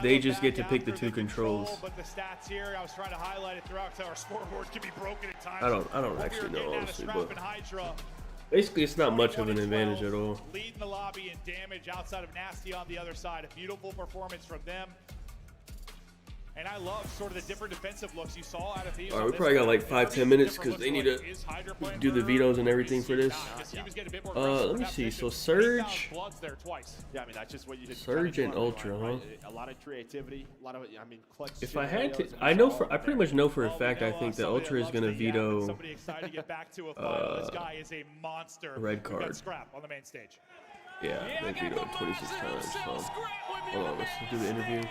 they just get to pick the 2 controls. But the stats here, I was trying to highlight it throughout, so our scoreboard can be broken at times. I don't actually know, honestly, but Basically, it's not much of an advantage at all. Leading the lobby in damage outside of Nasty on the other side. A beautiful performance from them. And I love sort of the different defensive looks you saw out of these. All right, we probably got like 5-10 minutes because they need to do the vetoes and everything for this. Let me see. So Surge, Yeah, I mean that's just what you did. Surge and Ultra, huh? A lot of creativity, a lot of clutch. If I had to, I pretty much know for a fact. I think that Ultra is gonna veto Somebody excited to get back to a final. This guy is a monster. red card. We've got Scrap on the main stage. Yeah, they vetoed 26 times. So hold on, let's do the interview.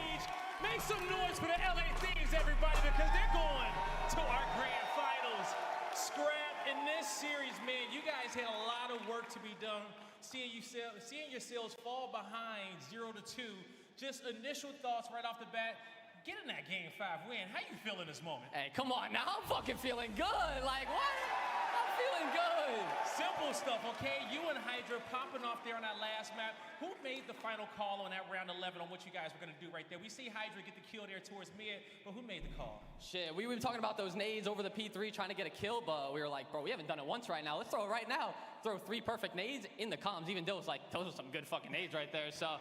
Make some noise for the LA Thieves, everybody, because they're going to our grand finals. Scrap, in this series, man, you guys had a lot of work to be done. Seeing yourselves fall behind 0-2. Just initial thoughts right off the bat. Getting that game 5 win. How you feeling this moment? Hey, come on now. I'm fucking feeling good. Like, what? I'm feeling good. Simple stuff, okay? You and Hydra popping off there on that last map. Who made the final call on that round 11 on what you guys were going to do right there? We see Hydra get the kill there towards mid, but who made the call? Shit, we were talking about those nades over the P3 trying to get a kill, but we were like, bro, we haven't done it once right now. Let's throw it right now. Throw 3 perfect nades in the comms. Even Dill's like, those are some good fucking nades right there. So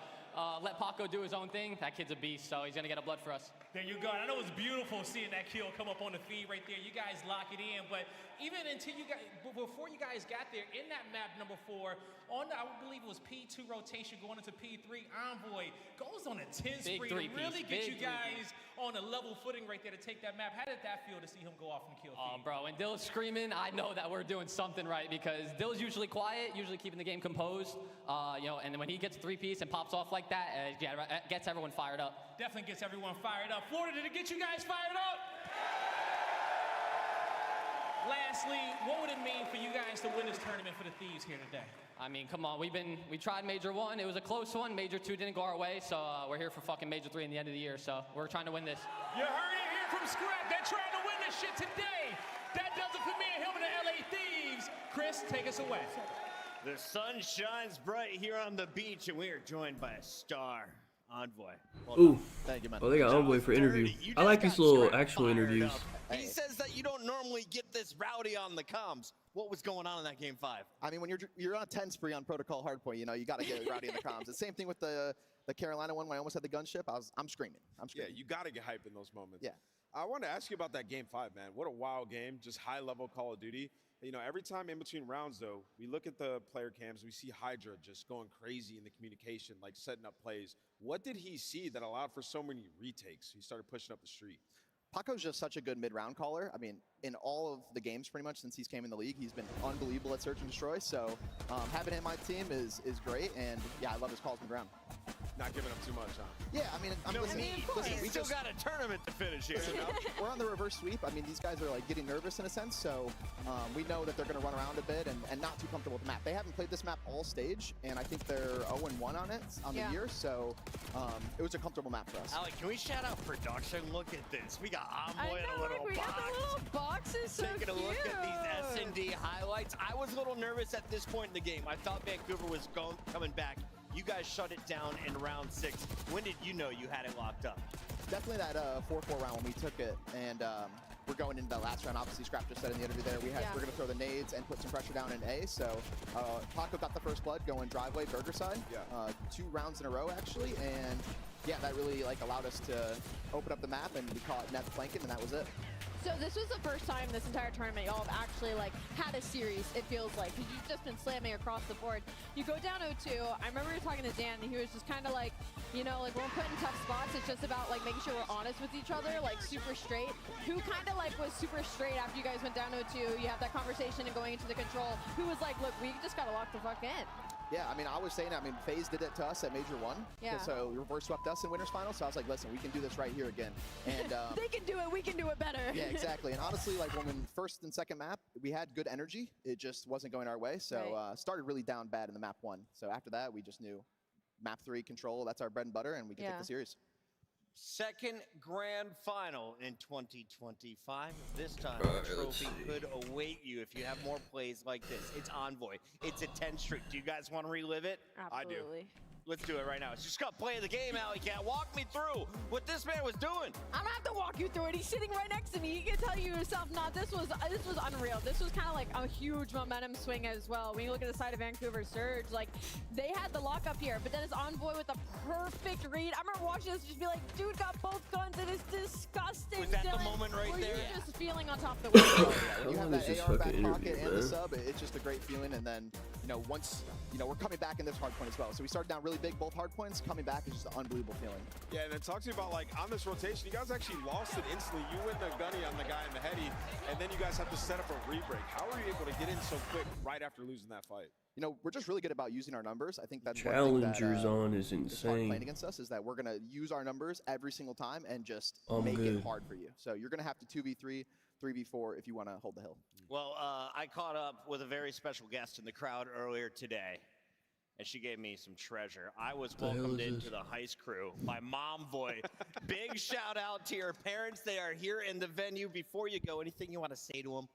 let Paco do his own thing. That kid's a beast, so he's going to get a blood for us. There you go. I know it was beautiful seeing that kill come up on the feed right there. You guys lock it in, but even until you guys, before you guys got there, in that map number 4, on the, I believe it was P2 rotation going into P3, Envoy goes on a 10 spree to really get you guys on a level footing right there to take that map. How did that feel to see him go off and kill feed? Bro, when Dill's screaming, I know that we're doing something right because Dill's usually quiet, usually keeping the game composed, you know, and then when he gets a 3-piece and pops off like that, it gets everyone fired up. Definitely gets everyone fired up. Florida, did it get you guys fired up? Lastly, what would it mean for you guys to win this tournament for the Thieves here today? I mean, come on, we tried Major 1, it was a close one. Major 2 didn't go our way, so we're here for fucking Major 3 in the end of the year, so we're trying to win this. You heard it here from Scrap, they're trying to win this shit today. That does it for me and him and the LA Thieves. Chris, take us away. The sun shines bright here on the beach, and we are joined by a star. Envoy. Well Ooh. Thank you, man. Oh, they got Envoy for interview. I like these little actual interviews. He says that you don't normally get this rowdy on the comms. What was going on in that game 5? I mean, when you're on a 10 spree on Protocol Hardpoint, you know, you got to get rowdy in the comms. The same thing with the Carolina one when I almost had the gunship. I'm screaming. Yeah, you got to get hype in those moments. Yeah. I want to ask you about that game 5, man. What a wild game. Just high-level Call of Duty. You know, every time in between rounds, though, we look at the player cams, we see Hydra just going crazy in the communication, like setting up plays. What did he see that allowed for so many retakes? He started pushing up the street. Paco's just such a good mid-round caller. I mean, in all of the games pretty much since he's came in the league, he's been unbelievable at search and destroy. So having him on my team is great, and yeah, I love his calls mid-round. Not giving up too much, huh? Yeah, I mean, we still got a tournament to finish here. We're on the reverse sweep. I mean, these guys are like getting nervous in a sense, so we know that they're going to run around a bit and not too comfortable with the map. They haven't played this map all stage, and I think they're 0-1 on it on the year, so it was a comfortable map for us. Alec, can we shout out production? Look at this. We got Envoy in a little we box. got the little boxes, so Taking a look at these S&D highlights. I was a little nervous at this point in the game. I thought Vancouver was coming back. You guys shut it down in round 6. When did you know you had it locked up? Definitely that 4-4 round when we took it, and we're going into that last round. Obviously, Scrap just said in the interview there, we're going to throw the nades and put some pressure down in A. So Paco got the first blood going driveway, burger side, 2 rounds in a row actually, and yeah, that really like allowed us to open up the map, and we caught net flanking, and that was it. So this was the first time this entire tournament y'all have actually like had a series, it feels like, because you've just been slamming across the board. You go down 0-2. I remember talking to Dan, and he was just kind of like, you know, like when we're put in tough spots, it's just about like making sure we're honest with each other, like super straight. Who kind of like was super straight after you guys went down 0-2? You have that conversation and going into the control. Who was like, look, we just gotta lock the fuck in. Yeah, I mean, I was saying, FaZe did it to us at Major 1. Yeah. So reverse swept us in Winners Final. So I was like, listen, we can do this right here again. And they can do it, we can do it better. Yeah, exactly. And honestly, like when first and second map, we had good energy. It just wasn't going our way. So started really down bad in the map 1. So after that, we just knew map 3 control, that's our bread and butter, and we can take the series. Second grand final in 2025. This time, a trophy could await you if you have more plays like this. It's Envoy. It's a 10 streak. Do you guys want to relive it? Absolutely. I do. Let's do it right now. Just got to play the game, Alley Cat. Walk me through what this man was doing. I don't have to walk you through it. He's sitting right next to me. He can tell you yourself. Nah, this was unreal. This was kind of like a huge momentum swing as well. When you look at the side of Vancouver Surge, like they had the lock up here, but then it's Envoy with a perfect read. I remember watching this just be like, dude got both guns. It is disgusting. Was that Dylan, the moment right where there? You're just feeling on top of the world. When you have that AR back pocket and the sub, it's just a great feeling. And then, you know, once, you know, we're coming back in this hardpoint as well. So we started down really big, both hardpoints. Coming back is just an unbelievable feeling. Yeah, and then talk to me about, like, on this rotation, you guys actually lost it instantly. You win the gunny on the guy in the heady, and then you guys have to set up a re-break. How are you able to get in so quick right after losing that fight? You know, we're just really good about using our numbers. I think that's Challengers one thing that, is hard insane. playing against us is that we're going to use our numbers every single time and just I'm make good. it hard for you. So you're going to have to 2v3, 3v4 if you want to hold the hill. Well, I caught up with a very special guest in the crowd earlier today, and she gave me some treasure. I was welcomed into the heist crew by Momboy. Big shout out to your parents. They are here in the venue. Before you go, anything you want to say to them?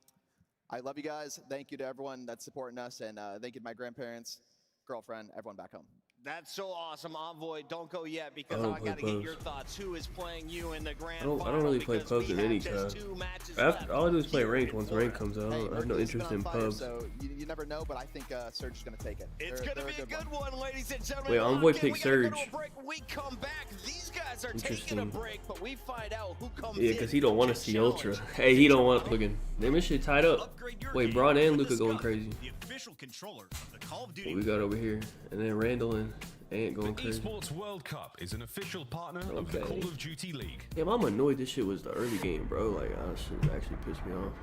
I love you guys. Thank you to everyone that's supporting us, and thank you to my grandparents, girlfriend, everyone back home. That's so awesome, Envoy. Don't go yet because I got to get your thoughts. Who is playing you in the grand final? I don't really play pubs in any time. All I do is play ranked once ranked comes out. I have no interest in pubs. So you never know, but I think Surge is going to take it. It's going to be a good one, ladies and gentlemen. Wait, Envoy picked Surge. We come back. These guys are taking a break, but we find out who comes in. Yeah, because he don't want to see Ultra. Hey, he don't want looking. Damn, this shit tied up. Wait, Braun and Luka going crazy. The official controller of the Call of Duty. What we got over here? And then Randall and Ant going The crazy. Esports World Cup is an official partner of the Call of Duty League. Damn, I'm annoyed this shit was the early game, bro. Like, that shit actually pissed me off.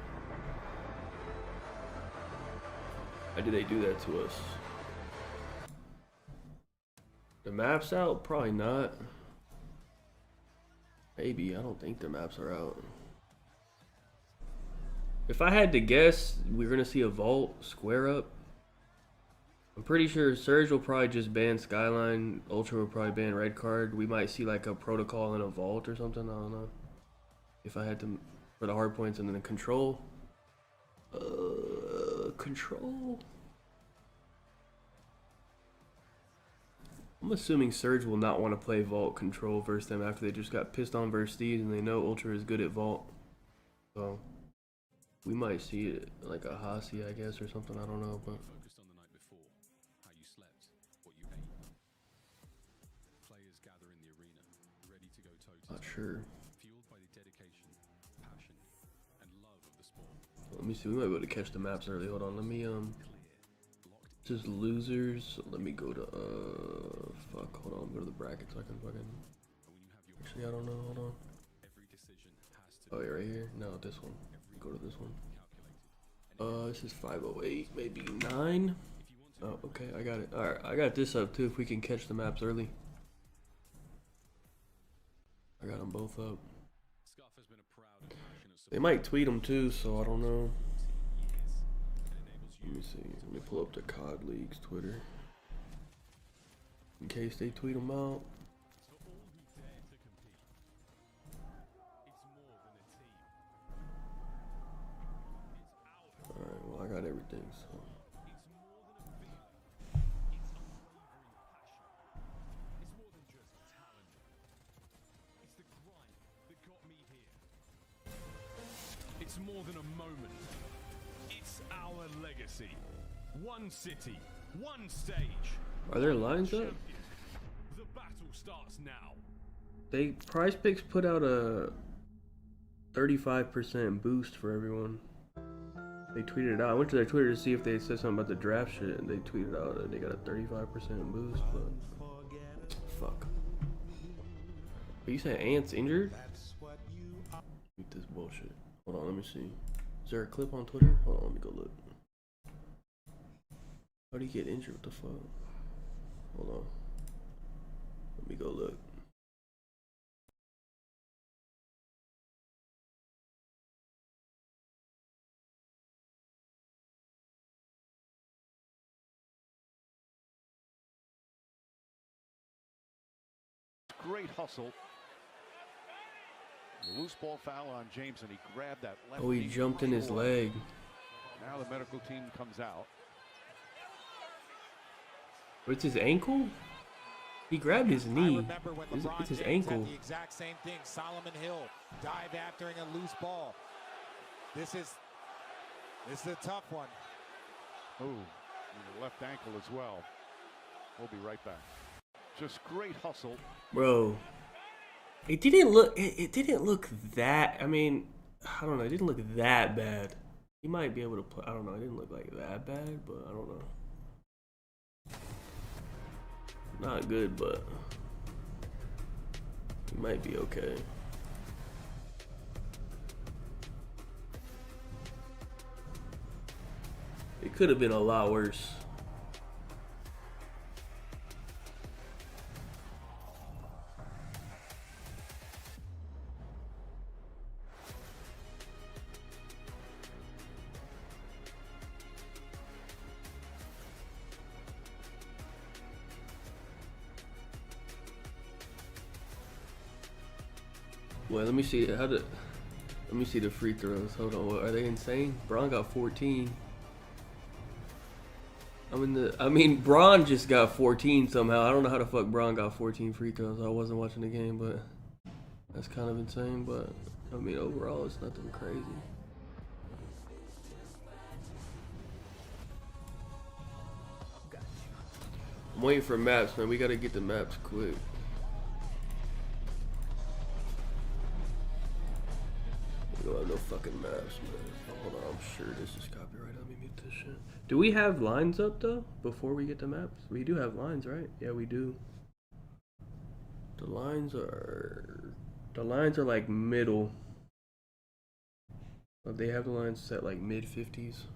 Why did they do that to us? The map's out? Probably not. Maybe. I don't think the maps are out. If I had to guess, we're going to see a vault square up. I'm pretty sure Surge will probably just ban Skyline. Ultra will probably ban Red Card. We might see like a protocol and a vault or something. I don't know. If I had to, for the hard points and then the control. Control. I'm assuming Surge will not want to play Vault Control versus them after they just got pissed on versus Steeds and they know Ultra is good at Vault. So we might see it like a Hasi, I guess, or something. I don't know, but. Not sure. Let me see. We might be able to catch the maps early. Hold on. Let me just losers. Let me go to fuck. Hold on. Go to the brackets. I can fucking. Actually, I don't know. Hold on. Oh, yeah, right here. No, this one. Go to this one. This is 508, maybe 9. Oh, okay. I got it. All right. I got this up too. If we can catch the maps early. I got them both up. They might tweet them too, so I don't know. Let me see. Let me pull up the COD League's Twitter. In case they tweet them out. Alright, well I got everything, so. It's more than a moment. It's our legacy. One city, one stage. Are there lines up? The battle starts now. They Prize Picks put out a 35% boost for everyone. They tweeted it out. I went to their Twitter to see if they said something about the draft shit, and they tweeted out that they got a 35% boost. But fuck. But you said Ant's injured? Eat this bullshit. Hold on, let me see. Is there a clip on Twitter? Hold on, let me go look. How do you get injured? What the fuck? Hold on. Let me go look. Great hustle. The loose ball foul on James, and he grabbed that left. Oh, he jumped in his leg. Now the medical team comes out. What's his ankle? He grabbed his knee. It's his ankle. The exact same thing. Solomon Hill dive after a loose ball. This is a tough one. Oh, the left ankle as well. We'll be right back. Just great hustle. Bro, it didn't look. It didn't look that. I mean, I don't know. It didn't look that bad. He might be able to play. I don't know. It didn't look like that bad, but I don't know. Not good, but he might be okay. It could have been a lot worse. Well, let me see let me see the free throws. Hold on, are they insane? Braun got 14. I mean, Braun just got 14 somehow. I don't know how the fuck Braun got 14 free throws. I wasn't watching the game, but that's kind of insane. But I mean, overall, it's nothing crazy. I'm waiting for maps, man. We gotta get the maps quick. We don't have no fucking maps, man. Hold on, I'm sure this is copyright. Let me mute this shit. Do we have lines up though before we get the maps? We do have lines, right? Yeah, we do. The lines are like middle. But they have the lines set like mid 50s.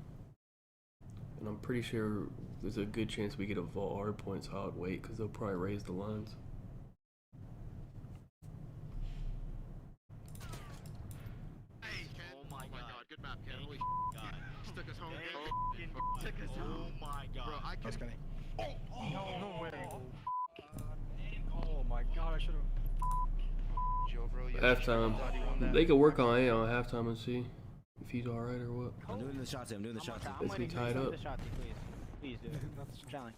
And I'm pretty sure there's a good chance we get a vault hardpoint, so I would wait because they'll probably raise the lines. Good map, Ken. Holy God. Took us home. Took us home. Oh my God. Bro, I can't. No way. Oh my God, I should have. Halftime. They could work on A on halftime and see if he's alright or what. I'm doing the shots. I'm doing the shots. Let's be tied up. Please, dude. That's challenge.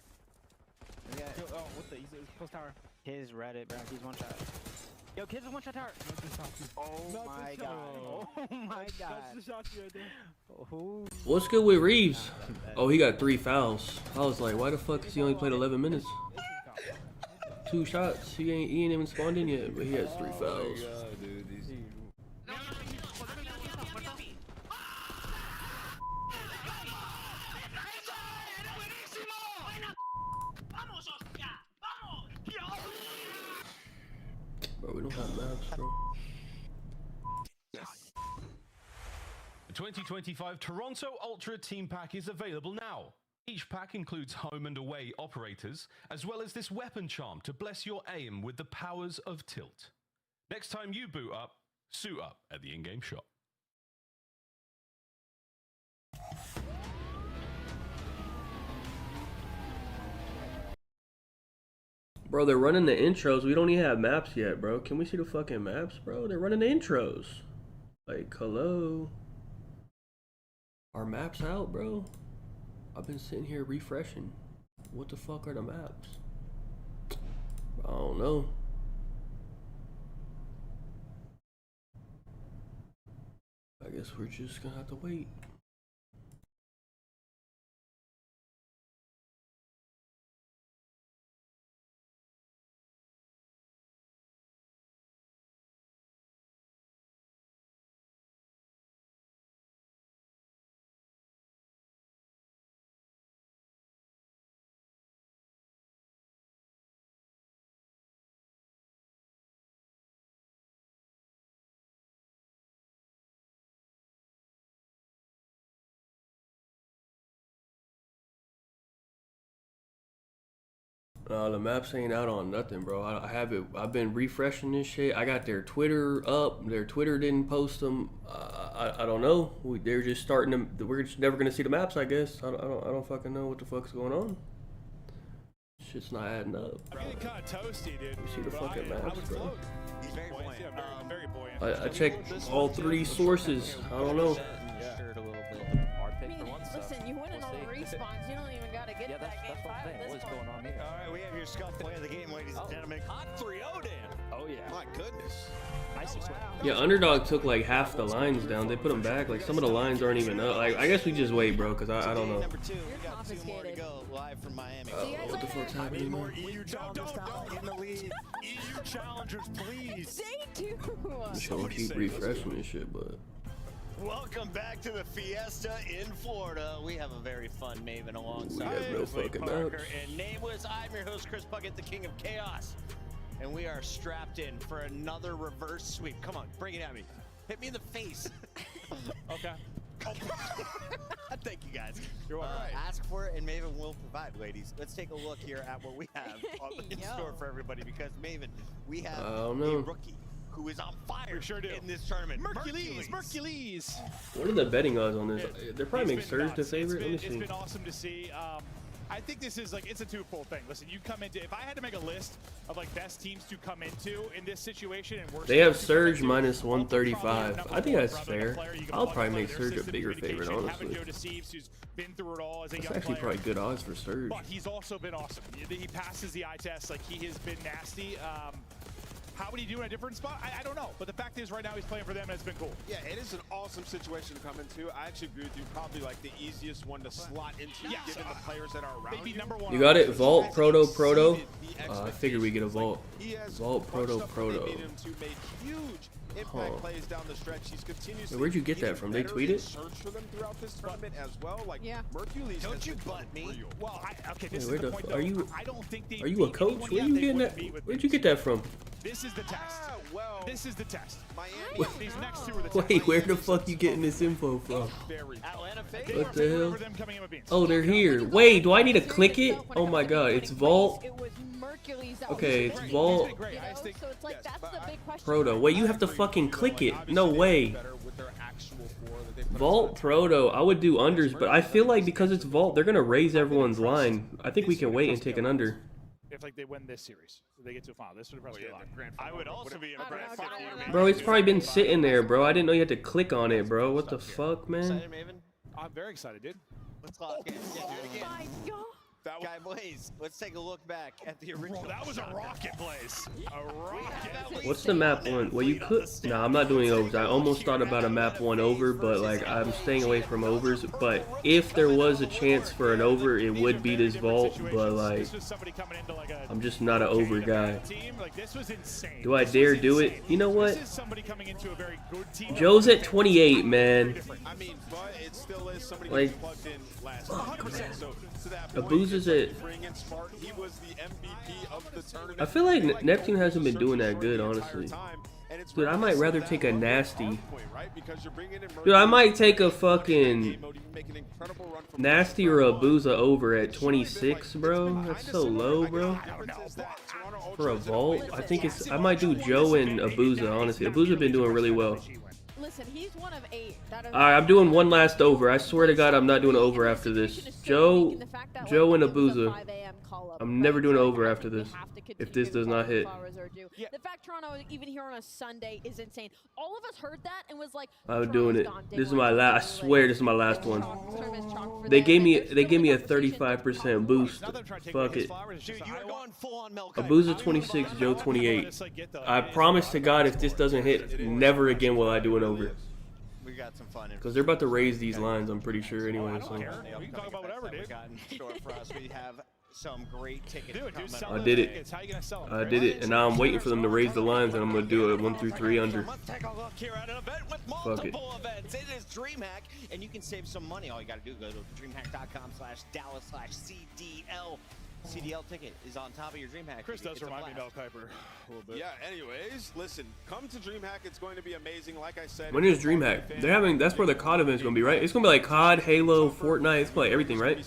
Oh, what the? He's close tower. His Reddit, bro. He's one shot. Yo, kids, one shot tower. Oh my God. Oh my God. That's the shot right there. What's good with Reeves? Oh, he got 3 fouls. I was like, why the fuck has he only played 11 minutes? 2 shots. He ain't even spawned in yet, but he has 3 fouls. Bro, we don't have maps, bro. The 2025 Toronto Ultra Team Pack is available now. Each pack includes home and away operators, as well as this weapon charm to bless your aim with the powers of tilt. Next time you boot up, suit up at the in-game shop. Bro, they're running the intros. We don't even have maps yet, bro. Can we see the fucking maps, bro? They're running the intros. Like, hello. Are maps out, bro? I've been sitting here refreshing. What the fuck are the maps? I don't know. I guess we're just gonna have to wait. The maps ain't out on nothing, bro. I have it. I've been refreshing this shit. I got their Twitter up. Their Twitter didn't post them. I don't know. They're just starting them. We're just never gonna see the maps, I guess. I don't fucking know what the fuck's going on. Shit's not adding up. I'm getting kind of toasty, dude. You see the fucking maps, bro. He's very buoyant. Yeah, very buoyant. I checked all 3 sources. I don't know. Listen, you win in all the respawns. You don't even gotta get that game 5 at this point. All right, we have your Mr. Scott, play of the game, ladies and gentlemen. Hot 3-0, Dan. Oh, yeah. My goodness. Nice and sweet. Yeah, Underdog took like half the lines down. They put them back. Like some of the lines aren't even up. Like I guess we just wait, bro, because I don't know. Number 2, we got 2 more to go live from Miami. What the fuck's happening? More EU challengers in the lead. EU challengers, please. They do. I'll keep refreshing this shit, but. Welcome back to the Fiesta in Florida. We have a very fun Maven alongside We have no fucking Parker maps. and Nameless. I'm your host, Chris Puckett, the King of Chaos. And we are strapped in for another reverse sweep. Come on, bring it at me. Hit me in the face. Okay. Thank you, guys. You're welcome. Ask for it, and Maven will provide, ladies. Let's take a look here at what we have in store for everybody, because Maven, we have a rookie who is on fire in this tournament. Mercules. What are the betting odds on this? They're probably make Surge the favorite. Let me see. It's been awesome to see. I think this is like, it's a twofold thing. Listen, you come into, if I had to make a list of like best teams to come into in this situation, and worst They have teams to Surge come into, minus 135. I think that's fair. I'll probably make Surge a bigger favorite, honestly. That's actually probably good odds for Surge. But he's also been awesome. He passes the eye test. Like, he has been nasty. How would he do in a different spot? I don't know. But the fact is, right now he's playing for them, and it's been cool. Yeah, it is an awesome situation to come into. I actually agree with you. Probably like the easiest one to slot into, given the players that are around you. You got it? Vault, Proto. I figured we get a Vault. Vault, Proto. Impact plays down the stretch. He's continuously. Where'd you get that from? They tweeted? Search for them throughout this tournament as well. Like Mercules. Don't you butt me? Well, okay, this Where is the the point, are you? I don't think they Are you a coach? Where you getting that? Where'd you get that from? This is the test. Well, this is the test. Miami. These next two are the test. Wait, where the fuck you getting this info from? Atlanta What the hell? Oh, they're here. Wait, do I need to click it? Oh my god, it's Vault. Okay, it's Vault. Proto. Wait, you have to fucking click it. No way. Vault Proto. I would do unders, but I feel like because it's Vault, they're gonna raise everyone's line. I think we can wait and take an under. If like they win this series, they get to a final. This would probably be a lot. I would also be in a grand final. Bro, it's probably been sitting there, bro. I didn't know you had to click on it, bro. What the fuck, man? I'm very excited, dude. Let's lock in. Yeah, do it again. Guy Blaze, let's take a look back at the original. That was a rocket, Blaze. A rocket. What's the map one? Well, you could. Nah, I'm not doing overs. I almost thought about a map one over, but like I'm staying away from overs. But if there was a chance for an over, it would be this Vault. But like, I'm just not an over guy. Do I dare do it? You know what? Joe's at 28, man. I mean, but it still is somebody like, who's plugged in last year. So to that point, Abuza's at. He was the MVP of the tournament. I feel like Neptune hasn't been doing that good, honestly. Dude, I might rather take a nasty. Dude, I might take a fucking nasty or a Abuza over at 26, bro. That's so low, bro. For a Vault, I think it's. I might do Joe and Abuza, honestly. Abuza been doing really well. Listen, he's one of 8. Alright, I'm doing one last over. I swear to God, I'm not doing an over after this. Joe and Abuza. I'm never doing an over after this. If this does not hit. The fact Toronto is even here on a Sunday is insane. All of us heard that and was like, I'm doing it. This is my last. I swear this is my last one. They gave me a 35% boost. Fuck it. Abuza 26, Joe 28. I promise to God, if this doesn't hit, never again will I do an over. We got some fun. Because they're about to raise these lines, I'm pretty sure anyway. So. We can talk about whatever, dude. We have some great tickets. I did it. I did it, and now I'm waiting for them to raise the lines, and I'm gonna do a 1 through 3 under. Take a look here at an event with multiple events. It is DreamHack, and you can save some money. All you gotta do is go to DreamHack.com/Dallas/CDL. CDL ticket is on top of your DreamHack. Chris does remind me of Mel Kiper a little bit. Yeah, anyways, listen, come to DreamHack. It's going to be amazing. Like I said, When is DreamHack? They're having. That's where the COD event's gonna be, right? It's gonna be like COD, Halo, Fortnite. It's like everything, right?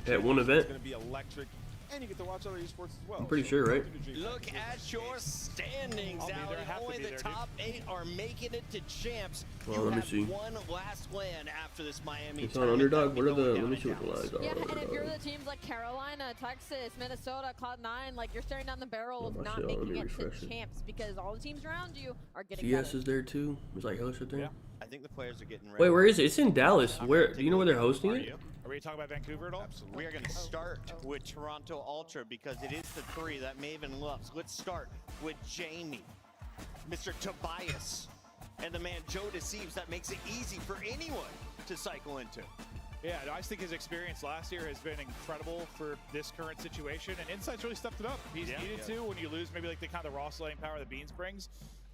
At one event. It's going to be electric. And you get to watch other esports as well. I'm pretty sure, right? Look at your standings out. Only the top 8 are making it to champs. Well, let me see. One last win after this Miami. It's on Underdog. What are the? Let me see what the lines are. Yeah, and if you're the teams like Carolina, Texas, Minnesota, Cloud9, like you're staring down the barrel of not making it to champs because all the teams around you are getting CS is there too. There's like hella shit there. I think the players are getting ready. Wait, where is it? It's in Dallas. Where? Do you know where they're hosting it? Are we talking about Vancouver at all? Absolutely. We are going to start with Toronto Ultra because it is the 3 that Maven loves. Let's start with Jamie, Mr. Tobias, and the man Joe Deceives that makes it easy for anyone to cycle into. Yeah, I just think his experience last year has been incredible for this current situation, and Insight's really stepped it up. He's needed to when you lose maybe like the kind of raw slaying power that Beans brings.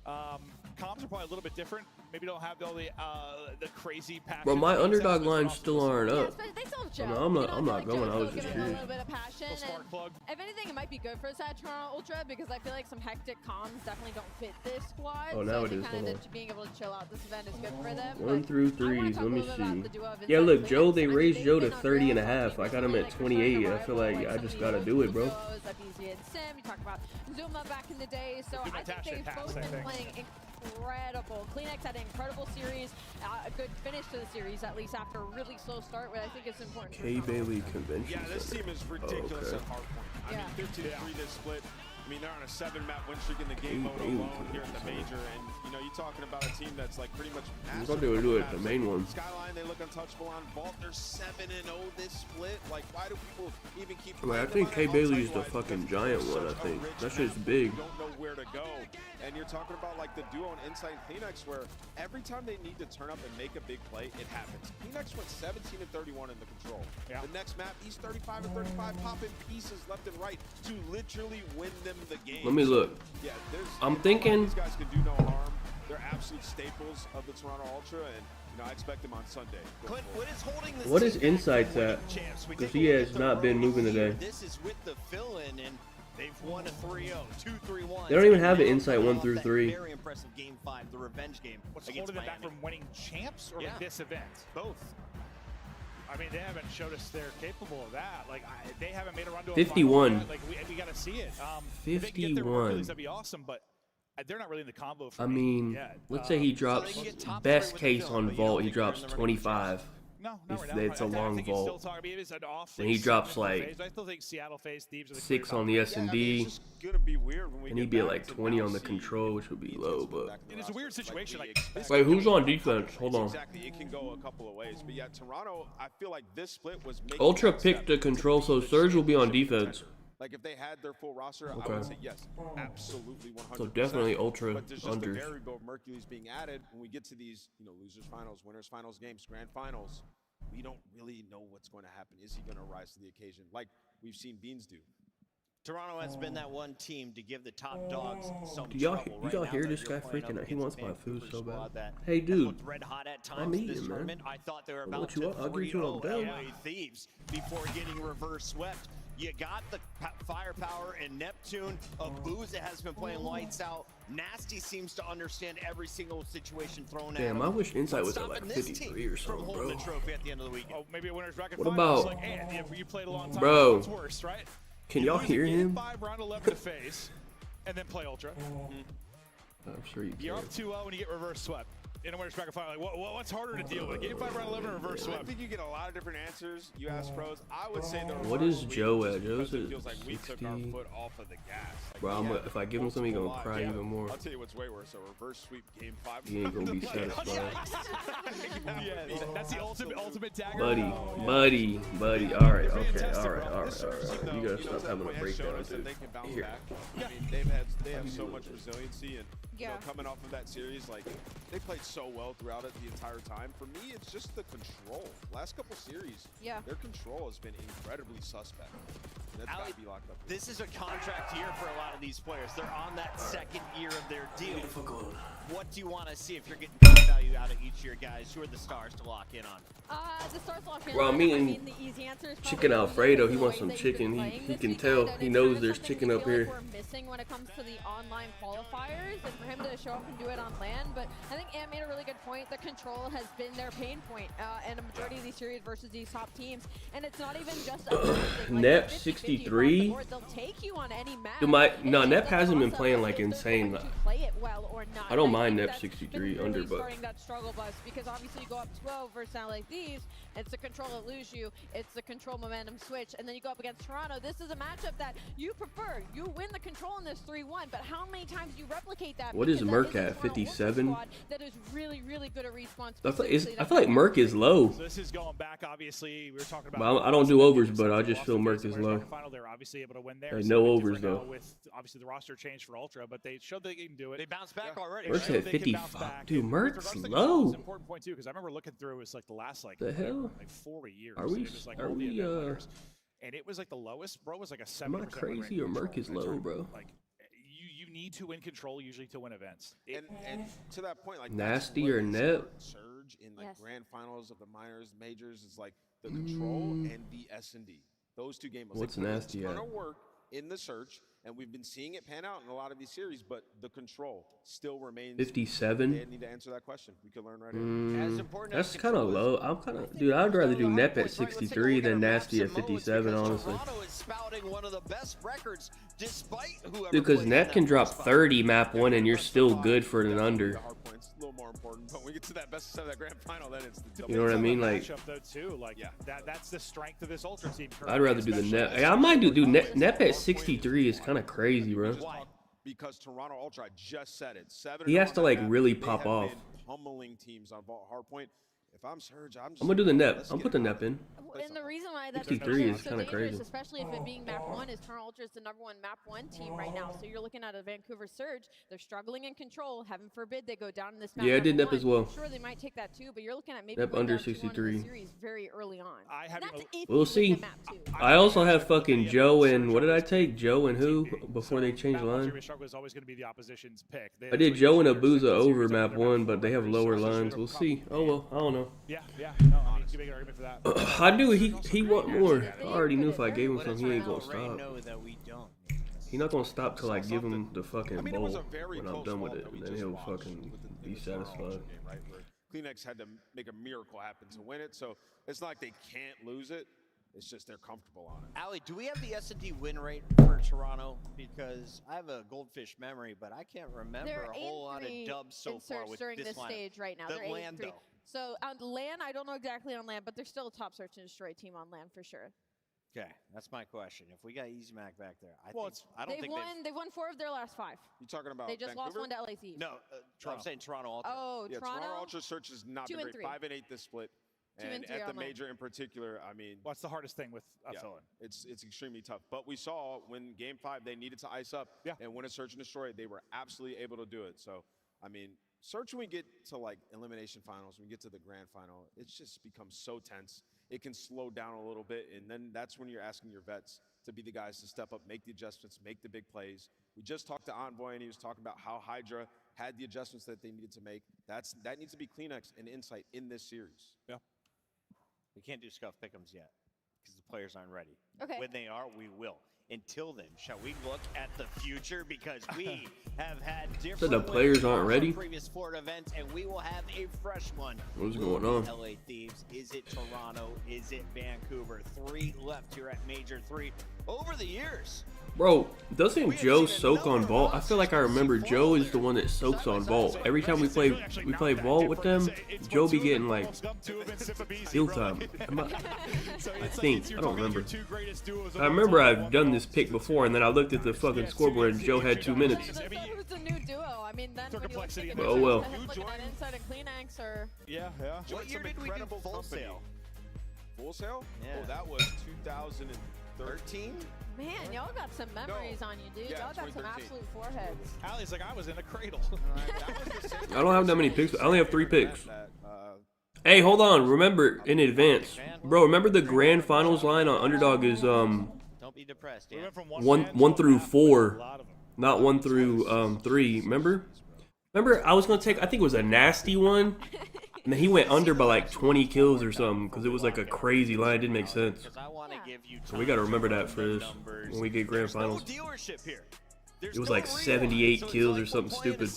Comms are probably a little bit different. Maybe don't have all the crazy passion. Bro, my underdog lines still aren't up. Yeah, they still have Joe. No, I'm not going. I was just a curious. little bit of passion. And if anything, it might be good for Sad Toronto Ultra because I feel like some hectic comms definitely don't fit this squad. Oh, now so it is. Kind of being able to chill out this event is good for them. 1 through 3s. Let me see. Yeah, look, Joe. They raised Joe to 30.5. I got him at 28. I feel like I just gotta do it, bro. Sim, you talked about Zuma back in the day, so I think they've both been playing incredible. Climax had an incredible series, a good finish to the series, at least after a really slow start, but I think it's important. K. Bailey Convention. Yeah, this team is ridiculous okay. at Hardpoint. I mean, 15-3 this split. I mean, they're on a 7-map win streak in the game mode alone here at the major, and you know, you're talking about a team that's like pretty much. I thought they would do it the main one. Skyline, they look untouchable on Vault. They're 7-0 this split. Like, why do people even keep? Wait, I think K. Bailey is the fucking giant one. I think that shit's big. You don't know where to go, and you're talking about like the duo and Insight and Kleenex, where every time they need to turn up and make a big play, it happens. Kleenex went 17-31 in the control. The next map, he's 35-35, popping pieces left and right to literally win them the game. Let me look. Yeah, I'm thinking. These guys can do no harm. They're absolute staples of the Toronto Ultra, and you know, I expect them on Sunday. Clint, what is holding this What is Insight's at? Because he has not been moving today. This is with the fill-in, and they've won a 3-0, 2-3-1. They don't even have an Insight 1 through 3. Very impressive game 5, the revenge game. What's holding them back from winning champs or this event? Both. I mean, they haven't showed us they're capable of that. Like, they haven't made a run to a 51. Final. Like, we got to see it. 51. That'd be awesome, but they're not really in the combo for I mean, let's say he drops best case on Vault, he drops 25. No, if it's a long Vault. Then he drops like I still think Seattle phase Thieves are the 6 on the S&D, and he'd be at like 20 on the control, which would be low. But it's a weird situation. Like, wait, who's on defense? Hold on. Exactly, it can go a couple of ways. But yeah, Toronto, I feel like this split was making Ultra picked the control, so Surge will be on defense. Like, if they had their full roster, I would say yes, absolutely 100%. So definitely Ultra but there's just unders. a variable of Mercury's being added when we get to these, you know, losers finals, winners finals games, grand finals. We don't really know what's going to happen. Is he going to rise to the occasion like we've seen Beans do? Toronto has been that one team to give the top dogs some Do y'all hear this guy freaking out? He wants my food so bad. Hey, dude, red hot at times I'm eating, this man. tournament. I thought they were I'll about get you up. I'll get you up, to down. Thieves before getting reverse swept. You got the firepower and Neptune. Abuza has been playing lights out. Nasty seems to understand every single situation thrown at him. Damn, I wish Insight was at like 53 or something, bro. The trophy at the end of the weekend. Oh, maybe a winner's bracket. What about, like, hey, you played a long time, bro? what's worse, right? Can y'all hear him? 5 round 11 to face, and then play Ultra. I'm sure you can. You're up 2-0 when you get reverse swept. In a winner's bracket final, like, what's harder to deal with? Game 5 round 11 or reverse swept? I think you get a lot of different answers. You ask pros. I would say the What is Joe at? Joe's at feels like we took our 60. foot off of the gas. Like, Bro, if I give him something, he's gonna cry even more. I'll tell you what's way worse. A reverse sweep game 5. He ain't gonna be satisfied. Yeah, that's the ultimate dagger. Buddy. All right. You gotta stop having a breakdown, dude. Here. I mean, they have so much resiliency, and you know, coming off of that series, like, they played so well throughout it the entire time. For me, it's just the control. Last couple series, their control has been incredibly suspect. And that's gotta be locked up. This is a contract year for a lot of these players. They're on that second year of their deal. What do you want to see if you're getting good value out of each of your guys? Who are the stars to lock in on? The stars lock in. Bro, I mean, the easy answer is chicken Alfredo. He wants some chicken. He can tell. He knows there's chicken up here. We're missing when it comes to the online qualifiers, and for him to show up and do it on land. But I think Ant made a really good point. The control has been their pain point, and a majority of these series versus these top teams. And it's not even just Nep 60 63? They'll take you on any map. Dude, no, Nep hasn't been playing like insane. Play it well or not. I don't mind Nep 63 under, but starting that struggle bus because obviously you go up 12 versus LA Thieves. It's the control that lose you. It's the control momentum switch, and then you go up against Toronto. This is a matchup that you prefer. You win the control in this 3-1, but how many times do you replicate that? What is Merc at? 57? That is really, really good at response. I feel like Merc is low. So this is going back. Obviously, we were talking about. Well, I don't do overs, but I just feel Merc is low. They were obviously able to win there. Hey, no overs though. With obviously the roster change for Ultra, but they showed they can do it. They bounced back already. Merc's at 55. Dude, Merc's low. It's an important point too, because I remember looking through. It's like the last like 40 years. Are we? It was like Are all the we? event winners. And it was like the lowest, bro. Was like a 70%. Am I crazy or Merc is low, bro? Like you need to win control usually to win events. And to that point, like Nasty or Nep? Surge in like grand finals of the minors, majors is like the control and the S&D. Those two game modes. What's like, Nasty at? Ton of work in the search, and we've been seeing it pan out in a lot of these series, but the control still remains. 57. They need to answer that question. We could learn right here. That's kind of low. I'm kind of, dude. I'd rather do Nep at 63 than Nasty at 57, honestly. Toronto is spouting one of the best records, despite whoever. Dude, because Nep can drop 30 map 1 and you're still good for an under. Hardpoint's a little more important, but when we get to that best of 7 that grand final, then it's the You know what I mean? Like, though too, like that's the strength of this Ultra team. I'd rather do the Nep. Hey, I might do Nep at 63 is kind of crazy, bro. Why? Because Toronto Ultra, I just said it. 7 He has to like really pop they have off. been pummeling teams on Hardpoint. If I'm Surge, I'm gonna do the Nep. I'm put the Nep in. And the reason why that's 63 is so kind of dangerous, crazy. especially if it being map 1, is Toronto Ultra is the #1 map 1 team right now. So you're looking at a Vancouver Surge. They're struggling in control. Heaven forbid they go down in this map. Yeah, I did Nep as well. Sure, they might take that too, but you're looking at maybe Nep going under down 2-1 in the 63. series very early on. We'll see. I also have fucking Joe and what did I take? Joe and who before they changed line? Is always going to be the opposition's pick. I did Joe and Abuza over map 1, but they have lower lines. We'll see. Oh well, I don't know. Yeah. No, I mean, you make an argument for that. I knew he want more. I already knew if I gave him some, he ain't gonna stop. He's not gonna stop till I give him the fucking bowl when I'm done with it, and then he'll fucking be satisfied. Climax had to make a miracle happen to win it, so it's not like they can't lose it. It's just they're comfortable on it. Ali, do we have the S&D win rate for Toronto? Because I have a goldfish memory, but I can't remember a whole lot of dubs so far with during this this lineup. stage right now. The They're land, 8-3. though. So on land, I don't know exactly on land, but they're still a top search and destroy team on land for sure. Okay, that's my question. If we got Easy Mac back there, I don't They've think won 4 of their last 5. You talking about They just Vancouver? lost 1 to LA Thieves. No, I'm saying Toronto Ultra. Oh, yeah, Toronto Ultra search has not been 2 great. and 3. 5 and 8 this split. 2 and 3 at the on land. major in particular, I mean, what's the hardest thing with fill-in? It's extremely tough. But we saw when Game 5 they needed to ice up and win a search and destroy, they were absolutely able to do it. So, I mean, search when we get to like elimination finals, when we get to the grand final, it's just becomes so tense. It can slow down a little bit, and then that's when you're asking your vets to be the guys to step up, make the adjustments, make the big plays. We just talked to Envoy, and he was talking about how Hydra had the adjustments that they needed to make. That needs to be Kleenex and Insight in this series. Yeah. We can't do scuff pick'ems yet because the players aren't ready. Okay. When they are, we will. Until then, shall we look at the future? Because we have had different So the players aren't ready? previous Florida events, and we will have a fresh one. What's going on? LA Thieves. Is it Toronto? Is it Vancouver? 3 left here at Major 3. Over the years, Bro, doesn't Joe soak on Vault? I feel like I remember Joe is the one that soaks on Vault. Every time we play Vault with them, Joe be getting like steal time. I think. I don't remember. I remember I've done this pick before, and then I looked at the fucking scoreboard, and Joe had 2 minutes. It was a new duo. I mean, then when you look at it, Oh well. looking at Inside and Kleenex or... Yeah. What year did we do Full Sail? Full Sail? Yeah. Oh, that was 2013? Man, y'all got some memories on you, dude. Yeah, Y'all got some 2013. absolute foreheads. Ali's like, I was in a cradle. I don't have that many picks. I only have 3 picks. Hey, hold on. Remember in advance, bro. Remember the grand finals line on Underdog is Don't be depressed. Yeah. 1 through 4, not 1 through 3. Remember? I was gonna take. I think it was a nasty one. And then he went under by like 20 kills or something because it was like a crazy line. It didn't make sense. So we got to remember that for this when we get grand finals. It was like 78 kills or something stupid.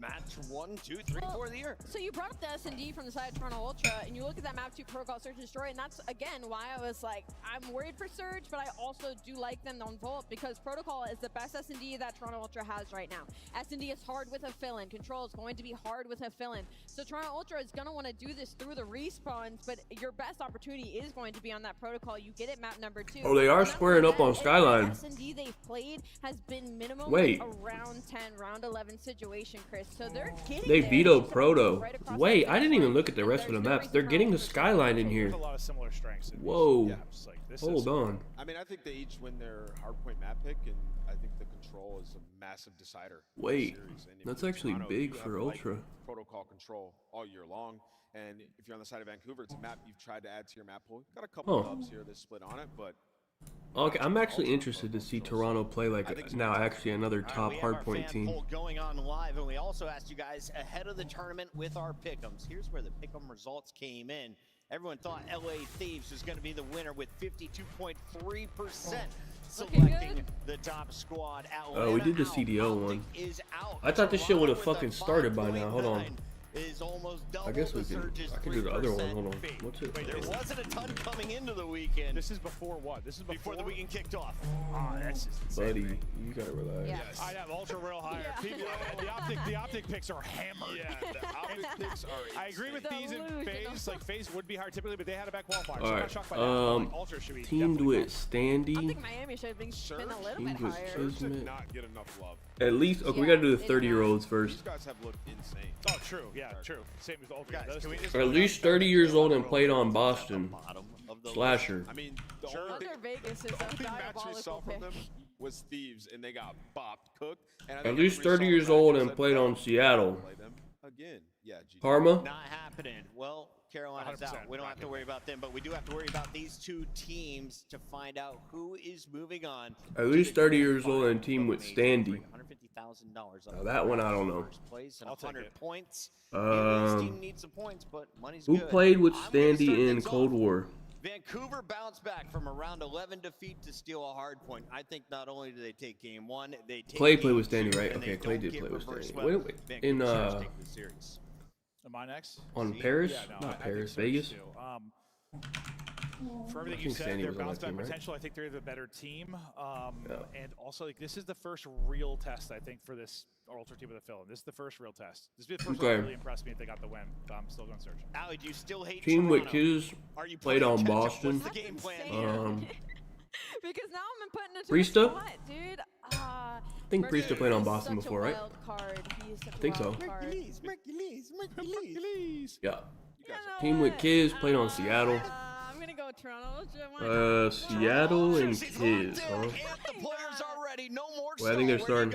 match 1, 2, 3, 4 of the year. So you brought up the S&D from the side of Toronto Ultra, and you look at that map 2 protocol Search and Destroy, and that's again why I was like, I'm worried for Surge, but I also do like them on Volt because protocol is the best S&D that Toronto Ultra has right now. S&D is hard with a fill-in. Control is going to be hard with a fill-in. So Toronto Ultra is going to want to do this through the respawns, but your best opportunity is going to be on that protocol. You get it map number 2. Oh, they are squaring up on Skyline. S&D they've played has been minimum Wait. like a round 10, round 11 situation, Chris. So they're getting They there. vetoed Proto. Wait, I didn't even look at the rest of the maps. They're getting the Skyline in here. A lot of similar strengths. Whoa. This Hold on. I mean, I think they each win their hardpoint map pick, and I think the control is a massive decider. Wait, that's actually big for Ultra. Protocol control all year long, and if you're on the side of Vancouver, it's a map you've tried to add to your map pool. Got a couple of hubs here that split on it, but Okay, I'm actually interested to see Toronto play like now actually another top hardpoint team. Going on live, and we also asked you guys ahead of the tournament with our pick'ems. Here's where the pick'em results came in. Everyone thought LA Thieves was going to be the winner with 52.3%. Selecting the top squad. Oh, we did the CDO one. I thought this shit would have fucking started by now. Hold on. Is almost I guess we can. I can do the other one. Hold on. What's it? There wasn't a ton coming into the weekend. This is before what? This is before the weekend kicked off. Oh, that's just insane. Buddy, you gotta relax. Yes. I have ultra real higher. The optic picks are hammered. Yeah, the optic picks are. I agree with these in phase. Like phase would be hard typically, but they had a back qualifier. All So I'm right. not shocked by that. Like, ultra should be Teamed with I Standy. think Miami should have been a little bit Teamed with higher. Kismet. Not get enough love. At least, okay, we gotta do the 30-year-olds first. These guys have looked insane. Oh, true. Yeah, true. Same with ultra. Guys, can we just At least 30 years old and played on Boston. Slasher. I mean, the Under Vegas is only a match we diabolical saw from pick. them was Thieves, and they got bopped, cooked. And I At think least everybody 30 saw years that old and and said, played on Seattle. play them again. Yeah, GG. Karma. Not happening. Well, Carolina's 100%. out. We don't have to worry about them, but we do have to worry about these two teams to find out who is moving on. At least 30 years old and team with Standy. $150,000. Now that one I don't know. First place and 100 points. This team needs some points, but money's Who good. played with I'm gonna start Standy in things Cold off. War? Vancouver bounced back from a round 11 defeat to steal a hard point. I think not only do they take game 1, they take Clay game played with 2, Standy, right? and Okay, they Clay don't did get play with reverse Standy. swept. Wait, Vancouver in Sharks take the series. Am I next? on Paris? Yeah, no, Not I Paris, think Vegas. so too. For everything I you think said, Sandy their was on bounce that back team, right? potential, I think they're the better team. Yeah. And also, like, this is the first real test, I think, for this Ultra team with a fill-in. This is the first real test. This is the first one that really impressed me if they got the win, but I'm still going to search. Allie, do you still hate Team Toronto? with Kiz Are you played playing on catch-up? Boston. What's the game plan here? Because now I'm putting it to Priesta? the spot, dude. I think Priesta played on Boston such before, a right? wild card. He is such I think a so. wild card. Yeah. Team with Kiz played on Seattle. I'm gonna go Toronto. Seattle and Kiz, huh? The players are ready. No more. Well, I think they're starting.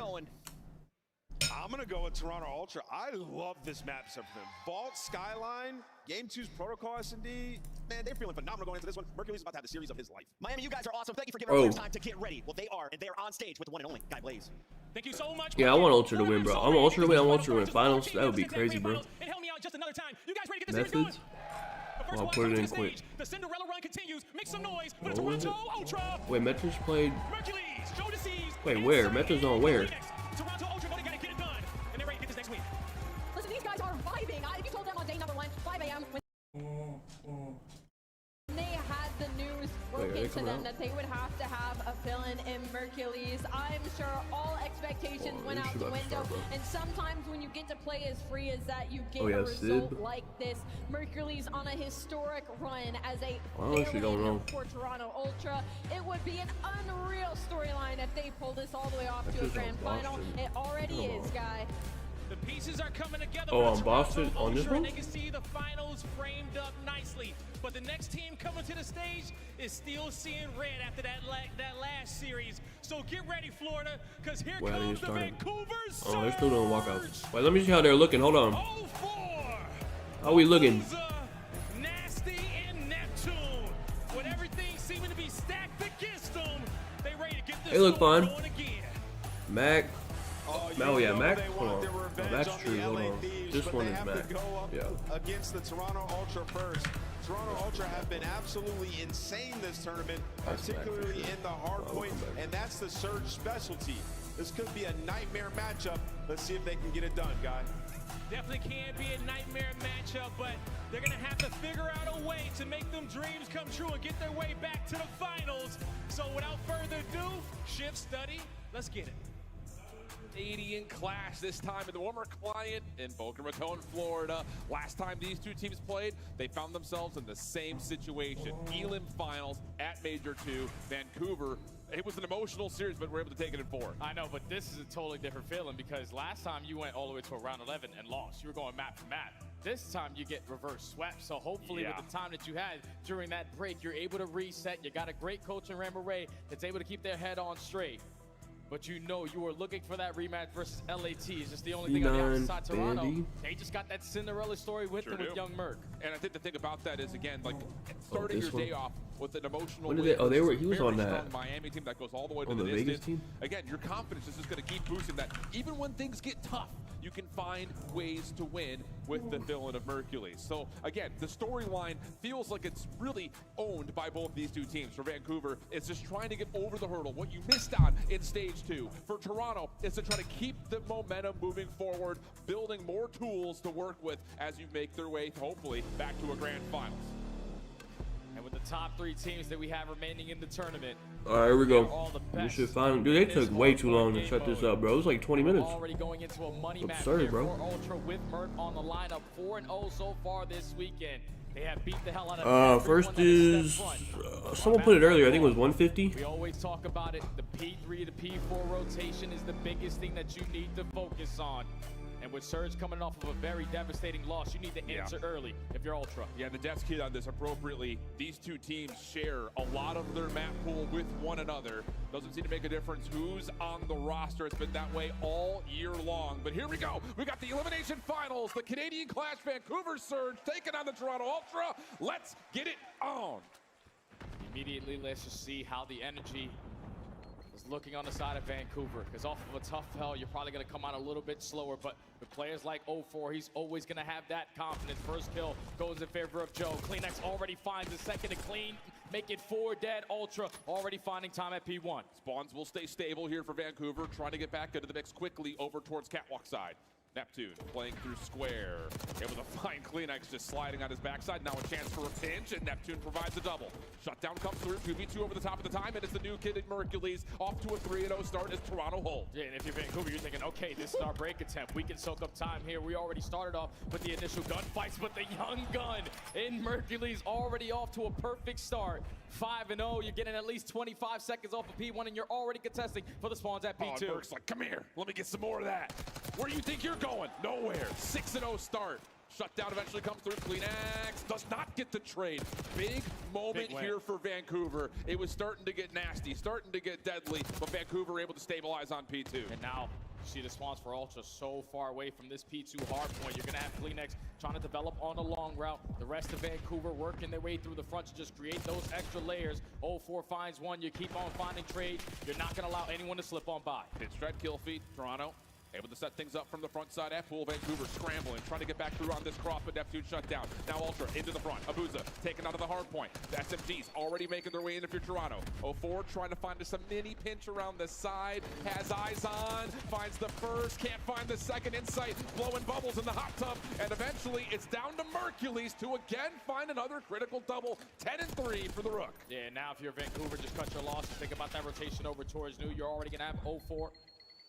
I'm going to go with Toronto Ultra. I love this matchup for them. Vault, Skyline, Game 2's Protocol S&D. Man, they're feeling phenomenal going into this one. Mercury's about to have the series of his life. Miami, you guys are awesome. Thank you for giving us time to get ready. Well, they are, and they are on stage with the one and only Guy Blaze. Thank you so much. Yeah, I want Ultra to win, bro. I want Ultra to win. I want Ultra to win finals. That would be crazy, bro. And help me out just another time. You guys ready to get this series Methods. going? I'll put it in quick. The Cinderella run continues. Make some noise for the Toronto Ultra. Wait, Metros played. Hercules, Joe DeCease. Wait, where? Metros on where? Toronto Ultra gotta get it done, and they're ready to get this next week. Listen, these guys are vibing. If you told them on day number 1, 5 a.m. when they had the news broken to them that they would have to have a fill-in in Mercules, I'm sure all expectations went out the window. And sometimes when you get to play as free as that, you get a result like this. Mercules on a historic run as a fill-in for Toronto Ultra. It would be an unreal storyline if they pull this all the way off to a grand final. It already is, Guy. The pieces are coming together. Oh, on Boston on this one? They can see the finals framed up nicely. But the next team coming to the stage is still seeing red after that last series. So get ready, Florida, because here comes the Vancouver Surge. Oh, they're still doing walkouts. Wait, let me see how they're looking. Hold on. How are we looking? Nasty and Neptune. With everything seeming to be stacked against them, they ready to get this They look fine. going again. Mac. Oh yeah, Mac. Hold on. Oh, that's true. Hold on. This one is Mac. Yeah. Against the Toronto Ultra first. Toronto Ultra have been absolutely insane this tournament, particularly in the hard point, and that's the Surge specialty. This could be a nightmare matchup. Let's see if they can get it done, guy. Definitely can be a nightmare matchup, but they're going to have to figure out a way to make them dreams come true and get their way back to the finals. So without further ado, shift study, let's get it. Canadian clash, this time in the warmer climate in Boca Raton, Florida. Last time these two teams played, they found themselves in the same situation. Elim finals at Major 2, Vancouver. It was an emotional series, but we're able to take it in 4. I know, but this is a totally different feeling because last time you went all the way to a round 11 and lost. You were going map for map. This time you get reverse swept. So hopefully with the time that you had during that break, you're able to reset. You got a great coach in Rambo Ray that's able to keep their head on straight. But you know you were looking for that rematch versus LAT. It's just the only thing on the outside Toronto. They just got that Cinderella story with them with Young Merc. And I think the thing about that is, again, like starting your day off with an emotional When did they, he was on that Miami team that goes all the way to on the Vegas distance. team? Again, your confidence is just going to keep boosting that. Even when things get tough, you can find ways to win with the villain of Mercules. So again, the storyline feels like it's really owned by both these two teams. For Vancouver, it's just trying to get over the hurdle, what you missed on in stage 2. For Toronto, it's to try to keep the momentum moving forward, building more tools to work with as you make their way, hopefully, back to a grand finals. And with the top 3 teams that we have remaining in the tournament. All right, here we go. We should find. Dude, they took way too long to shut this up, bro. It was like 20 minutes. Already going into a money match absurd, here bro. for Ultra with Merc on the lineup. 4-0 so far this weekend. They have beat the hell out of first is someone put it earlier. I think it was 150. We always talk about it. The P3 to P4 rotation is the biggest thing that you need to focus on. And with Surge coming off of a very devastating loss, you need to answer early if you're Ultra. Yeah, the Devs keyed on this appropriately. These two teams share a lot of their map pool with one another. Doesn't seem to make a difference who's on the roster. It's been that way all year long. But here we go. We got the elimination finals. The Canadian Clash Vancouver Surge taking on the Toronto Ultra. Let's get it on. Immediately, let's just see how the energy is looking on the side of Vancouver. Because off of a tough hell, you're probably going to come out a little bit slower. But with players like 04, he's always going to have that confidence. First kill goes in favor of Joe. Climax already finds the second to clean. Make it 4 dead. Ultra already finding time at P1. Spawns will stay stable here for Vancouver, trying to get back into the mix quickly over towards Catwalk side. Neptune playing through square. Able to find Kleenex just sliding on his backside. Now a chance for a pinch, and Neptune provides a double. Shutdown comes through. 2v2 over the top of the time, and it's the new kid in Mercules. Off to a 3-0 start as Toronto hold. Yeah, and if you're Vancouver, you're thinking, okay, this is our break attempt. We can soak up time here. We already started off with the initial gunfights, but the young gun in Mercules already off to a perfect start. 5-0, you're getting at least 25 seconds off of P1, and you're already contesting for the spawns at P2. Oh, Merc's like, come here, let me get some more of that. Where do you think you're going? Nowhere. 6-0 start. Shutdown eventually comes through. Kleenex does not get the trade. Big moment here for Vancouver. It was starting to get nasty, starting to get deadly, but Vancouver able to stabilize on P2. And now you see the spawns for Ultra so far away from this P2 hardpoint. You're going to have Kleenex trying to develop on a long route. The rest of Vancouver working their way through the front to just create those extra layers. 04 finds one. You keep on finding trade. You're not going to allow anyone to slip on by. Hit strike kill feed. Toronto able to set things up from the front side at pool. Vancouver scrambling, trying to get back through on this cross, but Neptune shut down. Now Ultra into the front. Abuza taken out of the hard point. The SMGs already making their way in if you're Toronto. 04 trying to find us a mini pinch around the side. Has eyes on, finds the first, can't find the second. Insight blowing bubbles in the hot tub, and eventually it's down to Mercules to again find another critical double. 10-3 for the Rook. Yeah, now if you're Vancouver, just cut your losses. Think about that rotation over towards New. You're already gonna have 04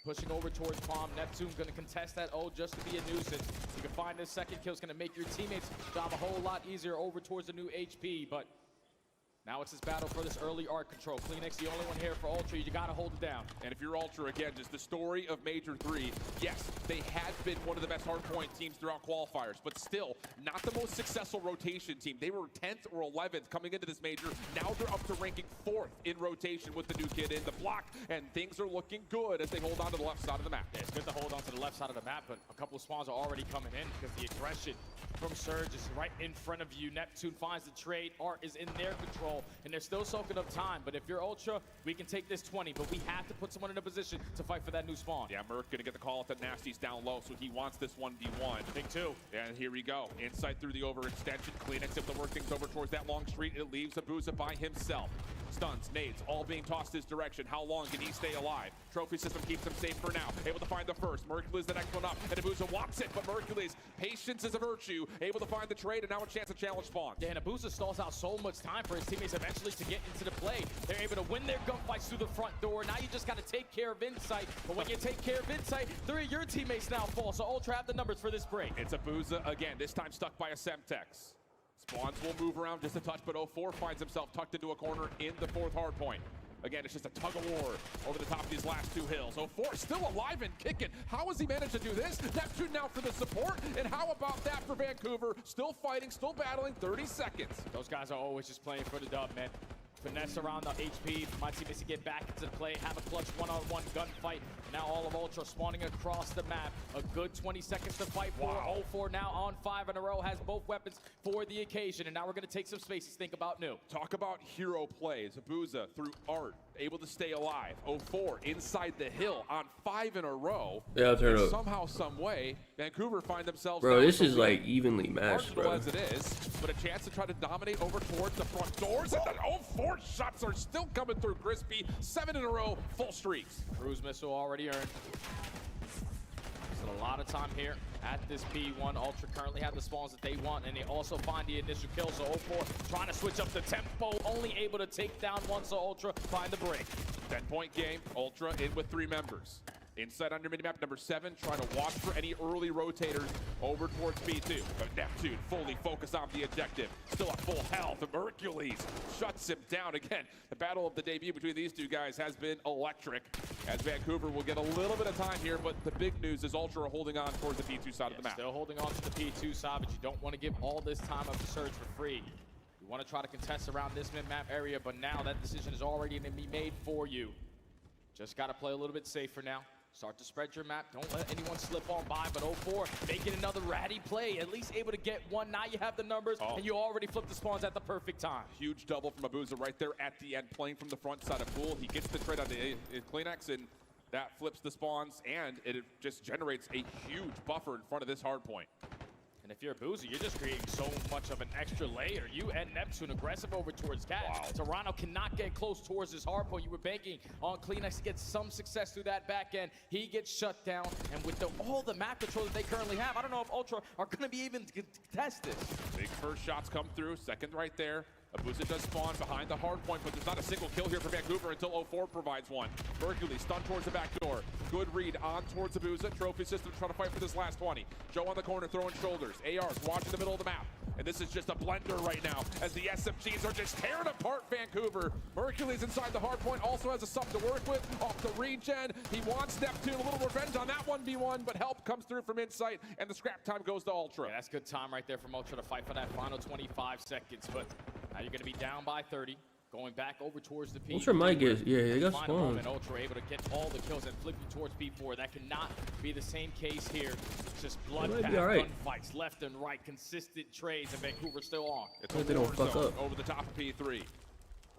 pushing over towards Palm. Neptune's going to contest that O just to be a nuisance. You can find this second kill is going to make your teammates' job a whole lot easier over towards the new HP, but now it's this battle for this early arc control. Kleenex, the only one here for Ultra. You got to hold it down. And if you're Ultra, again, just the story of Major 3, yes, they had been one of the best hardpoint teams throughout qualifiers, but still not the most successful rotation team. They were 10th or 11th coming into this major. Now they're up to ranking 4th in rotation with the new kid in the block, and things are looking good as they hold on to the left side of the map. Yeah, it's good to hold on to the left side of the map, but a couple of spawns are already coming in because the aggression from Surge is right in front of you. Neptune finds the trade. Art is in their control, and they're still soaking up time. But if you're Ultra, we can take this 20, but we have to put someone in a position to fight for that new spawn. Yeah, Merc gonna get the call at the Nasty's down low, so he wants this 1v1. Big two. And here we go. Insight through the overextension. Kleenex able to work things over towards that long street. It leaves Abuza by himself. Stuns, nades, all being tossed his direction. How long can he stay alive? Trophy system keeps him safe for now. Able to find the first. Mercules the next one up. And Abusa wants it, but Mercules, patience is a virtue. Able to find the trade, and now a chance to challenge spawn. Yeah, and Abusa stalls out so much time for his teammates eventually to get into the play. They're able to win their gunfights through the front door. Now you just got to take care of Insight. But when you take care of Insight, 3 of your teammates now fall. So Ultra have the numbers for this break. It's Abusa again, this time stuck by a Semtex. Spawns will move around just a touch, but 04 finds himself tucked into a corner in the 4th hardpoint. Again, it's just a tug of war over the top of these last 2 hills. 04 still alive and kicking. How has he managed to do this? Neptune now for the support. And how about that for Vancouver? Still fighting, still battling, 30 seconds. Those guys are always just playing for the dub, man. Finesse around the HP. My teammates to get back into the play, have a clutch one-on-one gunfight. Now all of Ultra spawning across the map. A good 20 seconds to fight for. 04 now on 5 in a row, has both weapons for the occasion. And now we're going to take some space to think about new. Talk about hero plays. Abusa through art, able to stay alive. 04 inside the hill on 5 in a row. Yeah, I'll turn it up. Somehow, some way, Vancouver find themselves. Bro, this is like evenly matched, bro. As it is, but a chance to try to dominate over towards the front doors. And then 04 shots are still coming through Crispy. 7 in a row, full streaks. Cruise missile already earned. Still a lot of time here at this P1. Ultra currently have the spawns that they want, and they also find the initial kill. So 04 trying to switch up the tempo, only able to take down one, so Ultra find the break. 10-point game, Ultra in with 3 members. Inside on your minimap, number 7, trying to watch for any early rotators over towards B2. But Neptune fully focused on the objective. Still at full health. Hercules shuts him down again. The battle of the debut between these two guys has been electric, as Vancouver will get a little bit of time here, but the big news is Ultra are holding on towards the P2 side of the map. Still holding on to the P2 side, but you don't want to give all this time up to Surge for free. You want to try to contest around this mid-map area, but now that decision is already going to be made for you. Just got to play a little bit safer now. Start to spread your map. Don't let anyone slip on by, but 04 making another ratty play. At least able to get one. Now you have the numbers, and you already flipped the spawns at the perfect time. Huge double from Abusa right there at the end, playing from the front side of Pool. He gets the trade on the climax, and that flips the spawns, and it just generates a huge buffer in front of this hard point. And if you're Abusa, you're just creating so much of an extra layer. You and Neptune aggressive over towards Cat. Toronto cannot get close towards his hard point. You were banking on Kleenex to get some success through that back end. He gets shut down, and with all the map control that they currently have, I don't know if Ultra are going to be even to contest this. Big first shots come through. Second right there. Abusa does spawn behind the hard point, but there's not a single kill here for Vancouver until 04 provides one. Hercules stunned towards the back door. Good read on towards Abusa. Trophy system trying to fight for this last 20. Joe on the corner throwing shoulders. ARs watching the middle of the map. And this is just a blender right now as the SMGs are just tearing apart Vancouver. Hercules inside the hard point also has a sub to work with. Off the regen. He wants Neptune. A little revenge on that 1v1, but help comes through from Insight, and the scrap time goes to Ultra. Yeah, that's good time right there from Ultra to fight for that final 25 seconds, but now you're going to be down by 30. Going back over towards the P. Ultra might get, yeah, they got spawned. And Ultra able to get all the kills and flip you towards P4. That cannot be the same case here. It's just bloodbath gunfights left and right, consistent trades, and Vancouver still on. It's a war zone over the top of P3.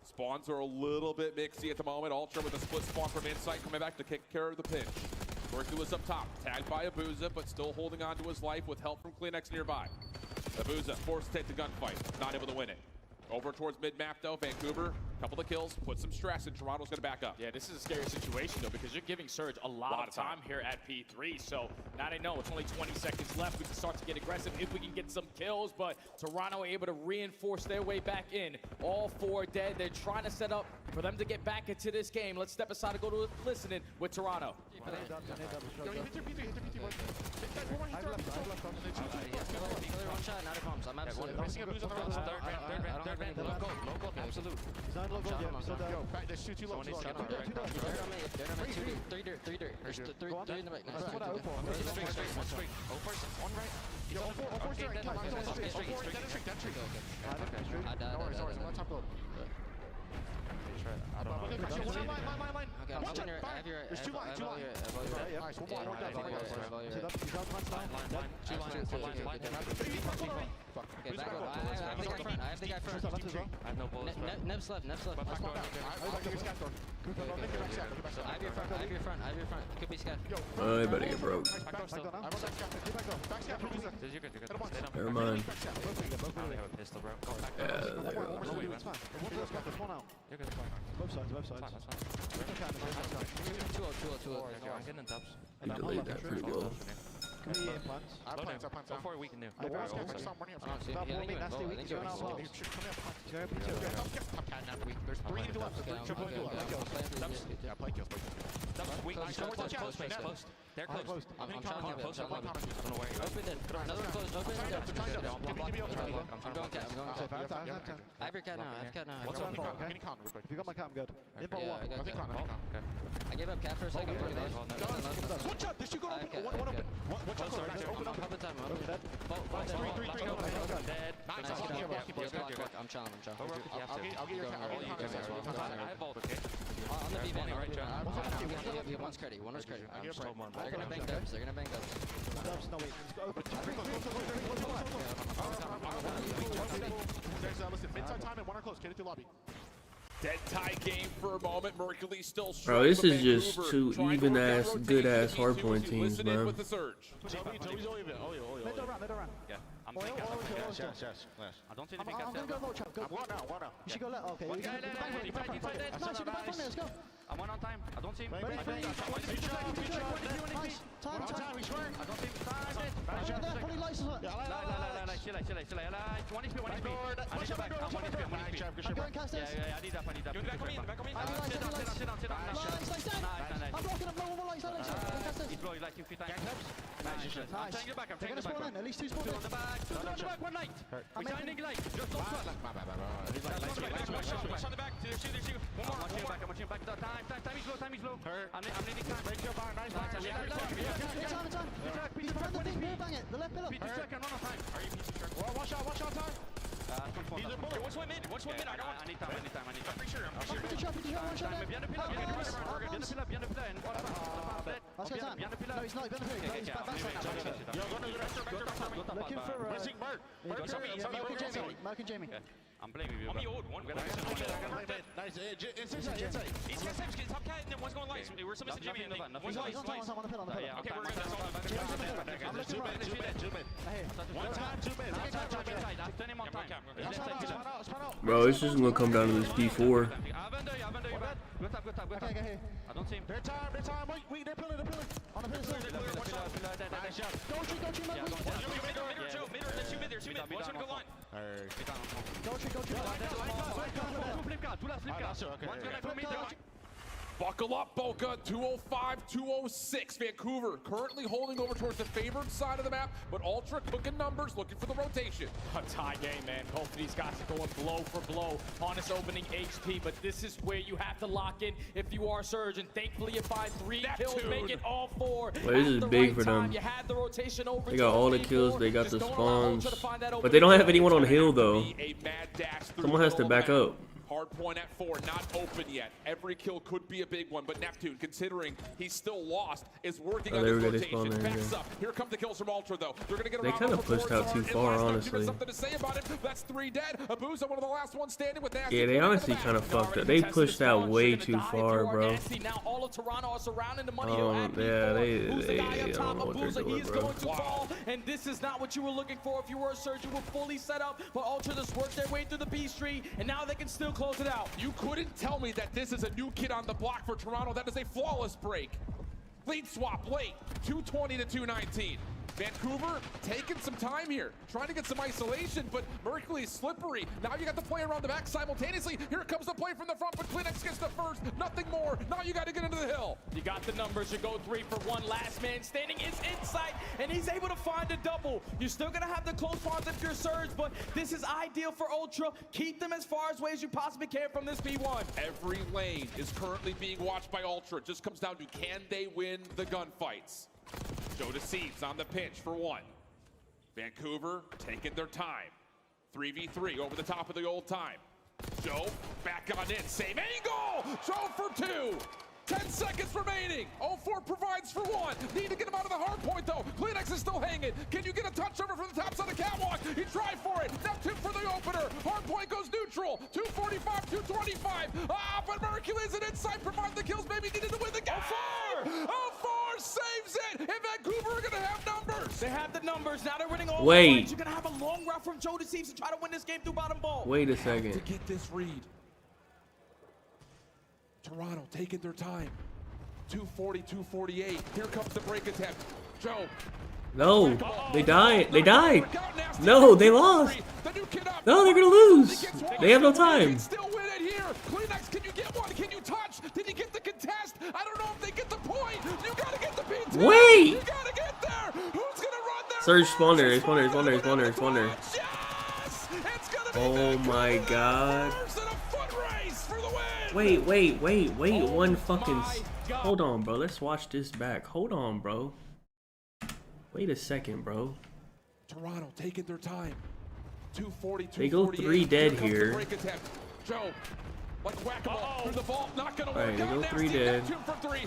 Spawns are a little bit mixy at the moment. Ultra with a split spawn from Insight coming back to take care of the pinch. Hercules up top, tagged by Abusa, but still holding on to his life with help from Kleenex nearby. Abusa forced to take the gunfight, not able to win it. Over towards mid-map, though, Vancouver, couple of kills, put some stress, and Toronto's going to back up. Yeah, this is a scary situation, though, because you're giving Surge a lot of time here at P3. So now they know it's only 20 seconds left. We can start to get aggressive if we can get some kills, but Toronto able to reinforce their way back in. All 4 dead. They're trying to set up for them to get back into this game. Let's step aside and go to listening with Toronto. Absolute. He's not low gold yet, so yo, back, there's two low. They're on me, 3 dirt. There's 3 in the right. That's what I hope for. Straight. Oh, first, one right. Yo, 4 straight. Come on, that tree. Okay. No worries, I'm on top gold. I don't know. Line. Okay, I'm watching your, I have your, there's 2 lines. Nice, one more down. Okay, back up. I have the guy front. I have no bullets. Neb's left. I have your front. Could be scav. Oh, they better get broke. Never mind. only have a pistol, bro. Go back. Yeah, there we go. Both sides. That's fine. 2-0. I'm getting in dubs. You delayed that pretty well. Our plans. Go for it, we can do. I don't see it. Yeah, I think you can vote. I think you're vote. There's 3 to left. Triple kill. Yeah, play kills. Close. They're close. I'm trying to post. I don't know where you're at. Open it. Another one close. Open it. I'm going cat. I have your cat now. I have cat now. What's up? If you got my cat, I'm good. I gave up cat for a second. Watch out! This should go open. One open. Watch out! Open time. Dead. Dead. I'm challenging. I'll get your cat. I vault, okay? On the B-man, right, John? Yeah, one's credit. They're gonna bang dubs. Dubs, no, wait. Open. Listen, mid-side time and 1 are close. Get it through lobby. Dead tie game for a moment. Mercury still Bro, this is just two even-ass, good-ass hardpoint teams, man. Toby's all even. Middle round. Yeah. I'm thinking. Yes. I don't see anything. I'm gonna go low chop. Go. One now. You should go left. Okay. Nice, you go back on there. Let's go. I'm one on time. I don't see him. Ready, nice. Time. I don't see him. There, probably lights as well. Chill. One HP. I'm going cast this. Yeah, I need that. Back on me. Sit down. Nice. I'm blocking him. No lights. Cast this. He's blowing like 2 feet down. Nice. I'm taking it back. They're gonna spawn in. At least 2 spawns in. On the back. One light. Resigning light. Just don't sweat. Watch on the back. There's two. One more. I'm watching back. Time is low. I'm needing time. Break your bar. Nice. Time. He's behind the thing. Bang it. The left pillar. Peter check and run on time. Are you Peter check? Watch out, time. He's a bullet. Watch one mid. I need time. I'm pretty sure. Peter shot. One shot. Behind the pillar. Let's go time. No, he's not. He's back. Looking for missing Mark. Mark and Jamie. I'm blaming you. On the old one. Nice. Inside. He's got Sam's getting top cat, and then one's going lights. We're some missing Jimmy. One's lights. On the pillar. Okay, we're good. That's all. Zoom in. One time, zoom in. Bro, it's just gonna come down to this P4. Good time. I don't see him. Their time. Wait, they're pillar. On the pillar. Nice shot. Go tree. There's two mid. Watch him go line. Go tree. Buckle up, Boca. 205, 206. Vancouver currently holding over towards the favored side of the map, but Ultra cooking numbers, looking for the rotation. A tie game, man. Both of these guys are going blow for blow on this opening HP, but this is where you have to lock in if you are Surge, and thankfully you find 3 kills, make it all 4. Well, this is big for them. You had the rotation over. They got all the kills, they got the spawns, but they don't have anyone on hill though. Someone has to back up. Hardpoint at 4, not open yet. Every kill could be a big one, but Neptune, considering he's still lost, is working on his rotation. Backs up. Here come the kills from Ultra, though. They're going to get around. They kind of pushed out too far, honestly. Something to say about it. That's 3 dead. Abuza, one of the last ones standing with Nasty. Yeah, they honestly kind of fucked up. They pushed out way too far, bro. Now all of Toronto are surrounding the money. Yeah, they don't know what they're doing, bro. And this is not what you were looking for. If you were a Surge, you were fully set up, but Ultra just worked their way through the B Street, and now they can still close it out. You couldn't tell me that this is a new kid on the block for Toronto. That is a flawless break. Lead swap late, 220 to 219. Vancouver taking some time here, trying to get some isolation, but Mercury is slippery. Now you got the play around the back simultaneously. Here comes the play from the front, but climax gets the first, nothing more. Now you got to get into the hill. You got the numbers, you go 3 for 1. Last man standing is inside, and he's able to find a double. You're still gonna have the close spawns if you're Surge, but this is ideal for Ultra. Keep them as far away as you possibly can from this B1. Every lane is currently being watched by Ultra. It just comes down to, can they win the gunfights? Joe Deceits on the pinch for 1. Vancouver taking their time. 3v3 over the top of the old time. Joe back on in, same angle! Joe for 2! 10 seconds remaining. 0-4 provides for 1. Need to get him out of the hard point though. Kleenex is still hanging. Can you get a touch over from the top side of the catwalk? He tried for it. Neptune for the opener. Hard point goes neutral. 245, 225. But Mercury is an inside. Provide the kills. Maybe needed to win the game. 0-4 saves it. And Vancouver are gonna have numbers. They have the numbers. Now they're winning all Wait. the You're gonna have a long route from Joe Deceives to try to win this game through bottom ball. Wait a second. To get this read. Toronto taking their time. 240, 248. Here comes the break attempt. Joe. No, they died. They died. No, they lost. No, they're gonna lose. They have no time. Still win it here. Climax, can you get one? Can you touch? Did you get the contest? I don't know if they get the point. You gotta get the P2. Wait. You gotta get there. Who's gonna run there? Surge spawner, spawner. Oh my god. Wait. One fucking. Hold on, bro. Let's watch this back. Hold on, bro. Wait a second, bro. Toronto taking their time. 240, They go 3 dead here. Joe, like whack-a-mole through the vault, not gonna work. Alright, they go 3 dead.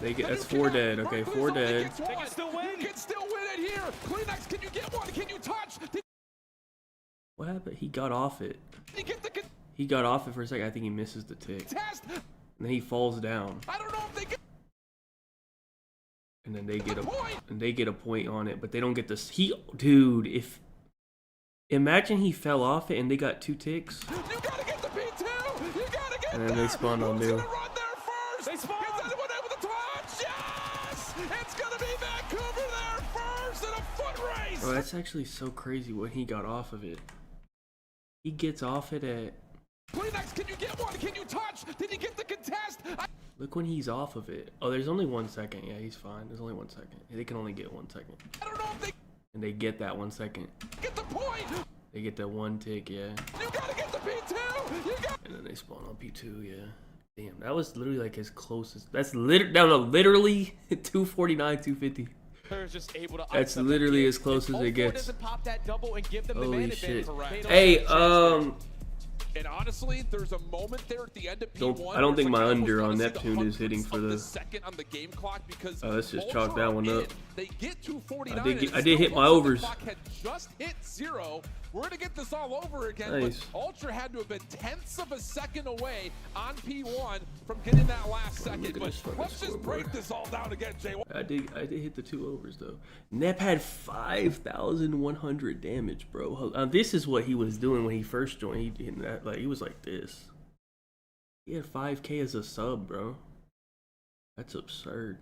They get that's 4 dead. Okay, 4 dead. They can still win. You can still win it here. Climax, can you get one? Can you touch? What happened? He got off it. He got off it for a second. I think he misses the tick. And then he falls down. I don't know if they get. And then they get a point on it, but they don't get this. Dude, if imagine he fell off it and they got 2 ticks. You gotta get the P2. You gotta get. And then they spawned on new. Run there first. They spawn. Is anyone able to touch? Yes. It's gonna be Vancouver there first in a foot race. Oh, that's actually so crazy when he got off of it. He gets off it at. Climax, can you get one? Can you touch? Did he get the contest? Look when he's off of it. Oh, there's only 1 second. Yeah, he's fine. There's only 1 second. They can only get 1 second. I don't know if they. And they get that 1 second. Get the point. They get that 1 tick, yeah. You gotta get the P2. You got. And then they spawn on P2, yeah. Damn, that was literally like as close as. That's literally 249, 250. Just able to That's literally as close as it gets. Pop that double and give them the Holy man shit. advantage. Hey, And honestly, there's a moment there at the end of P1. I don't think my under on Neptune is hitting for the second on the game clock because let's just chalk that one up. They get 249. I did hit my overs. The clock had just hit 0. We're gonna get this all over again. Nice. But Ultra had to have been tenths of a second away on P1 from getting that last second. But let's just break this all down again, Jay. I did hit the 2 overs though. Nep had 5,100 damage, bro. This is what he was doing when he first joined. He was like this. He had 5K as a sub, bro. That's absurd.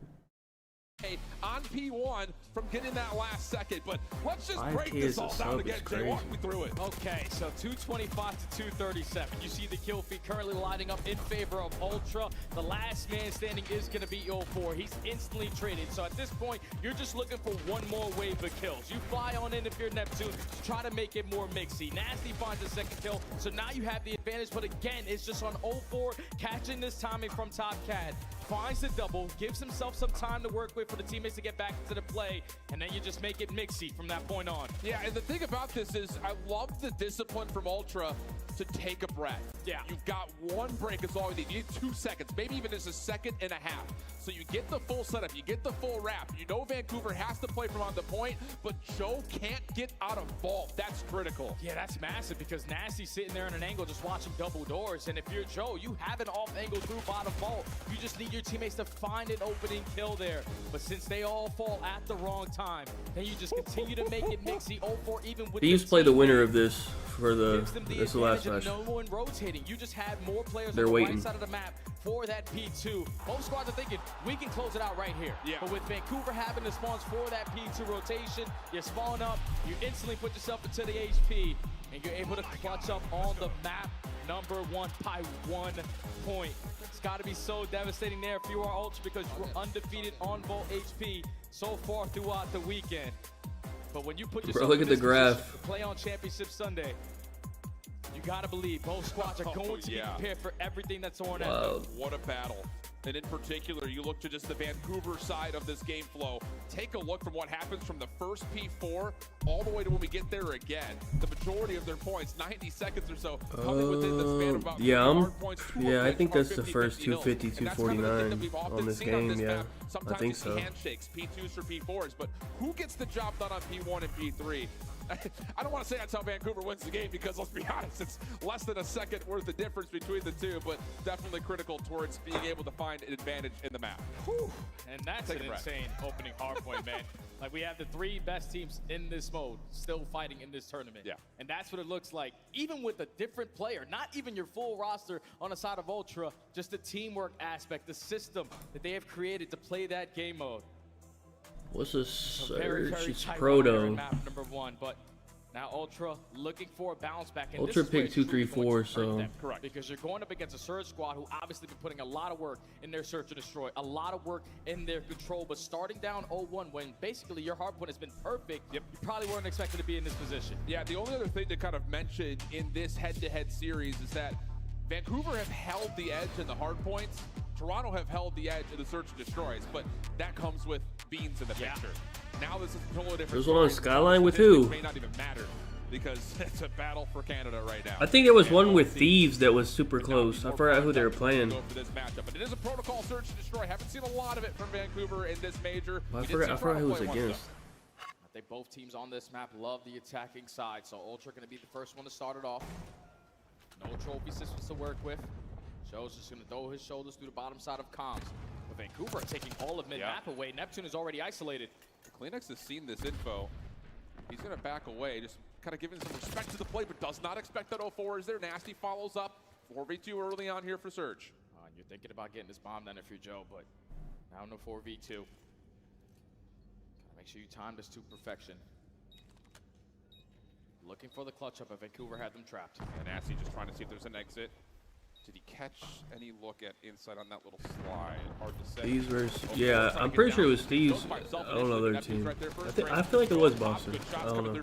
On P1 from getting that last second, but let's just break this all down again. Jay, walk me through it. Okay, so 225 to 237. You see the kill feed currently lining up in favor of Ultra. The last man standing is going to be 04. He's instantly traded. So at this point, you're just looking for one more wave of kills. You fly on in if you're Neptune to try to make it more mixy. Nasty finds the second kill, so now you have the advantage. But again, it's just on 04 catching this timing from Top Cat. Finds the double, gives himself some time to work with for the teammates to get back into the play, and then you just make it mixy from that point on. Yeah, and the thing about this is I love the discipline from Ultra to take a breath. Yeah. You've got 1 break is all you need. You need 2 seconds, maybe even just a second and a half. So you get the full setup, you get the full wrap. You know Vancouver has to play from on the point, but Joe can't get out of vault. That's critical. Yeah, that's massive because Nasty's sitting there in an angle just watching double doors, and if you're Joe, you have an off angle through bottom vault. You just need your teammates to find an opening kill there. But since they all fall at the wrong time, then you just continue to make it mixy. 04 even with he used to play the winner of this for this is the last match. No one rotating. You just had more players They're on the waiting. right side of the map for that P2. Most squads are thinking, we can close it out right here. Yeah. But with Vancouver having the spawns for that P2 rotation, you spawn up, you instantly put yourself into the HP, and you're able to clutch up on the map #1 by 1 point. It's got to be so devastating there if you are Ultra because you're undefeated on Vault HP so far throughout the weekend. But when you put yourself look in at the this graph. position to play on Championship Sunday, you gotta believe both squads are going to be prepared for everything that's on at them. What a battle. And in particular, you look to just the Vancouver side of this game flow. Take a look from what happens from the first P4 all the way to when we get there again. The majority of their points, 90 seconds or so, coming within the span of about I think that's the first 250, 249 on this game, yeah. I think so. Handshakes, P2s for P4s, but who gets the job done on P1 and P3? I don't want to say that's how Vancouver wins the game because let's be honest, it's less than a second worth of difference between the two, but definitely critical towards being able to find an advantage in the map. Whew. And that's an insane opening hardpoint, man. Like, we have the 3 best teams in this mode still fighting in this tournament. Yeah. And that's what it looks like. Even with a different player, not even your full roster on the side of Ultra, just the teamwork aspect, the system that they have created to play that game mode. What's a surge? Very, very It's tight proto. map number 1, but now Ultra looking for a bounce back. And Ultra this is where picked it's 2, truly 3, going 4, to hurt so them. Correct. Because you're going up against a Surge squad who obviously been putting a lot of work in their search and destroy, a lot of work in their control, but starting down 0-1 when basically your hardpoint has been perfect, you probably weren't expected to be in this position. Yeah, the only other thing to kind of mention in this head-to-head series is that Vancouver have held the edge in the hardpoints. Toronto have held the edge in the search and destroys, but that comes with Beans in the picture. Now this is a totally different. There's one on story. Skyline with Statistics who? may not even matter because it's a battle for Canada right now. I think there was one with Thieves that was super close. I forgot who they were playing. Go for this matchup, but it is a protocol search and destroy. Haven't seen a lot of it from Vancouver in this major. I forgot who was against. I think both teams on this map love the attacking side, so Ultra going to be the first one to start it off. No trophy systems to work with. Joe's just going to throw his shoulders through the bottom side of comms. But Vancouver are taking all of mid-map away. Neptune is already isolated. climax has seen this info. He's going to back away, just kind of giving some respect to the play, but does not expect that 0-4 is there. Nasty follows up. 4v2 early on here for Surge. And you're thinking about getting this bomb down if you're Joe, but now no 4v2. Gotta make sure you time this to perfection. Looking for the clutch up, but Vancouver had them trapped. And Nasty just trying to see if there's an exit. Did he catch any look at inside on that little slide? Hard to say. Thieves versus, yeah, I'm pretty sure it was Thieves. I don't know their team. I feel like it was Boston. I don't know.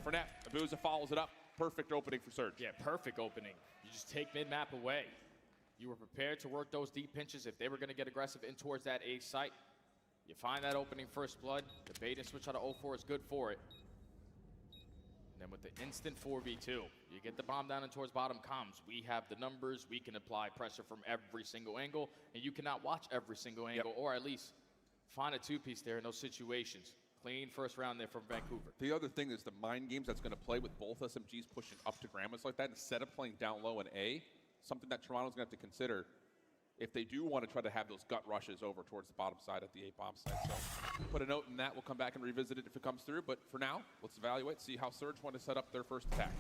Abuza follows it up. Perfect opening for Surge. Yeah, perfect opening. You just take mid-map away. You were prepared to work those deep pinches if they were going to get aggressive in towards that A site. You find that opening first blood. The bait and switch out of 0-4 is good for it. And then with the instant 4v2, you get the bomb down and towards bottom comms. We have the numbers. We can apply pressure from every single angle, and you cannot watch every single angle, or at least find a two-piece there in those situations. Clean first round there from Vancouver. The other thing is the mind games that's going to play with both SMGs pushing up to Grandmas like that instead of playing down low in A, something that Toronto's going to have to consider if they do want to try to have those gut rushes over towards the bottom side at the A bomb side. So put a note in that. We'll come back and revisit it if it comes through. But for now, let's evaluate, see how Surge want to set up their first attack.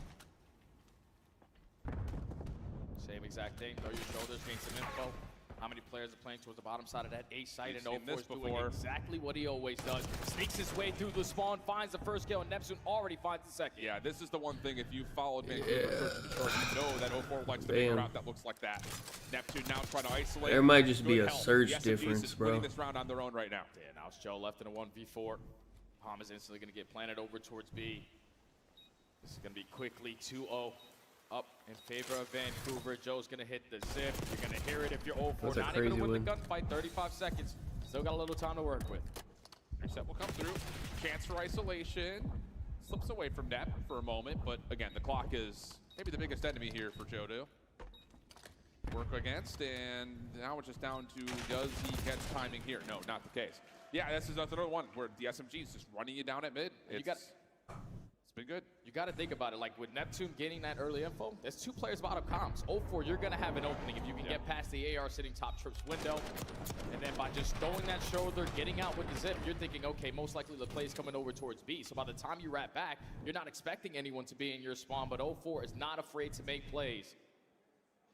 Same exact thing. Throw your shoulders, gain some info. How many players are playing towards the bottom side of that A site? And 0-4 is doing exactly what he always does. Sneaks his way through the spawn, finds the first kill, and Neptune already finds the second. Yeah, this is the one thing. If you followed Vancouver, you know that 0-4 likes to make a route that looks like that. Neptune now trying to isolate. There might just be a surge difference, bro. This round on their own right now. Yeah, now it's Joe left in a 1v4. Palm is instantly going to get planted over towards B. This is going to be quickly 2-0. Up in favor of Vancouver. Joe's going to hit the zip. You're going to hear it if you're 0-4. Not even to win the gunfight. 35 seconds. Still got a little time to work with. Reset will come through. Chance for isolation. Slips away from Nep for a moment, but again, the clock is maybe the biggest enemy here for Joe to work against, and now it's just down to does he get timing here? No, not the case. Yeah, this is another one where the SMG is just running you down at mid. It's been good. You got to think about it. Like with Neptune getting that early info, there's two players bottom comms. 0-4, you're going to have an opening if you can get past the AR sitting top trips window. And then by just throwing that shoulder, getting out with the zip, you're thinking, okay, most likely the play's coming over towards B. So by the time you wrap back, you're not expecting anyone to be in your spawn, but 0-4 is not afraid to make plays.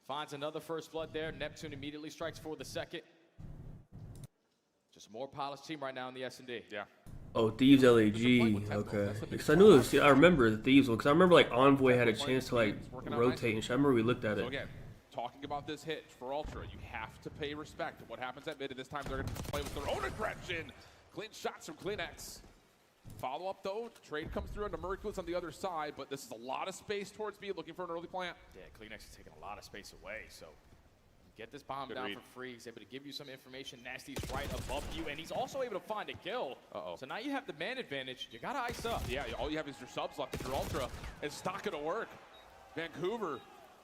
Finds another first blood there. Neptune immediately strikes for the second. Just a more polished team right now in the S&D. Yeah. Oh, Thieves LAG. Okay. Because I knew it was, I remember the Thieves one. Because I remember like Envoy had a chance to like rotate and shit. I remember we looked at it. So again, talking about this hit for Ultra, you have to pay respect to what happens at mid. And this time they're going to play with their own aggression. Clean shots from CleanX. Follow up though. Trade comes through into Mercules on the other side, but this is a lot of space towards B, looking for an early plant. Yeah, CleanX is taking a lot of space away, so get this bomb down for free. He's able to give you some information. Nasty's right above you, and he's also able to find a kill. So now you have the man advantage. You got to ice up. Yeah, all you have is your subs left. If you're Ultra, it's not going to work. Vancouver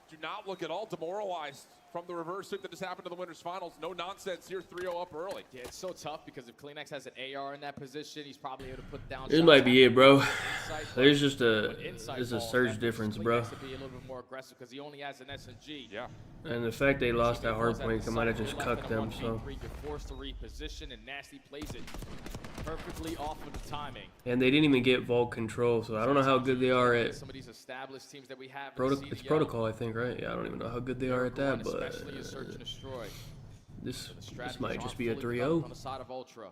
do not look at all demoralized from the reverse sweep that just happened to the winners finals. No nonsense here, 3-0 up early. Yeah, it's so tough because if CleanX has an AR in that position, he's probably able to put down. This might be it, bro. There's just a surge difference, bro. To be a little bit more aggressive because he only has an SMG. Yeah. And the fact they lost that hard point might have just cucked them. So you're forced to reposition, and Nasty plays it. perfectly off of the timing. And they didn't even get vault control, so I don't know how good they are at. Some of these established teams that we have. It's protocol, I think, right? Yeah, I don't even know how good they are at that, but especially in search and destroy. This might just be a 3-0. On the side of Ultra.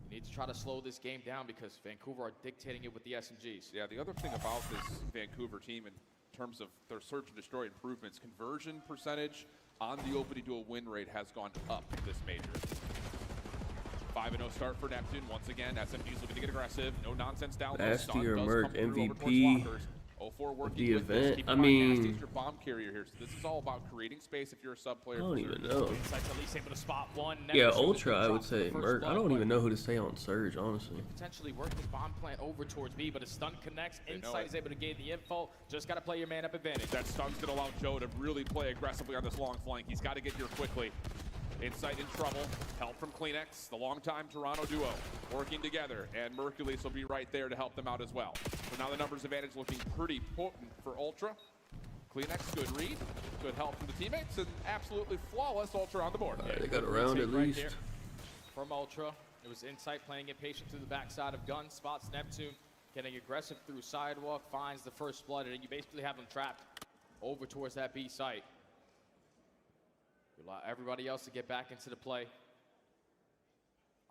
You need to try to slow this game down because Vancouver are dictating it with the SMGs. Yeah, the other thing about this Vancouver team in terms of their search and destroy improvements, conversion percentage on the opening duel win rate has gone up this major. 5-0 start for Neptune. Once again, SMG's looking to get aggressive. No nonsense down low. Nasty or Merc MVP of the event. I mean, your bomb carrier here. So this is all about creating space if you're a sub player. I don't even know. At least able to spot one. Yeah, Ultra, I would say Merc. I don't even know who to say on Surge, honestly. Potentially working bomb plant over towards B, but a stun connects. Insight is able to gain the info. Just got to play your man up advantage. That stun's going to allow Joe to really play aggressively on this long flank. He's got to get here quickly. Insight in trouble. Help from Climax, the longtime Toronto duo, working together, and Mercules will be right there to help them out as well. So now the numbers advantage looking pretty potent for Ultra. Climax, good read, good help from the teammates, and absolutely flawless Ultra on the board. Right, they got a round at least. Right from Ultra, it was Insight playing it patient through the backside of Gun, spots Neptune, getting aggressive through sidewalk, finds the first blood, and you basically have them trapped over towards that B site. You allow everybody else to get back into the play.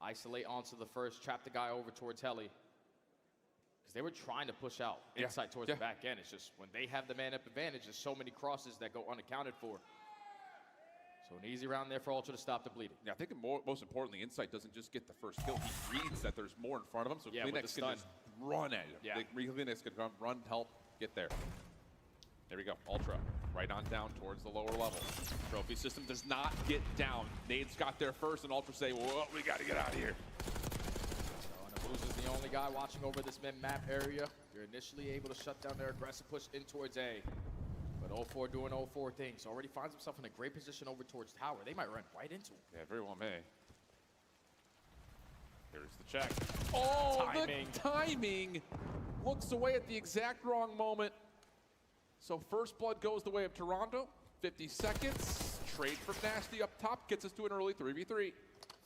Isolate onto the first, trap the guy over towards Heli. Because they were trying to push out Insight towards the back end. It's just when they have the man-up advantage, there's so many crosses that go unaccounted for. So an easy round there for Ultra to stop the bleeding. Yeah, I think most importantly, Insight doesn't just get the first kill. He reads that there's more in front of him, so Climax can just run at him. Yeah. Climax can run, help, get there. There we go, Ultra, right on down towards the lower level. Trophy system does not get down. Nade's got there first, and Ultra say, well, we got to get out of here. So, and Abuza's the only guy watching over this mid-map area. You're initially able to shut down their aggressive push in towards A. But 0-4 doing 0-4 things. Already finds himself in a great position over towards Tower. They might run right into him. Yeah, very well may. Here's the check. Oh, timing. The timing looks away at the exact wrong moment. So first blood goes the way of Toronto. 50 seconds. Trade from Nasty up top gets us to an early 3v3.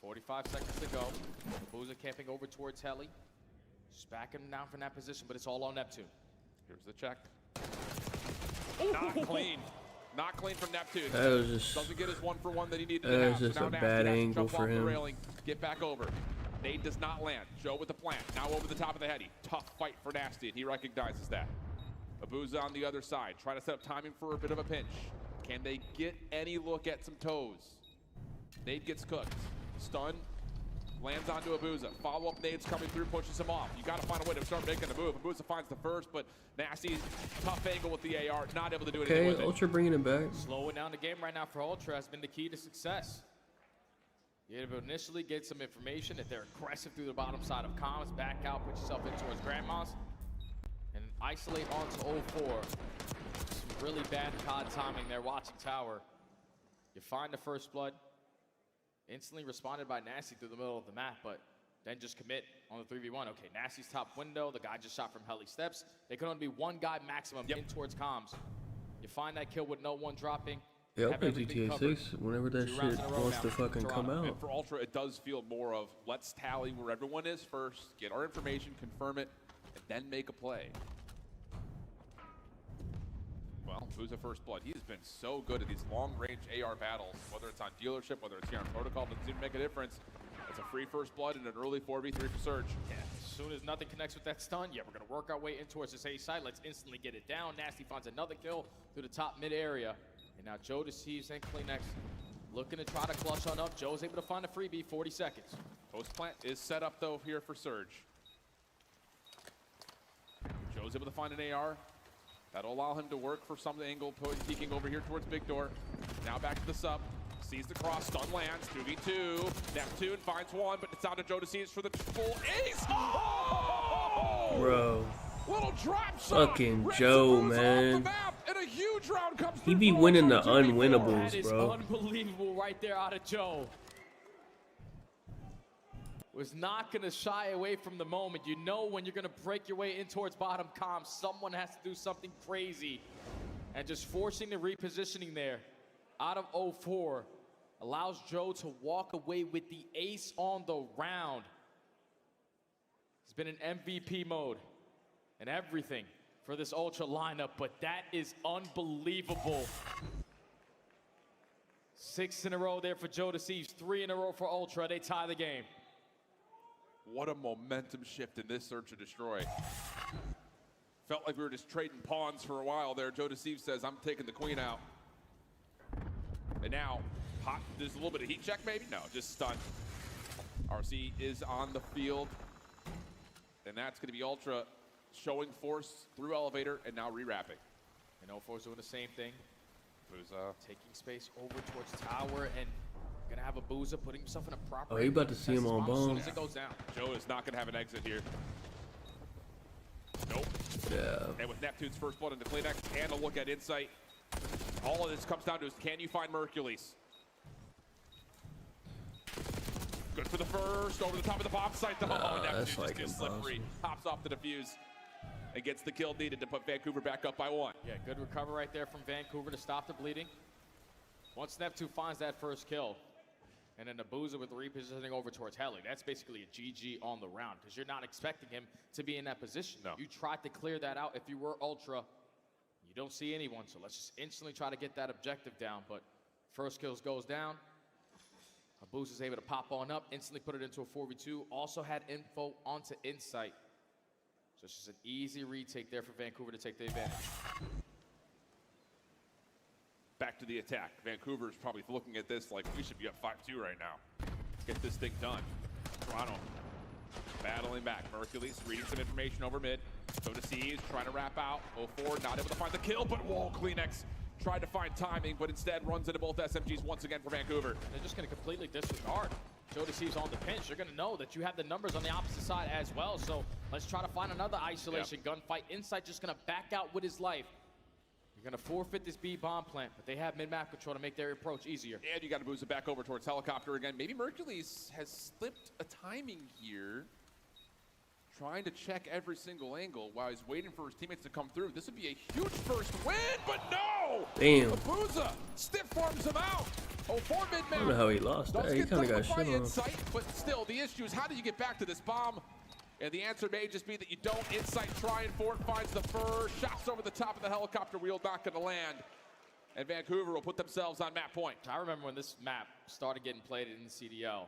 45 seconds to go. Booza camping over towards Heli. Just backing him down from that position, but it's all on Neptune. Here's the check. Not clean. Not clean from Neptune. That was just, doesn't get his 1-for-1 that he needed to have. That was just so a now bad Nasty angle has to jump for off him. the railing, get back over. Nade does not land. Joe with the plant. Now over the top of the heady. Tough fight for Nasty, and he recognizes that. Abuza on the other side, trying to set up timing for a bit of a pinch. Can they get any look at some toes? Nade gets cooked. Stun, lands onto Abuza. Follow-up Nade's coming through, pushes him off. You got to find a way to start making the move. Abuza finds the first, but Nasty, tough angle with the AR, not able to do anything with it. Okay, Ultra bringing it back. Slowing down the game right now for Ultra has been the key to success. You're able to initially get some information that they're aggressive through the bottom side of comms, back out, put yourself in towards Grandma's. And isolate onto 0-4. Some really bad COD timing there, watching Tower. You find the first blood. Instantly responded by Nasty through the middle of the map, but then just commit on the 3v1. Okay, Nasty's top window. The guy just shot from Heli steps. They can only be one guy maximum in towards comms. You find that kill with no one dropping. Yeah, I'll play GTA 6 whenever that shit wants to fucking come out. And for Ultra, it does feel more of, let's tally where everyone is first, get our information, confirm it, and then make a play. Well, Booza first blood. He's been so good at these long-range AR battles, whether it's on dealership, whether it's here on protocol, doesn't seem to make a difference. It's a free first blood and an early 4v3 for Surge. Yeah, as soon as nothing connects with that stun, we're going to work our way in towards this A side. Let's instantly get it down. Nasty finds another kill through the top mid area. And now Joe deceives and Kleenex looking to try to clutch on up. Joe's able to find a freebie, 40 seconds. Post plant is set up though here for Surge. Joe's able to find an AR. That'll allow him to work for some angle, peeking over here towards Big Door. Now back to the sub. Sees the cross, stun lands, 2v2. Neptune finds one, but it's down to Joe to seize for the full ace. Oh! Bro. Little drop shot. Fucking Joe, man. And a huge round comes He be winning the unwinnables, That is bro. unbelievable right there out of Joe. Was not going to shy away from the moment. You know when you're going to break your way in towards bottom comms, someone has to do something crazy. And just forcing the repositioning there out of 0-4 allows Joe to walk away with the ace on the round. It's been in MVP mode and everything for this Ultra lineup, but that is unbelievable. 6 in a row there for Joe Deceives, 3 in a row for Ultra. They tie the game. What a momentum shift in this search and destroy. Felt like we were just trading pawns for a while there. Joe Deceives says, I'm taking the queen out. And now, there's a little bit of heat check maybe? No, just stun. RC is on the field. And that's going to be Ultra showing force through elevator and now rewrapping. And 04's doing the same thing. Booza taking space over towards tower and gonna have a Booza putting himself in a proper. Oh, you about to see him on bomb bomb. as soon as it goes down. Joe is not gonna have an exit here. Nope. Yeah. And with Neptune's first blood into climax and a look at Insight, all of this comes down to is can you find Mercules? Good for the first, over the top of the bomb site though. That's Neptune like just gets slippery, hops off the defuse, and gets the kill needed to put Vancouver back up by 1. Yeah, good recover right there from Vancouver to stop the bleeding. Once Neptune finds that first kill, and then the Booza with the repositioning over towards Heli, that's basically a GG on the round because you're not expecting him to be in that position. No. You tried to clear that out if you were Ultra. You don't see anyone, so let's just instantly try to get that objective down. But first kills goes down. Booza is able to pop on up, instantly put it into a 4v2. Also had info onto Insight. So it's just an easy retake there for Vancouver to take the advantage. Back to the attack. Vancouver's probably looking at this like we should be up 5-2 right now. Let's get this thing done. Toronto battling back. Mercules reading some information over mid. So Deceives trying to wrap out. 04 not able to find the kill, but wall Kleenex tried to find timing, but instead runs into both SMGs once again for Vancouver. They're just going to completely disregard Joe Deceives on the pinch. You're going to know that you have the numbers on the opposite side as well. So let's try to find another isolation gunfight. Insight just going to back out with his life. You're going to forfeit this B bomb plant, but they have mid-map control to make their approach easier. And you got to boost it back over towards helicopter again. Maybe Mercules has slipped a timing here, trying to check every single angle while he's waiting for his teammates to come through. This would be a huge first win, but no! Damn. Booza stiff farms him out. 04 mid-map. I don't know how he lost that. He kind of got shit on. Insight, but still, the issue is how do you get back to this bomb? And the answer may just be that you don't. Insight trying for it, finds the first. Shots over the top of the helicopter wheel, not going to land. And Vancouver will put themselves on map point. I remember when this map started getting played in the CDL.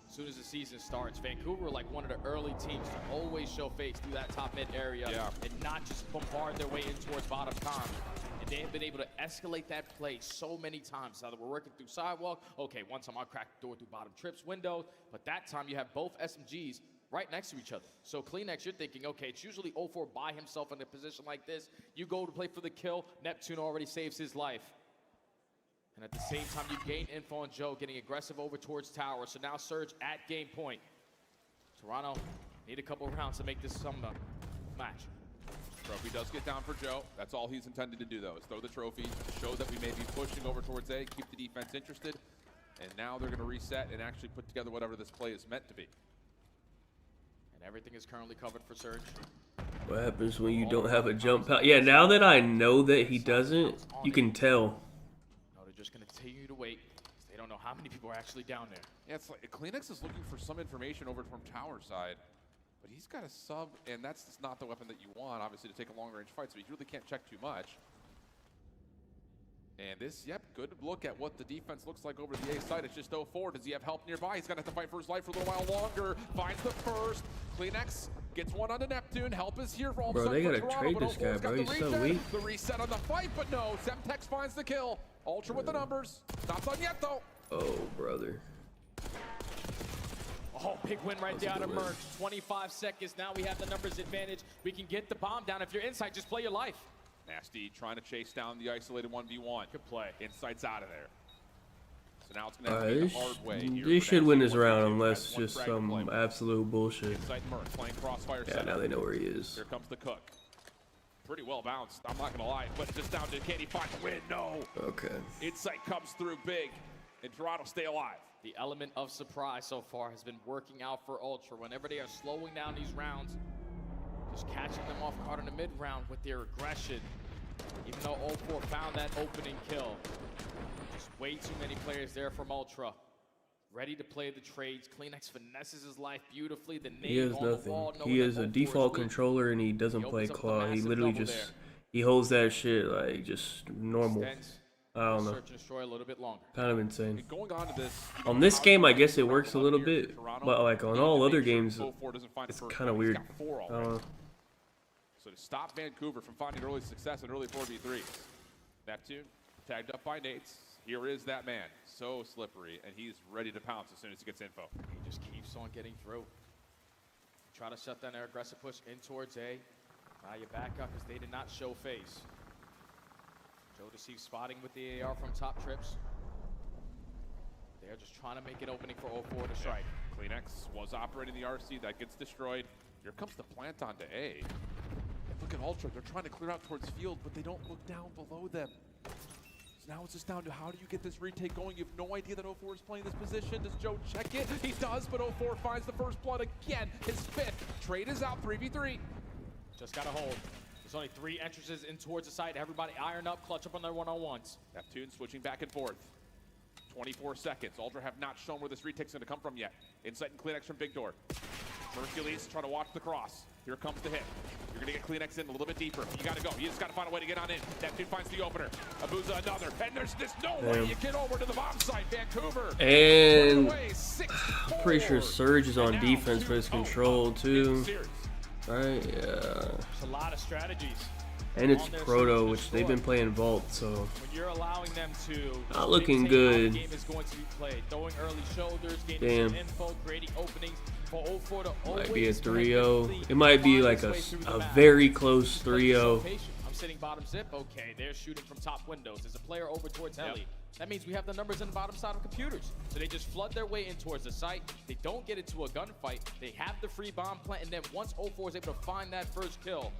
As soon as the season starts, Vancouver were like one of the early teams to always show face through that top mid area and not just bombard their way in towards bottom com. And they have been able to escalate that play so many times. Now that we're working through sidewalk, okay, one time I'll crack the door through bottom trips windows, but that time you have both SMGs right next to each other. So Kleenex, you're thinking, okay, it's usually 04 by himself in a position like this. You go to play for the kill, Neptune already saves his life. And at the same time, you gain info on Joe, getting aggressive over towards tower. So now Surge at game point. Toronto need a couple rounds to make this some match. Trophy does get down for Joe. That's all he's intended to do, though, is throw the trophy, show that we may be pushing over towards A, keep the defense interested. And now they're going to reset and actually put together whatever this play is meant to be. And everything is currently covered for Surge. What happens when you don't have a jump out? Yeah, now that I know that he doesn't, you can tell. No, they're just going to continue to wait. They don't know how many people are actually down there. Yeah, it's like Kleenex is looking for some information over from tower side. But he's got a sub, and that's just not the weapon that you want, obviously, to take a long-range fight, so you really can't check too much. And this, yep, good look at what the defense looks like over the A side. It's just 04. Does he have help nearby? He's going to have to fight for his life for a little while longer. Finds the first. Kleenex gets one onto Neptune. Help is here for all. Bro, they got to trade this guy, bro. He's so weak. The reset on the fight, but no. Semtex finds the kill. Ultra with the numbers. Not done yet, though. Oh, brother. Oh, big win right there out of Merc. 25 seconds. Now we have the numbers advantage. We can get the bomb down. If you're inside, just play your life. Nasty trying to chase down the isolated 1v1. Good play. Insight's out of there. So now it's going to have to be the hard way here. They should win this round unless just some absolute bullshit. Insight Merc playing crossfire. Yeah, now they know where he is. Here comes the cook. Pretty well bounced, I'm not going to lie. But just down to can he find the win? No. Okay. Insight comes through big. And Toronto stay alive. The element of surprise so far has been working out for Ultra. Whenever they are slowing down these rounds, just catching them off guard in the mid-round with their aggression. Even though 04 found that opening kill. Just way too many players there from Ultra. ready to play the trades. Climax finesses his life beautifully. The He has nothing. He is a default controller and he doesn't play claw. He literally just he holds that shit like just normal. I don't know. Kind of insane. On this game, I guess it works a little bit, but like on all other games, it's kind of weird. I don't know. So to stop Vancouver from finding early success in early 4v3s. Neptune tagged up by Nates. Here is that man. So slippery, and he's ready to pounce as soon as he gets info. He just keeps on getting through. Try to shut down their aggressive push in towards A. Now you back up because they did not show face. Joe deceives spotting with the AR from top trips. They're just trying to make an opening for 0-4 to strike. Kleenex was operating the RC. That gets destroyed. Here comes the plant onto A. And look at Ultra. They're trying to clear out towards field, but they don't look down below them. So now it's just down to how do you get this retake going? You have no idea that 0-4 is playing this position. Does Joe check it? He does, but 0-4 finds the first blood again. His fifth. Trade is out 3v3. Just got to hold. There's only 3 entrances in towards the site. Everybody iron up, clutch up on their one-on-ones. Neptune switching back and forth. 24 seconds. Ultra have not shown where this retake's going to come from yet. Insight and Kleenex from Big Door. Hercules trying to watch the cross. Here comes the hit. You're going to get Kleenex in a little bit deeper. You got to go. You just got to find a way to get on in. Neptune finds the opener. Abuza another. And there's just no way you get over to the bomb site. Vancouver. And I'm pretty sure Surge is on defense for his control too. Right? Yeah. There's a lot of strategies. And it's Proto, which they've been playing Vault, so when you're allowing them to not looking good. Game is going to be played. Throwing early shoulders, damn. Some info, creating openings for 0-4 to might be a 3-0. It might be like a very close 3-0. I'm sitting bottom zip. Okay, they're shooting from top windows. There's a player over towards Heli. That means we have the numbers on the bottom side of computers. So they just flood their way in towards the site. They don't get into a gunfight. They have the free bomb plant, and then once 0-4 is able to find that first kill.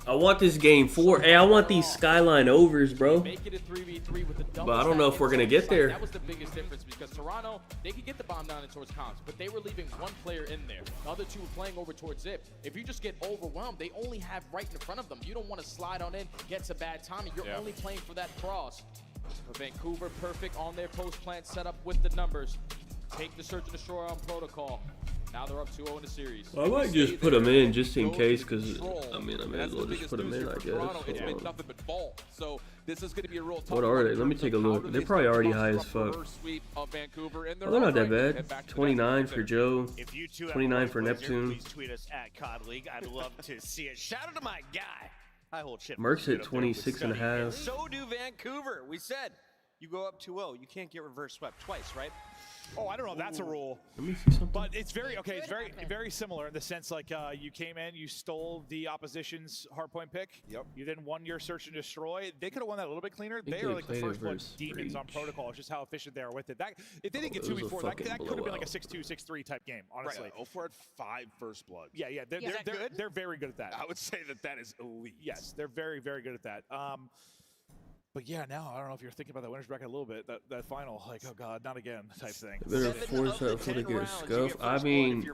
I want this game 4. Hey, I want these Skyline overs, bro. Make it a 3v3 with the but I don't know if we're gonna get there. That was the biggest difference because Toronto, they could get the bomb down in towards comms, but they were leaving one player in there. The other 2 were playing over towards Zip. If you just get overwhelmed, they only have right in front of them. You don't want to slide on in, get some bad timing. You're only playing for that cross. For Vancouver, perfect on their post plant setup with the numbers. Take the search and destroy on protocol. Now they're up 2-0 in the series. Well, I might just put them in just in case, because I mean, I may as well just put them in, I guess. It's been nothing but fall. So this is going to be a real tough what are they? Let me take a look. They're probably already high as fuck. Oh, they're not that bad. 29 for Joe. 29 for Neptune. Please tweet us at COD League. I'd love to see it. Shout out to my guy. I hold shit. Merck's at 26.5. So do Vancouver. We said you go up 2-0. You can't get reverse swept twice, right? Oh, I don't know if that's a rule. Let me see something. But it's very, okay, it's very similar in the sense like you came in, you stole the opposition's hardpoint pick. Yep. You then won your search and destroy. They could have won that a little bit cleaner. They are like the first blood demons on protocol. It's just how efficient they are with it. That if they didn't get 2v4, that could have been like a 6-2, 6-3 type game, honestly. Right, 0-4 had 5 first bloods. Yeah, they're very good at that. I would say that is elite. Yes, they're very, very good at that. But yeah, now I don't know if you're thinking about that winner's bracket a little bit. That final, like, oh god, not again type thing. Better force that before they get scuffed. I mean, you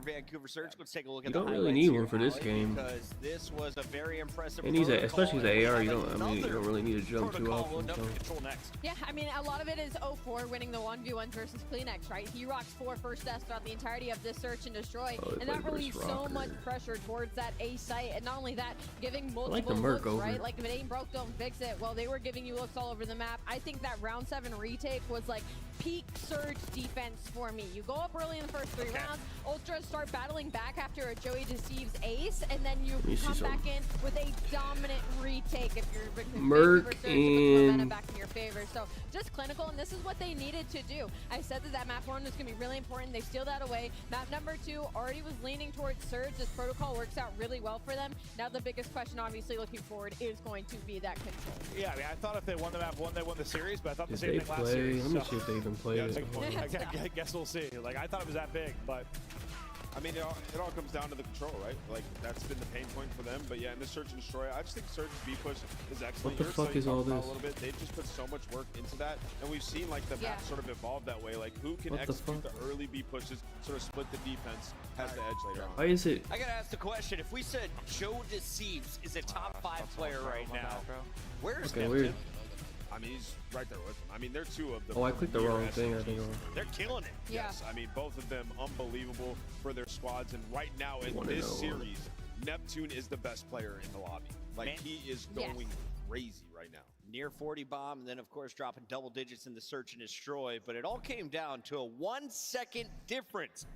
don't really need one for this game. Because this was a very impressive. And he's especially the AR. You don't. I mean, you don't really need to jump too often. So. Yeah, I mean, a lot of it is 0-4 winning the 1v1 versus Kleenex, right? He rocks 4 first deaths throughout the entirety of this search and destroy, and that relieves so much pressure towards that A site. And not only that, giving multiple looks, right? Like if it ain't broke, don't fix it. Well, they were giving you looks all over the map. I think that round 7 retake was like peak Surge defense for me. You go up early in the first 3 rounds, Ultras start battling back after a Joey deceives ace, and then you come back in with a dominant retake if you're Merc momentum back in your favor. So just clinical, and this is what they needed to do. I said that map 1 was going to be really important. They steal that away. Map number 2 already was leaning towards Surge. This protocol works out really well for them. Now the biggest question, obviously, looking forward is going to be that control. Yeah, I mean, I thought if they won the map 1, they won the series, but I thought the same thing last series. Let me see if they even played it. I guess we'll see. Like, I thought it was that big, but I mean, it all comes down to the control, right? Like, that's been the pain point for them. But yeah, in the search and destroy, I just think Surge's B push is excellent. What the fuck is all this? A little bit. They've just put so much work into that, and we've seen like the map sort of evolve that way. Like, who can execute the early B pushes, sort of split the defense, has the edge later on. Why is it? I gotta ask the question: if we said Joe Deceives is a top 5 player right now, where is Neptune? Weird. I mean, he's right there with them. I mean, they're two of the. Oh, I clicked the wrong thing, I think. They're killing it. Yeah. Yes, I mean, both of them unbelievable for their squads. And right now in this series, Neptune is the best player in the lobby. Like, he is going crazy right now. Near 40 bomb, and then, of course, dropping double digits in the search and destroy. But it all came down to a 1 second difference.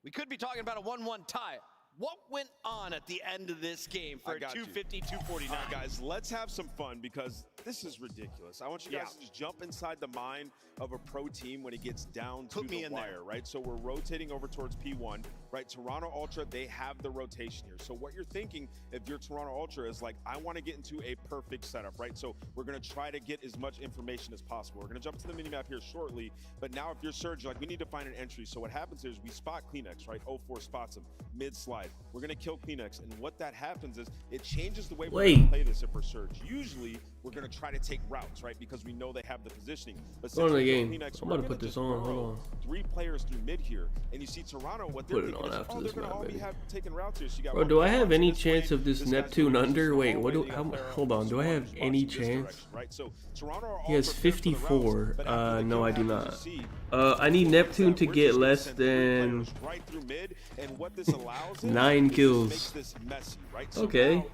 We could be talking about a 1-1 tie. What went on at the end of this game for a 250, 249? All right, guys, let's have some fun because this is ridiculous. I want you guys to just jump inside the mind of a pro team when it gets down to the wire, right? So we're rotating over towards P1, right? Toronto Ultra, they have the rotation here. So what you're thinking, if you're Toronto Ultra, is like, I want to get into a perfect setup, right? So we're going to try to get as much information as possible. We're going to jump to the minimap here shortly, but now if you're Surge, like, we need to find an entry. So what happens is we spot Kleenex, right? 04 spots him mid-slide. We're going to kill Kleenex, and what that happens is it changes the way we're going to play this if we're Surge. Usually, we're going to try to take routes, right? Because we know they have the positioning. But since the game. Kleenex, I'm about to put this on. Hold on. 3 players through mid here, and you see Toronto, what they're thinking is, oh, they're going to all be taking routes here. So you got Bro, do I have any chance of this Neptune under? Wait, what do hold on, do I have any chance? He has 54. No, I do not. I need Neptune to get less than 9 kills. Okay.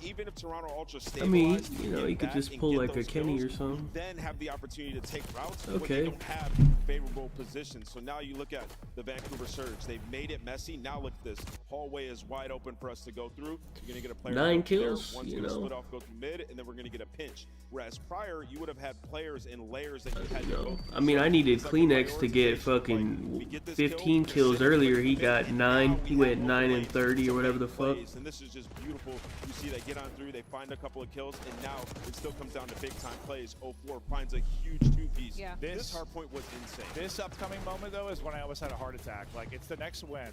I mean, you know, he could just pull like a Kenny or something. Then have the opportunity to take routes. Okay. They don't have favorable positions. So now you look at the Vancouver Surge. They've made it messy. Now look at this. Hallway is wide open for us to go through. You're gonna get a player 9 kills. One's gonna split off, go through mid, and then we're gonna get a pinch. Whereas prior, you would have had players in layers that you had to go through. I mean, I needed Kleenex to get fucking 15 kills earlier. He got 9. He went 9 and 30 or whatever the fuck. And this is just beautiful. You see they get on through, they find a couple of kills, and now it still comes down to big time plays. 04 finds a huge 2-piece. Yeah. This hardpoint was insane. This upcoming moment, though, is when I almost had a heart attack. Like, it's the next win.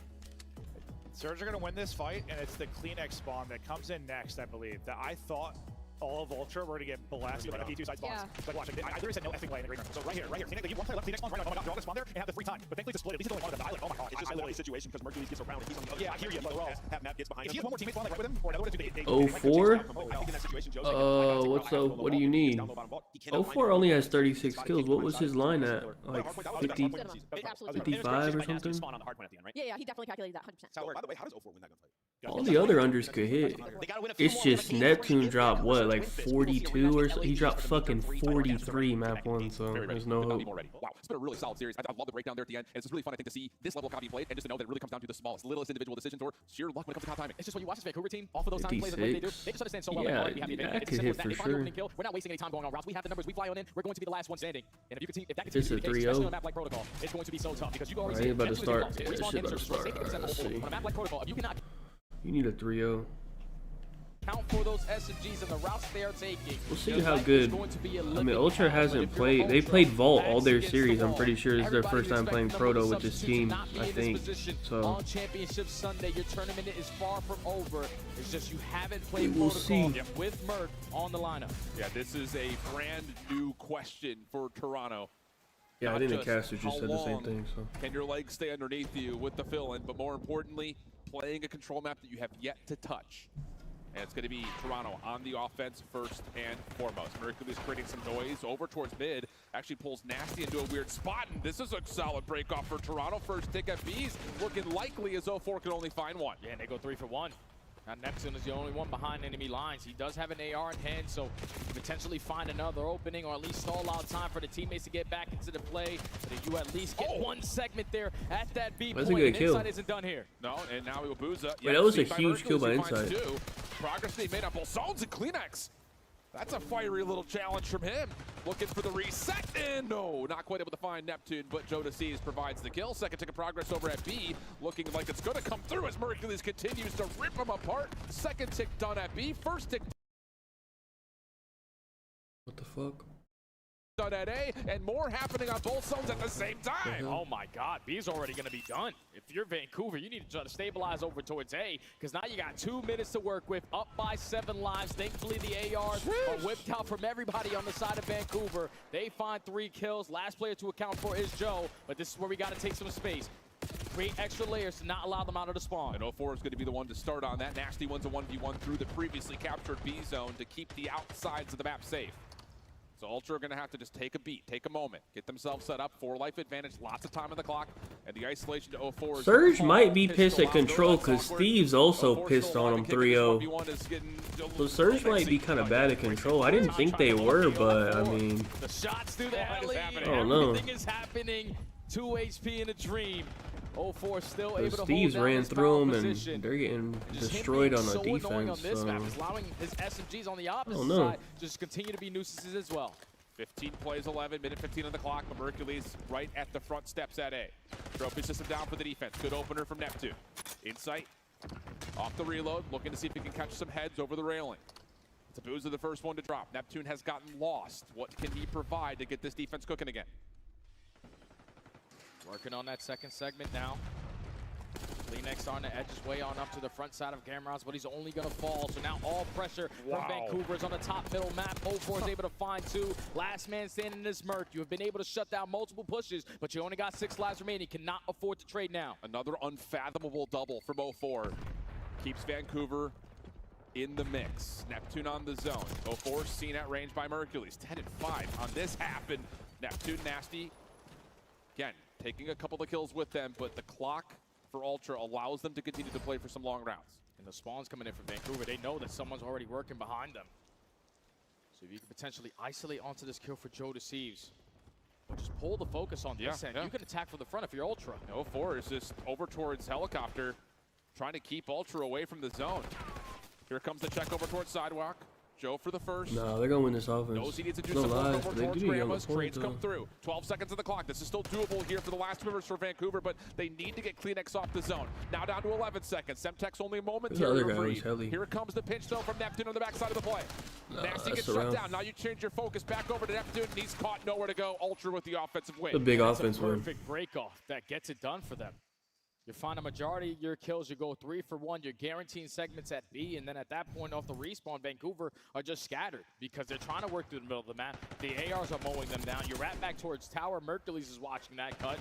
Surge are going to win this fight, and it's the Kleenex spawn that comes in next, I believe. That I thought all of Ultra were to get blasted by the P2 side spawns. But watch, I literally said no effing way in the green room. So right here, Kleenex, they give one player left, Kleenex spawns right now. Oh my god, they're all going to spawn there and have the free time. But thankfully, to split it, at least it's only one of them. I like, oh my god, it's just literally a situation because Mercury gets around and he's on the other side. I hear you, but half map gets behind him. If he has one more teammate spawn like right with him, or another one, 04? What's up? What do you need? 04 only has 36 kills. What was his line at? Like 50, 55 or something? Yeah, he definitely calculated that 100%. So, by the way, how does 04 win that gunfight? All the other unders could hit. It's just Neptune dropped what, like 42 or so? He dropped fucking 43 map 1, so there's no hope. Wow, it's been a really solid series. I love the breakdown there at the end, and it's just really fun, I think, to see this level of copy played, and just to know that it really comes down to the smallest, littlest individual decisions or sheer luck when it comes to top timing. It's just when you watch this Vancouver team, off of those time plays and what they do, they just understand so well that we have the advantage. It's simple as that. They find the opening kill. We're not wasting any time going on routes. We have the numbers. We fly on in. We're going to be the last one standing. And if that continues to be the case, especially on a map like Protocol, it's going to be so tough because you already see about to start. Yeah, shit about to start. Let's see. On a map like Protocol, if you cannot. You need a 3-0. Count for those SMGs and the routes they are taking. We'll see how good. I mean, Ultra hasn't played. They played Vault all their series. I'm pretty sure it's their first time playing Proto with this team. I think so. On Championship Sunday, your tournament is far from over. It's just you haven't played We'll Protocol see. with Merc on the lineup. Yeah, this is a brand new question for Toronto. Yeah, I think the caster just said the same thing. So can your legs stay underneath you with the fill-in, but more importantly, playing a control map that you have yet to touch. And it's going to be Toronto on the offense first and foremost. Mercury's creating some noise over towards mid. Actually pulls Nasty into a weird spot, and this is a solid break off for Toronto. First tick at B's, looking likely as 04 can only find one. Yeah, and they go 3 for 1. Now Neptune is the only one behind enemy lines. He does have an AR in hand, so potentially find another opening or at least stall out time for the teammates to get back into the play. But you at least get one segment there at that B point. That's a good kill. Inside isn't done here. No, and now Iwabusa. Wait, that was a huge kill by Inside. Progress being made on both zones and Kleenex. That's a fiery little challenge from him. Looking for the reset, and no, not quite able to find Neptune, but Joe DeCease provides the kill. Second tick of progress over at B, looking like it's going to come through as Mercules continues to rip him apart. Second tick done at B, first tick what the fuck? done at A, and more happening on both zones at the same time. Oh my god, B's already going to be done. If you're Vancouver, you need to try to stabilize over towards A, because now you got 2 minutes to work with, up by 7 lives. Thankfully, the ARs are whipped out from everybody on the side of Vancouver. They find 3 kills. Last player to account for is Joe, but this is where we got to take some space. Create extra layers to not allow them out of the spawn. And 04 is going to be the one to start on that. Nasty one's a 1v1 through the previously captured B zone to keep the outsides of the map safe. So Ultra are going to have to just take a beat, take a moment, get themselves set up for life advantage, lots of time on the clock, and the isolation to 04. Surge might be pissed at Control because Steve's also pissed on him 3-0. So Surge might be kind of bad at Control. I didn't think they were, but I mean, The shots through the alley. I don't know. Everything is happening. 2 HP in a dream. 04 still able to Steve's hold down ran his through him, and position. they're getting Just him destroyed being on the so annoying defense. on this map, So. is allowing his SMGs on the opposite know. side just continue to be nuisances as well. 15 plays 11, minute 15 on the clock, but Mercules right at the front steps at A. Trophy system down for the defense. Good opener from Neptune. Insight, off the reload, looking to see if he can catch some heads over the railing. Tabuza the first one to drop. Neptune has gotten lost. What can he provide to get this defense cooking again? Working on that second segment now. Kleenex on the edge his way on up to the front side of Gamrot's, but he's only going to fall. So now all pressure from Vancouver is on the top middle map. 04 is able to find 2. Last man standing in this Merc. You have been able to shut down multiple pushes, but you only got 6 lives remaining. Cannot afford to trade now. Another unfathomable double from 04. Keeps Vancouver in the mix. Neptune on the zone. 04 seen at range by Mercules. 10 and 5 on this happen. Neptune nasty. Again, taking a couple of kills with them, but the clock for Ultra allows them to continue to play for some long rounds. And the spawns coming in from Vancouver, they know that someone's already working behind them. So if you can potentially isolate onto this kill for Joe Deceives, but just pull the focus on this end. You can attack from the front if you're Ultra. 04 is just over towards Helicopter, trying to keep Ultra away from the zone. Here comes the check over towards Sidewalk. Joe for the first. No, they're gonna win this offense. Knows he needs to do No some work lies, over they towards do get on the Grandma's. point, Trades come though. through. 12 seconds of the clock. This is still doable here for the last members for Vancouver, but they need to get Kleenex off the zone. Now down to 11 seconds. Semtex only a momentary reprieve. Here comes the pinch though from Neptune on the backside of the play. Nasty gets shut down. Now you change your focus back over to Neptune, and he's caught nowhere to go. Ultra with the offensive win. A big offense win. Perfect break off that gets it done for them. You find a majority of your kills, you go 3 for 1, you're guaranteeing segments at B, and then at that point off the respawn, Vancouver are just scattered because they're trying to work through the middle of the map. The ARs are mowing them down. You're right back towards tower. Mercules is watching that cut.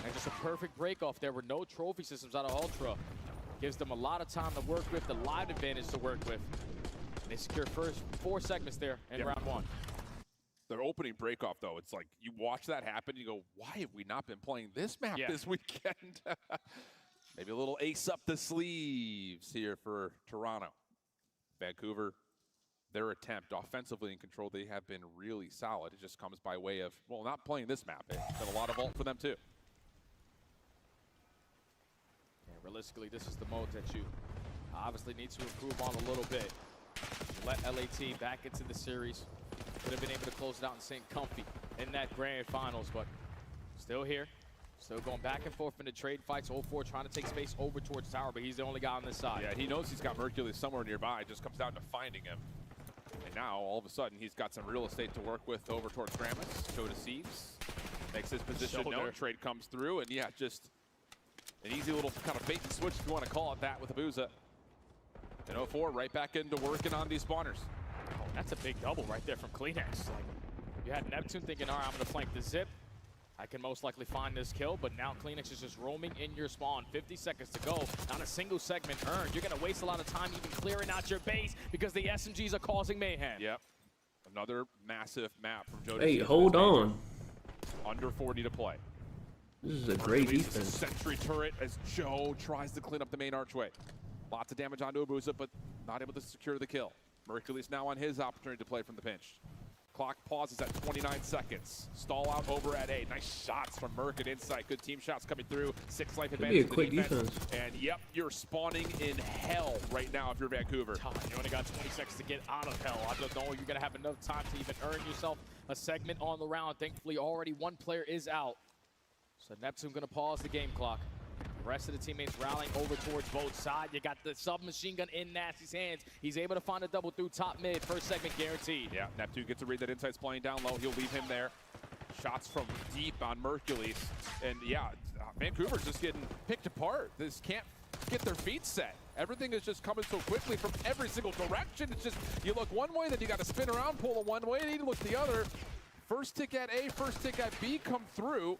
And just a perfect break off there with no trophy systems out of Ultra. Gives them a lot of time to work with, the live advantage to work with. And they secure first 4 segments there in round 1. Their opening breakoff, though, it's like you watch that happen, you go, why have we not been playing this map this weekend? Maybe a little ace up the sleeves here for Toronto. Vancouver, their attempt offensively in Control, they have been really solid. It just comes by way of, well, not playing this map. It's been a lot of ult for them, too. Yeah, realistically, this is the mode that you obviously need to improve on a little bit. Let LAT back into the series. Could have been able to close it out and sink comfy in that grand finals, but still here. Still going back and forth in the trade fights. 04 trying to take space over towards tower, but he's the only guy on this side. Yeah, he knows he's got Mercules somewhere nearby. It just comes down to finding him. And now, all of a sudden, he's got some real estate to work with over towards Gramus. Joe Deceives makes his position known. Trade comes through, and yeah, just an easy little kind of bait and switch, if you want to call it that, with Abuza. And 04 right back into working on these spawners. Oh, that's a big double right there from Kleenex. Like, you had Neptune thinking, all right, I'm going to flank the zip. I can most likely find this kill, but now Kleenex is just roaming in your spawn. 50 seconds to go. Not a single segment earned. You're going to waste a lot of time even clearing out your base because the SMGs are causing mayhem. Yep. Another massive map from Joe. Hey, hold on. Under 40 to play. This is a great defense. Sentry turret as Joe tries to clean up the main archway. Lots of damage onto Abuza, but not able to secure the kill. Mercules now on his opportunity to play from the pinch. Clock pauses at 29 seconds. Stall out over at A. Nice shots from Merc and Insight. Good team shots coming through. 6 life advantage. Could be a quick defense. And yep, you're spawning in hell right now if you're Vancouver. You only got 20 seconds to get out of hell. I don't know if you're going to have enough time to even earn yourself a segment on the round. Thankfully, already one player is out. So Neptune going to pause the game clock. The rest of the teammates rallying over towards both sides. You got the submachine gun in Nasty's hands. He's able to find a double through top mid. First segment guaranteed. Yeah, Neptune gets to read that Insight's playing down low. He'll leave him there. Shots from deep on Mercules. And yeah, Vancouver's just getting picked apart. This can't get their feet set. Everything is just coming so quickly from every single direction. It's just, you look one way, then you got to spin around, pull it one way, and you look the other. First tick at A, first tick at B come through.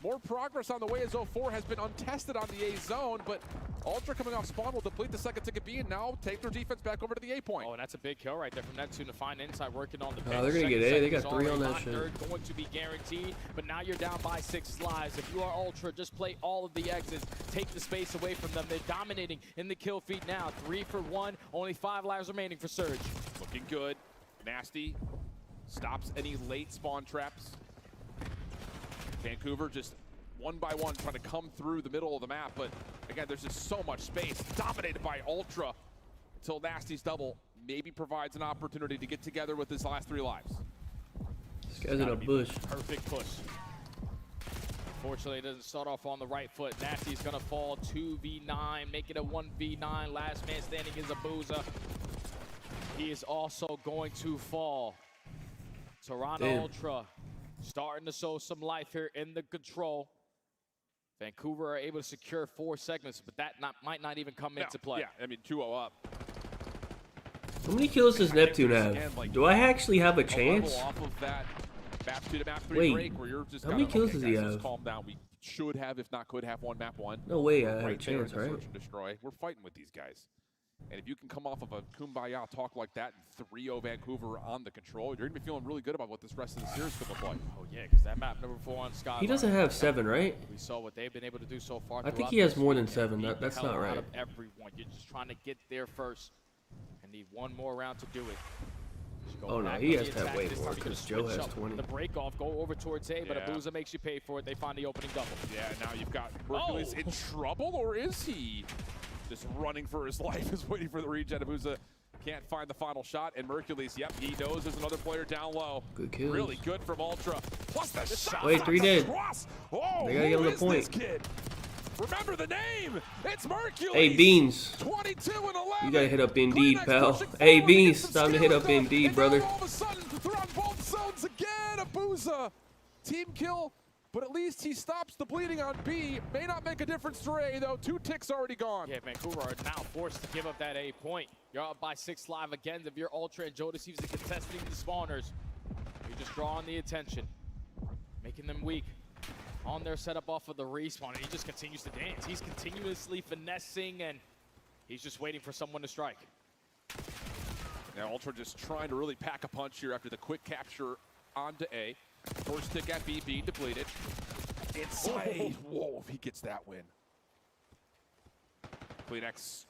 More progress on the way as 04 has been untested on the A zone, but Ultra coming off spawn will deplete the second ticket B and now take their defense back over to the A point. Oh, and that's a big kill right there from Neptune to find inside, working on the Oh, they're gonna get A. They got 3 on that shit. Third going to be guaranteed, but now you're down by 6 lives. If you are Ultra, just play all of the exits. Take the space away from them. They're dominating in the kill feed now. 3 for 1. Only 5 lives remaining for Surge. Looking good. Nasty stops any late spawn traps. Vancouver just one by one trying to come through the middle of the map, but again, there's just so much space dominated by Ultra until Nasty's double maybe provides an opportunity to get together with his last 3 lives. This guy's in a bush. Perfect push. Unfortunately, it doesn't start off on the right foot. Nasty's gonna fall 2v9, make it a 1v9. Last man standing is Abuza. He is also going to fall. Toronto Ultra starting to show some life here in the control. Vancouver are able to secure 4 segments, but that might not even come into play. Yeah, I mean, 2-0 up. How many kills does Neptune have? Do I actually have a chance? Off of that map 2 to map 3 Wait, break where you're just how many kills does he guys, have? just calm down. We should have, if not could have, won map 1. No way I We're have a there chance, in the right? Search and destroy. We're fighting with these guys. And if you can come off of a kumbaya talk like that and 3-0 Vancouver on the control, you're going to be feeling really good about what this rest of the series could look like. Oh, yeah, because that map number 4 on Skyline. He doesn't have 7, right? We saw what they've been able to do so far. I think he has more than 7. That's not Out right. of everyone. You're just trying to get there first and need one more round to do it. Oh, no, he has to have way more because Joe has 20. The break off, go over towards A, but Abuza makes you pay for it. They find the opening double. Yeah, now you've got Mercules in trouble, or is he just running for his life, is waiting for the regen? Abuza can't find the final shot, and Mercules, yep, he knows there's another player down low. Good kills. Really good from Ultra. Plus the shot. Wait, 3 dead. Oh, They gotta get him the point. This kid? Remember the name. It's Mercules. Hey, Beans. 22 and 11. You gotta hit up Indeed, pal. Hey, Beans, time to hit up Indeed, brother. All of a sudden, they're on both zones again. Abuza, team kill, but at least he stops the bleeding on B. May not make a difference to A, though. 2 ticks already gone. Yeah, Vancouver are now forced to give up that A point. You're up by 6 live again. If you're Ultra and Joe deceives the contesting the spawners, you're just drawing the attention, making them weak on their setup off of the respawn, and he just continues to dance. He's continuously finessing, and he's just waiting for someone to strike. Now Ultra just trying to really pack a punch here after the quick capture onto A. First tick at B, B depleted. Inside. Whoa, if he gets that win. climax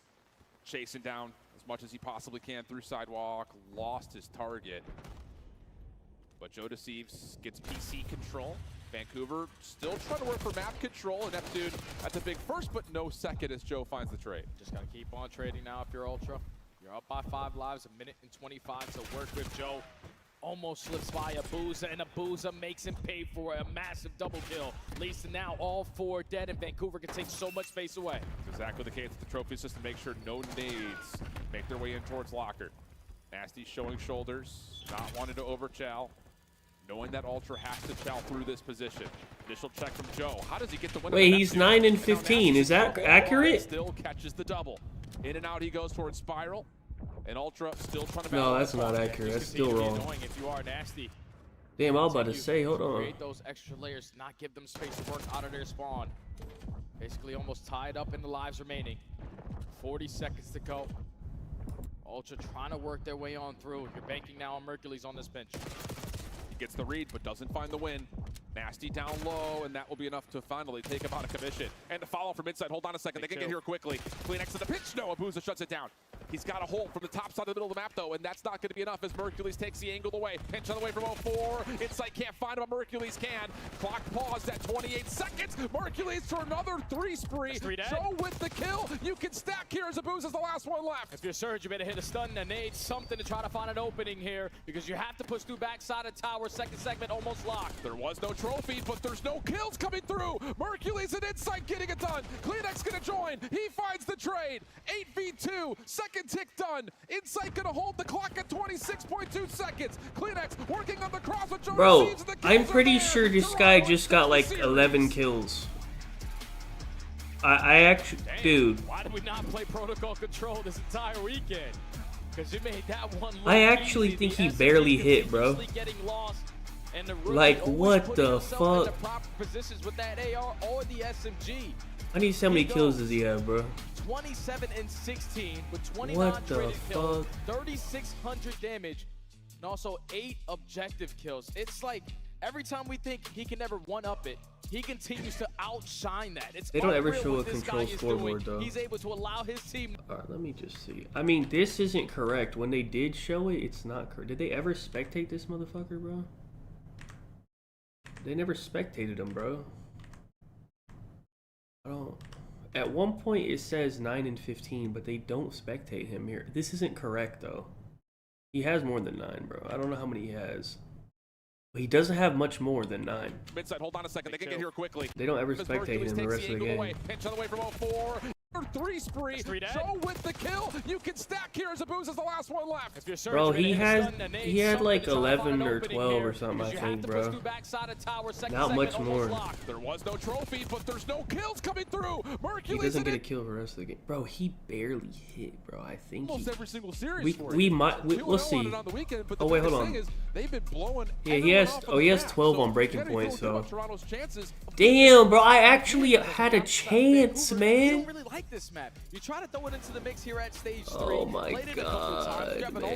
chasing down as much as he possibly can through sidewalk. Lost his target. But Joe Deceives gets PC control. Vancouver still trying to work for map control, and Neptune at the big first, but no second as Joe finds the trade. Just got to keep on trading now if you're Ultra. You're up by 5 lives, 1 minute and 25 to work with. Joe almost slips by Abuza, and Abuza makes him pay for a massive double kill. Leads to now all 4 dead, and Vancouver can take so much space away. It's exactly the case with the trophy system. Make sure no nades make their way in towards locker. Nasty showing shoulders, not wanting to overchow. Knowing that Ultra has to chow through this position. Initial check from Joe. How does he get the win? Wait, he's 9 and 15. Is that accurate? Still catches the double. In and out he goes towards Spiral. And Ultra still trying to No, that's not accurate. That's still wrong. If you are Nasty. Damn, I was about to say, hold on. Create those extra layers, not give them space to work out of their spawn. Basically almost tied up in the lives remaining. 40 seconds to go. Ultra trying to work their way on through. You're banking now on Mercules on this bench. Gets the read, but doesn't find the win. Nasty down low, and that will be enough to finally take him out of commission. And to follow from inside, hold on a second, they can get here quickly. climax to the pitch, no, Abuza shuts it down. He's got a hold from the top side of the middle of the map, though, and that's not going to be enough as Mercules takes the angle away. Pinch on the way from 04. Insight can't find him, but Mercules can. Clock paused at 28 seconds. Mercules for another 3 spree. Joe with the kill. You can stack here as Abuza's the last one left. If you're Surge, you better hit a stun, a nade, something to try to find an opening here, because you have to push through backside of tower. Second segment almost locked. There was no trophy, but there's no kills coming through. Mercules and Insight getting it done. climax gonna join. He finds the trade. 8v2. Second tick done. Insight gonna hold the clock at 26.2 seconds. climax working on the cross with Joe. Bro, I'm pretty sure this guy just got like 11 kills. I actually, dude. Why did we not play protocol control this entire weekend? Because you made that one. I actually think he barely hit, bro. Getting lost, And the rookie Like, always what putting the himself in the fuck? proper positions with that AR or the SMG. I need to see how many kills does he have, bro? 27 and 16 with 29 What the traded kills, fuck? 3,600 damage, and also 8 objective kills. It's like every time we think he can never one-up it, he continues to outshine that. It's They don't ever unreal show what a this control guy is scoreboard, doing. though. He's able to allow his team. Alright, let me just see. I mean, this isn't correct. When they did show it, it's not correct. Did they ever spectate this motherfucker, bro? They never spectated him, bro. I don't... At one point, it says 9 and 15, but they don't spectate him here. This isn't correct, though. He has more than 9, bro. I don't know how many he has. But he doesn't have much more than 9. Midside, hold on a second. They can get here quickly. They don't ever spectate him the rest of the game. Pinch on the way from 04. 3 spree. Joe with the kill. You can stack here as Abuza is the last one left. Bro, he had like 11 or 12 or something, I think, bro. Not much more. There was no trophy, but there's no kills coming through. He doesn't get a kill for the rest of the game. Bro, he barely hit, bro. I think almost every single series. we'll see. Oh wait, hold on. They've been blowing. Yeah, he has 12 on breaking point, so. Damn, bro, I actually had a chance, man. Like this map. You try to throw it into the mix here at stage 3. Oh my god, man.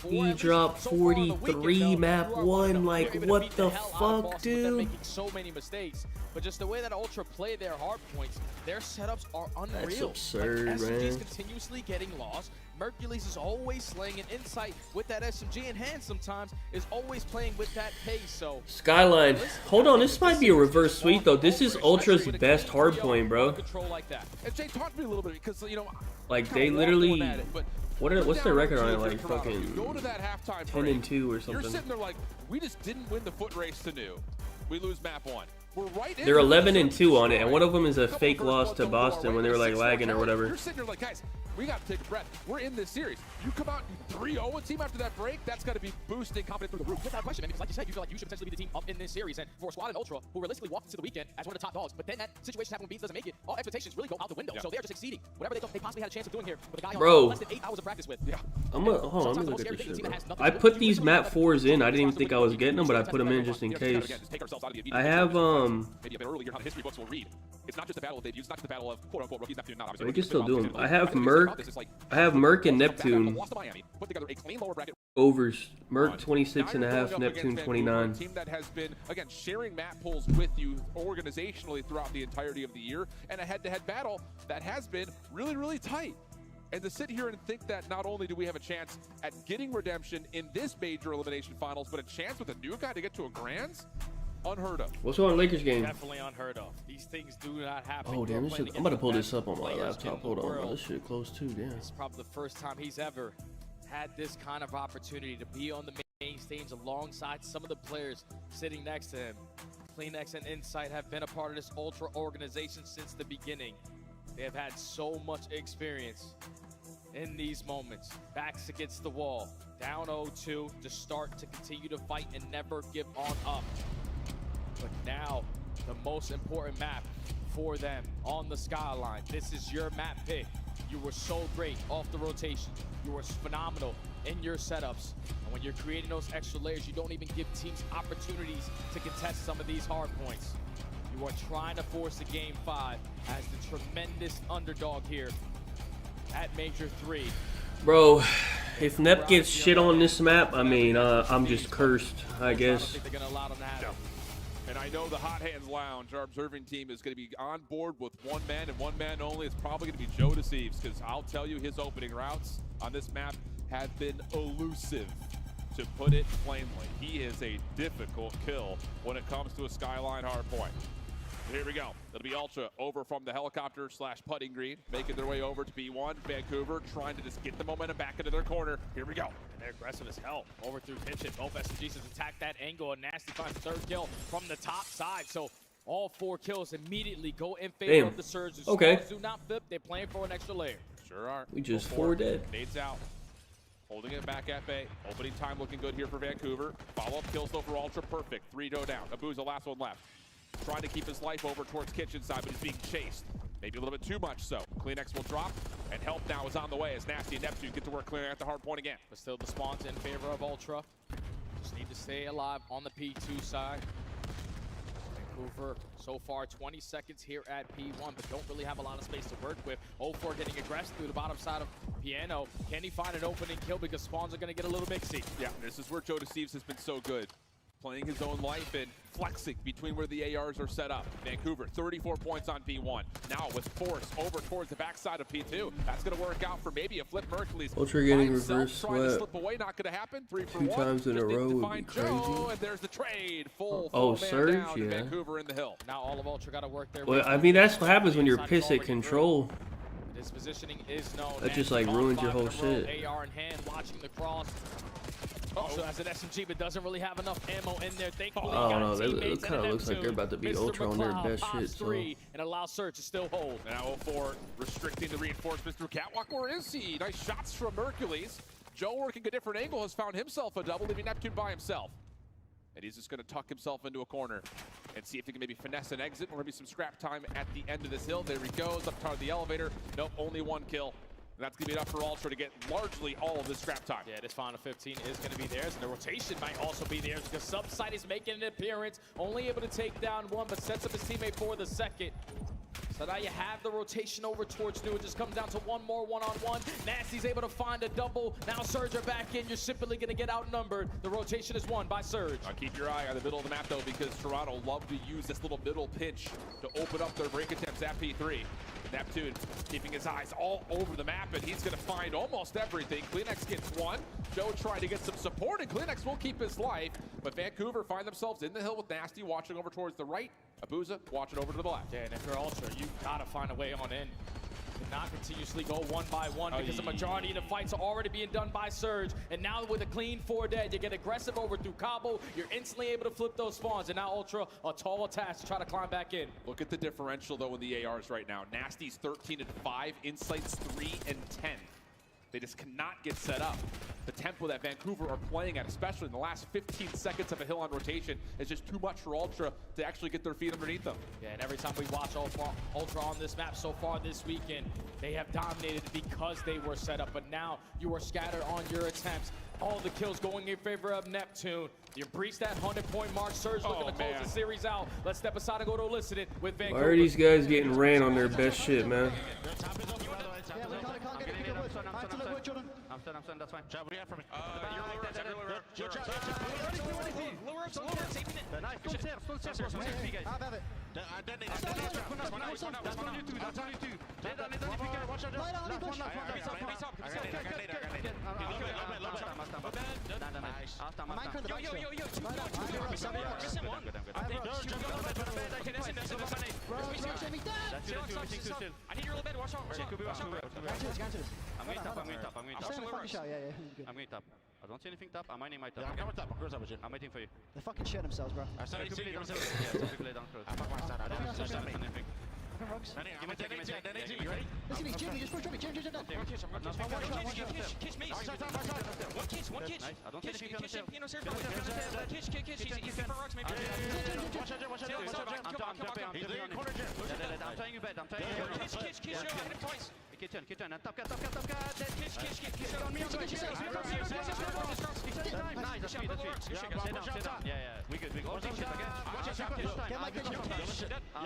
He dropped 43 map 1. Like, what the fuck, dude? Making so many mistakes, but just the way that Ultra play their hard points, their setups are unreal. That's absurd, like, SMG's man. continuously getting lost. Mercules is always slaying an Insight with that SMG, and Hand sometimes is always playing with that pace. So Skyline, hold on, this might be a reverse sweep though. This is Ultra's best hardpoint, bro. And Jay, talk to me a little bit because like they literally, what's their record on it? Like fucking 10 and 2 or something. You're sitting there like, we just didn't win the foot race to New. We lose map 1. They're 11 and 2 on it, and one of them is a fake loss to Boston when they were like lagging or whatever. You're sitting there like, guys, we got to take a breath. We're in this series. You come out 3-0 team after that break, that's got to be boosting confidence through the roof. Without question, man, because like you said, you feel like you should potentially be the team up in this series. And for a squad in Ultra, who realistically walked into the weekend as one of the top dogs, but then that situation happens when Beats doesn't make it, all expectations really go out the window. So they're just exceeding whatever they thought they possibly had a chance of doing here with a guy on less than 8 hours of practice with. Hold on, let me look at this shit, bro. I put these map 4s in. I didn't even think I was getting them, but I put them in just in case. I have maybe a bit earlier how the history books will read. It's not just a battle of debuts, it's not just a battle of quote unquote rookies. Neptune, not obviously. We can still do them. I have Merc and Neptune. Overs. Merc 26.5, Neptune 29. Team that has been again sharing map pools with you organizationally throughout the entirety of the year, and a head-to-head battle that has been really, really tight. And to sit here and think that not only do we have a chance at getting redemption in this major elimination finals, but a chance with a new guy to get to a Grands? Unheard of. What's going on Lakers game? Definitely unheard of. These things do not happen. Oh damn, this shit, I'm about to pull this up on my laptop. Hold on, bro. This shit close too, damn. It's probably the first time he's ever had this kind of opportunity to be on the main stage alongside some of the players sitting next to him. Climax and Insight have been a part of this Ultra organization since the beginning. They have had so much experience in these moments. Backs against the wall, down 0-2 to start to continue to fight and never give on up. But now, the most important map for them on the Skyline. This is your map pick. You were so great off the rotation. You were phenomenal in your setups. And when you're creating those extra layers, you don't even give teams opportunities to contest some of these hard points. You are trying to force a Game 5 as the tremendous underdog here at Major 3. Bro, if Nep gets shit on this map, I mean, I'm just cursed, I guess. And I know the Hot Hands Lounge, our observing team, is going to be on board with one man and one man only. It's probably going to be Joe Deceives, because I'll tell you, his opening routes on this map have been elusive, to put it plainly. He is a difficult kill when it comes to a Skyline hardpoint. Here we go. It'll be Ultra over from the helicopter / putting green, making their way over to B1. Vancouver trying to just get the momentum back into their corner. Here we go. And they're aggressive as hell. Over through kitchen. Both SMGs has attacked that angle, and Nasty finds the 3rd kill from the top side. So all 4 kills immediately go in favor of the Surge. Okay. Do not flip. They're playing for an extra layer. Sure are. We just 4 dead. Nades out. Holding it back at bay. Opening time looking good here for Vancouver. Follow-up kills though for Ultra. Perfect. 3 go down. Abuza, last one left. Trying to keep his life over towards kitchen side, but he's being chased. Maybe a little bit too much so. Kleenex will drop, and help now is on the way as Nasty and Neptune get to work clearing at the hard point again. But still the spawns in favor of Ultra. Just need to stay alive on the P2 side. Vancouver, so far 20 seconds here at P1, but don't really have a lot of space to work with. 0-4 getting aggressive through the bottom side of Piano. Can he find an opening kill because spawns are going to get a little mixy? Yeah, this is where Joe Deceives has been so good. Playing his own life and flexing between where the ARs are set up. Vancouver, 34 points on P1. Now with force over towards the backside of P2. That's going to work out for maybe a flip Mercules. Ultra getting reverse trying to swept slip away, not going to happen. 3 for 2 1. times in a row would be Joe, crazy. and there's the trade. Full Oh, man Surge, down to yeah. Vancouver in the hill. Now all of Ultra got to work their Well, I mean, that's what happens when you're pissed at control. His positioning is known. That just like ruins your whole shit. AR in hand, watching the cross. Also has an SMG, but doesn't really have enough ammo in there. Thankfully, I don't know. It kind of looks like they're about to beat Ultra on their best shit. So. And allow Surge to still hold. Now 0-4 restricting the reinforcements through Catwalk. Where is he? Nice shots from Mercules. Joe working a different angle has found himself a double, leaving Neptune by himself. And he's just going to tuck himself into a corner and see if he can maybe finesse an exit or maybe some scrap time at the end of this hill. There he goes, up toward the elevator. Nope, only 1 kill. And that's going to be enough for Ultra to get largely all of this scrap time. Yeah, this final 15 is going to be theirs, and the rotation might also be theirs because Subside is making an appearance, only able to take down 1, but sets up his teammate for the second. So now you have the rotation over towards New. It just comes down to 1 more one-on-one. Nasty's able to find a double. Now Surge are back in. You're simply going to get outnumbered. The rotation is won by Surge. Now keep your eye on the middle of the map, though, because Toronto love to use this little middle pinch to open up their break attempts at P3. Neptune keeping his eyes all over the map, and he's going to find almost everything. Climax gets 1. Joe trying to get some support, and Climax will keep his life. But Vancouver find themselves in the hill with Nasty watching over towards the right. Abuza watching over to the left. Yeah, and if you're Ultra, you've got to find a way on in. Not continuously go 1 by 1 because the majority of the fights are already being done by Surge. And now with a clean 4 dead, you get aggressive over through Cabo. You're instantly able to flip those spawns. And now Ultra, a tall task to try to climb back in. Look at the differential, though, in the ARs right now. Nasty's 13 and 5, Insight's 3 and 10. They just cannot get set up. The tempo that Vancouver are playing at, especially in the last 15 seconds of a hill on rotation, is just too much for Ultra to actually get their feet underneath them. Yeah, and every time we watch Ultra on this map so far this weekend, they have dominated because they were set up. But now you are scattered on your attempts. All the kills going in favor of Neptune. You breached that 100-point mark. Surge looking to close the series out. Let's step aside and go to elicit it with Vancouver. Why are these guys getting ran on their best shit, man? I'm that's fine. Jab, what do you have for me? Lure up, taping it. Nice, full stairs, guys. I have it. That's on you two. Watch out. I need your little bed, watch out. I'm going top. I don't see anything top. I might need my top. Yeah, I'm top. I'm waiting for you. They're fucking shitting themselves, bro. Yeah, two people lay down close. Anything. Give me 10, you ready? Listen to me, Jimmy, just push me. Jimmy, Kiss me. One kiss. I don't see anything on the Kiss, he's for rocks, maybe. Watch out. I'm jumping. I'm tying you bed. Kiss, yo, hit him twice. Kitchen. Top cat. Kiss, on me, Nice, that's me. Stay down. Yeah. We good. Watch out. Get my kitchen. I'm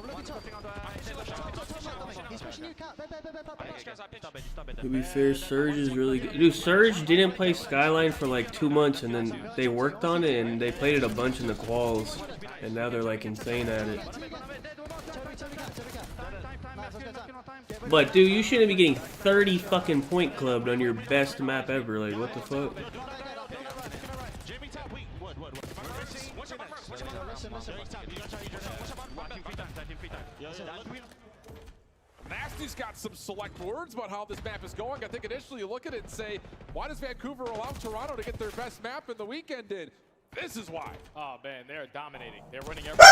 looking top. He's pushing you, cat. To be fair, Surge is really good. Dude, Surge didn't play Skyline for like 2 months, and then they worked on it, and they played it a bunch in the quals, and now they're like insane at it. But dude, you shouldn't be getting 30 fucking point clubbed on your best map ever. Like, what the fuck? Nasty's got some select words about how this map is going. I think initially you look at it and say, why does Vancouver allow Toronto to get their best map in the weekend in? This is why. Oh man, they're dominating. They're winning everything.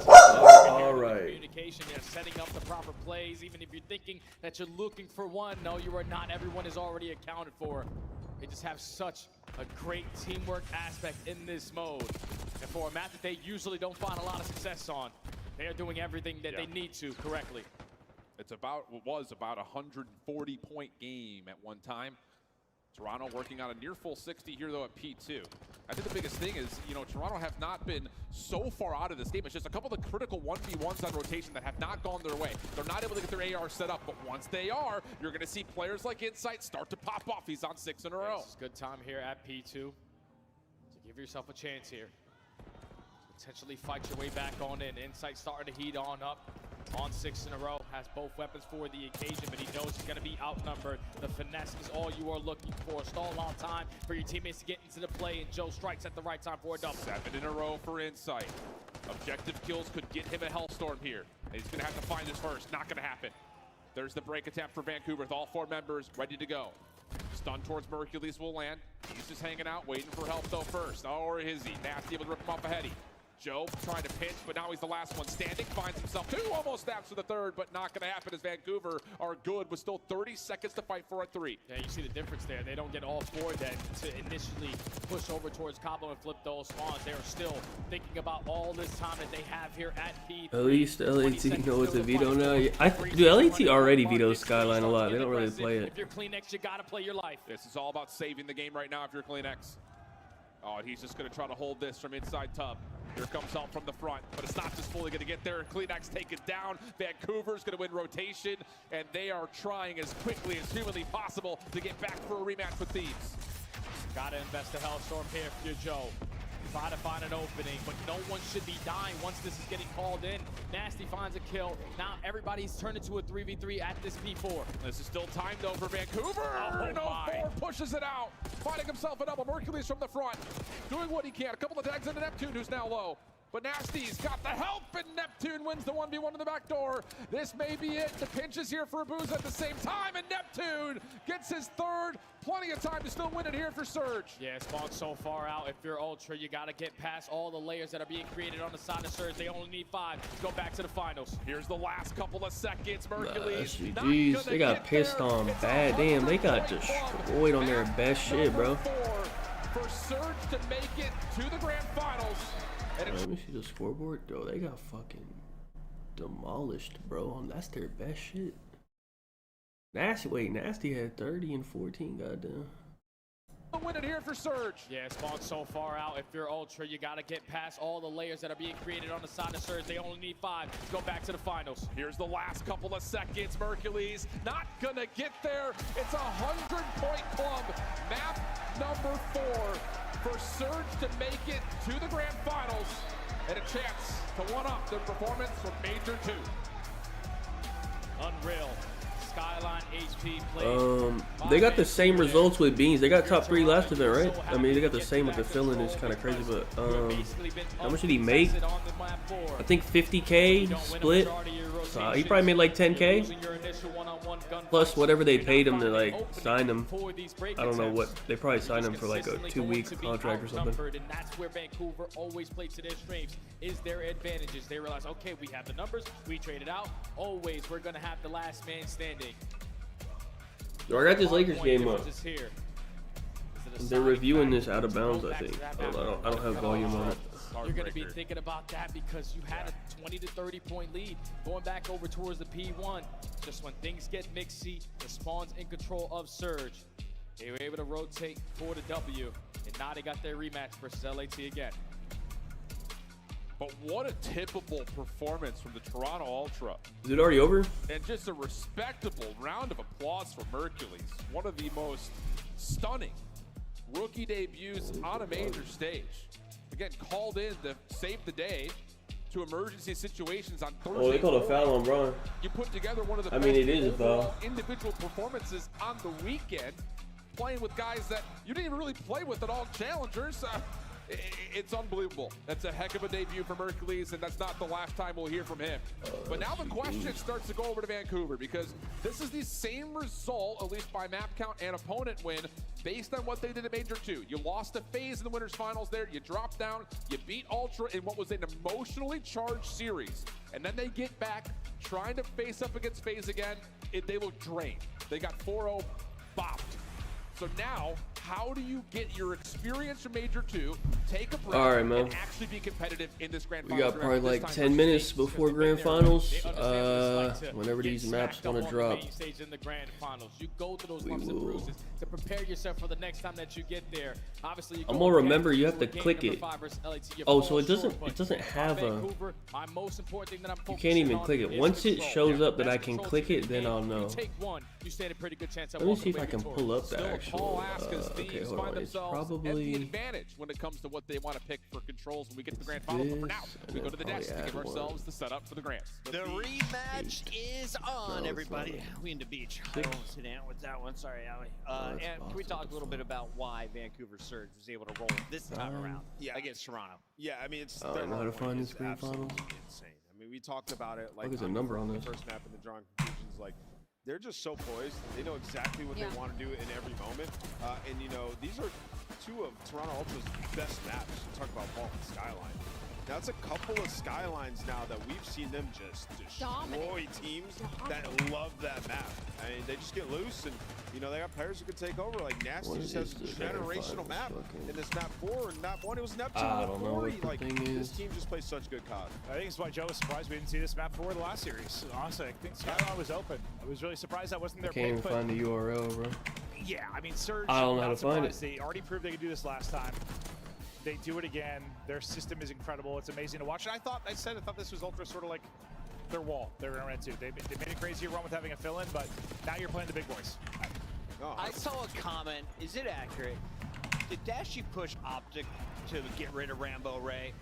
All right. Communication, they're setting up the proper plays. Even if you're thinking that you're looking for one, no, you are not. Everyone is already accounted for. They just have such a great teamwork aspect in this mode. And for a map that they usually don't find a lot of success on, they are doing everything that they need to correctly. It was about a 140-point game at one time. Toronto working on a near full 60 here, though, at P2. I think the biggest thing is, you know, Toronto have not been so far out of this game. It's just a couple of the critical 1v1s on rotation that have not gone their way. They're not able to get their AR set up, but once they are, you're going to see players like Insight start to pop off. He's on 6 in a row. It's a good time here at P2 to give yourself a chance here. Potentially fight your way back on in. Insight starting to heat on up. On 6 in a row, has both weapons for the occasion, but he knows he's going to be outnumbered. The finesse is all you are looking for. Stall out time for your teammates to get into the play, and Joe strikes at the right time for a double. 7 in a row for Insight. Objective kills could get him a Hellstorm here. He's going to have to find his first. Not going to happen. There's the break attempt for Vancouver with all 4 members ready to go. Stun towards Mercules will land. He's just hanging out, waiting for help though first. Oh, or is he? Nasty able to rip him off a heady. Joe trying to pinch, but now he's the last one standing. Finds himself 2, almost snaps for the 3rd, but not going to happen as Vancouver are good with still 30 seconds to fight for a 3. Yeah, you see the difference there. They don't get all 4 then to initially push over towards Cabo and flip those spawns. They are still thinking about all this time that they have here at P3. At least LAT knows the Veto now. Dude, LAT already vetoes Skyline a lot. They don't really play it. If you're CleanX, you got to play your life. This is all about saving the game right now if you're CleanX. Oh, and he's just going to try to hold this from inside tub. Here comes help from the front, but it's not just fully going to get there. CleanX take it down. Vancouver's going to win rotation, and they are trying as quickly as humanly possible to get back for a rematch with Thieves. Got to invest a Hellstorm here if you're Joe. Try to find an opening, but no one should be dying once this is getting called in. Nasty finds a kill. Now everybody's turned into a 3v3 at this P4. This is still time though for Vancouver. Oh, 4 pushes it out. Finding himself a double. Mercules from the front. Doing what he can. A couple of tags into Neptune, who's now low. But Nasty's got the help, and Neptune wins the 1v1 in the back door. This may be it. The pinch is here for Abuza at the same time, and Neptune gets his 3rd. Plenty of time to still win it here for Surge. Yeah, spawn so far out. If you're Ultra, you got to get past all the layers that are being created on the side of Surge. They only need 5 to go back to the finals. Here's the last couple of seconds. Mercules. Jeez, they got pissed on bad. Damn, they got destroyed on their best shit, bro. For Surge to make it to the grand finals. Let me see the scoreboard. Bro, they got fucking demolished, bro. That's their best shit. Nasty had 30 and 14, goddamn. Win it here for Surge. Yeah, spawn so far out. If you're Ultra, you got to get past all the layers that are being created on the side of Surge. They only need 5 to go back to the finals. Here's the last couple of seconds. Mercules not gonna get there. It's a 100-point club. Map number 4 for Surge to make it to the grand finals and a chance to one-up their performance from Major 2. Unreal. Skyline HP played. They got the same results with Beans. They got top 3 last event, right? I mean, they got the same with the filling. It's kind of crazy, but how much did he make? I think 50K split. So he probably made like 10K plus whatever they paid him to like sign him. I don't know what they probably signed him for, like a 2-week contract or something. And that's where Vancouver always played to their strengths, is their advantages. They realize, okay, we have the numbers, we traded out. Always, we're gonna have the last man standing. Yo, I got this Lakers game up. They're reviewing this out of bounds, I think. I don't have volume on it. You're going to be thinking about that because you had a 20 to 30 point lead going back over towards the P1. Just when things get mixy, the spawn's in control of Surge. They were able to rotate for the W, and now they got their rematch versus LAT again. But what a typical performance from the Toronto Ultra. Is it already over? And just a respectable round of applause for Mercules. One of the most stunning rookie debuts on a major stage. Again, called in to save the day to emergency situations on Thursday. Oh, they called a foul on Braun. You put together one of the best it is a foul. Individual performances on the weekend, playing with guys that you didn't even really play with at all challengers. It's unbelievable. That's a heck of a debut for Mercules, and that's not the last time we'll hear from him. But now the question starts to go over to Vancouver, because this is the same result, at least by map count and opponent win, based on what they did at Major 2. You lost a phase in the winners finals there, you dropped down, you beat Ultra in what was an emotionally charged series. And then they get back, trying to face up against FaZe again. They look drained. They got 4-0 bopped. So now, how do you get your experience from Major 2, take a break, All right, man. and actually be competitive in this Grand We Finals? got probably like 10 minutes before Grand Finals. Whenever these maps want to drop, in the Grand Finals, you go to those bumps and bruises to prepare yourself for the next time that you get there. Obviously, I'm gonna remember you have to click it. Oh, so it doesn't have a. You can't even click it. Once it shows up that I can click it, then I'll know. Let me see if I can pull up the actual. Okay, hold on. It's probably the advantage when it comes to what they want to pick for controls when we get to the Grand Finals. But for now, we go to the desk to give ourselves the setup for the Grands. The rematch is on, everybody. We in the beach. I won't sit down with that one. Sorry, Ali. And can we talk a little bit about why Vancouver Surge was able to roll this time around against Toronto? Yeah, I mean, it's. I know how to find this Grand Finals. Insane. I mean, we talked about it. Like, there's a number on this. First map in the drawing conclusions, like. They're just so poised. They know exactly what they want to do in every moment. And, you know, these are two of Toronto Ultra's best maps. You talk about Vault and Skyline. Now, it's a couple of Skylines now that we've seen them just destroy teams that love that map. I mean, they just get loose, and, you know, they got players who can take over. Like, Nasty just has a generational map in this map 4, and map 1, it was Neptune. I don't know what the like, thing is. This team just plays such good COD. I think it's why Joe was surprised we didn't see this map before the last series. Honestly, I think Skyline was open. I was really surprised that wasn't their pick. Can't even find the URL, bro. Yeah, I mean, Surge, I don't know how to find it. They already proved they could do this last time. They do it again. Their system is incredible. It's amazing to watch. And I thought this was Ultra sort of like their wall they were going to run into. They made a crazy run with having a fill-in, but now you're playing the big boys. I saw a comment. Is it accurate? Did Dashy push Optic to get rid of Rambo Ray?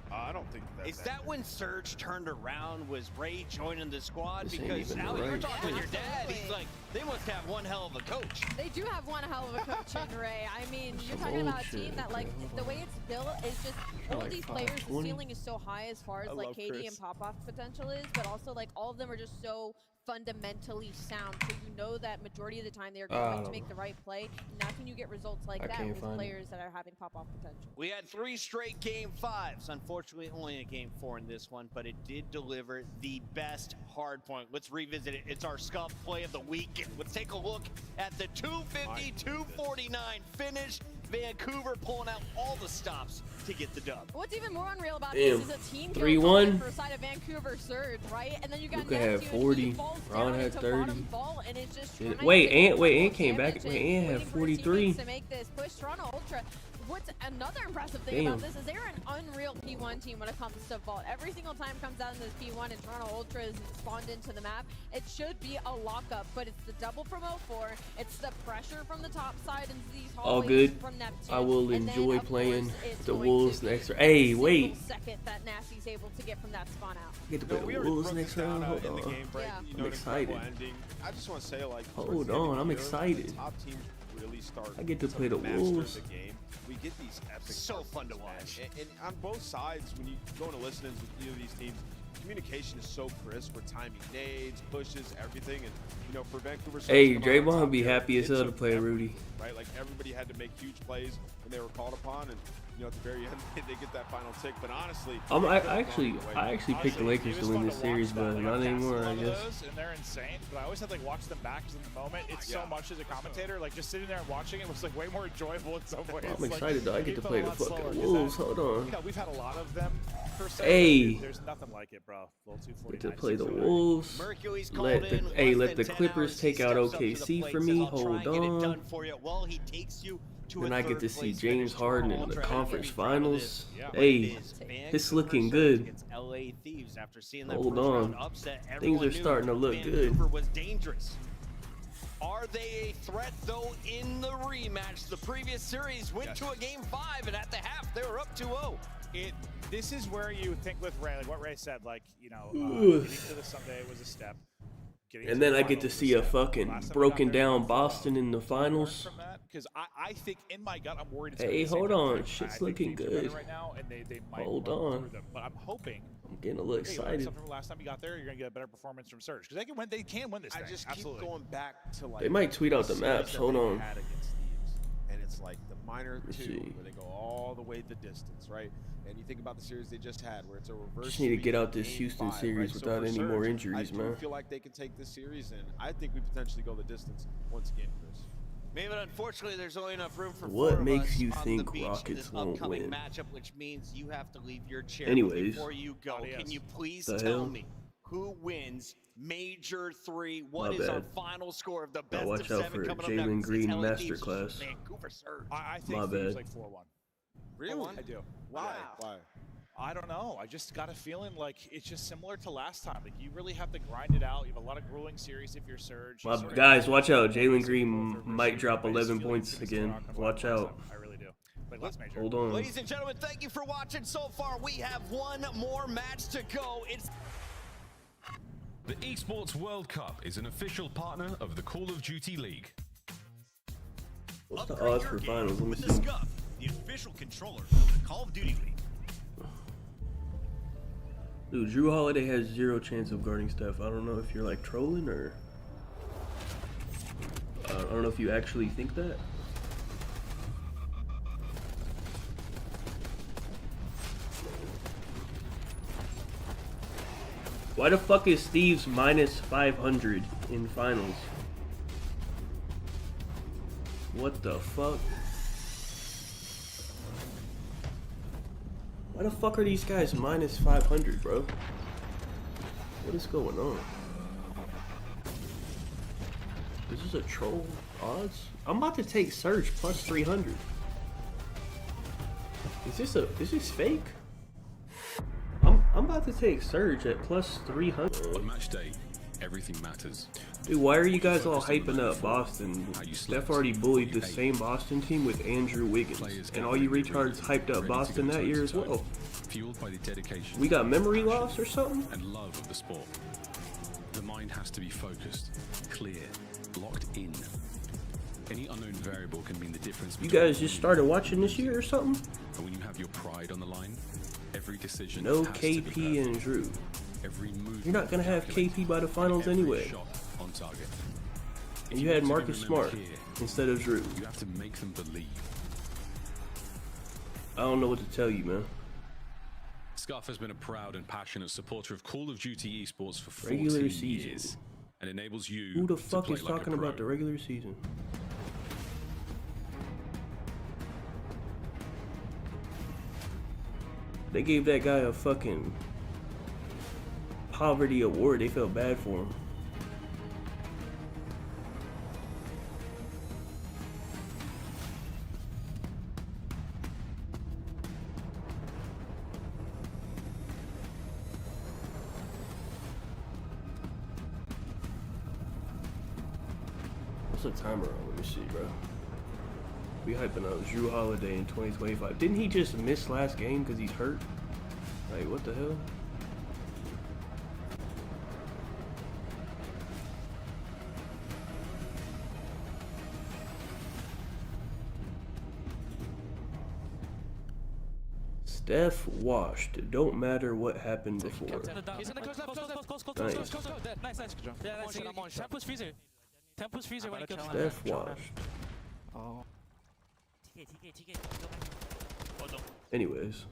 I don't think that's Is that when Surge turned around? Was Ray joining the squad? This Because ain't now even you're right. talking with your dad. He's like, they must have one hell of a coach. They do have one hell of a coach in Ray. I mean, you're talking about a team that, like, the way it's built is just all of these players, the ceiling is so high as far as, like, KD and Pop-Off potential is, but also, like, all of them are just so fundamentally sound, so you know that majority of the time they are going to make the right play, and that's when you get results like that with players that are having pop-off potential. We had 3 straight Game 5s. Unfortunately, only a Game 4 in this one, but it did deliver the best Hardpoint. Let's revisit it. It's our Scuff play of the week. Let's take a look at the 250-249 finish. Vancouver pulling out all the stops to get the dub. What's even more unreal about this is a team 3-1 for side of Vancouver Surge, right? And then you got Luka had 40, Ron had 30. And it's just Wait, Ant came back. Wait, Ant had 43. To make this push, Toronto Ultra. What's another impressive thing about this is they're an unreal P1 team when it comes to Vault. Every single time it comes out in this P1 and Toronto Ultra is spawned into the map, it should be a lockup, but it's the double from 04, it's the pressure from the top side into these All hallways good. from Neptune. I will and enjoy then, playing course, the Wolves next round. Hey, wait. Second that Nasty's able to get from that spawn out. Get to play the Wolves next round. Hold on. I'm excited. I just want to say, like, hold on, I'm excited. Top teams really start. I get to play the Wolves. The game. We get these epic. So fun to watch. And on both sides, when you go into listen-ins with either of these teams, communication is so crisp. We're timing nades, pushes, everything, and you know, for Vancouver. Hey, Draymond would be happy as hell to play Rudy. Right, like everybody had to make huge plays when they were called upon, and you know, at the very end, they get that final tick. But honestly, I actually picked the Lakers to win this series, but not anymore, I guess. And they're insane. But I always have to like watch them back because in the moment, it's so much as a commentator. Like just sitting there and watching it was like way more enjoyable in some ways. I'm excited though. I get to play the fucking Wolves. Hold on. You know, we've had a lot of them. Hey, there's nothing like it, bro. Get to play the Wolves. Let the Clippers take out OKC for me. Hold on. And I get to see James Harden in the conference finals. Hey, it's looking good. Hold on. Things are starting to look good. Are they a threat, though, in the rematch? The previous series went to a Game 5, and at the half, they were up 2-0. This is where you think with Ray, like what Ray said, like, you know, getting to the Sunday was a step. And then I get to see a fucking broken down Boston in the finals. Because I think in my gut, I'm worried. Hey, hold on, shit's looking good. Right now, and they might hold on. But I'm hoping. I'm getting a little excited. From the last time you got there, you're gonna get a better performance from Surge because they can win this thing. I just keep going back to like. They might tweet out the maps. Hold on. And it's like the minor 2 where they go all the way the distance, right? And you think about the series they just had, where it's a reverse. Just need to get out this Houston series without any more injuries, man. I feel like they can take this series, and I think we potentially go the distance once again, Chris. Maybe, but unfortunately, there's only enough room for What four makes of us you on think the beach Rockets in this won't upcoming win? matchup, which means you have to leave your chair. Anyways. Before you go, can you please The tell hell? me who wins Major 3? My What is our bad. final score of the Now best watch of out 7 for coming up Jalen next? Green It's LA Thieves masterclass. Vancouver Surge. I My think Thieves bad. like 4-1. Really? I do. Why? Why? I don't know. I just got a feeling like it's just similar to last time. Like you really have to grind it out. You have a lot of grueling series if you're Surge. My guys, watch out. Jalen Green might drop 11 points again. Watch out. I really do. Like last major. Hold on. Ladies and gentlemen, thank you for watching so far. We have one more match to go. It's The Esports World Cup is an official partner of the Call of Duty League. What's the odds for finals? Let me with see. the Scuff, the official controller of the Call of Duty League. Dude, Drew Holiday has 0 chance of guarding Steph. I don't know if you're like trolling or I don't know if you actually think that. Why the fuck is Steve's minus 500 in finals? What the fuck? Why the fuck are these guys minus 500, bro? What is going on? Is this a troll odds? I'm about to take Surge plus 300. Is this fake? I'm about to take Surge at plus 300. On match day, everything matters. Dude, why are you guys all hyping up Boston? Steph already bullied the same Boston team with Andrew Wiggins, and all you retards hyped up Boston that year as well. Fueled by the dedication. We got memory loss or something? And love of the sport. The mind has to be focused, clear, locked in. Any unknown variable can mean the difference. You guys just started watching this year or something? And when you have your pride on the line, every decision No has to be KP and Drew. Every move You're not gonna have KP by the finals anyway. shot on target. And you had Marcus Smart instead of Drew. You have to make them believe. I don't know what to tell you, man. Scuff has been a proud and passionate supporter of Call of Duty esports for 14 Regular season. years and enables you Who the to fuck play is like a talking about the pro. regular season? They gave that guy a fucking poverty award. They felt bad for him. What's the timer on? Let me see, bro. We hyping up Drew Holiday in 2025. Didn't he just miss last game because he's hurt? Like, what the hell? Steph washed. Don't matter what happened before. He's in the close left, close, Nice. Nice, good job. Yeah, I'm on shot. Tempus freezer. Tempus freezer when he kills Steph washed. Oh. Anyways.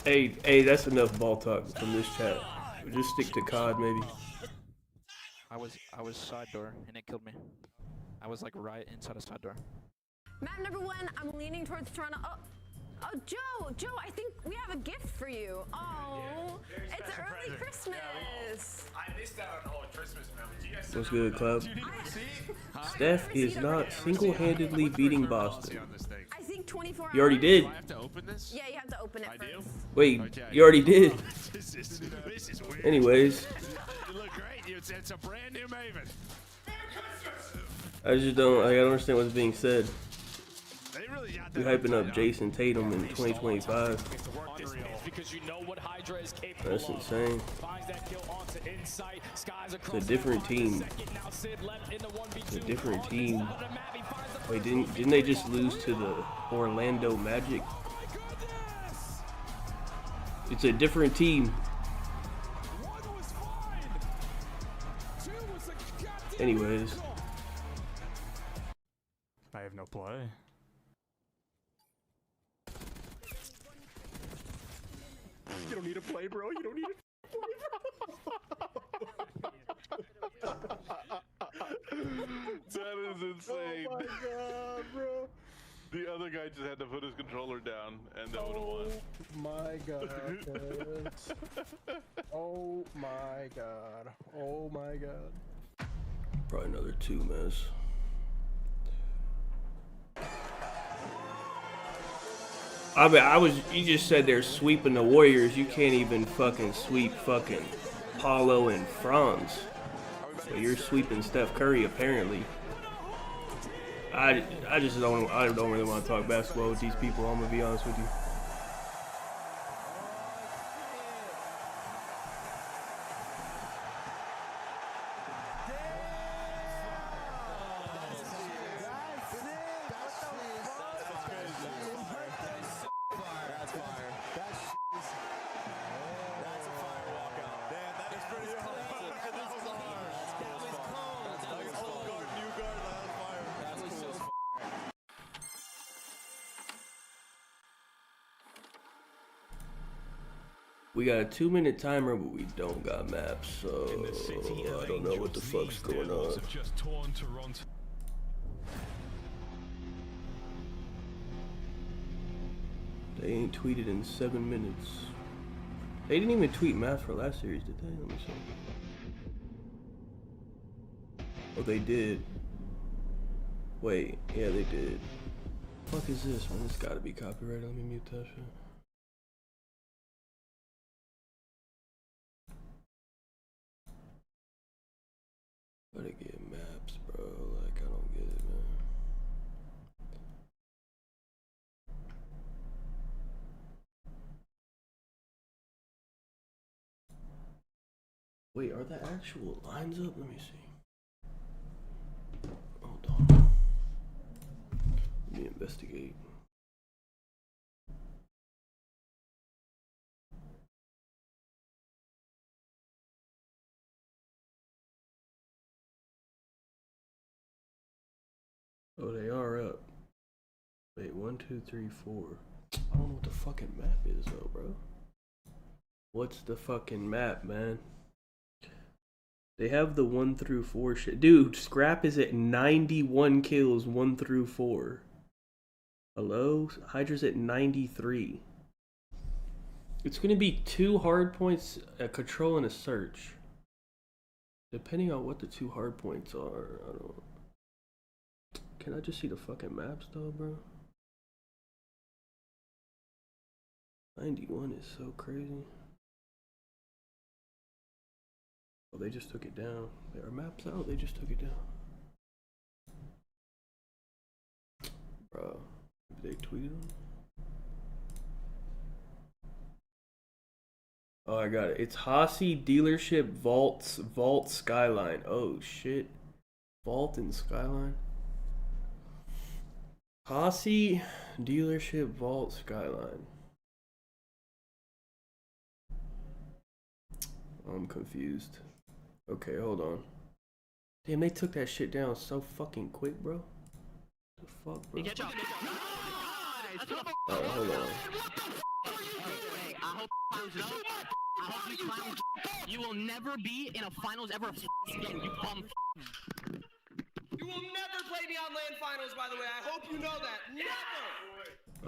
Hey, that's enough ball talk from this chat. Just stick to COD, maybe. I was side door and it killed me. I was like right inside a side door. Map number 1, I'm leaning towards Toronto. Oh, Joe, I think we have a gift for you. Oh, it's early Christmas. I missed out on all Christmas, man. Did you guys What's good, Club? Steph is not single-handedly beating Boston. I think 24 hours. You already did. Do I have to open this? Yeah, you have to open it I do? first. Wait, you already did. This is weird. Anyways, You look great. It's a brand new Maven. I just don't understand what's being said. They really got We hyping up Jason Tatum in 2025. Because you know what Hydra is capable That's of. insane. Finds that kill onto Insight. Skies It's a different team. It's a different team. Wait, didn't they just lose to the Orlando Magic? It's a different team. Anyways. I have no play. You don't need to play, bro. You don't need to play, bro. That is insane. Oh my god, bro. The other guy just had to put his controller down, and that would have won. Oh my god. Oh my god. Oh my god. Probably another 2 minutes. I mean, you just said they're sweeping the Warriors. You can't even fucking sweep fucking Paulo and Franz. So you're sweeping Steph Curry apparently. I don't really want to talk basketball with these people. I'm gonna be honest with you. We got a 2-minute timer, but we don't got maps, so I don't know what the fuck's going on. They ain't tweeted in 7 minutes. They didn't even tweet maps for last series, did they? Let me see. Oh, they did. Wait, yeah, they did. What the fuck is this, man? This gotta be copyrighted. Let me mute that shit. Gotta get maps, bro. Like, I don't get it, man. Wait, are the actual lines up? Let me see. Hold on. Let me investigate. Oh, they are up. Wait, 1, 2, 3, 4. I don't know what the fucking map is though, bro. What's the fucking map, man? They have the 1 through 4 shit. Dude, Scrap is at 91 kills, 1 through 4. Hello? Hydra's at 93. It's gonna be 2 hard points, a control, and a search. Depending on what the 2 hard points are, I don't know. Can I just see the fucking maps though, bro? 91 is so crazy. Oh, they just took it down. There are maps out, they just took it down. Bro, they tweeted them? Oh, I got it. It's Hossie Dealership Vault Skyline. Oh shit. Vault and Skyline. Hossie Dealership Vault Skyline. I'm confused. Okay, hold on. Damn, they took that shit down so fucking quick, bro. The fuck, bro? Alright, hold on. I hope you clowns. You will never be in a finals ever again, you bum. You will never play me on LAN finals, by the way. I hope you know that. Never!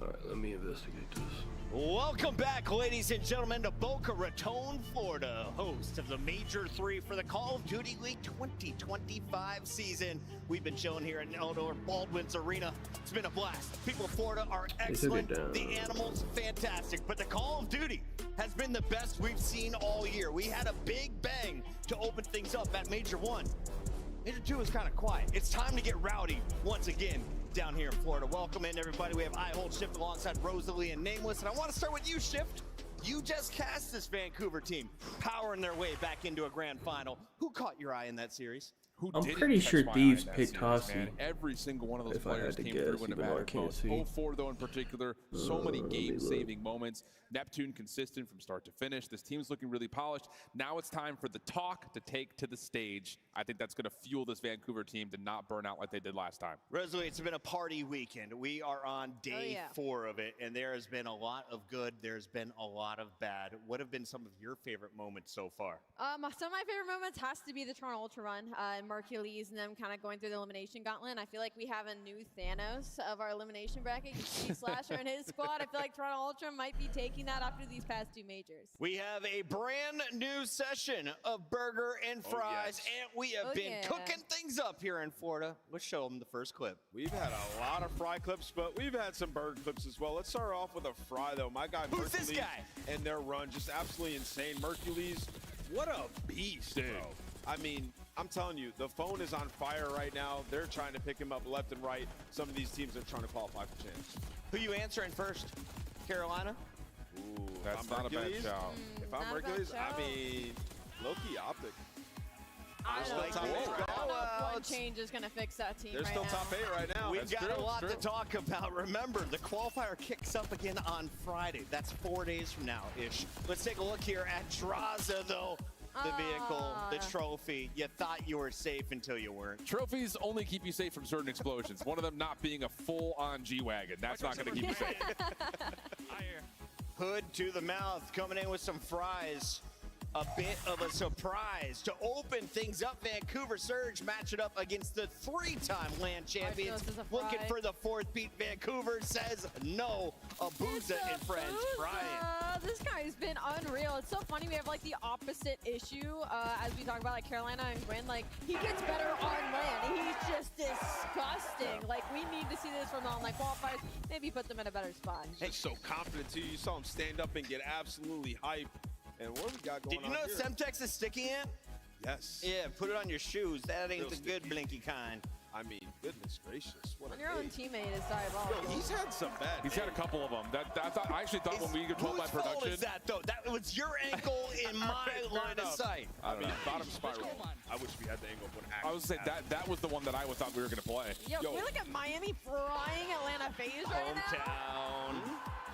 Alright, let me investigate this. Welcome back, ladies and gentlemen, to Boca Raton, Florida, host of the Major 3 for the Call of Duty League 2025 season. We've been chilling here in Eldor Baldwin's Arena. It's been a blast. People of Florida are excellent. The animals, fantastic. But the Call of Duty has been the best we've seen all year. We had a big bang to open things up at Major 1. Major 2 is kind of quiet. It's time to get rowdy once again down here in Florida. Welcome in, everybody. We have I Hold Shift alongside Rosalie and Nameless. And I want to start with you, Shift. You just cast this Vancouver team, powering their way back into a grand final. Who caught your eye in that series? I'm pretty sure Thieves picked Hossie. Every single one of those If I players had to came guess, through when it even though I mattered can't most. see. 0-4 though in particular, so many game-saving moments. Neptune consistent from start to finish. This team's looking really polished. Now it's time for the talk to take to the stage. I think that's going to fuel this Vancouver team to not burn out like they did last time. Rosalie, it's been a party weekend. We are on day 4 of it, and there has been a lot of good. There's been a lot of bad. What have been some of your favorite moments so far? Some of my favorite moments has to be the Toronto Ultra run. Mercules and them kind of going through the elimination gauntlet. And I feel like we have a new Thanos of our elimination bracket. You see Slasher and his squad. I feel like Toronto Ultra might be taking that after these past 2 majors. We have a brand new session of burger and fries, and we have been cooking things up here in Florida. Let's show them the first clip. We've had a lot of fry clips, but we've had some burger clips as well. Let's start off with a fry, though. My guy, Who's this guy? And their run, just absolutely insane. Mercules, what a beast, bro. I mean, I'm telling you, the phone is on fire right now. They're trying to pick him up left and right. Some of these teams are trying to qualify for champs. Who you answering first? Carolina? Ooh, that's not a bad shout. If I'm Mercules, I mean, low-key Optic. I don't know if one change is going to fix that team. They're still top 8 right now. We've got a lot to talk about. Remember, the qualifier kicks up again on Friday. That's 4 days from now-ish. Let's take a look here at Draza, though. The vehicle, the trophy. You thought you were safe until you weren't. Trophies only keep you safe from certain explosions. One of them not being a full-on G-Wagon. That's not going to keep you safe. Hood to the mouth, coming in with some fries. A bit of a surprise to open things up. Vancouver Surge match it up against the 3-time land champions. Looking for the 4th beat. Vancouver says no. Abuza and friends. Brian. This guy's been unreal. It's so funny. We have like the opposite issue as we talk about like Carolina and Gwyn. Like he gets better on land. He's just disgusting. Like we need to see this from the online qualifiers. Maybe put them in a better spot. He's just so confident too. You saw him stand up and get absolutely hyped. And what we got going on Did you know Semtex is sticky in? Yes. Yeah, put it on your shoes. That ain't the good blinky kind. I mean, goodness gracious. What When your own teammate is diabolical. Yo, he's had some bad He's had a couple of them. I actually thought when we controlled my production. Whose fault is that, though? That was your ankle in my line of sight. I mean, bottom spiral. I wish we had the angle. I was saying that was the one that I thought we were going to play. Yo, can we look at Miami frying Atlanta FaZe right now?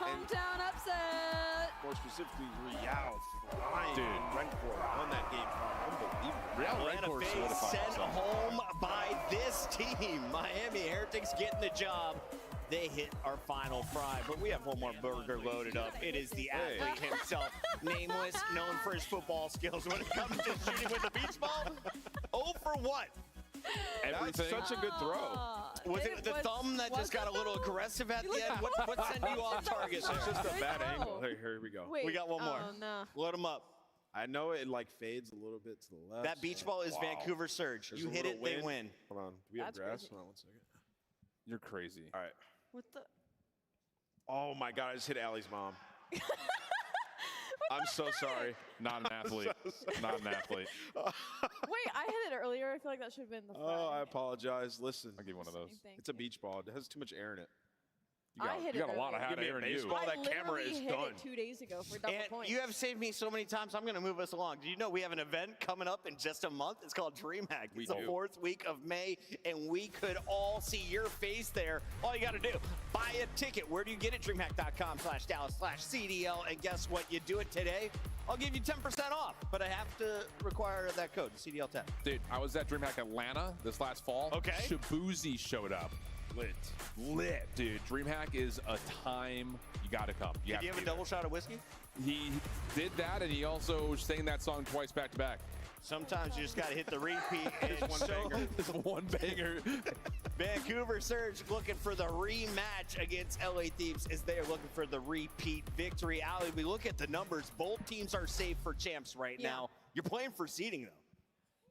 Hometown upset. More specifically, Real flying Rencore on that game. Unbelievable. Atlanta FaZe sent home by this team. Miami Heretics getting the job. They hit our final fry, but we have one more burger loaded up. It is the athlete himself, nameless, known for his football skills when it comes to shooting with the beach ball. 0 for what? Everything. That's such a good throw. Was it the thumb that just got a little aggressive at the end? What sent you off target? It's just a bad angle. Here we go. Wait, we got one more. Oh, no. Load them up. I know it like fades a little bit to the left. That beach ball is Vancouver Surge. There's you a hit it, little they win. Hold on. Do we have That's grass? crazy. Hold on 1 second. You're crazy. All right. What the? Oh my God! I just hit Allie's mom. I'm so sorry. Not an athlete. Not an athlete. Wait, I hit it earlier. I feel like that should have been the Oh, I apologize. Listen, I'll give you one of those. It's a beach ball. It has too much air in it. You got a lot of hot air in you. That camera is hit done. it 2 days ago for double And points. you have saved me so many times. I'm going to move us along. Do you know we have an event coming up in just a month? It's called DreamHack. It's the 4th week of May, and we could all see your face there. All you got to do, buy a ticket. Where do you get it? DreamHack.com/Dallas/CDL. And guess what? You do it today, I'll give you 10% off. But I have to require that code, CDL10. Dude, I was at DreamHack Atlanta this last fall. Okay. Shabuzi showed up. Lit. Dude, DreamHack is a time you got to come. Did you have a double shot of whiskey? He did that, and he also sang that song twice back to back. Sometimes you just got to hit the repeat. It's one banger. Vancouver Surge looking for the rematch against LA Thieves as they are looking for the repeat victory. Ali, we look at the numbers. Both teams are safe for champs right now. You're playing for seeding, though.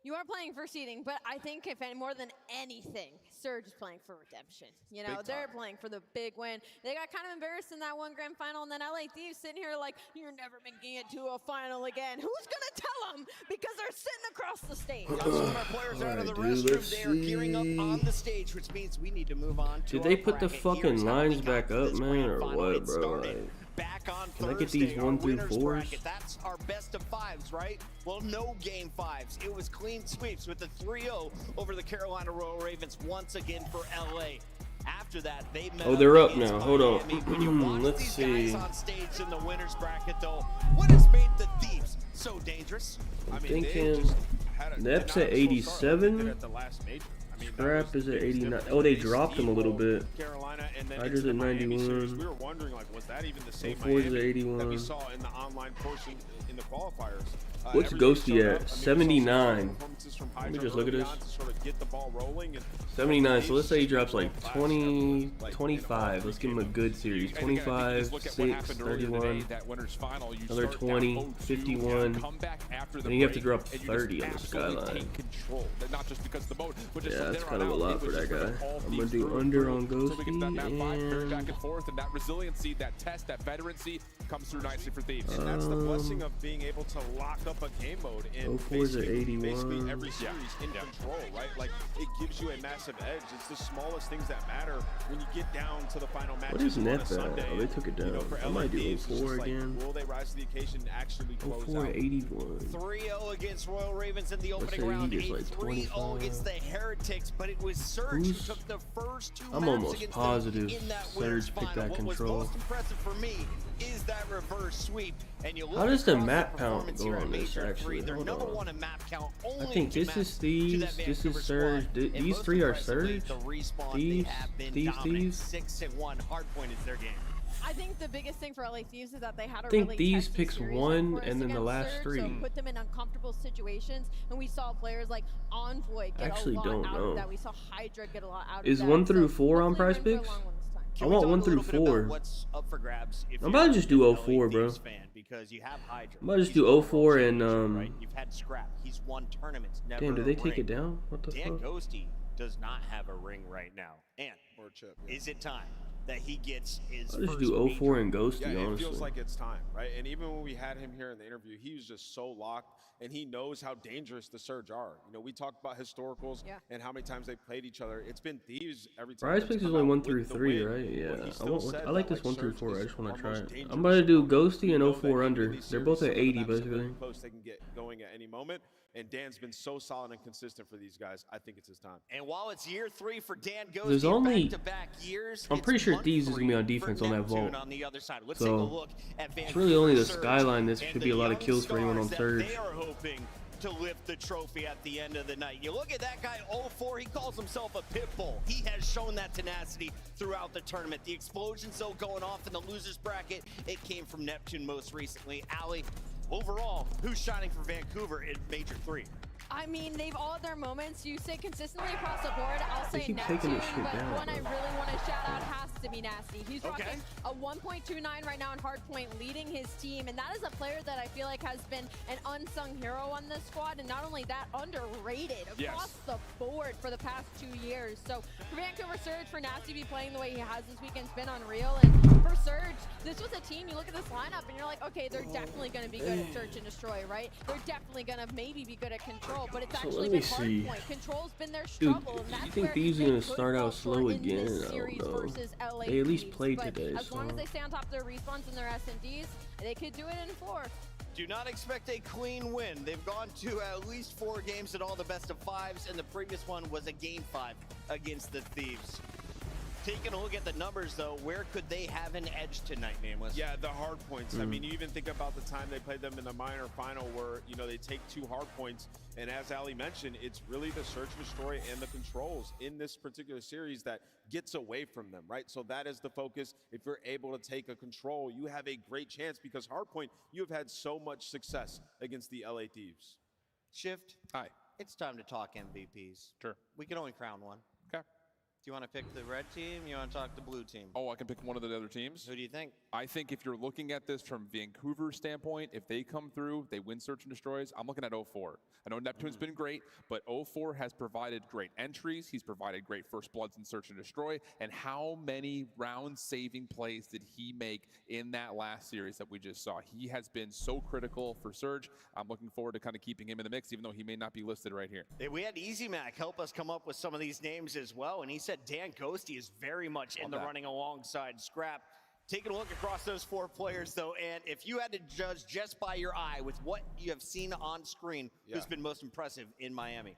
You are playing for seeding, but I think if any more than anything, Surge is playing for redemption. You know, they're playing for the big win. They got kind of embarrassed in that one grand final, and then LA Thieves sitting here like, you're never making it to a final again. Who's going to tell them? Because they're sitting across the stage. Some of our players are out of the restroom. They are gearing up on the stage, which means we need to move on to Did they put the fucking lines back up, man, or what, bro? Like, back on can I Thursday, get these 1 through 4s? bracket. That's our best of 5s, right? Well, no game 5s. It was clean sweeps with the 3-0 over the Carolina Royal Ravens once again for LA. After that, they met they're up against now. Hold Miami. When you on. watch Let's these see. guys on stage in the winners bracket, though, what has made the Thieves so dangerous? I'm thinking Nep's at 87. Scrap is at 89. Oh, they dropped him a little bit. Carolina, and then Hydra's at 91. We were wondering, like, was that even the same 04's at Miami 81. that we saw in the online portion in the qualifiers? What's Ghosty at? 79. Let me just look at this. 79. So let's say he drops like 20, 25. Let's give him a good series. 25, 6, 31, another 20, 51. Then you have to drop 30 on the skyline. Yeah, that's kind of a lot for that guy. I'm gonna do under on Ghosty and back and forth, and that resiliency, that test, that veterancy comes through nicely for Thieves. And that's the blessing of being able to lock up a game mode in 04's at 81. basically every series in control, right? Like, it gives you a massive edge. It's the smallest things that matter when you get down to the final matches. What is on a net Sunday. Oh, they took it down. You know, for I might do LAPs, 04 again. Like, will they rise to the occasion and actually close 04 out? at 81. 3-0 against Royal Ravens in the Let's opening say he round. gets like 3-0 against the Heretics, but it was Surge who took the first 2 I'm maps almost against positive them in that Surge winners picked final. that What was control. most impressive for me is that reverse sweep. And you look How does the across map count performance go here at on this, Major actually? 3. They're Hold number on. 1 in map count. I Only think 2 this maps is to Thieves, that this Vancouver is Surge. squad. And These most 3 are impressively, Surge. the respawn, Thieves, they have been Thieves, dominant. Thieves. 6-1. Hardpoint is their game. I think the biggest thing for LA Thieves is that they had a I think really Thieves testy picks series 1 for us and then the against last Surge, 3. So put them in uncomfortable situations, and we saw players like Envoy get Actually a lot don't out know. of that. We saw Hydra get a lot out Is of that. 1 through So 4 on hopefully Prize we're in for a Picks? long one this time. I Can we want talk 1 a through little bit about 4. what's up for grabs if I'm you're about to just do an 04, LA bro. Thieves fan, because you have Hydra. I'm about to just He's do won a 04 World and Championship, right? You've had Scrap. He's won tournaments. Never Damn, did they a take ring. it down? What the Dan fuck? Ghosty does not have a ring right now. And is it time that he gets his I'll just first do major 04 and Ghosty, Yeah, it honestly. feels like it's time, right? And even when we had him here in the interview, he was just so locked, and he knows how dangerous the Surge are. You know, we talked about historicals and how many times they played each other. It's been Thieves every time. Prize that's Picks is come only out 1 with through the 3, win. right? But Yeah. he still said I like that, this 1 through Surge 4. I is just want our to try most it. dangerous I'm about to do opponent. Ghosty We and know that 04 even in under. these They're series, both some at of the 80, maps that are basically. really close, they can get going at any moment. And Dan's been so solid and consistent for these guys. I think it's his time. And while it's year 3 for Dan Ghosty, There's only- back-to-back years, I'm pretty it's sure month Thieves is 3 going to be on for defense on that Neptune vault. on the other side. Let's take a So look at it's really only the Surge skyline. This and should the be a lot of young kills for anyone on stars Surge. that They are hoping to lift the trophy at the end of the night. You look at that guy, 04, he calls himself a pit bull. He has shown that tenacity throughout the tournament. The explosions, though, going off in the losers bracket, it came from Neptune most recently. Ali, overall, who's shining for Vancouver in Major 3? I mean, they've all had their moments. You say consistently across the board, I'll They say keep Neptune, taking this shit but down, one I bro. really want to shout out has to be Nasty. He's rocking a 1.29 right now in Hardpoint, leading his team, and that is a player that I feel like has been an unsung hero on this squad, and not only that, underrated across the board for the past 2 years. So for Vancouver Surge, for Nasty to be playing the way he has this weekend's been unreal, and for Surge, this was a team, you look at this lineup, and you're like, okay, they're definitely going to be good at Search and Destroy, right? They're definitely going to maybe be good at Control, but it's So actually let been me see. Hardpoint. Control's been their Dude, struggle, and that's you think where Thieves they are going to could start fall out slow short in again? this I series don't know. versus LA They at least Thieves, played but today, as long as so- they stay on top of their respawns and their S&Ds, they could do it in 4. Do not expect a clean win. They've gone to at least 4 games at all the best of 5s, and the previous one was a game 5 against the Thieves. Taking a look at the numbers, though, where could they have an edge tonight, Nameless? Yeah, the hard points. I mean, you even think about the time they played them in the minor final where, you know, they take 2 hard points. And as Ali mentioned, it's really the search, destroy, and the controls in this particular series that gets away from them, right? So that is the focus. If you're able to take a control, you have a great chance because Hardpoint, you have had so much success against the LA Thieves. Shift. Hi. It's time to talk MVPs. Sure. We can only crown one. Okay. Do you want to pick the red team? You want to talk the blue team? Oh, I can pick one of the other teams. Who do you think? I think if you're looking at this from Vancouver's standpoint, if they come through, they win Search and Destroys, I'm looking at 04. I know Neptune's been great, but 04 has provided great entries. He's provided great first bloods in Search and Destroy. And how many round-saving plays did he make in that last series that we just saw? He has been so critical for Surge. I'm looking forward to kind of keeping him in the mix, even though he may not be listed right here. We had Easy Mac help us come up with some of these names as well, and he said Dan Ghosty is very much in the running alongside Scrap. Taking a look across those 4 players, though, and if you had to judge just by your eye with what you have seen on screen, who's been most impressive in Miami?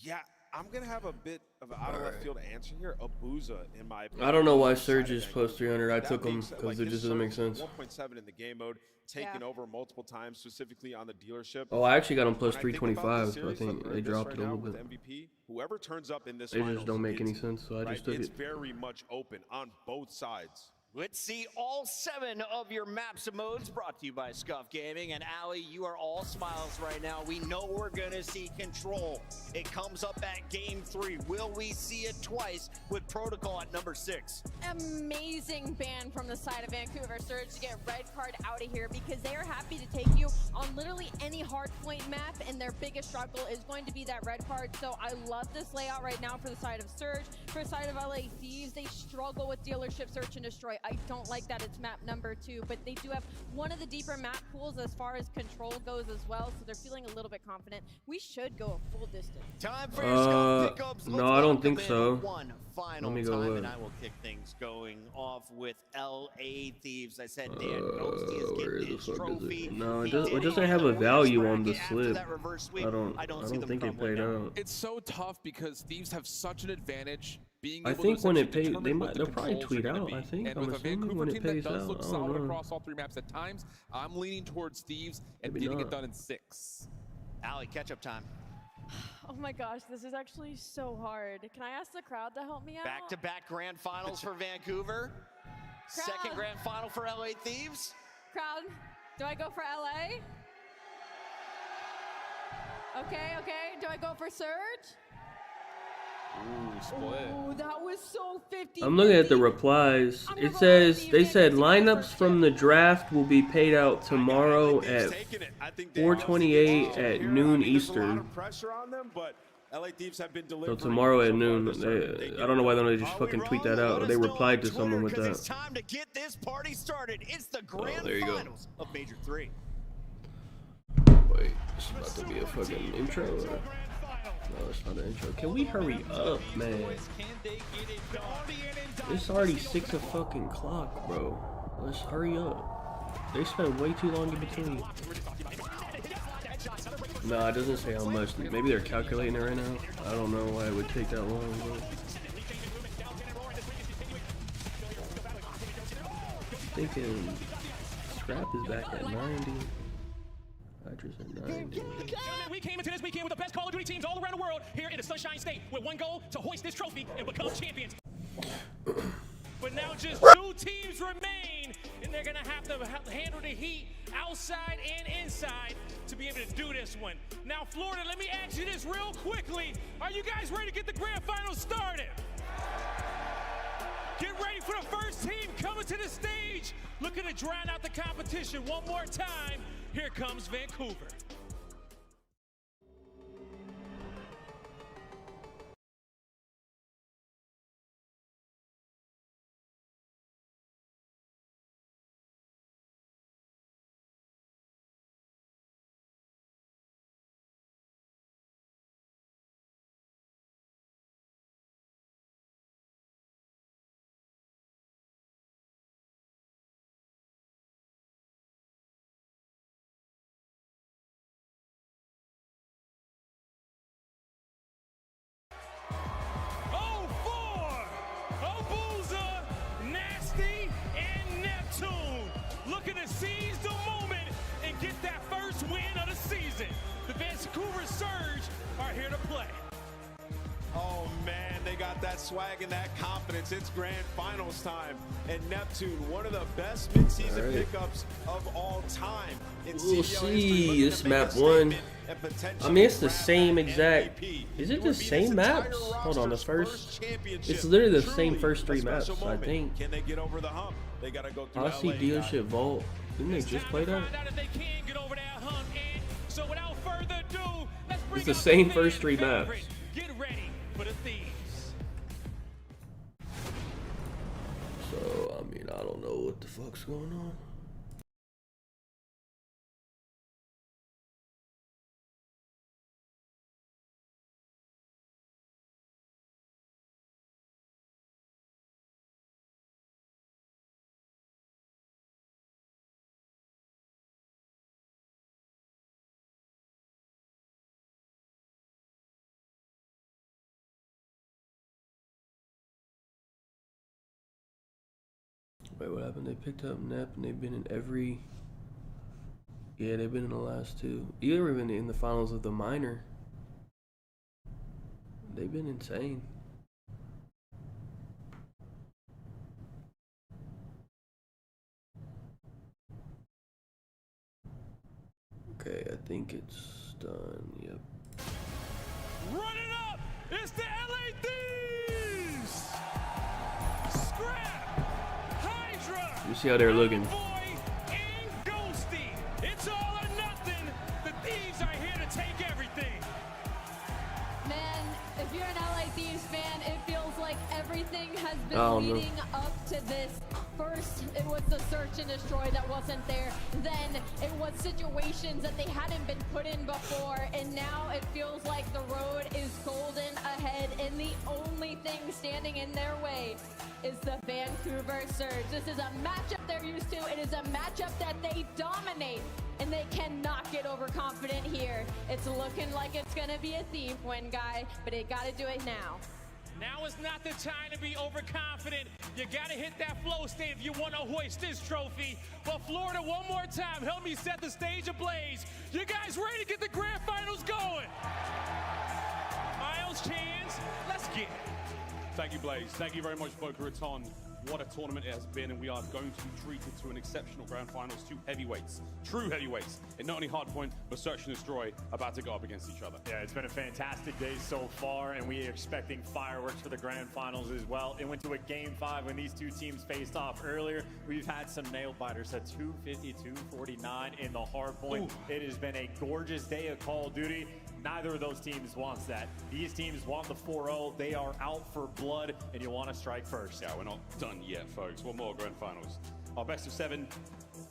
Yeah, I'm going to have a bit of an out of left field answer here. Abuza, in my opinion. I don't know why Surge is plus 300. I took him because it just doesn't make sense. 1.7 in the game mode, taken over multiple times, specifically on the dealership. Oh, I actually got him plus 325. So I think they dropped it a little bit. MVP, whoever turns up in this they just don't make any sense, so I just took it. It's very much open on both sides. Let's see all 7 of your maps and modes brought to you by Scuff Gaming. And Ali, you are all smiles right now. We know we're going to see control. It comes up at game 3. Will we see it twice with protocol at number 6? Amazing ban from the side of Vancouver Surge to get red card out of here because they are happy to take you on literally any hardpoint map, and their biggest struggle is going to be that red card. So I love this layout right now for the side of Surge. For the side of LA Thieves, they struggle with dealership search and destroy. I don't like that it's map number 2, but they do have one of the deeper map pools as far as control goes as well, so they're feeling a little bit confident. We should go a full distance. Time for your Scuff pickups. No, I don't think so. One final time, and I will kick things going off with LA Thieves. I said Dan Ghosty is getting his trophy. No, it doesn't have a value on the slip. I don't think it played out. It's so tough because Thieves have such an advantage. I think when it pays, they'll probably tweet out. I think I'm assuming when it pays out. Look solid across all 3 maps at times. I'm leaning towards Thieves and getting it done in 6. Allie, catch up time. Oh my gosh, this is actually so hard. Can I ask the crowd to help me out? Back-to-back grand finals for Vancouver. Second grand final for LA Thieves. Crowd, do I go for LA? Okay. Do I go for Surge? Ooh, split. Ooh, that was so 50. I'm looking at the replies. It says they said lineups from the draft will be paid out tomorrow at 4:28 at noon Eastern. So tomorrow at noon. I don't know why they don't just fucking tweet that out. They replied to someone with that. It's time to get this party started. It's the grand finals of Major 3. Wait, it's about to be a fucking intro. No, it's not an intro. Can we hurry up, man? It's already 6 o'clock, bro. Let's hurry up. They spent way too long in between. No, it doesn't say how much. Maybe they're calculating it right now. I don't know why it would take that long, but thinking Scrap is back at 90. We came into this weekend with the best Call of Duty teams all around the world here in the Sunshine State with one goal to hoist this trophy and become champions. But now just 2 teams remain, and they're going to have to handle the heat outside and inside to be able to do this one. Now, Florida, let me ask you this real quickly. Are you guys ready to get the grand finals started? Get ready for the first team coming to the stage, looking to drown out the competition one more time. Here comes Vancouver. Looking to seize the moment and get that first win of the season. The Vancouver Surge are here to play. Oh man, they got that swag and that confidence. It's grand finals time. And Neptune, one of the best mid-season pickups of all time. We'll see. This map 1. I mean, it's the same exact. Is it the same maps? Hold on, the first. It's literally the same first 3 maps, I think. Can they get over the hump? They gotta go through I see Dealership Vault. Didn't they just play that? It's the same first 3 maps. Get ready for the Thieves. So, I mean, I don't know what the fuck's going on. Wait, what happened? They picked up Nep and they've been in every... Yeah, they've been in the last two. Even in the finals of the minor. They've been insane. Okay, I think it's done. Yep. Run it up! It's the LA Thieves! Scrap! Hydra! You see how they're looking. And Ghosty! It's all or nothing! The Thieves are here to take everything! Man, if you're an LA Thieves fan, it feels like everything has been leading up to this. First, it was the search and destroy that wasn't there. Then it was situations that they hadn't been put in before. And now it feels like the road is golden ahead. And the only thing standing in their way is the Vancouver Surge. This is a matchup they're used to. It is a matchup that they dominate. And they cannot get overconfident here. It's looking like it's going to be a Thief win, guy. But they got to do it now. Now is not the time to be overconfident. You gotta hit that flow state if you want to hoist this trophy. But Florida, one more time, help me set the stage ablaze. You guys ready to get the grand finals going? Miles, Chance, let's get it. Thank you, Blaze. Thank you very much, Boca Raton. What a tournament it has been, and we are going to be treated to an exceptional grand finals. Two heavyweights, true heavyweights, and not only Hardpoint, but Search and Destroy about to go up against each other. Yeah, it's been a fantastic day so far, and we are expecting fireworks for the grand finals as well. It went to a game 5 when these two teams faced off earlier. We've had some nail biters at 250-249 in the Hardpoint. Ooh. It has been a gorgeous day of Call of Duty. Neither of those teams wants that. These teams want the 4-0. They are out for blood, and you want to strike first. Yeah, we're not done yet, folks. One more grand finals. Our best of 7,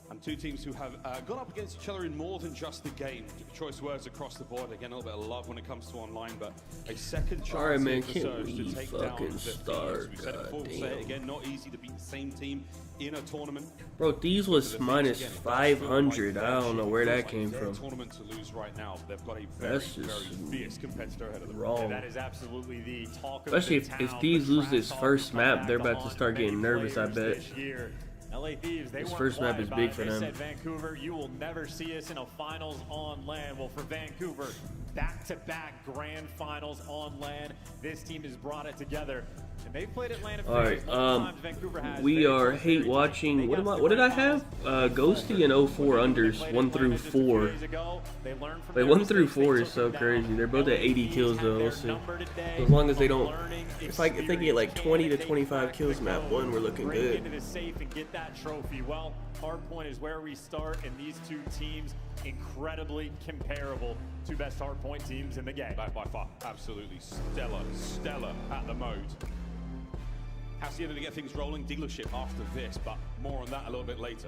and two teams who have gone up against each other in more than just the game. Choice words across the board. Again, a little bit of love when it comes to online, but a second chance All right, man, for Surge to take down the Thieves. We said it before, we'll say it again, not easy to beat the same team in a tournament. Bro, Thieves was minus 500. I don't know where that came from. Tournament to lose right now. They've got a very fierce competitor ahead of them. Wrong. And that is absolutely the talk of especially the town, if Thieves lose this first map, they're about to start getting nervous, I bet. LA Thieves, they this first map is big for them. They said, Vancouver, you will never see us in a finals on land. Well, for Vancouver, back-to-back grand finals on land. This team has brought it together. And they've played Atlanta times. Vancouver has. We are hate watching. What did I have? Ghosty and 04 unders 1 through 4. Wait, 1 through 4 is so crazy. They're both at 80 kills though. We'll see. As long as they don't, if they get like 20 to 25 kills map 1, we're looking good. Into the safe and get that trophy. Well, Hardpoint is where we start, and these two teams incredibly comparable. Two best Hardpoint teams in the game. By far, absolutely stellar at the mode. Hacienda to get things rolling, dealership after this, but more on that a little bit later.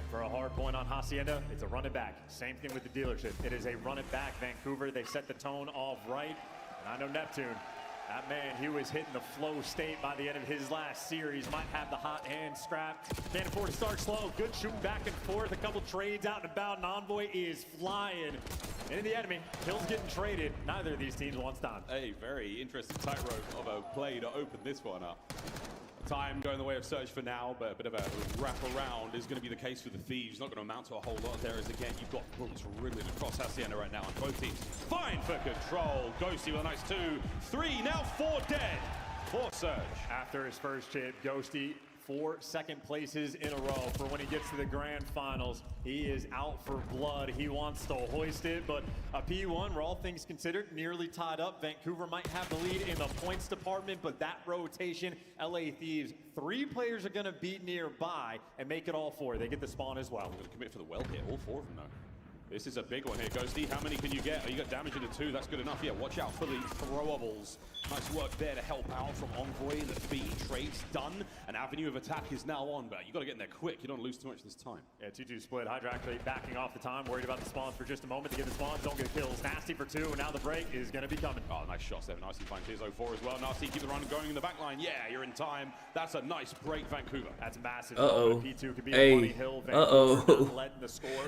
For a hard point on Hacienda, it's a run it back. Same thing with the dealership. It is a run it back. Vancouver, they set the tone off right. And I know Neptune, that man, he was hitting the flow state by the end of his last series. Might have the hot hand scrap. Can't afford to start slow. Good shooting back and forth. A couple trades out and about. And Envoy is flying into the enemy. Kills getting traded. Neither of these teams wants done. A very interesting tightrope of a play to open this one up. Time going the way of Surge for now, but a bit of a wrap around is going to be the case for the Thieves. Not going to amount to a whole lot there as again you've got bullets riddling across Hacienda right now on both teams. Fine for control. Ghosty with a nice 2, 3, now 4 dead for Surge. After his first chip, Ghosty 4 second places in a row for when he gets to the grand finals. He is out for blood. He wants to hoist it, but a P1, where all things considered, nearly tied up. Vancouver might have the lead in the points department, but that rotation, LA Thieves, 3 players are going to be nearby and make it all 4. They get the spawn as well. I'm going to commit for the well here, all 4 of them though. This is a big one here, Ghosty. How many can you get? Oh, you got damage into 2. That's good enough. Yeah, watch out for the throwables. Nice work there to help out from Envoy. The feed trades done. An avenue of attack is now on, but you got to get in there quick. You don't lose too much this time. Yeah, 2-2 split. Hydra actually backing off the time. Worried about the spawns for just a moment to get the spawns. Don't get kills. Nasty for 2, and now the break is going to be coming. Oh, nice shots there. Nicely fine. Here's 04 as well. Nasty, keep the run going in the back line. Yeah, you're in time. That's a nice break, Vancouver. That's massive. Uh-oh. P2 could be hey. a money hill. Uh-oh.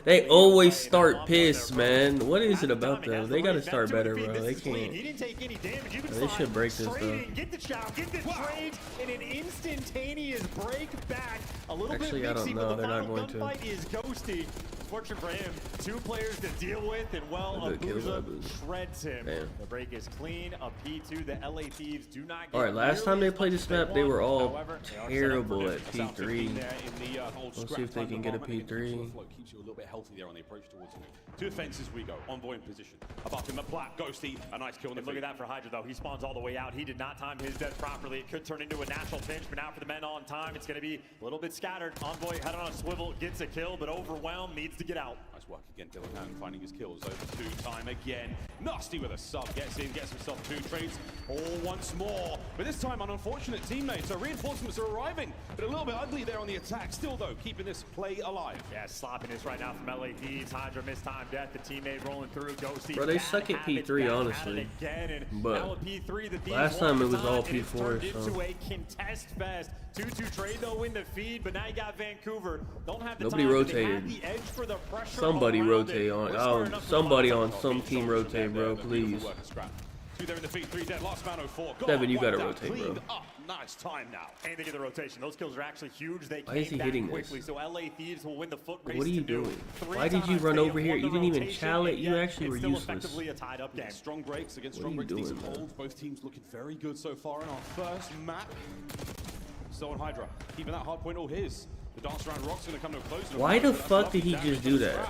They always start start piss, man. What is it about them? They gotta start better, bro. They can't. He didn't take any damage. You can They should break this though. Get the chow, get the trade, and an instantaneous break back. A little Actually, bit I don't mixy, know. but the They're not final going to. gunfight is Ghosty. Fortunate for him, 2 players to deal with, and well, Abuza shreds him. Damn. The break is clean. A P2, the LA Thieves do not get Alright, last time they played this map, they were all However, terrible at P3. Let's Let's see if they can get a P3. Keeps you a little bit healthy there on the approach towards him. 2 defenses we go. Envoy in position. Above him, a black Ghosty. A nice kill on the Look at that for Hydra, though. He spawns all the way out. He did not time his death properly. It could turn into a natural pinch, but now for the men on time, it's going to be a little bit scattered. Envoy head on a swivel, gets a kill, but overwhelmed, needs to get out. Nice work again, Dylan Hannon finding his kills. Over 2 time again. Nasty with a sub. Gets in, gets himself 2 trades. All once more. But this time, an unfortunate teammate. So reinforcements are arriving, but a little bit ugly there on the attack. Still, though, keeping this play alive. Yeah, sloppiness right now from LA Thieves. Hydra missed time death. The teammate rolling through. Ghosty. Bro, they suck at P3, honestly. But last time it was all P4, so. Into a contest fest. 2-2 trade though in the feed, but now you got Vancouver. Don't have the Nobody time, rotated. the edge for the pressure. Somebody rotate on. Oh, somebody on some team rotate, bro. Please. 2 there in the feed, 3 dead. Last man 04. Devin, you gotta rotate, bro. Nice time now. And they get the rotation. Those kills are actually huge. They Why is he hitting quickly, this? so LA Thieves will win the foot race. What are you doing? Why did you run over here? You didn't even chal it. You actually were useless. Effectively a tied-up game. Strong breaks against What strong are you breaks. doing, Decent man? holds. Both teams looking very good so far in our first map. So on Hydra, keeping that hard point all his. The dance around Rock's going to come to a close. Why the fuck did he just do that?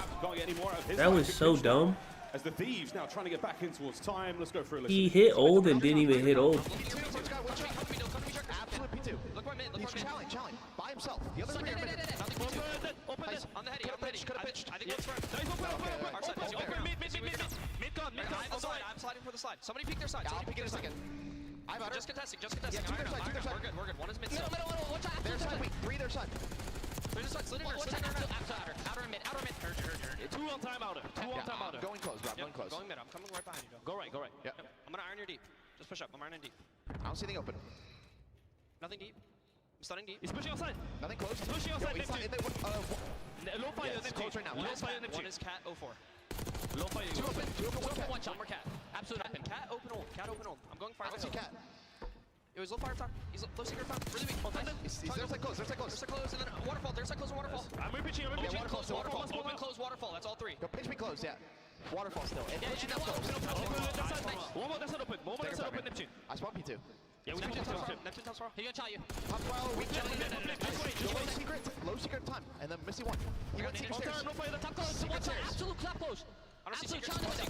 That was so dumb. As the Thieves now trying to get back in towards time. Let's go for a listen. He hit old and didn't even hit old. Absolute P2. Look where mid, he's challenge by himself. The other 3 are mid. On the heady, on the heady. I think one's front. Our side. Mid gone. I'm sliding for the slide. Somebody peek their side. I'll peek in a second. Just contesting. Yeah, 2 their side. We're good. One is mid. Middle. Watch out. Their side weak. 3 their side. There's a side. Slid in or outer mid. Heard you. 2 on time outer. 2 on time outer. Going close, Rob. Going close. Going mid. I'm coming right behind you, Joe. Go right. Yeah. I'm gonna iron your deep. Just push up. I'm ironing deep. I don't see anything open. Nothing deep. I'm stunning deep. He's pushing outside. Nothing close. He's pushing outside. Low fire. Neptune. Close right now. Low fire Neptune. One is cat 04. Low fire. 2 open. 2 open. 1 cat. One shot. One more cat. Absolute open. Cat open old. I'm going fire. I don't see cat. It was low fire top. He's low secret top. Really weak. He's their side close. There's side close. And then waterfall. There's side close and waterfall. I'm repitching. Waterfall. Open close waterfall. That's all 3. Go pitch me close. Yeah. Waterfall still. And pushing up close. One more that's not open. Neptune. I spawn P2. Yeah, we Neptune can top swirl. He gonna chow you. Top swirl. Weak jelly. Low secret time. And then Missy 1. He went secret stairs. No fire. Top close. One shot. Absolute clap close. I don't see secret. 20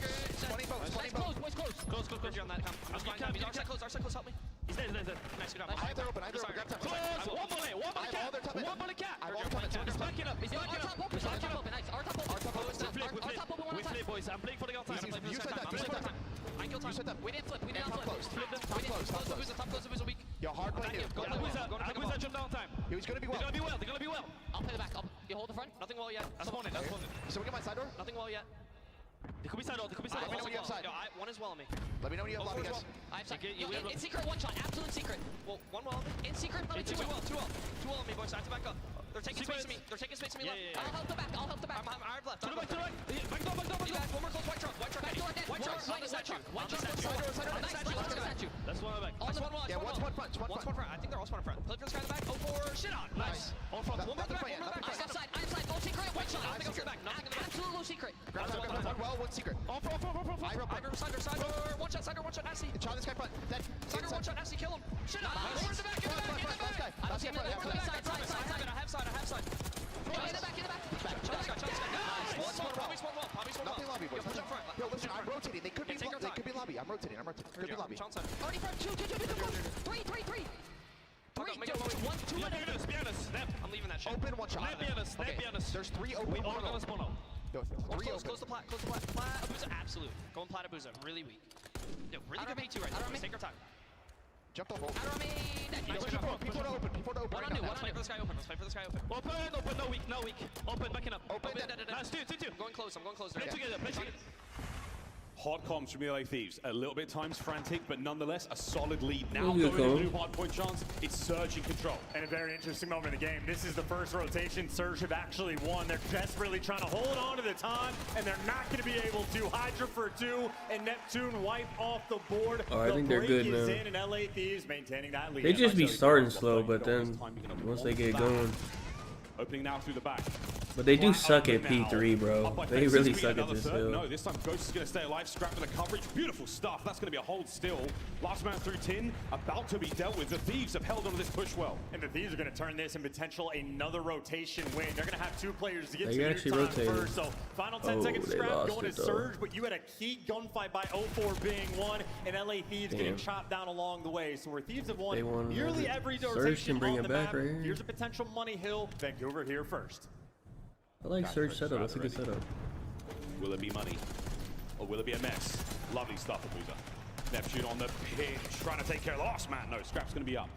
boats. 20 boats. Close. On that. I'm flying. Our side close. Help me. He's dead. Nice. Good job. Either open. Grab time. Close. One bullet cat. One bullet cat. I have all the time. He's backing up. He's backing up. Our top open. Nice. Our top open. We flip, boys. I'm playing for the outside. You said that. I kill time. We didn't flip. We didn't flip. Top close. Top close. It was a weak. Yo, hard play here. Aguiza jump down time. He was gonna be well. They're gonna be well. I'll play the back. You hold the front. Nothing well yet. That's opponent. So we get my side door? Nothing well yet. They could be side. Let me know when you have side. One is well on me. Let me know when you have lobby, guys. I have side. In secret, one shot. Absolute secret. Well, one well on me. In secret, two well on me, boys. I have to back up. They're taking space to me. Left. I'll help the back. I have left. To the back. Back door. One more close. White truck. White truck. On the statue. That's one on the back. Yeah, one's one front. One's one front. I think they're all spawn in front. Play for this guy in the back. 04. Shit on. Nice. On front. One more back. I'm side. No secret. One shot. Nothing else in the back. Absolute low secret. Grab one well, one secret. Ivor, side door. One shot. Nasty. Try this guy front. Dead. Side door. One shot. Nasty. Kill him. Shit on. Over in the back. I don't see him. Side. I have side. In the back. Probably spawn well. Nothing lobby, boys. Push up front. Yo, listen, I'm rotating. They could be lobby. I'm rotating. Could be lobby. Already front. Two. Three. Two. I'm leaving that shit. Open one shot. Be honest. There's 3 open. We all gonna spawn out. Yo, 3 open. Close the plat. Abuza, absolute. Going plat Abuza, really weak. Yo, really good P2 right there. Let's take our time. Jumped off. Out on me. People to open. One on new. Let's play for this guy open. Open, no weak. Open, backing up. Open. Nice, two. I'm going close. Play together. Hot comms from the LA Thieves. A little bit times frantic, but nonetheless a solid lead. Now That's going good into new hardpoint chance. It's Surge in control. And a very interesting moment in the game. This is the first rotation Surge have actually won. They're desperately trying to hold on to the time, and they're not going to be able to. Hydra for 2, and Neptune wipe off the board. Oh, I think they're good now. In, and LA Thieves maintaining that lead. They just be starting slow, but then once they get going. Opening now through the back. But they do suck at P3, bro. They really suck at this hill. No, this time Ghost is going to stay alive. Scrap for the coverage. Beautiful stuff. That's going to be a hold still. Last man through tin, about to be dealt with. The Thieves have held onto this push well. And the Thieves are going to turn this in potential another rotation win. They're going to have 2 players to get they to actually their time rotated. first. So final 10 seconds scrap going to Surge, but you had a key gunfight by 04 being won, and LA Thieves getting chopped down along the way. So where Thieves have won nearly every rotation bring on it the back map. right here. Here's a potential money hill. Vancouver here first. I like Surge setup. That's a good setup. Will it be money? Or will it be a mess? Lovely stuff, Abuza. Neptune on the pitch, trying to take care of the last man. No, Scrap's going to be up.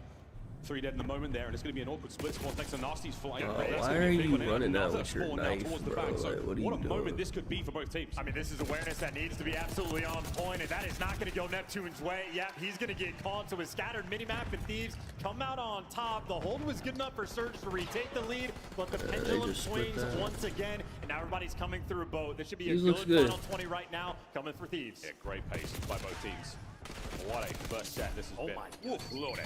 3 dead in the moment there, and it's going to be an awkward split squad thanks to Nasty's flying. Why are you running that with your knife, bro? So like, what are you doing? Moment this could be for both teams. I mean, this is awareness that needs to be absolutely on point, and that is not going to go Neptune's way. Yep, he's going to get caught. So his scattered minimap and Thieves come out on top. The hold was good enough for Surge to retake the lead, but the pendulum swings once again, and now everybody's coming through a boat. This should be a good final 20 right now, coming for Thieves. Yeah, great pace by both teams. What a first set this has been. My Lordy.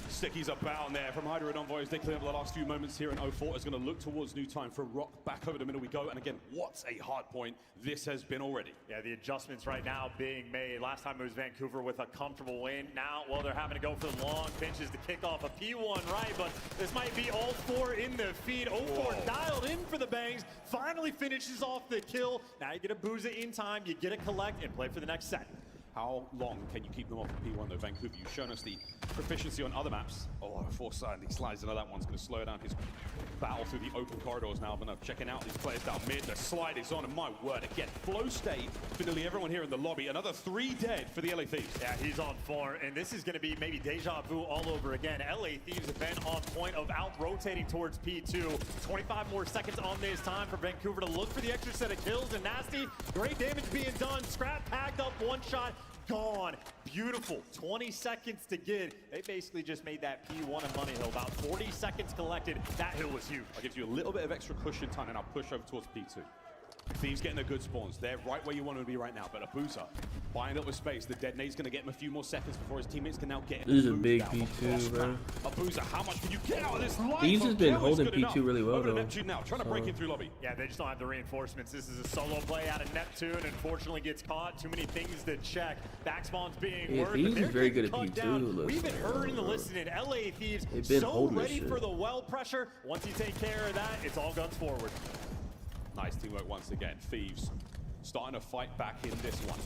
Stickies about there from Hydra and Envoy as they clear up the last few moments here, and 04 is going to look towards new time for Rock. Back over the middle we go, and again, what a hard point this has been already. Yeah, the adjustments right now being made. Last time it was Vancouver with a comfortable win. Now, well, they're having to go for the long pinches to kick off a P1 right, but this might be all 4 in the feed. 04 dialed in for the bangs, finally finishes off the kill. Now you get a Booza in time, you get a collect, and play for the next set. How long can you keep them off of P1 though, Vancouver? You've shown us the proficiency on other maps. Oh, Foresight, he slides into that one's going to slow down his battle through the open corridors now. But no, checking out these players down mid. The slide is on, and my word, again, flow state for nearly everyone here in the lobby. Another 3 dead for the LA Thieves. Yeah, he's on 4, and this is going to be maybe deja vu all over again. LA Thieves have been on point of out-rotating towards P2. 25 more seconds on this time for Vancouver to look for the extra set of kills, and Nasty, great damage being done. Scrap packed up, 1 shot. Gone. Beautiful. 20 seconds to get. They basically just made that P1 a money hill. About 40 seconds collected. That hill was huge. I'll give you a little bit of extra cushion time, and I'll push over towards P2. Thieves getting the good spawns. They're right where you want them to be right now. But Abuza buying up with space. The detonate's going to get him a few more seconds before his teammates can now get in. This is a big P2, bro. Abuza, how much can you get out of this life? Thieves has been holding P2 really well, though. Neptune now, trying to break in through lobby. Yeah, they just don't have the reinforcements. This is a solo play out of Neptune. Unfortunately, gets caught. Too many things to check. Backspawns being worth. Thieves is very good at P2. We've been heard and listening. LA Thieves so ready for the well pressure. Once you take care of that, it's all guns forward. Nice teamwork once again. Thieves starting to fight back in this one.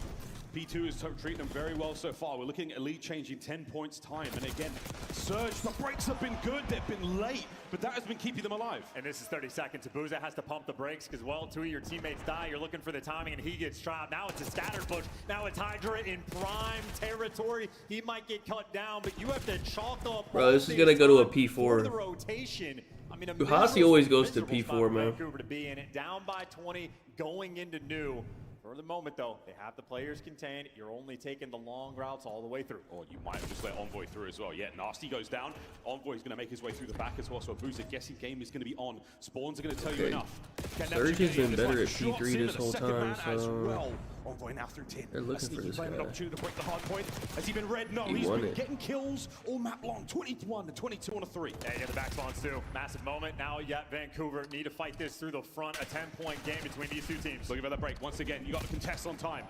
P2 is treating them very well so far. We're looking at a lead change in 10 points time. And again, Surge, the breaks have been good. They've been late, but that has been keeping them alive. And this is 30 seconds. Abuza has to pump the brakes because, well, 2 of your teammates die. You're looking for the timing, and he gets trapped. Now it's a scattered push. Now it's Hydra in prime territory. He might get cut down, but you have to chalk up. Bro, this is going to go to a P4. For the rotation. I mean, Hasi always goes to P4, man. Vancouver to be in it. Down by 20, going into new. For the moment, though, they have the players contained. You're only taking the long routes all the way through. Or you might have just let Envoy through as well. Yeah, Nasty goes down. Envoy's going to make his way through the back as well. So Abuza guessing game is going to be on. Spawns are going to tell you enough. Surge has been better at P3 this whole time, so Envoy now through 10. They're looking for this guy. An opportunity to break the hard point. Has he been red? No, he's been getting kills all map long. 21 to 22 on a 3. Yeah, you got the back spawns too. Massive moment. Now you got Vancouver. Need to fight this through the front. A 10-point game between these 2 teams. Looking for the break. Once again, you got the contest on time.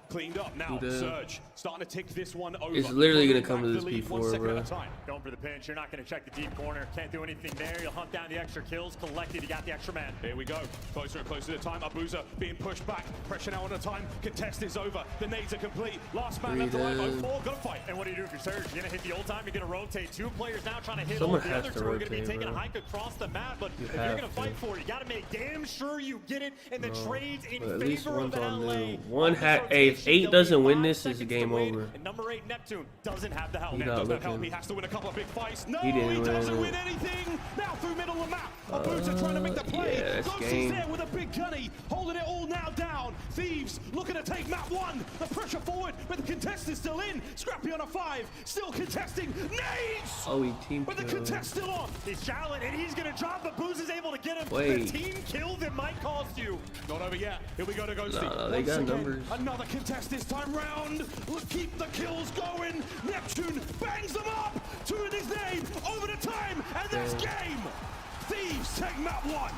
Cleaned up now. Surge starting to tick this one over. It's literally going to come to this P4, bro. Going for the pinch. You're not going to check the deep corner. Can't do anything there. You'll hunt down the extra kills. Collected. You got the extra man. Here we go. Closer and closer to the time. Abuza being pushed back. Pressure now on the time. Contest is over. The nades are complete. Last man left alive. 04. Gunfight. And what do you do if you're Surge? You're going to hit the old time. You're going to rotate. 2 players now trying to hit Someone all the has other to 2 are going to be taking bro. a hike across the map. But if you're going to fight for it, you got to make damn sure you get it. And the trades in favor of LA. One hat. Hey, If 8 doesn't win this, it's a game over. And number 8 Neptune doesn't have the help. He not looking. He has to win a couple of big fights. No, he he doesn't win anything. Now through middle of the map. Abuja trying to make the play. Yeah, that's Ghostie's game. there with a big gunny, holding it all now down. Thieves looking to take map 1. The pressure forward, but the contest is still in. Scrappy on a 5, still contesting. Nades! Oh, he team But the killed. contest still on. He's challenged, and he's going to drop. But Booz is able to get him. Wait. The team kill that might cost you. Not over yet. Here we go to Ghosty. No, they got Once again, numbers. Another contest this time round. Let's keep the kills going. Neptune bangs them up. 2 in his name. Over the time. And that's game. Thieves take map 1.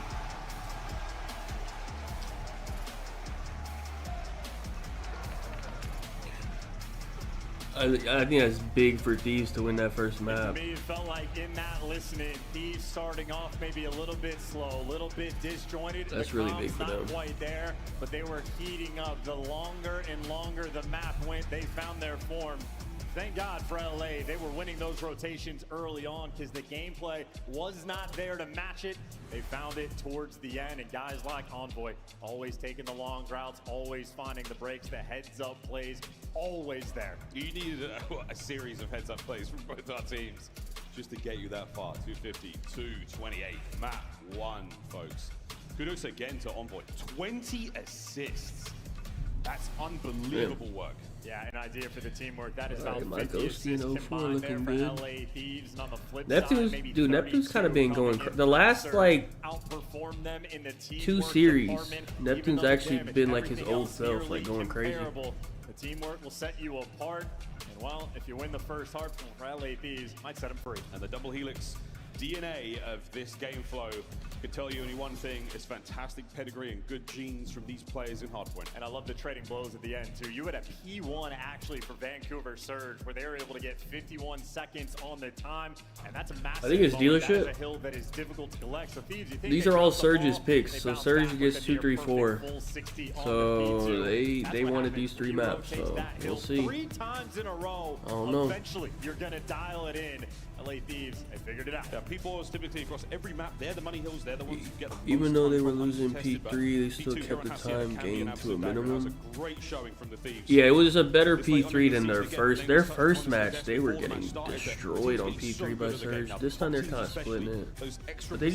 I think that's big for Thieves to win that first map. To me, it felt like in that listening, Thieves starting off maybe a little bit slow, a little bit disjointed. That's really big for them. Not quite there, but they were heating up. The longer and longer the map went, they found their form. Thank God for LA. They were winning those rotations early on because the gameplay was not there to match it. They found it towards the end, and guys like Envoy always taking the long routes, always finding the breaks, the heads-up plays, always there. You needed a series of heads-up plays from both our teams just to get you that far. 250, 228, map 1, folks. Kudos again to Envoy. 20 assists. That's unbelievable work. Yeah, an idea for the teamwork. That is All right, about my 50 assists combined there for good. LA Thieves. And on the flip Neptune's, side, maybe dude, Neptune's kind of been going. The last outperform them in the 2 series, Neptune's actually been like his old self, like going crazy. The teamwork will set you apart. And well, if you win the first Hardpoint for LA Thieves, might set them free. And the double helix DNA of this game flow can tell you only one thing: it's fantastic pedigree and good genes from these players in Hardpoint. And I love the trading blows at the end too. You had a P1 actually for Vancouver Surge where they were able to get 51 seconds on the time, and that's a massive. I think it's bonus. dealership. That is a hill that is difficult to collect. So Thieves, you think These are all Surge's picks. So Surge gets 2, 3, 4. So they wanted these 3 maps. So we'll see. 3 times in a row. I don't know. Eventually, you're gonna dial it in. LA Thieves, they figured it out. Yeah, P4s typically across every map. They're the money hills. They're the ones who get the Even most though they time were from losing uncontested, but P3, they still P2 kept the Hampshire time can be an gain to a absolute dagger. That was minimum. a great showing from the Thieves. Yeah, it was a better It's like P3 than under their the first. season, Their getting first those match, they were before the getting match started, destroyed on it's so P3 by good as a game. Surge. Now, This time they're teams kind of splitting especially, it. those extra But they're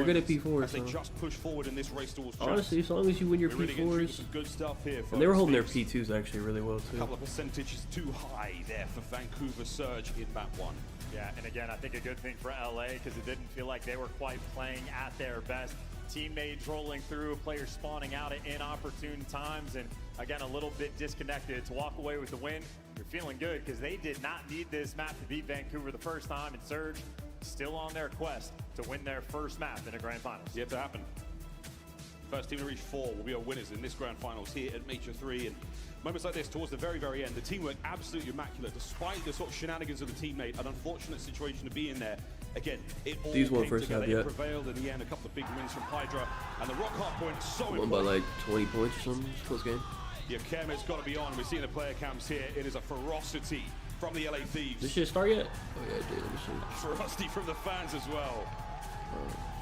good at percentage P4. as they So just push forward in this race towards honestly, as long as you win your We're really getting through P4s, some good stuff here, and they were holding their Thieves. P2s actually really well A too. couple of percentages too high there for Vancouver Surge in map 1. Yeah, and again, I think a good thing for LA because it didn't feel like they were quite playing at their best. Teammates rolling through, players spawning out at inopportune times, and again, a little bit disconnected. To walk away with the win, you're feeling good because they did not need this map to beat Vancouver the first time, and Surge still on their quest to win their first map in a grand finals. Yet to happen. First team to reach 4 will be our winners in this grand finals here at Major 3. And moments like this, towards the very, very end, the teamwork absolutely immaculate, despite the sort of shenanigans of the teammate. An unfortunate situation to be in there. Again, it all These won came first together. half, It yeah. prevailed in the end. A couple of big wins from Hydra, and the Rock Hardpoint so Won important. by like 20 points or something. Close game. Yeah, Kermit's got to be on. We're seeing the player cams here. It is a ferocity from the LA Thieves. This shit start yet? Oh yeah, it did. Let me see. Ferocity from the fans as well.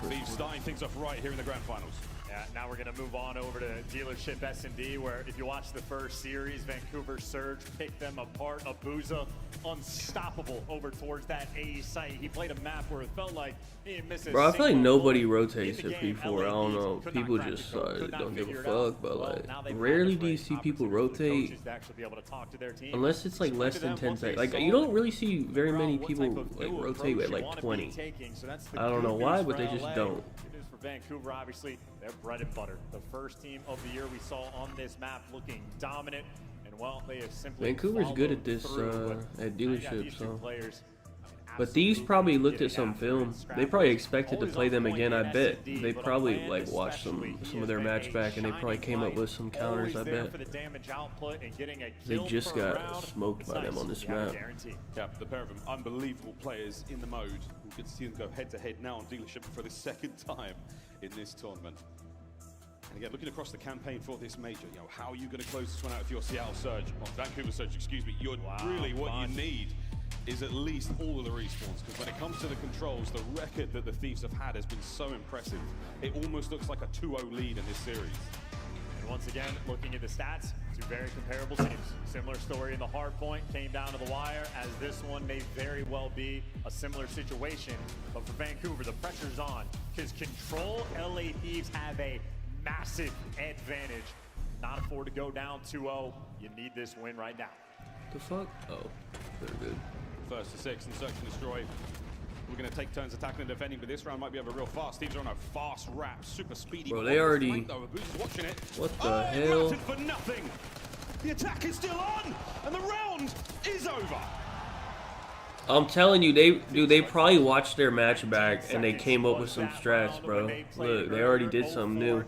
Thieves starting things off right here in the grand finals. Yeah, now we're going to move on over to Dealership S&D, where if you watch the first series, Vancouver Surge picked them apart. Abuza, unstoppable over towards that A site. He played a map where it felt like he didn't miss a Bro, I feel like single nobody bullet. rotates In the at game, P4. I LA don't Thieves know. could not People crack just the code, could not don't give a figure it out. fuck. But Well, like, now they've had rarely the do you first see people opportunity for the rotate coaches to actually be able to talk to their team. unless it's like Explain less to than them 10 what they seconds. Like saw you don't really and see very many what people type of like new rotate approach at you like wanna be 20. taking. So that's the I don't good know why, news but for they just LA. don't. It is for Vancouver, obviously, their bread and butter. The first team of the year we saw on this map looking dominant, and well, they have simply Vancouver's good at this at dealership, so. But these probably looked at some film. They probably expected to play them again. I bet they probably like watched some of their match back, and they probably came up with some counters. I bet they just got smoked by them on this map. Yeah, the pair of them, unbelievable players in the mode. We get to see them go head-to-head now on Dealership for the second time in this tournament. And again, looking across the campaign for this major, you know, how are you going to close this one out if you're Seattle Surge, or Vancouver Surge, excuse me? You're really what you need is at least all of the respawns, because when it comes to the controls, the record that the Thieves have had has been so impressive. It almost looks like a 2-0 lead in this series. And once again, looking at the stats, two very comparable teams. Similar story in the Hardpoint, came down to the wire, as this one may very well be a similar situation. But for Vancouver, the pressure's on, because Control LA Thieves have a massive advantage. Not afford to go down 2-0. You need this win right now. The fuck? Oh, they're good. First to 6 and search and destroy. We're going to take turns attacking and defending, but this round might be over real fast. Thieves are on a fast wrap, super speedy. Bro, they already... Watching it. What the hell? For nothing. The attack is still on, and the round is over. I'm telling you, they probably watched their match back and they came up with some strats, bro. Look, they already did something new.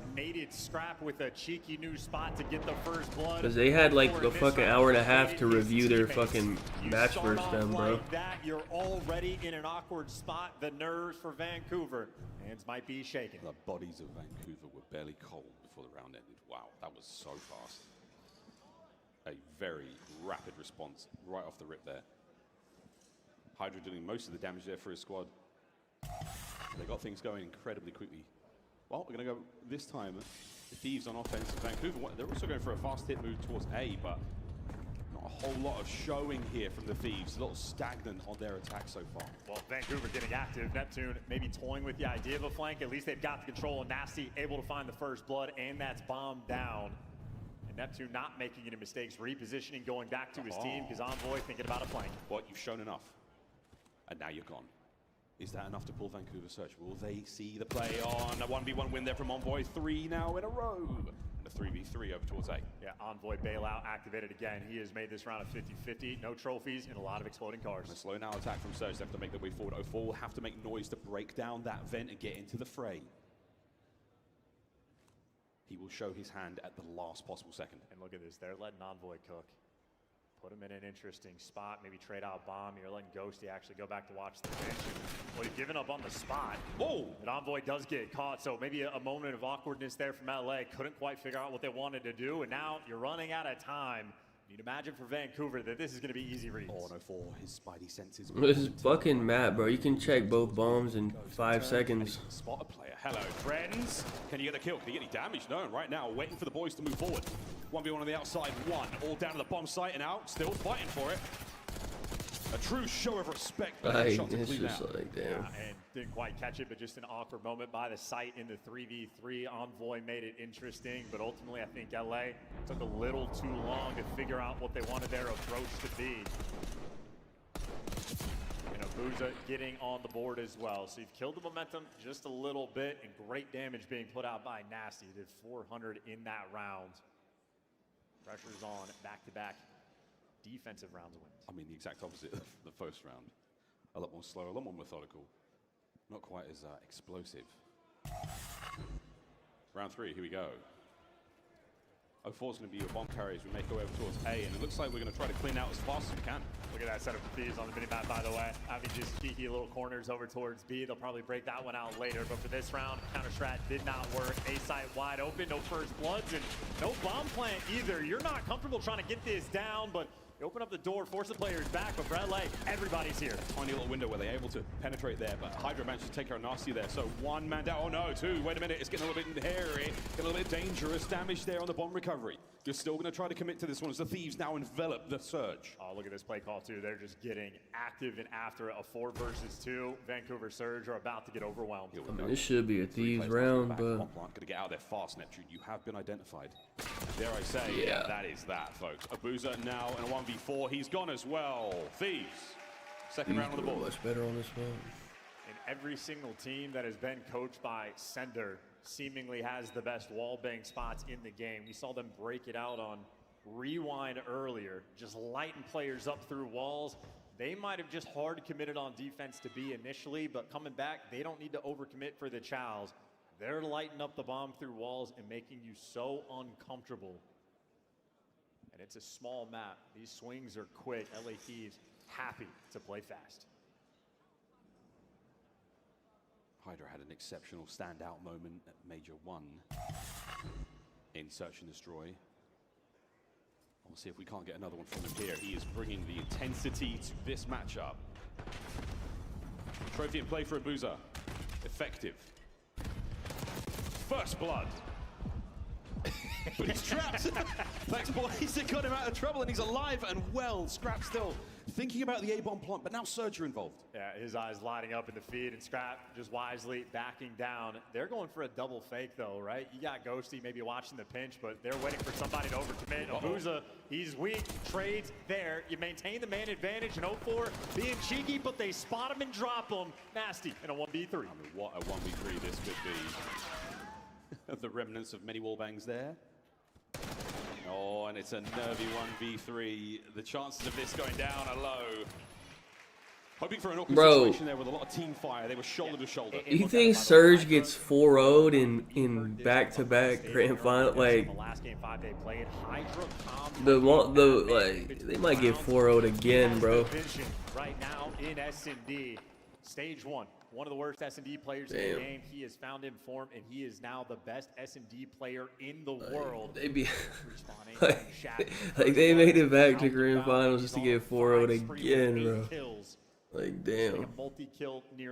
Scrap with a cheeky new spot to get the first blood. Cause they had like a fucking hour and a half to review their fucking match versus them, bro. Like that, you're already in an awkward spot. The nerves for Vancouver. Hands might be shaking. The bodies of Vancouver were barely cold before the round ended. Wow, that was so fast. A very rapid response right off the rip there. Hydra doing most of the damage there for his squad. They got things going incredibly quickly. Well, we're going to go this time. The Thieves on offense. Vancouver, they're also going for a fast hit move towards A, but not a whole lot of showing here from the Thieves. A little stagnant on their attack so far. Well, Vancouver getting active. Neptune maybe toying with the idea of a flank. At least they've got the control, and Nasty able to find the first blood, and that's bombed down. And Neptune not making any mistakes, repositioning, going back to his team, because Envoy thinking about a flank. What, you've shown enough. And now you're gone. Is that enough to pull Vancouver Search? Will they see the play on a 1v1 win there from Envoy? 3 now in a row. And a 3v3 over towards A. Yeah, Envoy bailout activated again. He has made this round a 50-50. No trophies and a lot of exploding cars. And a slow now attack from Search. They have to make their way forward. 04 will have to make noise to break down that vent and get into the fray. He will show his hand at the last possible second. And look at this. They're letting Envoy cook. Put him in an interesting spot, maybe trade out bomb. You're letting Ghosty actually go back to watch the bench. Well, he's given up on the spot. Oh! And Envoy does get caught, so maybe a moment of awkwardness there from LA. Couldn't quite figure out what they wanted to do, and now you're running out of time. You'd imagine for Vancouver that this is going to be easy reads. Oh, no, for his spidey senses. This is fucking map, bro. You can check both bombs in 5 seconds. Spot a player. Hello, friends. Can you get the kill? Can you get any damage? No, and right now, waiting for the boys to move forward. 1v1 on the outside, 1. All down to the bomb site and out. Still fighting for it. A true show of respect. It's just like, damn. Yeah, and didn't quite catch it, but just an awkward moment by the site in the 3v3. Envoy made it interesting, but ultimately I think LA took a little too long to figure out what they wanted their approach to be. And Abuza getting on the board as well. So you've killed the momentum just a little bit, and great damage being put out by Nasty. Did 400 in that round. Pressure's on back-to-back defensive rounds of wins. I mean, the exact opposite of the first round. A lot more slow, a lot more methodical. Not quite as explosive. Round 3, here we go. 04 is going to be your bomb carrier as we make our way over towards A, and it looks like we're going to try to clean out as fast as we can. Look at that setup of Thieves on the mini-map, by the way. Having just cheeky little corners over towards B. They'll probably break that one out later, but for this round, counter strat did not work. A site wide open, no first bloods, and no bomb plant either. You're not comfortable trying to get this down, but you open up the door, force the players back, but for LA, everybody's here. Tiny little window where they're able to penetrate there, but Hydra managed to take care of Nasty there. So 1 man down. Oh no, 2. Wait a minute, it's getting a little bit hairy, getting a little bit dangerous. Damage there on the bomb recovery. You're still going to try to commit to this one as the Thieves now envelop the Surge. Oh, look at this play call too. They're just getting active and after a 4 versus 2. Vancouver Surge are about to get overwhelmed. I mean, this should be a Thieves round, but... Going to get out there fast, Neptune. You have been identified. Dare I say, yeah, that is that, folks. Abuza now in a 1v4. He's gone as well. Thieves. Second round on the board. Much better on this one. And every single team that has been coached by Sender seemingly has the best wall bang spots in the game. We saw them break it out on Rewind earlier, just lighting players up through walls. They might have just hard committed on defense to be initially, but coming back, they don't need to overcommit for the Chows. They're lighting up the bomb through walls and making you so uncomfortable. And it's a small map. These swings are quick. LA Thieves happy to play fast. Hydra had an exceptional standout moment at Major 1 in Search and Destroy. We'll see if we can't get another one from him here. He is bringing the intensity to this matchup. Trophy in play for Abuza. Effective. First blood. But he's trapped. Thanks, boys. They got him out of trouble, and he's alive and well. Scrap still thinking about the A-bomb plant, but now Surge are involved. Yeah, his eyes lighting up in the feed, and Scrap just wisely backing down. They're going for a double fake, though, right? You got Ghosty maybe watching the pinch, but they're waiting for somebody to overcommit. Abuza, he's weak. Trades there. You maintain the man advantage in 0-4, being cheeky, but they spot him and drop him. Nasty in a 1v3. I mean, what a 1v3 this could be. The remnants of many wallbangs there. Oh, and it's a nervy 1v3. The chances of this going down are low. Hoping for an awkward situation there with a lot of team fire. They were shoulder to shoulder. You think Surge gets 4-0'd in back-to-back grand final? Like, they might get 4-0'd again, bro. Right now in S&D, stage 1. One of the worst S&D players in the game. He has found in form, and he is now the best S&D player in the world. They be like they made it back to grand finals just to get 4-0'd again, bro. Like, damn.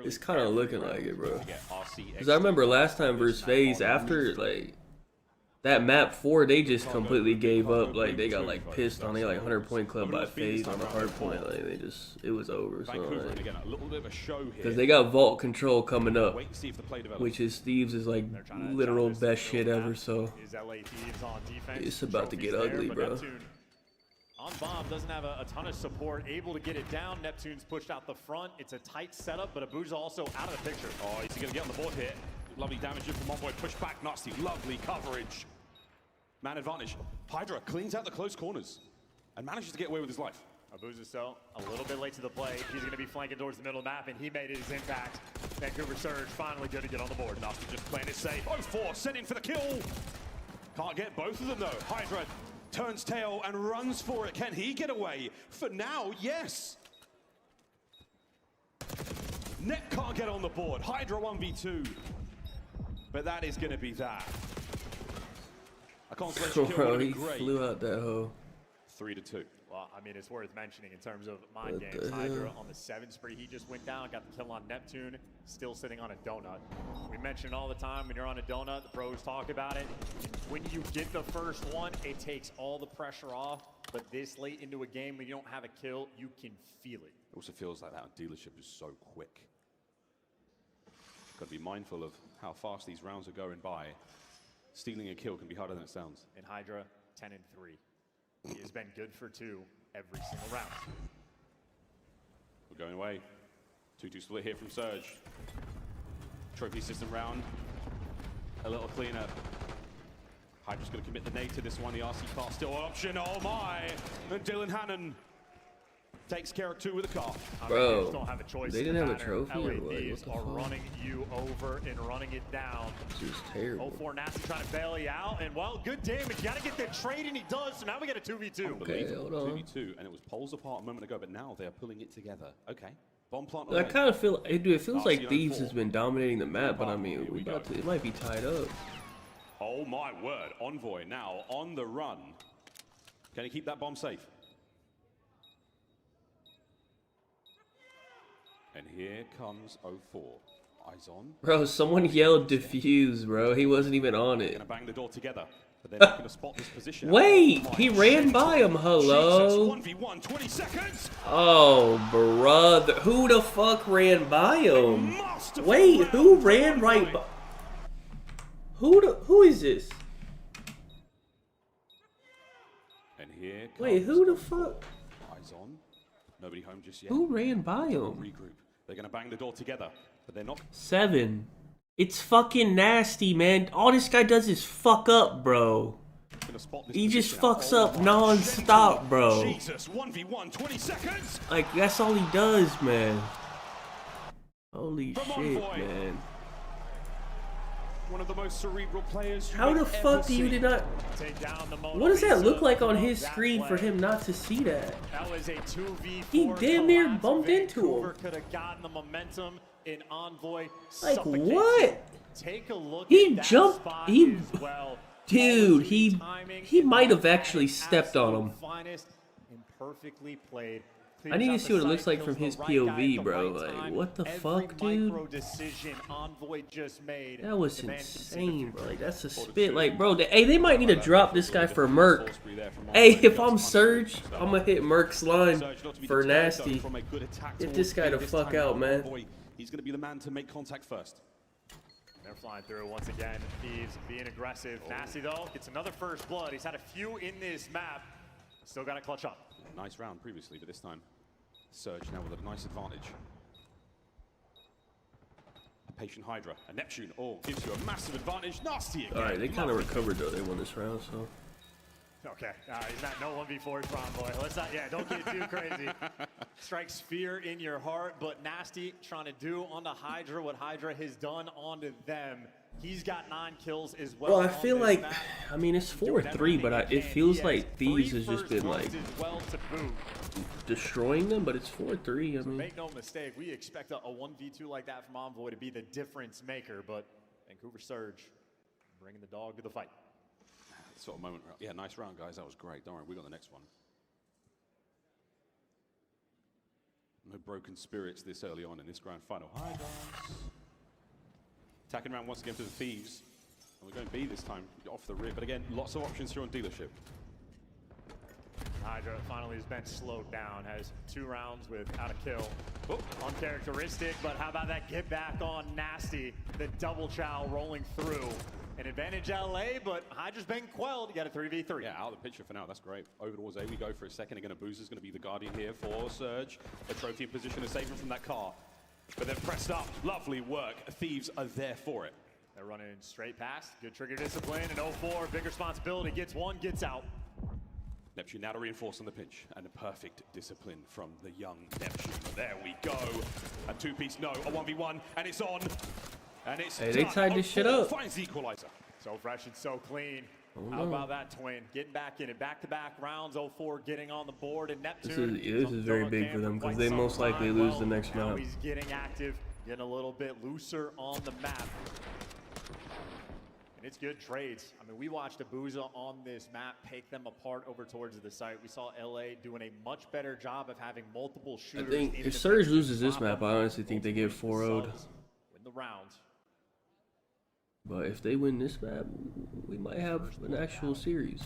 It's kind of looking like it, bro. Because I remember last time versus FaZe, after like that map 4, they just completely gave up. Like, they got like pissed on. They got like 100-point club by FaZe on the Hardpoint. Like, they just, it was over. So like, because they got vault control coming up, which is Steve's is like literal best shit ever. So it's about to get ugly, bro. On bomb doesn't have a ton of support, able to get it down. Neptune's pushed out the front. It's a tight setup, but Abuza also out of the picture. Oh, is he going to get on the board here? Lovely damage from Envoy. Push back, Nasty. Lovely coverage. Man advantage. Hydra cleans out the close corners and manages to get away with his life. Abuza still a little bit late to the play. He's going to be flanking towards the middle of the map, and he made his impact. Vancouver Surge finally good to get on the board. Nasty just playing it safe. 0-4, sent in for the kill. Can't get both of them, though. Hydra turns tail and runs for it. Can he get away? For now, yes. Net can't get on the board. Hydra 1v2. But that is going to be that. A consolation kill would have been great. Flew out that hole. 3-2. Well, I mean, it's worth mentioning in terms of mind games. Hydra on the 7 spree, he just went down, got the kill on Neptune, still sitting on a donut. We mention all the time when you're on a donut, the pros talk about it. When you get the first one, it takes all the pressure off. But this late into a game, when you don't have a kill, you can feel it. It also feels like that dealership is so quick. Got to be mindful of how fast these rounds are going by. Stealing a kill can be harder than it sounds. In Hydra, 10-3. He has been good for 2 every single round. We're going away. 2-2 split here from Surge. Trophy system round. A little cleaner. Hydra's going to commit the nade to this one. The RC car still an option. Oh my! And Dylan Hannon takes care of 2 with a car. Bro, don't have a choice. They didn't have a trophy or LADs what? Are running you over and running it down. This is terrible. 0-4 Nasty trying to bail you out, and well, good damage. You got to get that trade, and he does. So now we get a 2v2. Okay, hold on. 2v2, and it was poles apart a moment ago, but now they are pulling it together. Okay. Bomb plant. I kind of feel, dude, it feels like Thieves has been dominating the map, but I mean, it might be tied up. Oh my word! Envoy now on the run. Can he keep that bomb safe? And here comes 0-4. Eyes on. Bro, someone yelled defuse, bro. He wasn't even on it. Gonna bang the door together, but they're not gonna spot this position. Wait, he ran by him. Hello. Jesus, 1v1, 20 seconds. Oh, brother. Who the fuck ran by him? Wait, who ran right by? Who is this? And here comes Wait, who the fuck? Eyes on. Nobody home just yet. Who ran by him? Regroup. They're gonna bang the door together, but they're not. 7. It's fucking nasty, man. All this guy does is fuck up, bro. He just fucks up non-stop, bro. Jesus, 1v1, 20 seconds. Like, that's all he does, man. Holy shit, man. One of the most cerebral players. How the fuck do you not? What does that look like on his screen for him not to see that? That was a 2v4. He damn near bumped into him. Could have gotten the momentum in Envoy. Like what? Take a look. He jumped. He, dude. He might have actually stepped on him. Finest and perfectly played I need to see what it looks like from his POV, bro. Like, what the fuck, dude? Decision Envoy just made. That was insane, bro. Like, that's a spit. Like, bro, they might need to drop this guy for Merc. Hey, if I'm Surge, I'm gonna hit Merc's line for Nasty. Get this guy the fuck out, man. He's gonna be the man to make contact first. They're flying through once again. Thieves being aggressive. Nasty, though, gets another first blood. He's had a few in this map. Still got to clutch up. Nice round previously, but this time Surge now with a nice advantage. A patient Hydra, a Neptune, gives you a massive advantage. Nasty again. Alright, they kind of recovered though. They won this round, so. Okay, he's not no 1v4 from boy. Let's not, don't get too crazy. Strikes fear in your heart, but Nasty trying to do on the Hydra what Hydra has done onto them. He's got 9 kills as well. Well, I feel like, I mean, it's 4-3, but it feels like Thieves has just been like destroying them, but it's 4-3. I mean, make no mistake, we expect a 1v2 like that from Envoy to be the difference maker, but Vancouver Surge bringing the dog to the fight. Sort of moment. Yeah, nice round, guys. That was great. Don't worry, we got the next one. No broken spirits this early on in this grand final. Hi, guys. Attacking around once again for the Thieves. And we're going B this time, off the rip. But again, lots of options here on dealership. Hydra finally has been slowed down, has 2 rounds without a kill. Uncharacteristic, but how about that get back on Nasty? The double chow rolling through. An advantage LA, but Hydra's been quelled. You got a 3v3. Yeah, out of the picture for now. That's great. Over towards A we go for a second. Again, Abuza's going to be the guardian here for Surge. A trophy in position to save him from that car. But they're pressed up. Lovely work. Thieves are there for it. They're running straight past. Good trigger discipline. And 0-4, big responsibility. Gets one, gets out. Neptune now to reinforce on the pinch. And a perfect discipline from the young Neptune. There we go. A 2-piece, no. A 1v1. And it's on. And it's hey, they tied this shit up. Finds the equalizer. So fresh and so clean. How about that, Twin? Getting back in it. Back-to-back rounds. 0-4 getting on the board. And Neptune. This is very big for them because they most likely lose the next round. He's getting active, getting a little bit looser on the map. And it's good trades. I mean, we watched Abuza on this map pick them apart over towards the site. We saw LA doing a much better job of having multiple shooters. I think if Surge loses this map, I honestly think they get 4-0'd. Win the round. But if they win this map, we might have an actual series.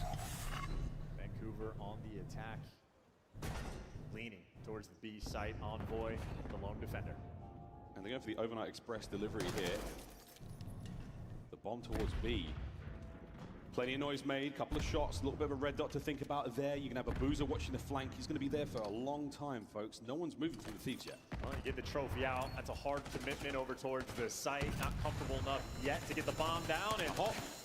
Vancouver on the attack. Leaning towards the B site. Envoy, the lone defender. And they're going for the overnight express delivery here. The bomb towards B. Plenty of noise made, couple of shots, a little bit of a red dot to think about there. You can have Abuza watching the flank. He's going to be there for a long time, folks. No one's moving from the Thieves yet. Well, you get the trophy out. That's a hard commitment over towards the site. Not comfortable enough yet to get the bomb down. And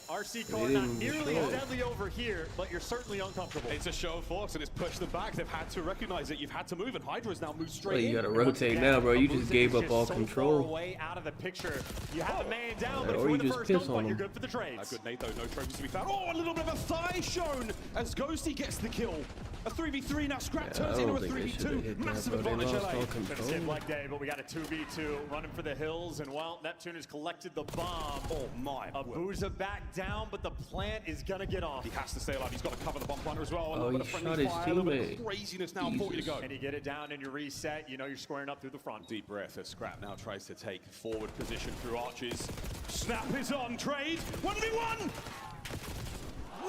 RC car not nearly as deadly over here, but you're certainly uncomfortable. It's a show of force, and it's pushed them back. They've had to recognize it. You've had to move, and Hydra's now moved straight in. You got to rotate now, bro. You just gave up all control. Away out of the picture. You have the man down, but or if you win you the just first piss gunfight, on you're him. good for the trades. A good nade, though. No trophies to be found. Oh, a little bit of a thigh shown as Ghosty gets the kill. A 3v3 now. Scrap turns into a 3v2. Massive advantage, LA. Gonna skip leg day, but we got a 2v2 running for the hills, and well, Neptune has collected the bomb. Oh my. Abuza back down, but the plant is gonna get off. He has to stay alive. He's got to cover the bomb planter as well. Oh, he shot his fire, a little bit teammate. of craziness now. 40 to go. And you get it down and you reset. You know you're squaring up through the front. Deep breath as Scrap now tries to take forward position through arches. Snap is on. Trade. 1v1.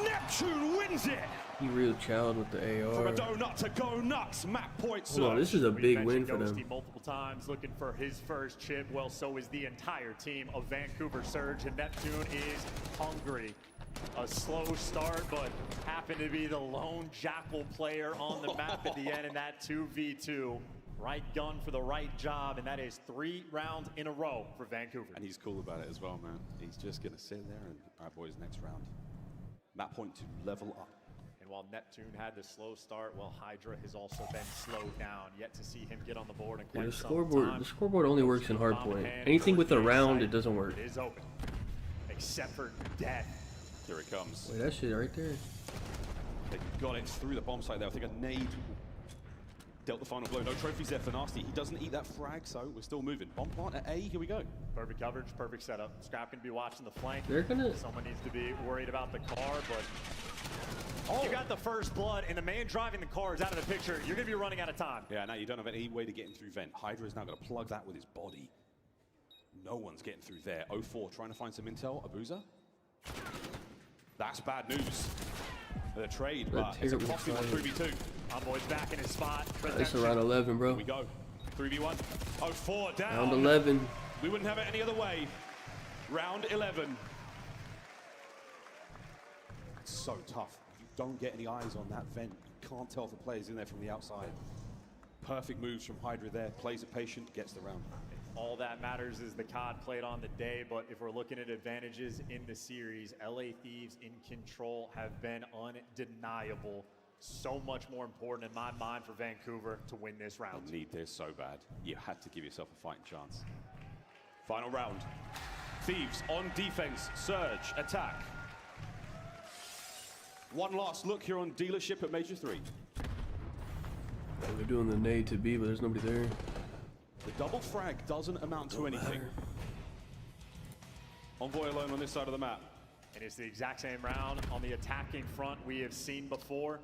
Neptune wins it. He real child with the From AR. a donut to go nuts. Map point. Hold on, this is a big win for them. Ghosty multiple times looking for his first chip. Well, so is the entire team of Vancouver Surge, and Neptune is hungry. A slow start, but happened to be the lone Jackal player on the map at the end in that 2v2. Right gun for the right job, and that is 3 rounds in a row for Vancouver. And he's cool about it as well, man. He's just going to sit there and, all right, boys, next round. Map point to level up. And while Neptune had the slow start, well, Hydra has also been slowed down. Yet to see him get on the board and quite The scoreboard only works in Hardpoint. Anything with a round, it doesn't work. It is open, except for death. Here it comes. Wait, that shit right there. They got it through the bomb site there. I think a nade Dealt the final blow. No trophies there for Nasty. He doesn't eat that frag, so we're still moving. Bomb plant at A. Here we go. Perfect coverage, perfect setup. Scrap can be watching the flank. They're gonna. Someone needs to be worried about the car, but you got the first blood, and the man driving the car is out of the picture. You're gonna be running out of time. Yeah, now you don't have any way to get in through vent. Hydra is now going to plug that with his body. No one's getting through there. 0-4 trying to find some intel. Abuza. That's bad news. The trade, but it's a costly one. 3v2. Envoy's back in his spot. It's around 11, bro. Here we go. 3v1. 0-4 down. Round 11. We wouldn't have it any other way. Round 11. It's so tough. You don't get any eyes on that vent. You can't tell if the player's in there from the outside. Perfect moves from Hydra there. Plays it patient, gets the round. All that matters is the COD played on the day, but if we're looking at advantages in the series, LA Thieves in control have been undeniable. So much more important in my mind for Vancouver to win this round. You need this so bad. You had to give yourself a fighting chance. Final round. Thieves on defense, surge, attack. One last look here on dealership at Major 3. They're doing the nade to B, but there's nobody there. The double frag doesn't amount to anything. Envoy alone on this side of the map. And it's the exact same round on the attacking front we have seen before.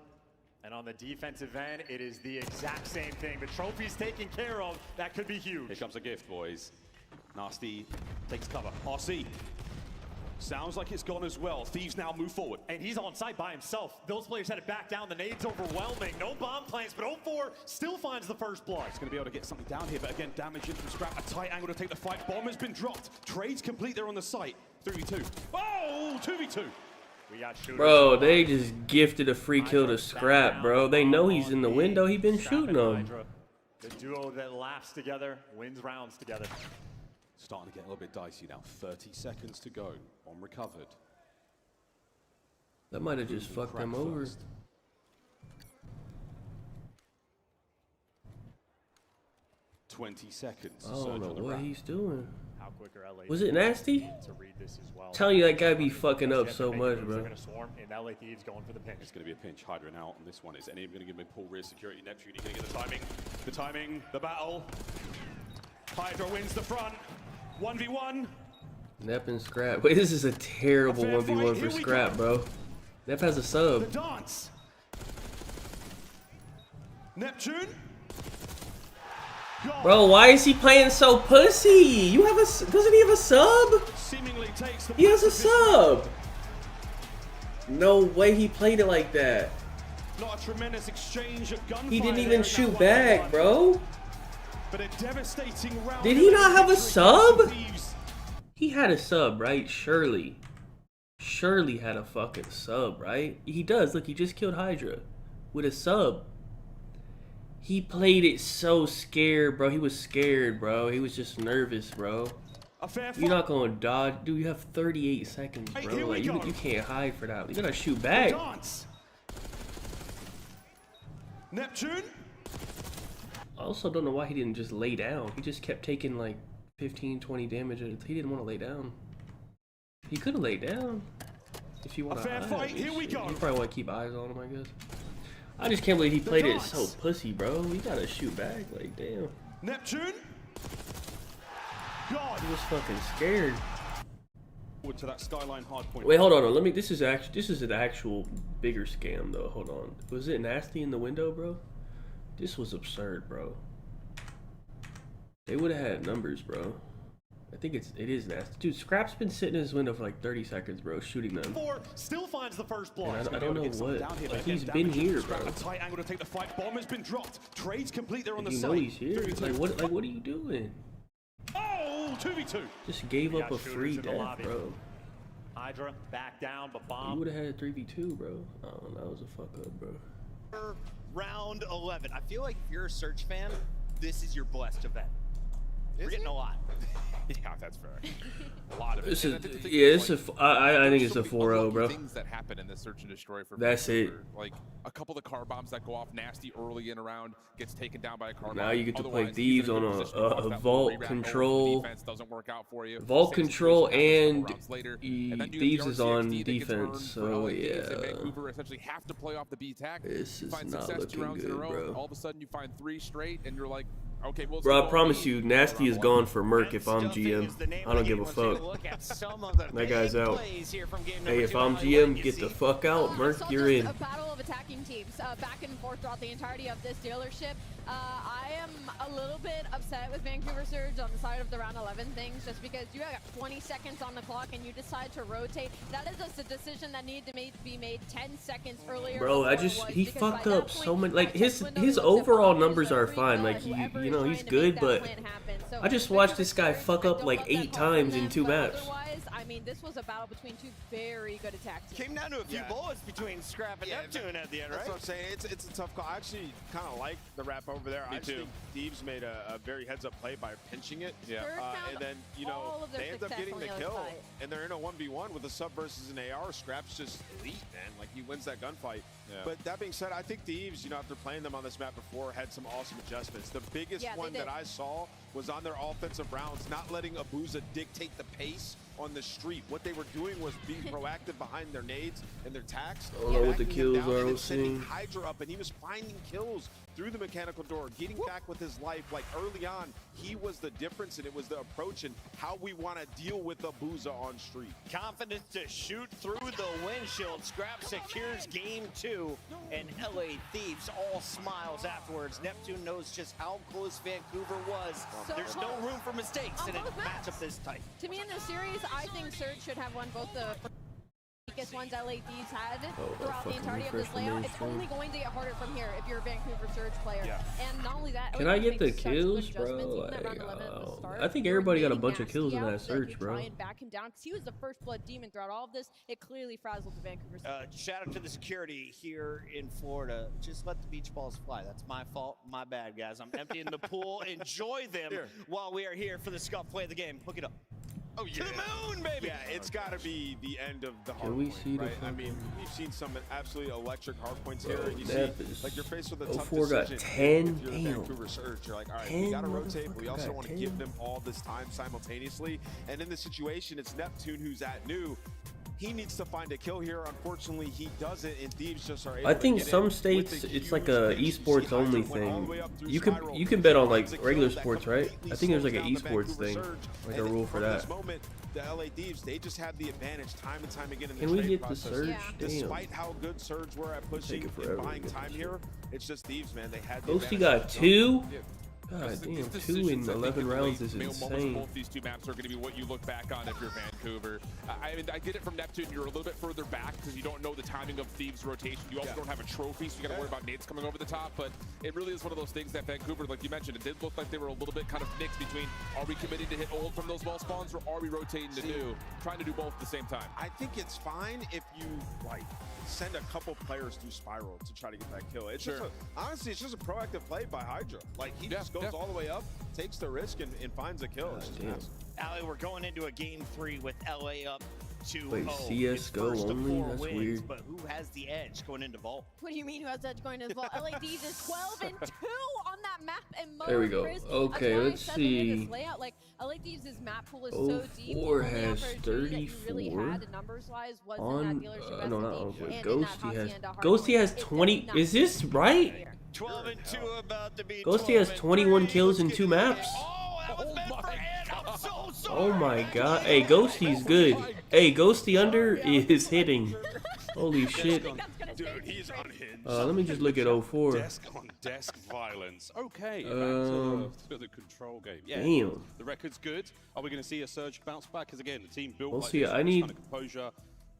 And on the defensive end, it is the exact same thing. The trophy's taken care of. That could be huge. Here comes a gift, boys. Nasty takes cover. RC. Sounds like it's gone as well. Thieves now move forward. And he's on site by himself. Those players had to back down. The nade's overwhelming. No bomb plans, but 0-4 still finds the first blood. He's going to be able to get something down here, but again, damage in from Scrap. A tight angle to take the fight. Bomb has been dropped. Trades complete there on the site. 3v2. Oh, 2v2. We got shooters. Bro, they just gifted a free kill to Scrap, bro. They know he's in the window. He's been shooting them. The duo that laughs together wins rounds together. Starting to get a little bit dicey now. 30 seconds to go. Bomb recovered. That might have just fucked them over. 20 seconds. I don't know what he's doing. How quick are LA Was it nasty? To read this as well. Telling you that guy be fucking up so much, bro. They're gonna swarm, and LA Thieves going for the pinch. It's going to be a pinch. Hydra now on this one. Is anyone going to give him a pull rear security? Neptune, he's going to get the timing. The timing, the battle. Hydra wins the front. 1v1. Nep and Scrap. Wait, this is a terrible 1v1 for Scrap, bro. Nep has a sub. The dance. Neptune. Bro, why is he playing so pussy? You have a, doesn't he have a sub? Seemingly takes the he has a sub. No way he played it like that. Not a tremendous exchange of gunfire. He didn't even shoot back, bro. But a devastating round. Did he not have a sub? He had a sub, right? Surely. Surely had a fucking sub, right? He does. Look, he just killed Hydra with a sub. He played it so scared, bro. He was scared, bro. He was just nervous, bro. You're not going to dodge. Dude, you have 38 seconds, bro. Like, you can't hide for that. You got to shoot back. Neptune? I also don't know why he didn't just lay down. He just kept taking like 15, 20 damage. He didn't want to lay down. He could have laid down. If you want to hide. Fight. Here we go. You probably want to keep eyes on him, I guess. I just can't believe he played it so pussy, bro. You gotta shoot back, like, damn. Neptune? God. He was fucking scared. Forward to that skyline hardpoint. Wait, hold on. Let me. This is an actual bigger scam, though. Hold on. Was it nasty in the window, bro? This was absurd, bro. They would have had numbers, bro. I think it is nasty. Dude, Scrap's been sitting in his window for like 30 seconds, bro, shooting them. Still finds the first blood. I don't know what. Like, he's been here, bro. A tight angle to take the fight. Bomb has been dropped. Trades complete there on the side. You know he's here. Like, what are you doing? Oh, 2v2. Just gave up a free death, bro. Hydra back down, but bomb. You would have had a 3v2, bro. Oh, that was a fuck up, bro. Round 11. I feel like if you're a Search fan, this is your blessed event. We're getting a lot. Yeah, that's fair. A lot of it. This is, And I think the thing yeah, is, it's like, I think it's a there's so many 4-0, unlucky bro. Things that happen in this search and destroy for That's it. Vancouver. Like a couple of car bombs that go off nasty early in a round, gets taken down by a car bomb. Now you get to play Otherwise, Thieves he's in on good position to cross a that vault rebound. control. Defense doesn't work out for you. Vault Same control situation and happens a couple rounds later. And then you get Thieves the is RCXD on that gets defense, earned so for LA Thieves, yeah. and Vancouver essentially have to play off the B-tack. This You is find not success 2 looking rounds in a good, row. bro. All of a sudden, you find 3 straight, and you're like, okay, well, Bro, I promise you, Nasty is gone for Merc if I'm GM. I don't give a fuck. That guy's out. Hey, if I'm GM, get the fuck out. Merc, you're in. A battle of attacking teams, back and forth throughout the entirety of this dealership. I am a little bit upset with Vancouver Surge on the side of the round 11 things, just because you got 20 seconds on the clock and you decide to rotate. That is just a decision that needed to be made 10 seconds earlier. Bro, he fucked up so many. Like his overall numbers are fine. Like you know he's good, but I just watched this guy fuck up like 8 times in 2 maps. I mean, this was a battle between 2 very good attack teams. Came down to a few bullets between Scrap and Neptune at the end, right? That's what I'm saying. It's a tough call. I actually kind of like the wrap over there. I think Thieves made a very heads-up play by pinching it. Yeah. And then, you know, they end up getting the kill, and they're in a 1v1 with a sub versus an AR. Scrap's just elite, man. Like, he wins that gunfight. Yeah. But that being said, I think Thieves, you know, after playing them on this map before, had some awesome adjustments. The biggest one that I saw was on their offensive rounds, not letting Abuza dictate the pace on the street. What they were doing was being proactive behind their nades and their tacks. I don't know what the kills are. And then sending Hydra up, and he was finding kills through the mechanical door, getting back with his life. Like early on, he was the difference, and it was the approach and how we want to deal with Abuza on street. Confidence to shoot through the windshield. Scrap secures game 2, and LA Thieves all smiles afterwards. Neptune knows just how close Vancouver was. There's no room for mistakes in a matchup this tight. To me in this series, I think Surge should have won both the weakest ones LA Thieves had throughout the entirety of this layout. It's only going to get harder from here if you're a Vancouver Surge player. And not only that, can I get the kills, bro? I think everybody got a bunch of kills in that search, bro. Try and back him down because he was the first blood demon throughout all of this. It clearly frazzled the Vancouver Surge. Shout out to the security here in Florida. Just let the beach balls fly. That's my fault. My bad, guys. I'm emptying the pool. Enjoy them while we are here for the scuff play of the game. Hook it up. Oh, yeah. To the moon, baby! Yeah, it's got to be the end of the hardpoint. Can we see the right? I mean, we've seen some absolutely electric hardpoints here, and you that see, is like, you're faced with a tough 04 got decision. 10. If you're the Damn. Vancouver Surge, you're like, all right, 10, we got to rotate, but we also got want to 10. give them all this time simultaneously. And in this situation, it's Neptune who's at new. He needs to find a kill here. Unfortunately, he doesn't, and Thieves just are able I think to get some in states with it's like a esports only thing. You can bet on like regular sports, right? I think there's like an esports thing, like a rule for that. The LA Thieves, they just have the advantage time and time again in the Can we trade get the process. Surge? Damn. Despite how good Surge were at pushing and buying time here, it's just Thieves, man. They had the Ghosty advantage. got 2? Yeah. God damn, These 2 in decisions, I think, 11 in the rounds late is moments of insane. both these 2 maps are going to be what you look back on if you're Vancouver. I mean, I get it from Neptune. You're a little bit further back because you don't know the timing of Thieves' rotation. You also don't have a trophy, so you got to worry about nades coming over the top. But it really is one of those things that Vancouver, like you mentioned, it did look like they were a little bit kind of mixed between are we committing to hit old from those wall spawns or are we rotating to new? Trying to do both at the same time. I think it's fine if you, like, send a couple players through Spiral to try to get that kill. It's just honestly, it's just a proactive play by Hydra. Like, he just goes all the way up, takes the risk, and finds a kill. It's just massive. Allie, we're going into a game 3 with LA up 2-0. Wait, CS:GO It's first of only? 4 That's wins, weird. But who has the edge going into Vault? What do you mean who has edge going into the Vault? LA Thieves is 12-2 on that map, and There we go. Okay, let's see. Layout, like, LA Thieves' map pool is so deep. 04 has 34 on. No, not on. Ghosty has. Ghosty has 20. Is this right? 12-2 about to be. Ghosty has 21 kills in 2 maps. Oh my god. Hey, Ghosty's good. Hey, Ghosty under is hitting. Holy shit. Dude, he's unhinged. Let me just look at 04. Desk on desk violence. Okay, back to the control game. Yeah, Damn. the record's good. Are we going to see a Surge bounce back? Because again, the team built We'll like see. this, I need. kind of composure.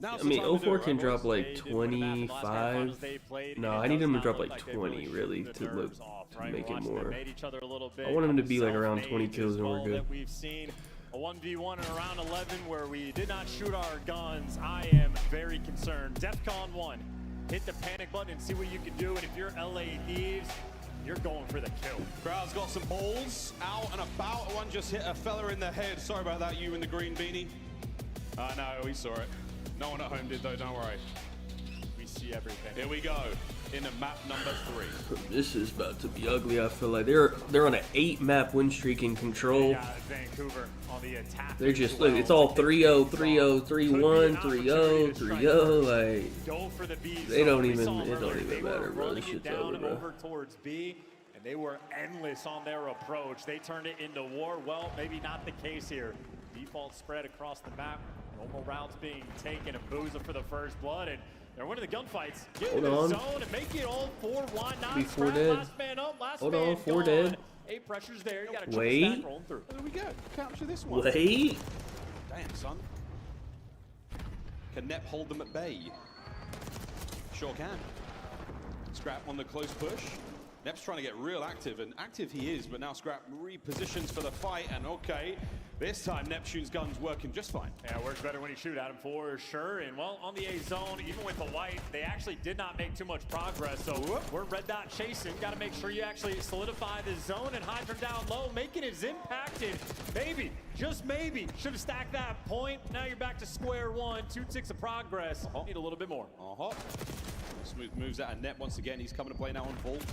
I mean, 04 can drop like 25. No, I need him to drop like 20, really, to look to make it more. I want him to be like around 20 kills and we're good. We've seen a 1v1 in around 11 where we did not shoot our guns. I am very concerned. DEFCON 1, hit the panic button and see what you can do. And if you're LA Thieves, you're going for the kill. Crowd's got some balls out and about. One just hit a fella in the head. Sorry about that, you in the green beanie. No, we saw it. No one at home did though, don't worry. We see everything. Here we go, in the map number 3. This is about to be ugly. I feel like they're on an 8-map win streak in Control. Yeah, Vancouver on the attack. They're just look. It's all 3-0, 3-0, 3-1, 3-0, 3-0. Like go for the B. It don't even matter, bro. This shit's over, bro. Over towards B, and they were endless on their approach. They turned it into war. Well, maybe not the case here. Default spread across the map. Normal rounds being taken. Abuza for the first blood, and they're winning the gunfights. Get in the zone and make it all 4-1. Be 4 dead. Last man up, last Hold man on, 4 gone. dead. 8 pressures there. You got to Wait. rolling through. There we go. Capture this one. Wait. Damn, son. Can Nep hold them at bay? Sure can. Scrap on the close push. Nep's trying to get real active, and active he is, but now Scrap repositions for the fight, and okay, this time Neptune's gun's working just fine. Yeah, it works better when you shoot at him for sure. And well, on the A zone, even with the white, they actually did not make too much progress. So we're red dot chasing. Got to make sure you actually solidify the zone, and Hydra down low, making his impacted. Maybe, just maybe, should have stacked that point. Now you're back to square one. 2 ticks of progress. Need a little bit more. Smooth moves out of Nep once again. He's coming to play now on Vault.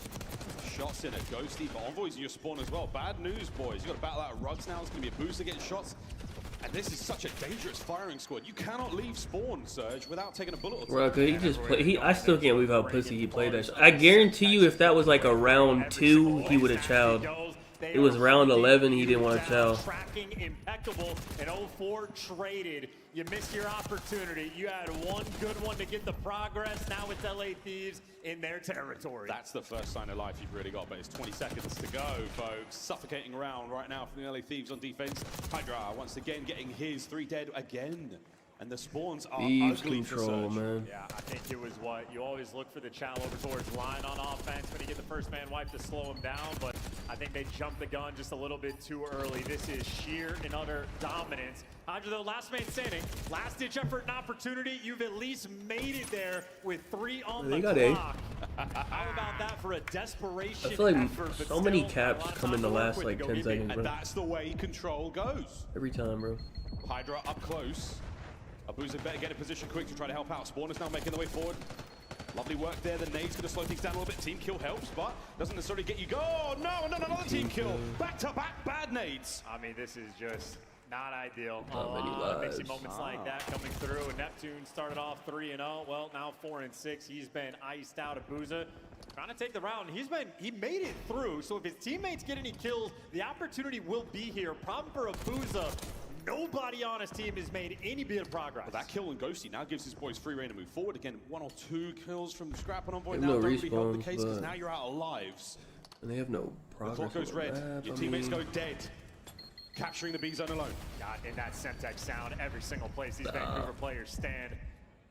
Shots in at Ghosty, but Envoy's in your spawn as well. Bad news, boys. You got to battle out of Rugs now. It's going to be a booster getting shots. And this is such a dangerous firing squad. You cannot leave spawn, Surge, without taking a bullet or two. Bro, he just play. I still can't believe how pussy he played that. I guarantee you, if that was like a round 2, he would have chowed. It was round 11. He didn't want to chow. Tracking impeccable, and 0-4 traded. You missed your opportunity. You had one good one to get the progress. Now it's LA Thieves in their territory. That's the first sign of life you've really got, but it's 20 seconds to go, folks. Suffocating round right now from the LA Thieves on defense. Hydra once again getting his 3 dead again. And the spawns are Thieves ugly control, man. Yeah, I think it was what you always look for the channel over towards line on offense when you get the first man wipe to slow him down, but I think they jumped the gun just a little bit too early. This is sheer and utter dominance. Hydra, though, last man standing, last ditch effort and opportunity. You've at least made it there with 3 on the clock. How about that for a desperation? I feel like effort, so many caps come in the last like 10 seconds, bro. And that's the way Control goes. Every time, bro. Hydra up close. Abuza better get in position quick to try to help out. Spawners now making their way forward. Lovely work there. The nade's going to slow things down a little bit. Team kill helps, but doesn't necessarily get you go. Oh, no, another team kill. Back to back bad nades. I mean, this is just not ideal. Not many Mixy lives. moments like that coming through. And Neptune started off 3-0. Well, now 4-6. He's been iced out. Abuza trying to take the round. He made it through. So if his teammates get any kills, the opportunity will be here. Problem for Abuza. Nobody on his team has made any bit of progress. But that kill on Ghosty now gives his boys free reign to move forward. Again, 1 or 2 kills from Scrap and Envoy. Now no don't really help the respawns, case because but- now you're out of lives. And they have no progress. The clock goes on the red. map, Your I teammates mean, go dead. Capturing the B zone alone. God, in that Semtex sound, every single place these Vancouver players stand,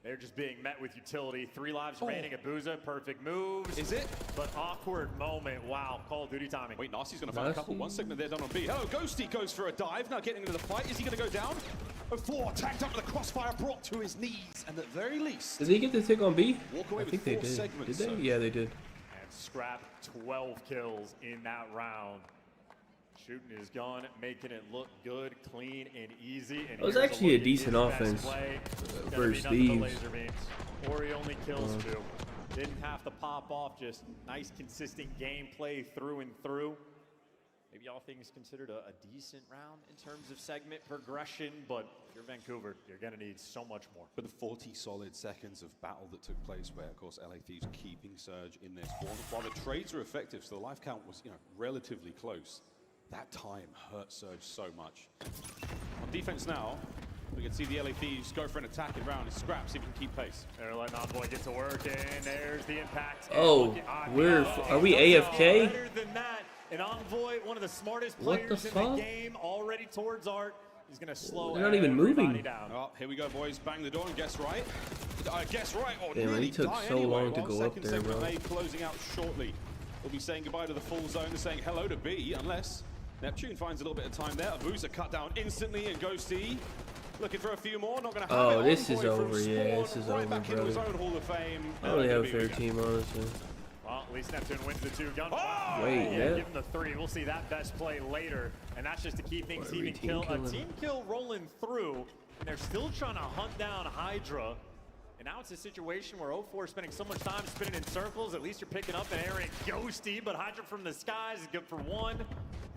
they're just being met with utility. 3 lives remaining. Abuza, perfect moves. Is it? But awkward moment. Wow, Call of Duty timing. Wait, Nasty's going to find a couple. 1 segment there done on B. Hello, Ghosty goes for a dive. Now getting into the fight. Is he going to go down? 0-4 tagged up with a crossfire brought to his knees. And at the very least, Did they get the tick on B? walk away I with think they 4 did. segments. Did they? Yeah, they did. And Scrap, 12 kills in that round. Shooting his gun, making it look good, clean, and easy. And It was here's actually a look at decent his best offense play. It's gonna be versus nothing but Thieves. laser beams. Ori only kills 2. Didn't have to pop off, just nice, consistent gameplay through and through. Maybe all things considered a decent round in terms of segment progression, but if you're Vancouver, you're going to need so much more. But the 40 solid seconds of battle that took place where, of course, LA Thieves keeping Surge in their spawn, while the trades were effective, so the life count was, relatively close. That time hurt Surge so much. On defense now, we can see the LA Thieves go for an attacking round. It's Scrap, see if he can keep pace. They're letting Envoy get to work, and there's the impact. Oh, are we AFK? Better than that. And Envoy, one of the smartest What players the in fuck? the game, already towards Art. He's going to slow They're not even moving. down. Oh, here we go, boys. Bang the door and guess right. Guess right. Oh, Damn, nearly he took die so anyway. long to 1 go up second there, segment bro. made, closing out shortly. We'll be saying goodbye to the full zone and saying hello to B, unless Neptune finds a little bit of time there. Abuza cut down instantly, and Ghosty looking for a few more. Not going to have Oh, it. this is Envoy from over. Yeah, Spawn this is right over, back into his brother. own Hall of Fame. I only have a B fair we go. team, honestly. Well, At least Neptune wins the 2 gun. Oh! Wait, yeah. yeah. Give him the 3. We'll see that best play later. And that's just to keep things even. A team kill rolling through. And they're still trying to hunt down Hydra. And now it's a situation where 04 is spending so much time spinning in circles. At least you're picking up an errant ghosty, but Hydra from the skies is good for 1.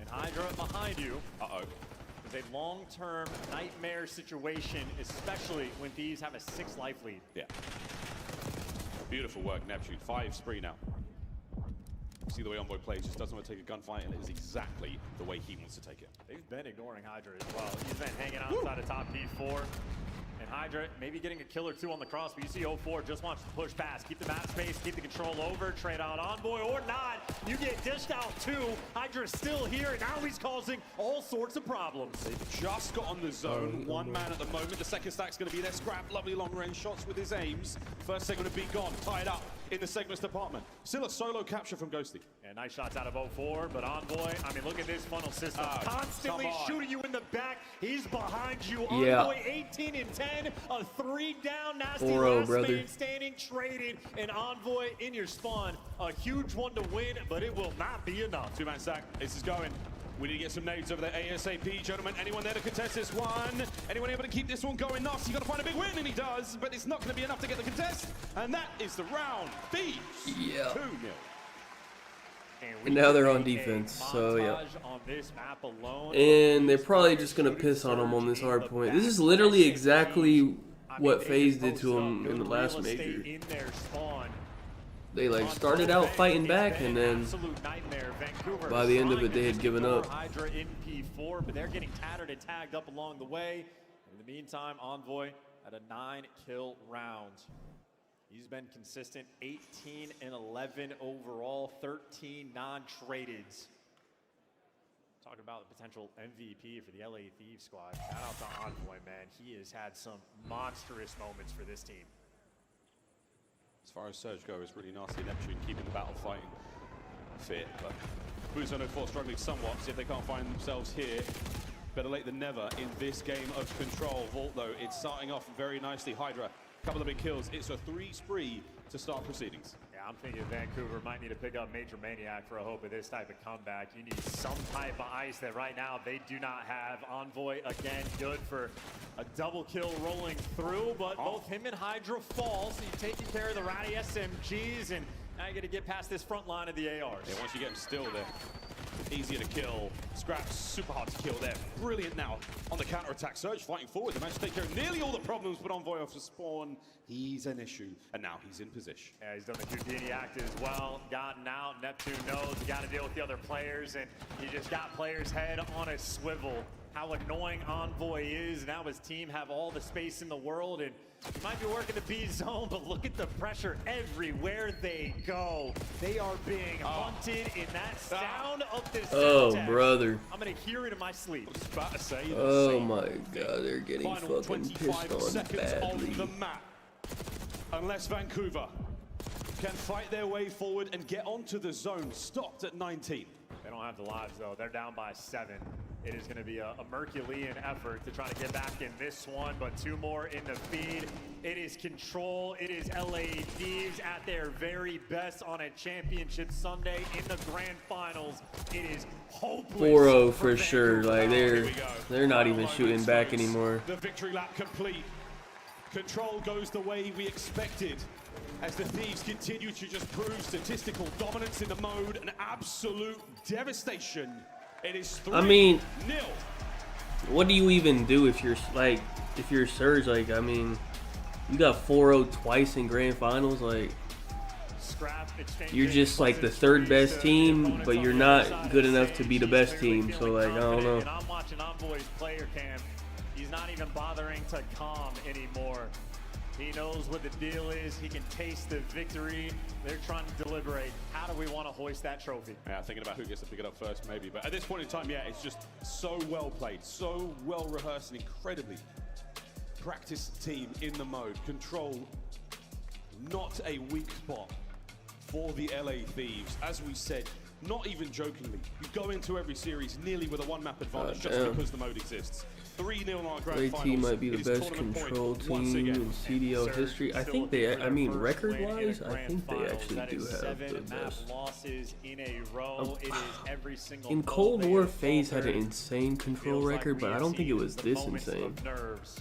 And Hydra behind you. Uh-oh. It's a long-term nightmare situation, especially when Thieves have a 6 life lead. Yeah. Beautiful work, Neptune. 5 spree now. See the way Envoy plays, just doesn't want to take a gunfight, and it is exactly the way he wants to take it. They've been ignoring Hydra as well. He's been hanging outside of top P4. And Hydra maybe getting a kill or 2 on the cross, but you see 04 just wants to push past, keep the map space, keep the control over, trade out Envoy or not. You get dished out 2. Hydra's still here, and now he's causing all sorts of problems. They've just got on the zone. 1 man at the moment. The second stack's going to be there. Scrap, lovely long-range shots with his aims. First segment of B gone, tied up in the segments department. Still a solo capture from Ghosty. Yeah, nice shots out of 04, but Envoy, I mean, look at this funnel system. Constantly shooting you in the back. He's behind you. Yeah. Envoy 18 and 10, a 3 down, nasty 4-0, last brother. man standing, trading, and Envoy in your spawn. A huge one to win, but it will not be enough. 2-man stack. This is going. We need to get some nades over there ASAP, gentlemen. Anyone there to contest this one? Anyone able to keep this one going? Nasty, you got to find a big win, and he does, but it's not going to be enough to get the contest. And that is the round. Thieves. Yeah. 2-0. And now they're on defense, so yeah. On this map alone, And they're probably just gonna piss on him on this hard point. This is literally exactly what FaZe did to him in the last major. They like started out fighting back, and then by the end of it, they had given up. Hydra in P4, but they're getting tattered and tagged up along the way. In the meantime, Envoy at a 9-kill round. He's been consistent, 18 and 11 overall, 13 non-tradeds. Talking about the potential MVP for the LA Thieves squad. Shout out to Envoy, man. He has had some monstrous moments for this team. As far as Surge goes, really nasty. Neptune keeping the battle fighting fit, but Boots on 04 struggling somewhat. See if they can't find themselves here. Better late than never in this game of Control. Vault, though, it's starting off very nicely. Hydra, couple of big kills. It's a 3 spree to start proceedings. Yeah, I'm thinking Vancouver might need to pick up Major Maniac for a hope of this type of comeback. You need some type of ice that right now they do not have. Envoy, again, good for a double kill rolling through, but both him and Hydra fall, so you're taking care of the ratty SMGs, and now you got to get past this front line of the ARs. Yeah, once you get them still, they're easier to kill. Scrap's super hard to kill there. Brilliant now on the counter-attack. Surge fighting forward. They managed to take care of nearly all the problems, but Envoy off the spawn, he's an issue. And now he's in position. Yeah, he's done the Houdini act as well. Gotten out. Neptune knows you got to deal with the other players, and you just got players' head on a swivel. How annoying Envoy is. Now his team have all the space in the world, and you might be working the B zone, but look at the pressure everywhere they go. They are being hunted in that sound of this. Oh, brother. I'm gonna hear it in my sleep. I was about to say Oh my god, they're getting Final fucking 25 pissed on seconds badly. on the map. Unless Vancouver can fight their way forward and get onto the zone, stopped at 19. They don't have the lives, though. They're down by 7. It is going to be a Herculean effort to try to get back in this one, but 2 more in the feed. It is Control. It is LA Thieves at their very best on a championship Sunday in the grand finals. It is hopeless. 4-0 for sure. Like they're not even shooting back anymore. The victory lap complete. Control goes the way we expected, as the Thieves continue to just prove statistical dominance in the mode and absolute devastation. It is 3-0. I mean, what do you even do if you're Surge? Like, I mean, you got 4-0 twice in grand finals. Like, you're just like the 3rd best team, but you're not good enough to be the best team. So like, I don't know. And I'm watching Envoy's player cam. He's not even bothering to calm anymore. He knows what the deal is. He can taste the victory. They're trying to deliberate. How do we want to hoist that trophy? Yeah, thinking about who gets to pick it up first, maybe. But at this point in time, yeah, it's just so well played, so well rehearsed, and incredibly practiced team in the mode. Control, not a weak spot for the LA Thieves. As we said, not even jokingly, you go into every series nearly with a 1-map advantage just because the mode exists. 3-0 on our grand LA finals. team might be the It is best tournament point control once team again. in CDL history. I think they, I mean, record-wise, I think they actually do have the best. Losses in a row. It is every single In Cold War, FaZe had an insane control record, but I don't think it was this insane. Nerves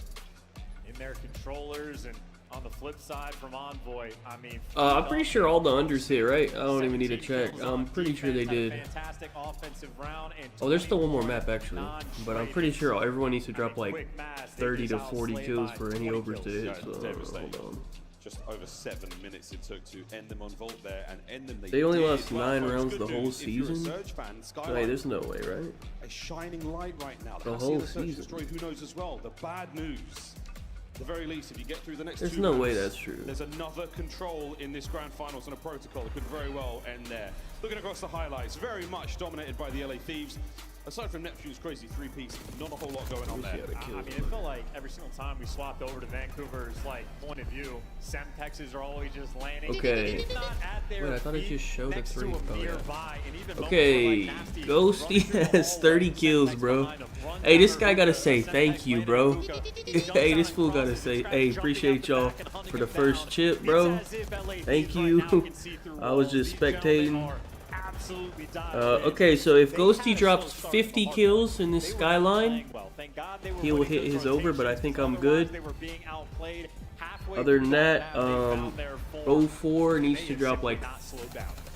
in their controllers, and on the flip side from Envoy, I mean, I'm pretty sure all the unders hit, right? I don't even need to check. I'm pretty sure they did. fantastic offensive round, and Oh, there's still one more map actually, but I'm pretty sure everyone needs to drop like 30 to 40 kills for any overs to hit. So hold on. Just over 7 minutes it took to end them on Vault there, and end them. They only did. lost Well, 9 folks, rounds good the whole news. If you're a season. Surge fan, Like, Skyline, there's no way, right? a shining light right now. The How whole the Search season. Destroy, who knows as well. The bad news. At the very least, if you get through the next There's 2 no way rounds, that's true. There's another control in this grand finals and a protocol that could very well end there. Looking across the highlights, very much dominated by the LA Thieves. Aside from Neptune's crazy 3-piece, not a whole lot going on there. I mean, it felt like every single time we swapped over to Vancouver's point of view, Semtexes are always just landing. Okay. Not at their Wait, I thought it just showed the next 3. to Oh, a yeah. nearby, and even Okay, Ghosty has 30 kills, bro. Hey, this guy gotta say thank you, bro. Hey, this fool gotta say, hey, appreciate y'all for the first chip, bro. Thank you. I was just spectating. Okay, so if Ghosty drops 50 kills in this Skyline, he will hit his over, but I think I'm good. Other than that, 04 needs to drop like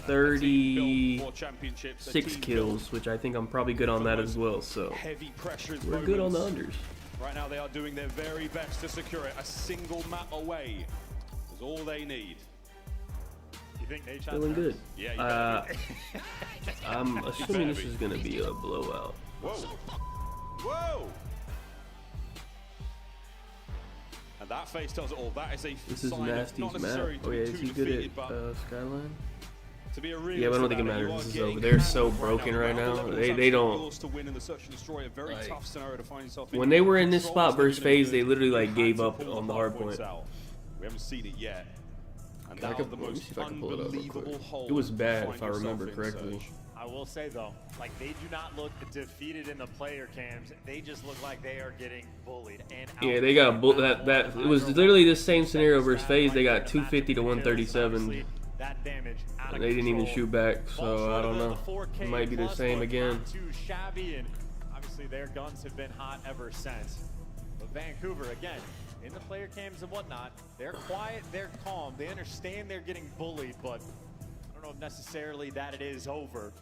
36 kills, which I think I'm probably good on that as well. So we're good on the unders. Right now they are doing their very best to secure it. A single map away is all they need. You think Nate Feeling good. Yeah, I'm assuming this is gonna be a blowout. Whoa. Whoa. And that face tells it all. That is a This is sign of Nasty's not map. necessarily Oh yeah, to is be he good defeated, at but Skyline? to be a Yeah, but I don't think it matters. This is over. They're so broken right now. They don't. To win in the search and destroy, a very tough scenario to find yourself in. When they were in this Controls spot versus are gonna be FaZe, they good. literally like You gave had to up pull on the hard hard points point. out. We haven't seen it yet. And I now could, the let me most see if I can pull it up real quick. unbelievable hole It was to bad find if I yourself remember in correctly. Surge. I will say though, like they do not look defeated in the player cams. They just look like they are getting bullied. And Yeah, they got that. It was literally the same scenario versus FaZe. They got 250 to 137. that damage out of They didn't even control. shoot back, so I don't know. 4K It might be the plus, same but again. Not too shabby, and obviously their guns have been hot ever since. But Vancouver, again, in the player cams and whatnot, they're quiet, they're calm, they understand they're getting bullied, but I don't know if necessarily that it is over.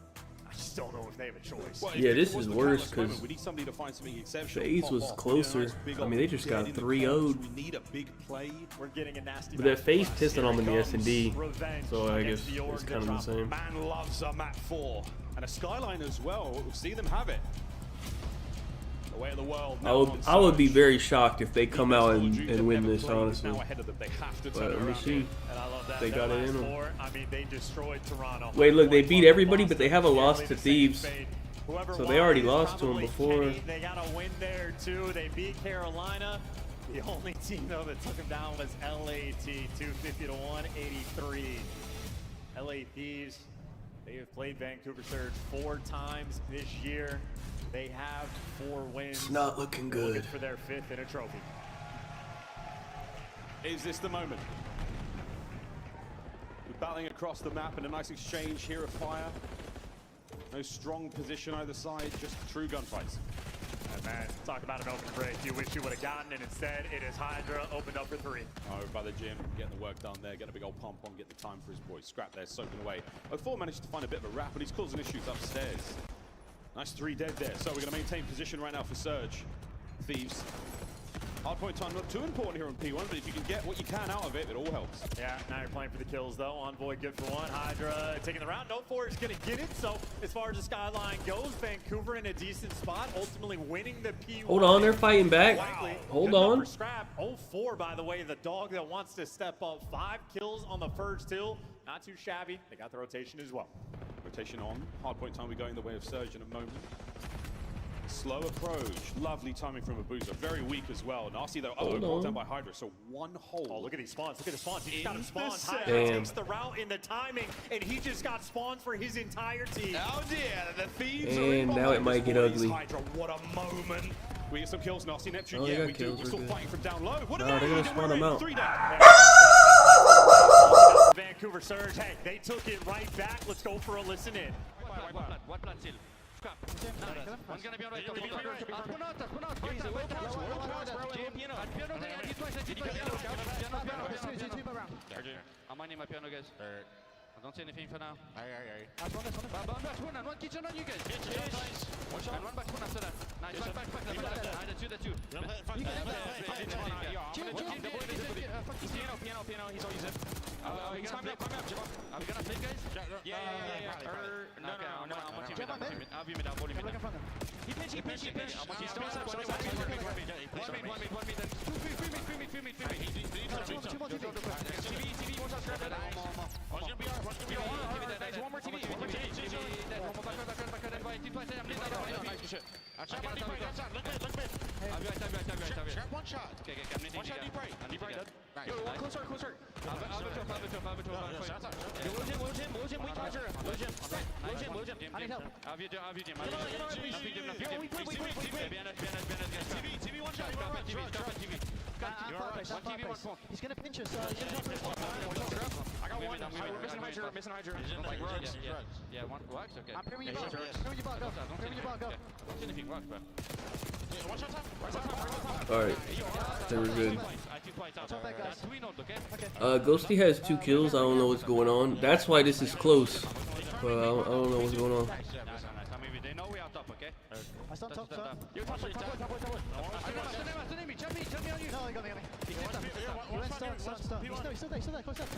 I just don't know if they have a choice. Well, Yeah, if this it was is the worse catalyst moment, because we need somebody to find something exceptional. FaZe pop was off. closer. You know, nice big I mean, they just got dead in the 3-0'd. corners. We need a big play. We're getting a nasty But that match FaZe for us. pissed on them in the Here S&D, comes revenge so I guess against the it's Org kind of the drop. same. Man loves a map 4 and a Skyline as well. We'll see them have it. The way of the world. I would be very shocked if they come out and win this, honestly. Now ahead of them. They have to But turn let me around. see. And I love that. They got it in them. I mean, they destroyed Toronto. Wait, look, they beat everybody, but they have a loss to Thieves. So they already lost to them before. They got a win there too. They beat Carolina. The only team though that took them down was LAT, 250 to 183. LA Thieves. They have played Vancouver Surge 4 times this year. They have 4 wins. It's not looking They're looking good. for their 5th in a trophy. Is this the moment? We're battling across the map in a nice exchange here of fire. No strong position either side, just true gunfights. And man, talk about an open break. You wish you would have gotten it. Instead, it is Hydra opened up for 3. Over by the gym, getting the work done there, getting a big old pump on, get the time for his boys. Scrap there, soaking away. 04 managed to find a bit of a wrap, but he's causing issues upstairs. Nice 3 dead there, so we're going to maintain position right now for Surge. Thieves. Hardpoint time not too important here on P1, but if you can get what you can out of it, it all helps. Yeah, now you're playing for the kills though. Envoy good for 1. Hydra taking the round. No 4 is going to get it. So as far as the skyline goes, Vancouver in a decent spot, ultimately winning the P1. Hold on, they're fighting back. Wow. Hold Good on. number, Scrap. 04, by the way, the dog that wants to step up. 5 kills on the first hill. Not too shabby. They got the rotation as well. Rotation on. Hardpoint time, we're going the way of Surge in a moment. Slow approach. Lovely timing from Abuza. Very weak as well. Nasty though. Oh, brought down by Hydra. So 1 hole. Oh, look at these spawns. Look at the spawns. He just got him In spawned. the Hydra Damn. takes the route in the timing, and he just got spawns for his entire team. Oh dear, the Thieves And are in now behind it might us, get boys. ugly. Hydra, what a moment. We get some kills, Nasty Neptune. Oh, they Yeah, got we do. kills, We're we're still good. fighting from down low. What No, are they're they? gonna spawn them out. 3 down. Vancouver Surge. Hey, they took it right back. Let's go for a listen in. One blood still. Scrap. One's gonna be on right. Piano. I'm minding my piano, guys. I don't see anything for now. One kitchen on you guys. And one back one after that. Nice. Back. That's two. Piano. He's always in. Are we gonna flip, guys? Yeah. No. I'm on team. I'll be mid. I'll volume it. He pitch. He's still outside. One mid. Then two mid. Two more. TV. One shot. One's gonna be on. One more TV. One more back. Look mid. I'll be one shot. Okay, I'm needing. One shot deep right. Yo, closer. I'll be 12. Yo, lose him. We touch her. Lose him. I need help. I'll be Jim. TV, one shot. Drop TV. TV, one point. He's gonna pinch us. I got one. We're missing Hydra. Like rugs. Yeah, one wax. Okay. I'm preparing your bug. Go. Don't see anything wax, bro. One shot time. Alright, they were good. Ghosty has 2 kills. I don't know what's going on. That's why this is close. But I don't know what's going on. They know we are top, okay? I stand top, sir. You're top. Tell me on you. No, he got me. He went stone. He's still there, close up.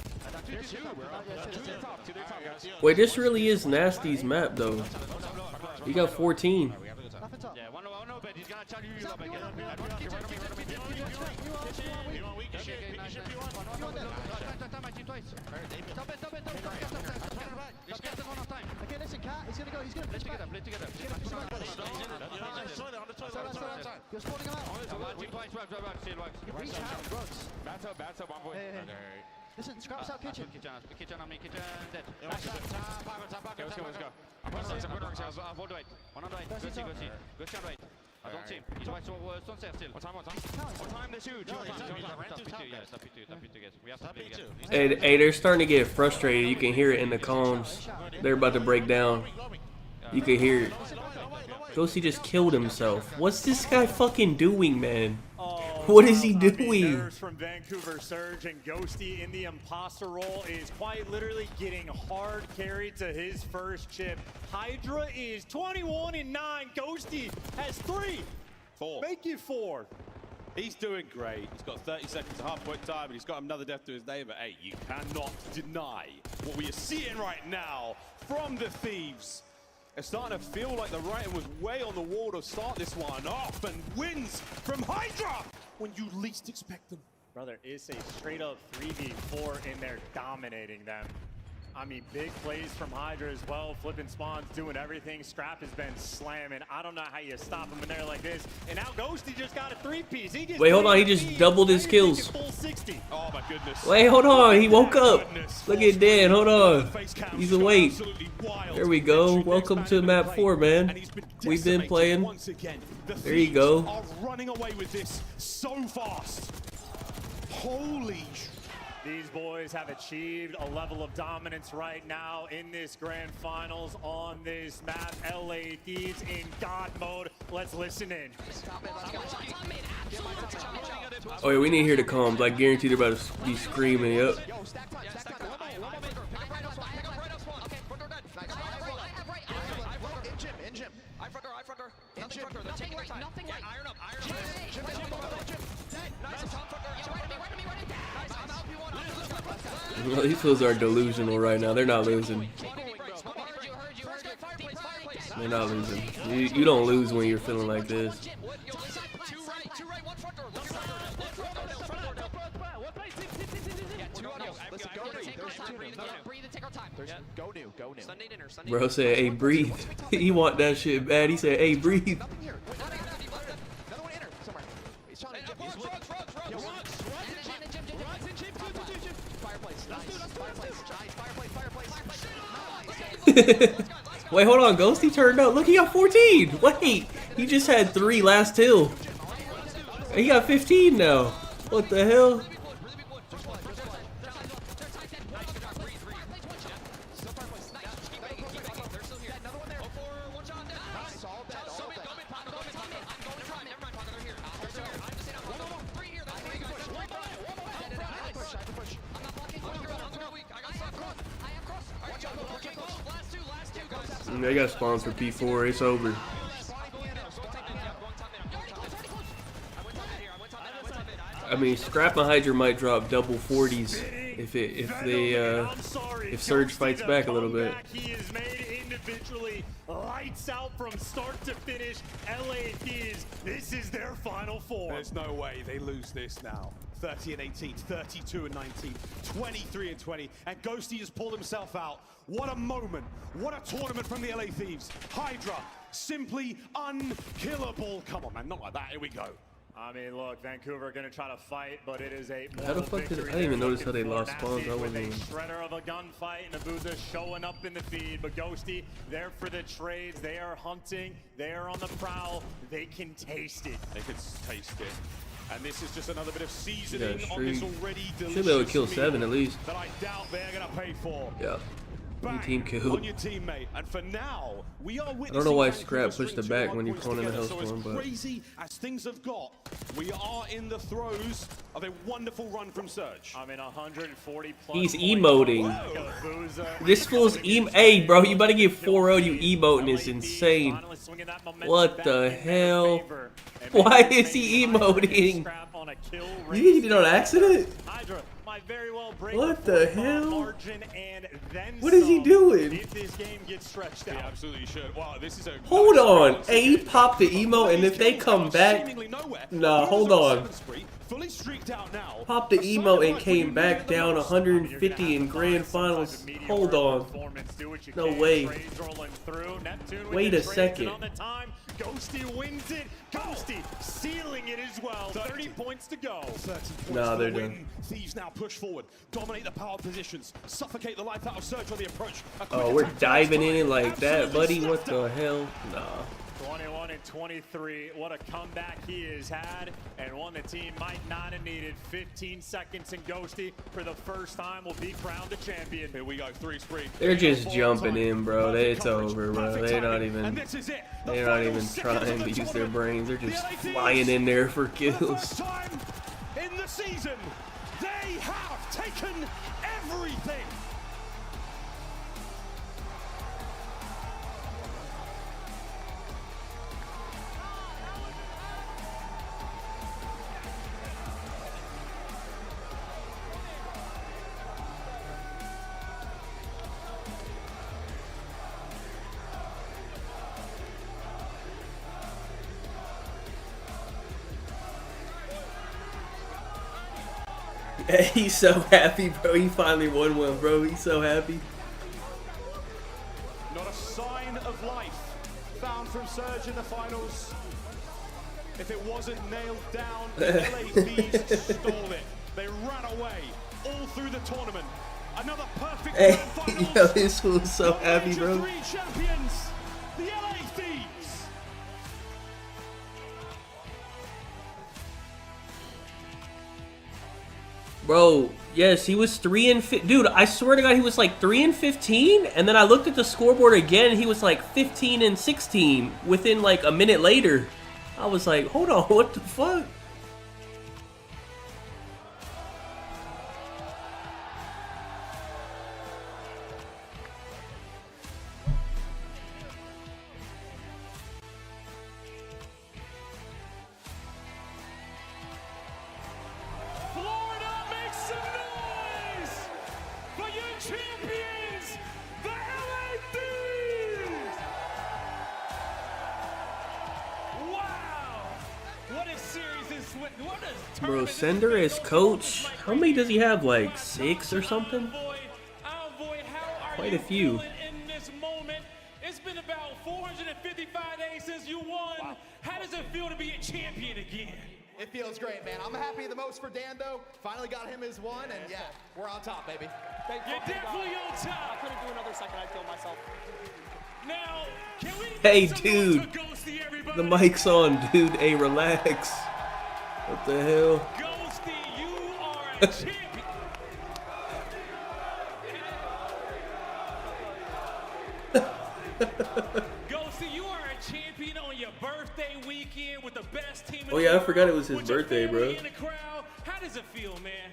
Wait, this really is Nasty's map, though. He got 14. Yeah, one no, but he's gonna tell you you're up again. Okay, listen, Cat, he's gonna go. Play together. You're spawning him out. Reach out, Rugs. Bathtub, one point. Hey. Listen, Scrap's out kitchen. Kitchen on me, kitchen dead. Let's go. I'll hold right. One on right. Go see on right. I don't see him. He's right, so stone stairs still. What time? There's two. Top P2, guys. We have to play again. Hey, they're starting to get frustrated. You can hear it in the comms. They're about to break down. You can hear it. Ghosty just killed himself. What's this guy fucking doing, man? What is he doing? Errors from Vancouver Surge, and Ghosty in the imposter role is quite literally getting hard carried to his first chip. Hydra is 21-9. Ghosty has 3. 4. Make it 4. He's doing great. He's got 30 seconds of half-point time, and he's got another death to his name. But hey, you cannot deny what we are seeing right now from the Thieves. It's starting to feel like the writing was way on the wall to start this one off, and wins from Hydra when you least expect them. Brother, it's a straight-up 3v4 in there dominating them. I mean, big plays from Hydra as well, flipping spawns, doing everything. Scrap has been slamming. I don't know how you stop him in there like this. And now Ghosty just got a 3-piece. Wait, hold on. He just doubled his kills. Full 60. Oh my goodness. Wait, hold on. He woke up. Look at Dan. Hold on. He's awake. There we go. Welcome to map 4, man. We've been playing. There you go. Are running away with this so fast. Holy. These boys have achieved a level of dominance right now in this grand finals on this map. LA Thieves in God mode. Let's listen in. Oh yeah, we need to hear the comms. I guarantee they're about to be screaming. Yep. In gym. I front door. Nothing front door. They're taking their time. Nothing right. Iron up. Gym. Nice. Top front door. Right to me. Nice. I'm out. Well, these fools are delusional right now. They're not losing. They're not losing. You don't lose when you're feeling like this. Bro said, hey, breathe. He want that shit bad. He said, hey, breathe. Wait, hold on. Ghosty turned up. Look, he got 14. Wait. He just had 3 last hill. He got 15 now. What the hell? They got spawns for P4. It's over. I mean, Scrap and Hydra might drop double 40s if Surge fights back a little bit. He is made individually, lights out from start to finish. LA Thieves, this is their final form. There's no way they lose this now. 30 and 18, 32 and 19, 23 and 20, and Ghosty has pulled himself out. What a moment! What a tournament from the LA Thieves. Hydra, simply unkillable. Come on, man, not like that. Here we go. I mean, look, Vancouver going to try to fight, but it is a How the fuck did I didn't even notice how they lost spawns? I wasn't even. Shredder of a gunfight, and Abuza showing up in the feed, but Ghosty there for the trades. They are hunting. They are on the prowl. They can taste it. They can taste it. And this is just another bit of seasoning on this already delicious Should be able to kill 7 at least. That I doubt they're going to pay for. Yeah. Team kill. On your teammate, and for now, we are I don't know why Scrap pushed it back when you're pulling in the Hellstorm, so but crazy as things have got, we are in the throes of a wonderful run from Surge. I mean, 140 plus. he's emoting. This fool's Hey, bro, you better get 4-0. You emoting is insane. What the hell? Why is he emoting? You think he did it on accident? What the hell? What is he doing? If this game gets stretched out. He absolutely should. Wow, this is a Hold on. Hey, he popped the emo, and if they come back, nah, hold on. Fully streaked out now. Popped the emo and came back down 150 in grand finals. Hold on. No way. Wait a second. Ghosty wins it. Ghosty sealing it as well. 30 points to go. 30 points nah, they're the done. Thieves now push forward, dominate the power positions, suffocate the life out of Surge on the approach. Oh, we're diving in it like that, buddy. What the hell? Nah. 21 and 23. What a comeback he has had, and one the team might not have needed. 15 seconds, and Ghosty for the first time will be crowned the champion. Here we go, 3 spree. They're just jumping in, bro. It's over, bro. They're not even trying to use their brains. They're just flying in there for kills. First time in the season, they have taken everything. He's so happy, bro. He finally won one, bro. He's so happy. Not a sign of life found from Surge in the finals. If it wasn't nailed down, the LA Thieves stole it. They ran away all through the tournament. Another perfect Hey, finals. yo, this fool's so happy, bro. 3 champions, the LA Thieves. Bro, yes, he was 3 and 15. Dude, I swear to God, he was like 3 and 15, and then I looked at the scoreboard again, and he was like 15 and 16 within like a minute later. I was like, hold on, what the fuck? Bro, Sender as coach, how many does he have? Like 6 or something? Quite a few. It's been about 455 days since you won. Wow. How does it feel to be a champion again? It feels great, man. I'm happy the most for Dan, though. Finally got him his one, and yeah, we're on top, baby. You're definitely on top. I couldn't do another second. I'd kill myself. Now, can we Hey, make some dude. noise for Ghosty, everybody? The mic's on, dude. Hey, relax. What the hell? Ghosty, you are a champion. Ghosty, you are a champion on your birthday weekend with the best team in Oh the yeah, I world, forgot it was his with your birthday, family bro. in the crowd. How does it feel, man?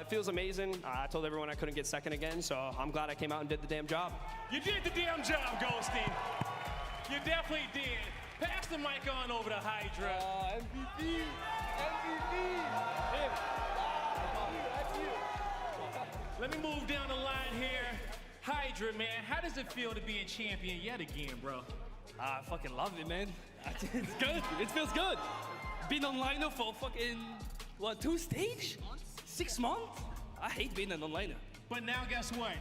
It feels amazing. I told everyone I couldn't get second again, so I'm glad I came out and did the damn job. You did the damn job, Ghosty. You definitely did. Pass the mic on over to Hydra. MVP. Let me move down the line here. Hydra, man, how does it feel to be a champion yet again, bro? I fucking love it, man. It's good. It feels good. Been online for fucking, what, 2 stage? 6 months? I hate being an onliner. But now guess what?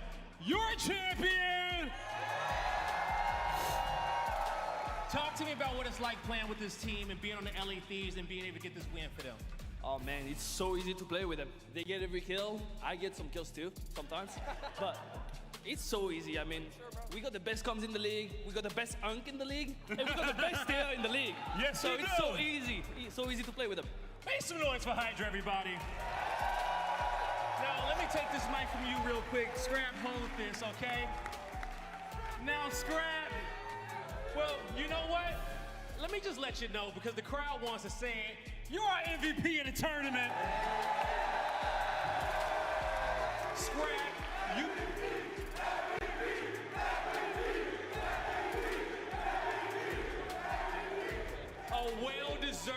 You're a champion! Talk to me about what it's like playing with this team and being on the LA Thieves and being able to get this win for them. Oh man, it's so easy to play with them. They get every kill. I get some kills too, sometimes. But it's so easy. I mean, we got the best comms in the league, we got the best unk in the league, and we got the best tier in the league. Yes, so we it's do. so easy. It's so easy to play with them. Make some noise for Hydra, everybody. Now, let me take this mic from you real quick. Scrap, hold this, okay? Now, Scrap, well, you know what? Let me just let you know, because the crowd wants to say it. You're our MVP in the tournament. Scrap, you... A well-deserved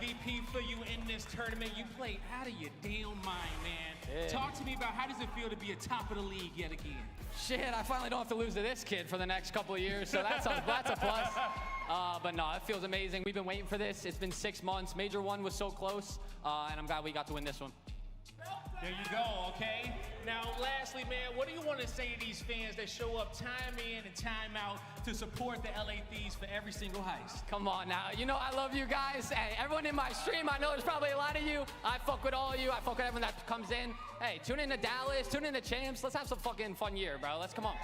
MVP for you in this tournament. You played out of your damn mind, man. Yeah. Talk to me about how does it feel to be a top of the league yet again? Shit, I finally don't have to lose to this kid for the next couple of years, so that's a plus. But no, it feels amazing. We've been waiting for this. It's been 6 months. Major 1 was so close, and I'm glad we got to win this one. There you go, okay? Now, lastly, man, what do you want to say to these fans that show up time in and time out to support the LA Thieves for every single heist? Come on now. You know I love you guys. Hey, everyone in my stream, I know there's probably a lot of you. I fuck with all of you. I fuck with everyone that comes in. Hey, tune in to Dallas, tune in to Champs. Let's have some fucking fun year, bro. Let's come on.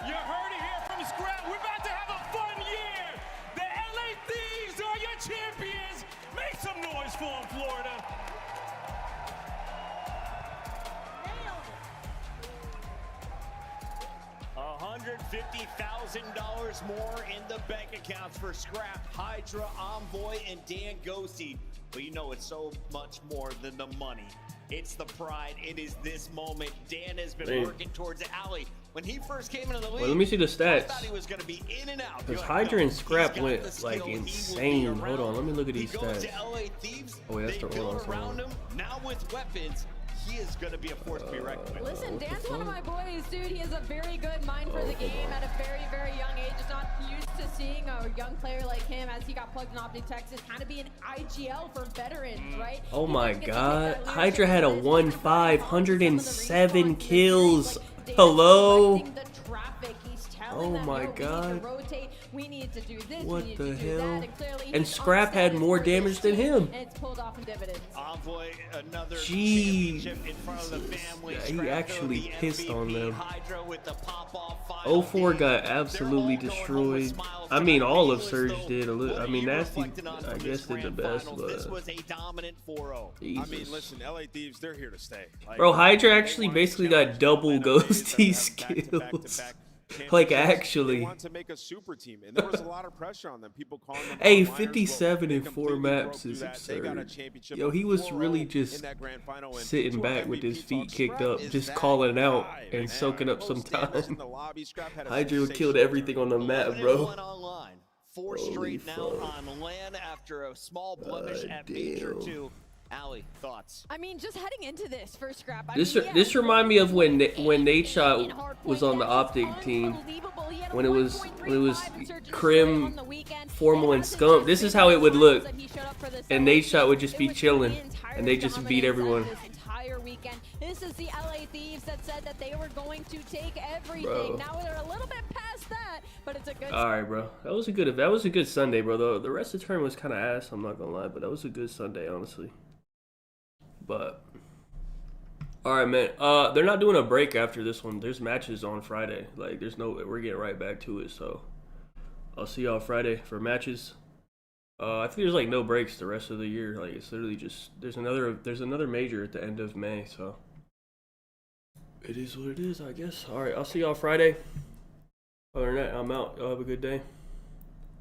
You heard it here from Scrap. We're about to have a fun year. The LA Thieves are your champions. Make some noise for them, Florida. $150,000 more in the bank accounts for Scrap, Hydra, Envoy, and Dan Ghosty. But you know it's so much more than the money. It's the pride. It is this moment. Dan has been working towards it. Ali, when he first came into the league, Well, let me see the I stats. thought he was going to be in and out. Because But Hydra no, and Scrap he's got went the skill. like He will be insane. Hold around. on, let me look at He these goes stats. to LA Thieves. Oh, yeah, that's They the build wrong around song. him. Now with weapons, he is going to be a force to be reckoned with. Listen, what the Dan's one of fuck? my boys, dude. He has a very good mind for the hold game on. at a very, very young age. Just not used to seeing a young player like him as he got plugged in Optic Texas kind of be an IGL for veterans, right? Oh He my doesn't get to god. take that Hydra had a leadership 1-5, 107 kills. Dan Hello? directing the traffic. He's telling Oh them, my yo, we need to god. rotate. We need to do this. What we need the to do hell? that. And, clearly And he's Scrap had understanding more for this damage than team, him. And it's pulled off in dividends. Envoy, another Jeez. championship in front of the family. Yeah, he Scrap, actually the pissed on MVP, them. Hydra with the pop-off final 04 got game. absolutely They're all going home with destroyed. smiles I mean, tonight. all of Nicholas, Surge though, did a little. what I are mean, you Nasty, reflecting on I from guess, this did the grand best, finals? This but was a dominant 4-0. I mean, Jesus. listen, LA Thieves, they're here to stay. Like, Bro, Hydra they actually wanted to basically challenge got double the LA Thieves Ghosty to have skills. back-to-back Like, championships. actually. They wanted to make a super team, and there was a lot of pressure on them. People calling them Hey, outliers, but 57 they in 4 completely maps broke through is that. They got a absurd. championship Yo, he of was 4-0 really in just that grand final, and sitting to a back with MVP his feet talk, kicked Scrap up, is just that calling out guy, and man. soaking up some Most damage in time. the lobby. Scrap had a Hydra killed sensational everything on the map, 11-1 bro. online. 4 Holy straight now fuck. on LAN after a small blemish at Major 2. Ali, thoughts? I mean, just heading into this for Scrap. I This mean, yeah, this remind me of when Nate Shot in Hardpoint, was on the that Optic was team. unbelievable. He had a When it was 1.35 in Search and Crim, Destroy on the weekend. Formal, It and hasn't Scump. just This is been how it would the look. times that he showed up for this And LA Nate Shot would team. just It be was chilling, the entire and they just beat dominance of everyone. This entire weekend. This is the LA Thieves that said that they were going to take everything. Bro. Now they're a little bit past that, but it's a good. All right, bro. That was a good Sunday, bro. The rest of the tournament was kind of ass. I'm not gonna lie, but that was a good Sunday, honestly. But all right, man. They're not doing a break after this one. There's matches on Friday. Like, we're getting right back to it. So I'll see y'all Friday for matches. I think there's like no breaks the rest of the year. Like it's literally just there's another major at the end of May, so it is what it is, I guess. All right, I'll see y'all Friday. Other than that, I'm out. Y'all have a good day.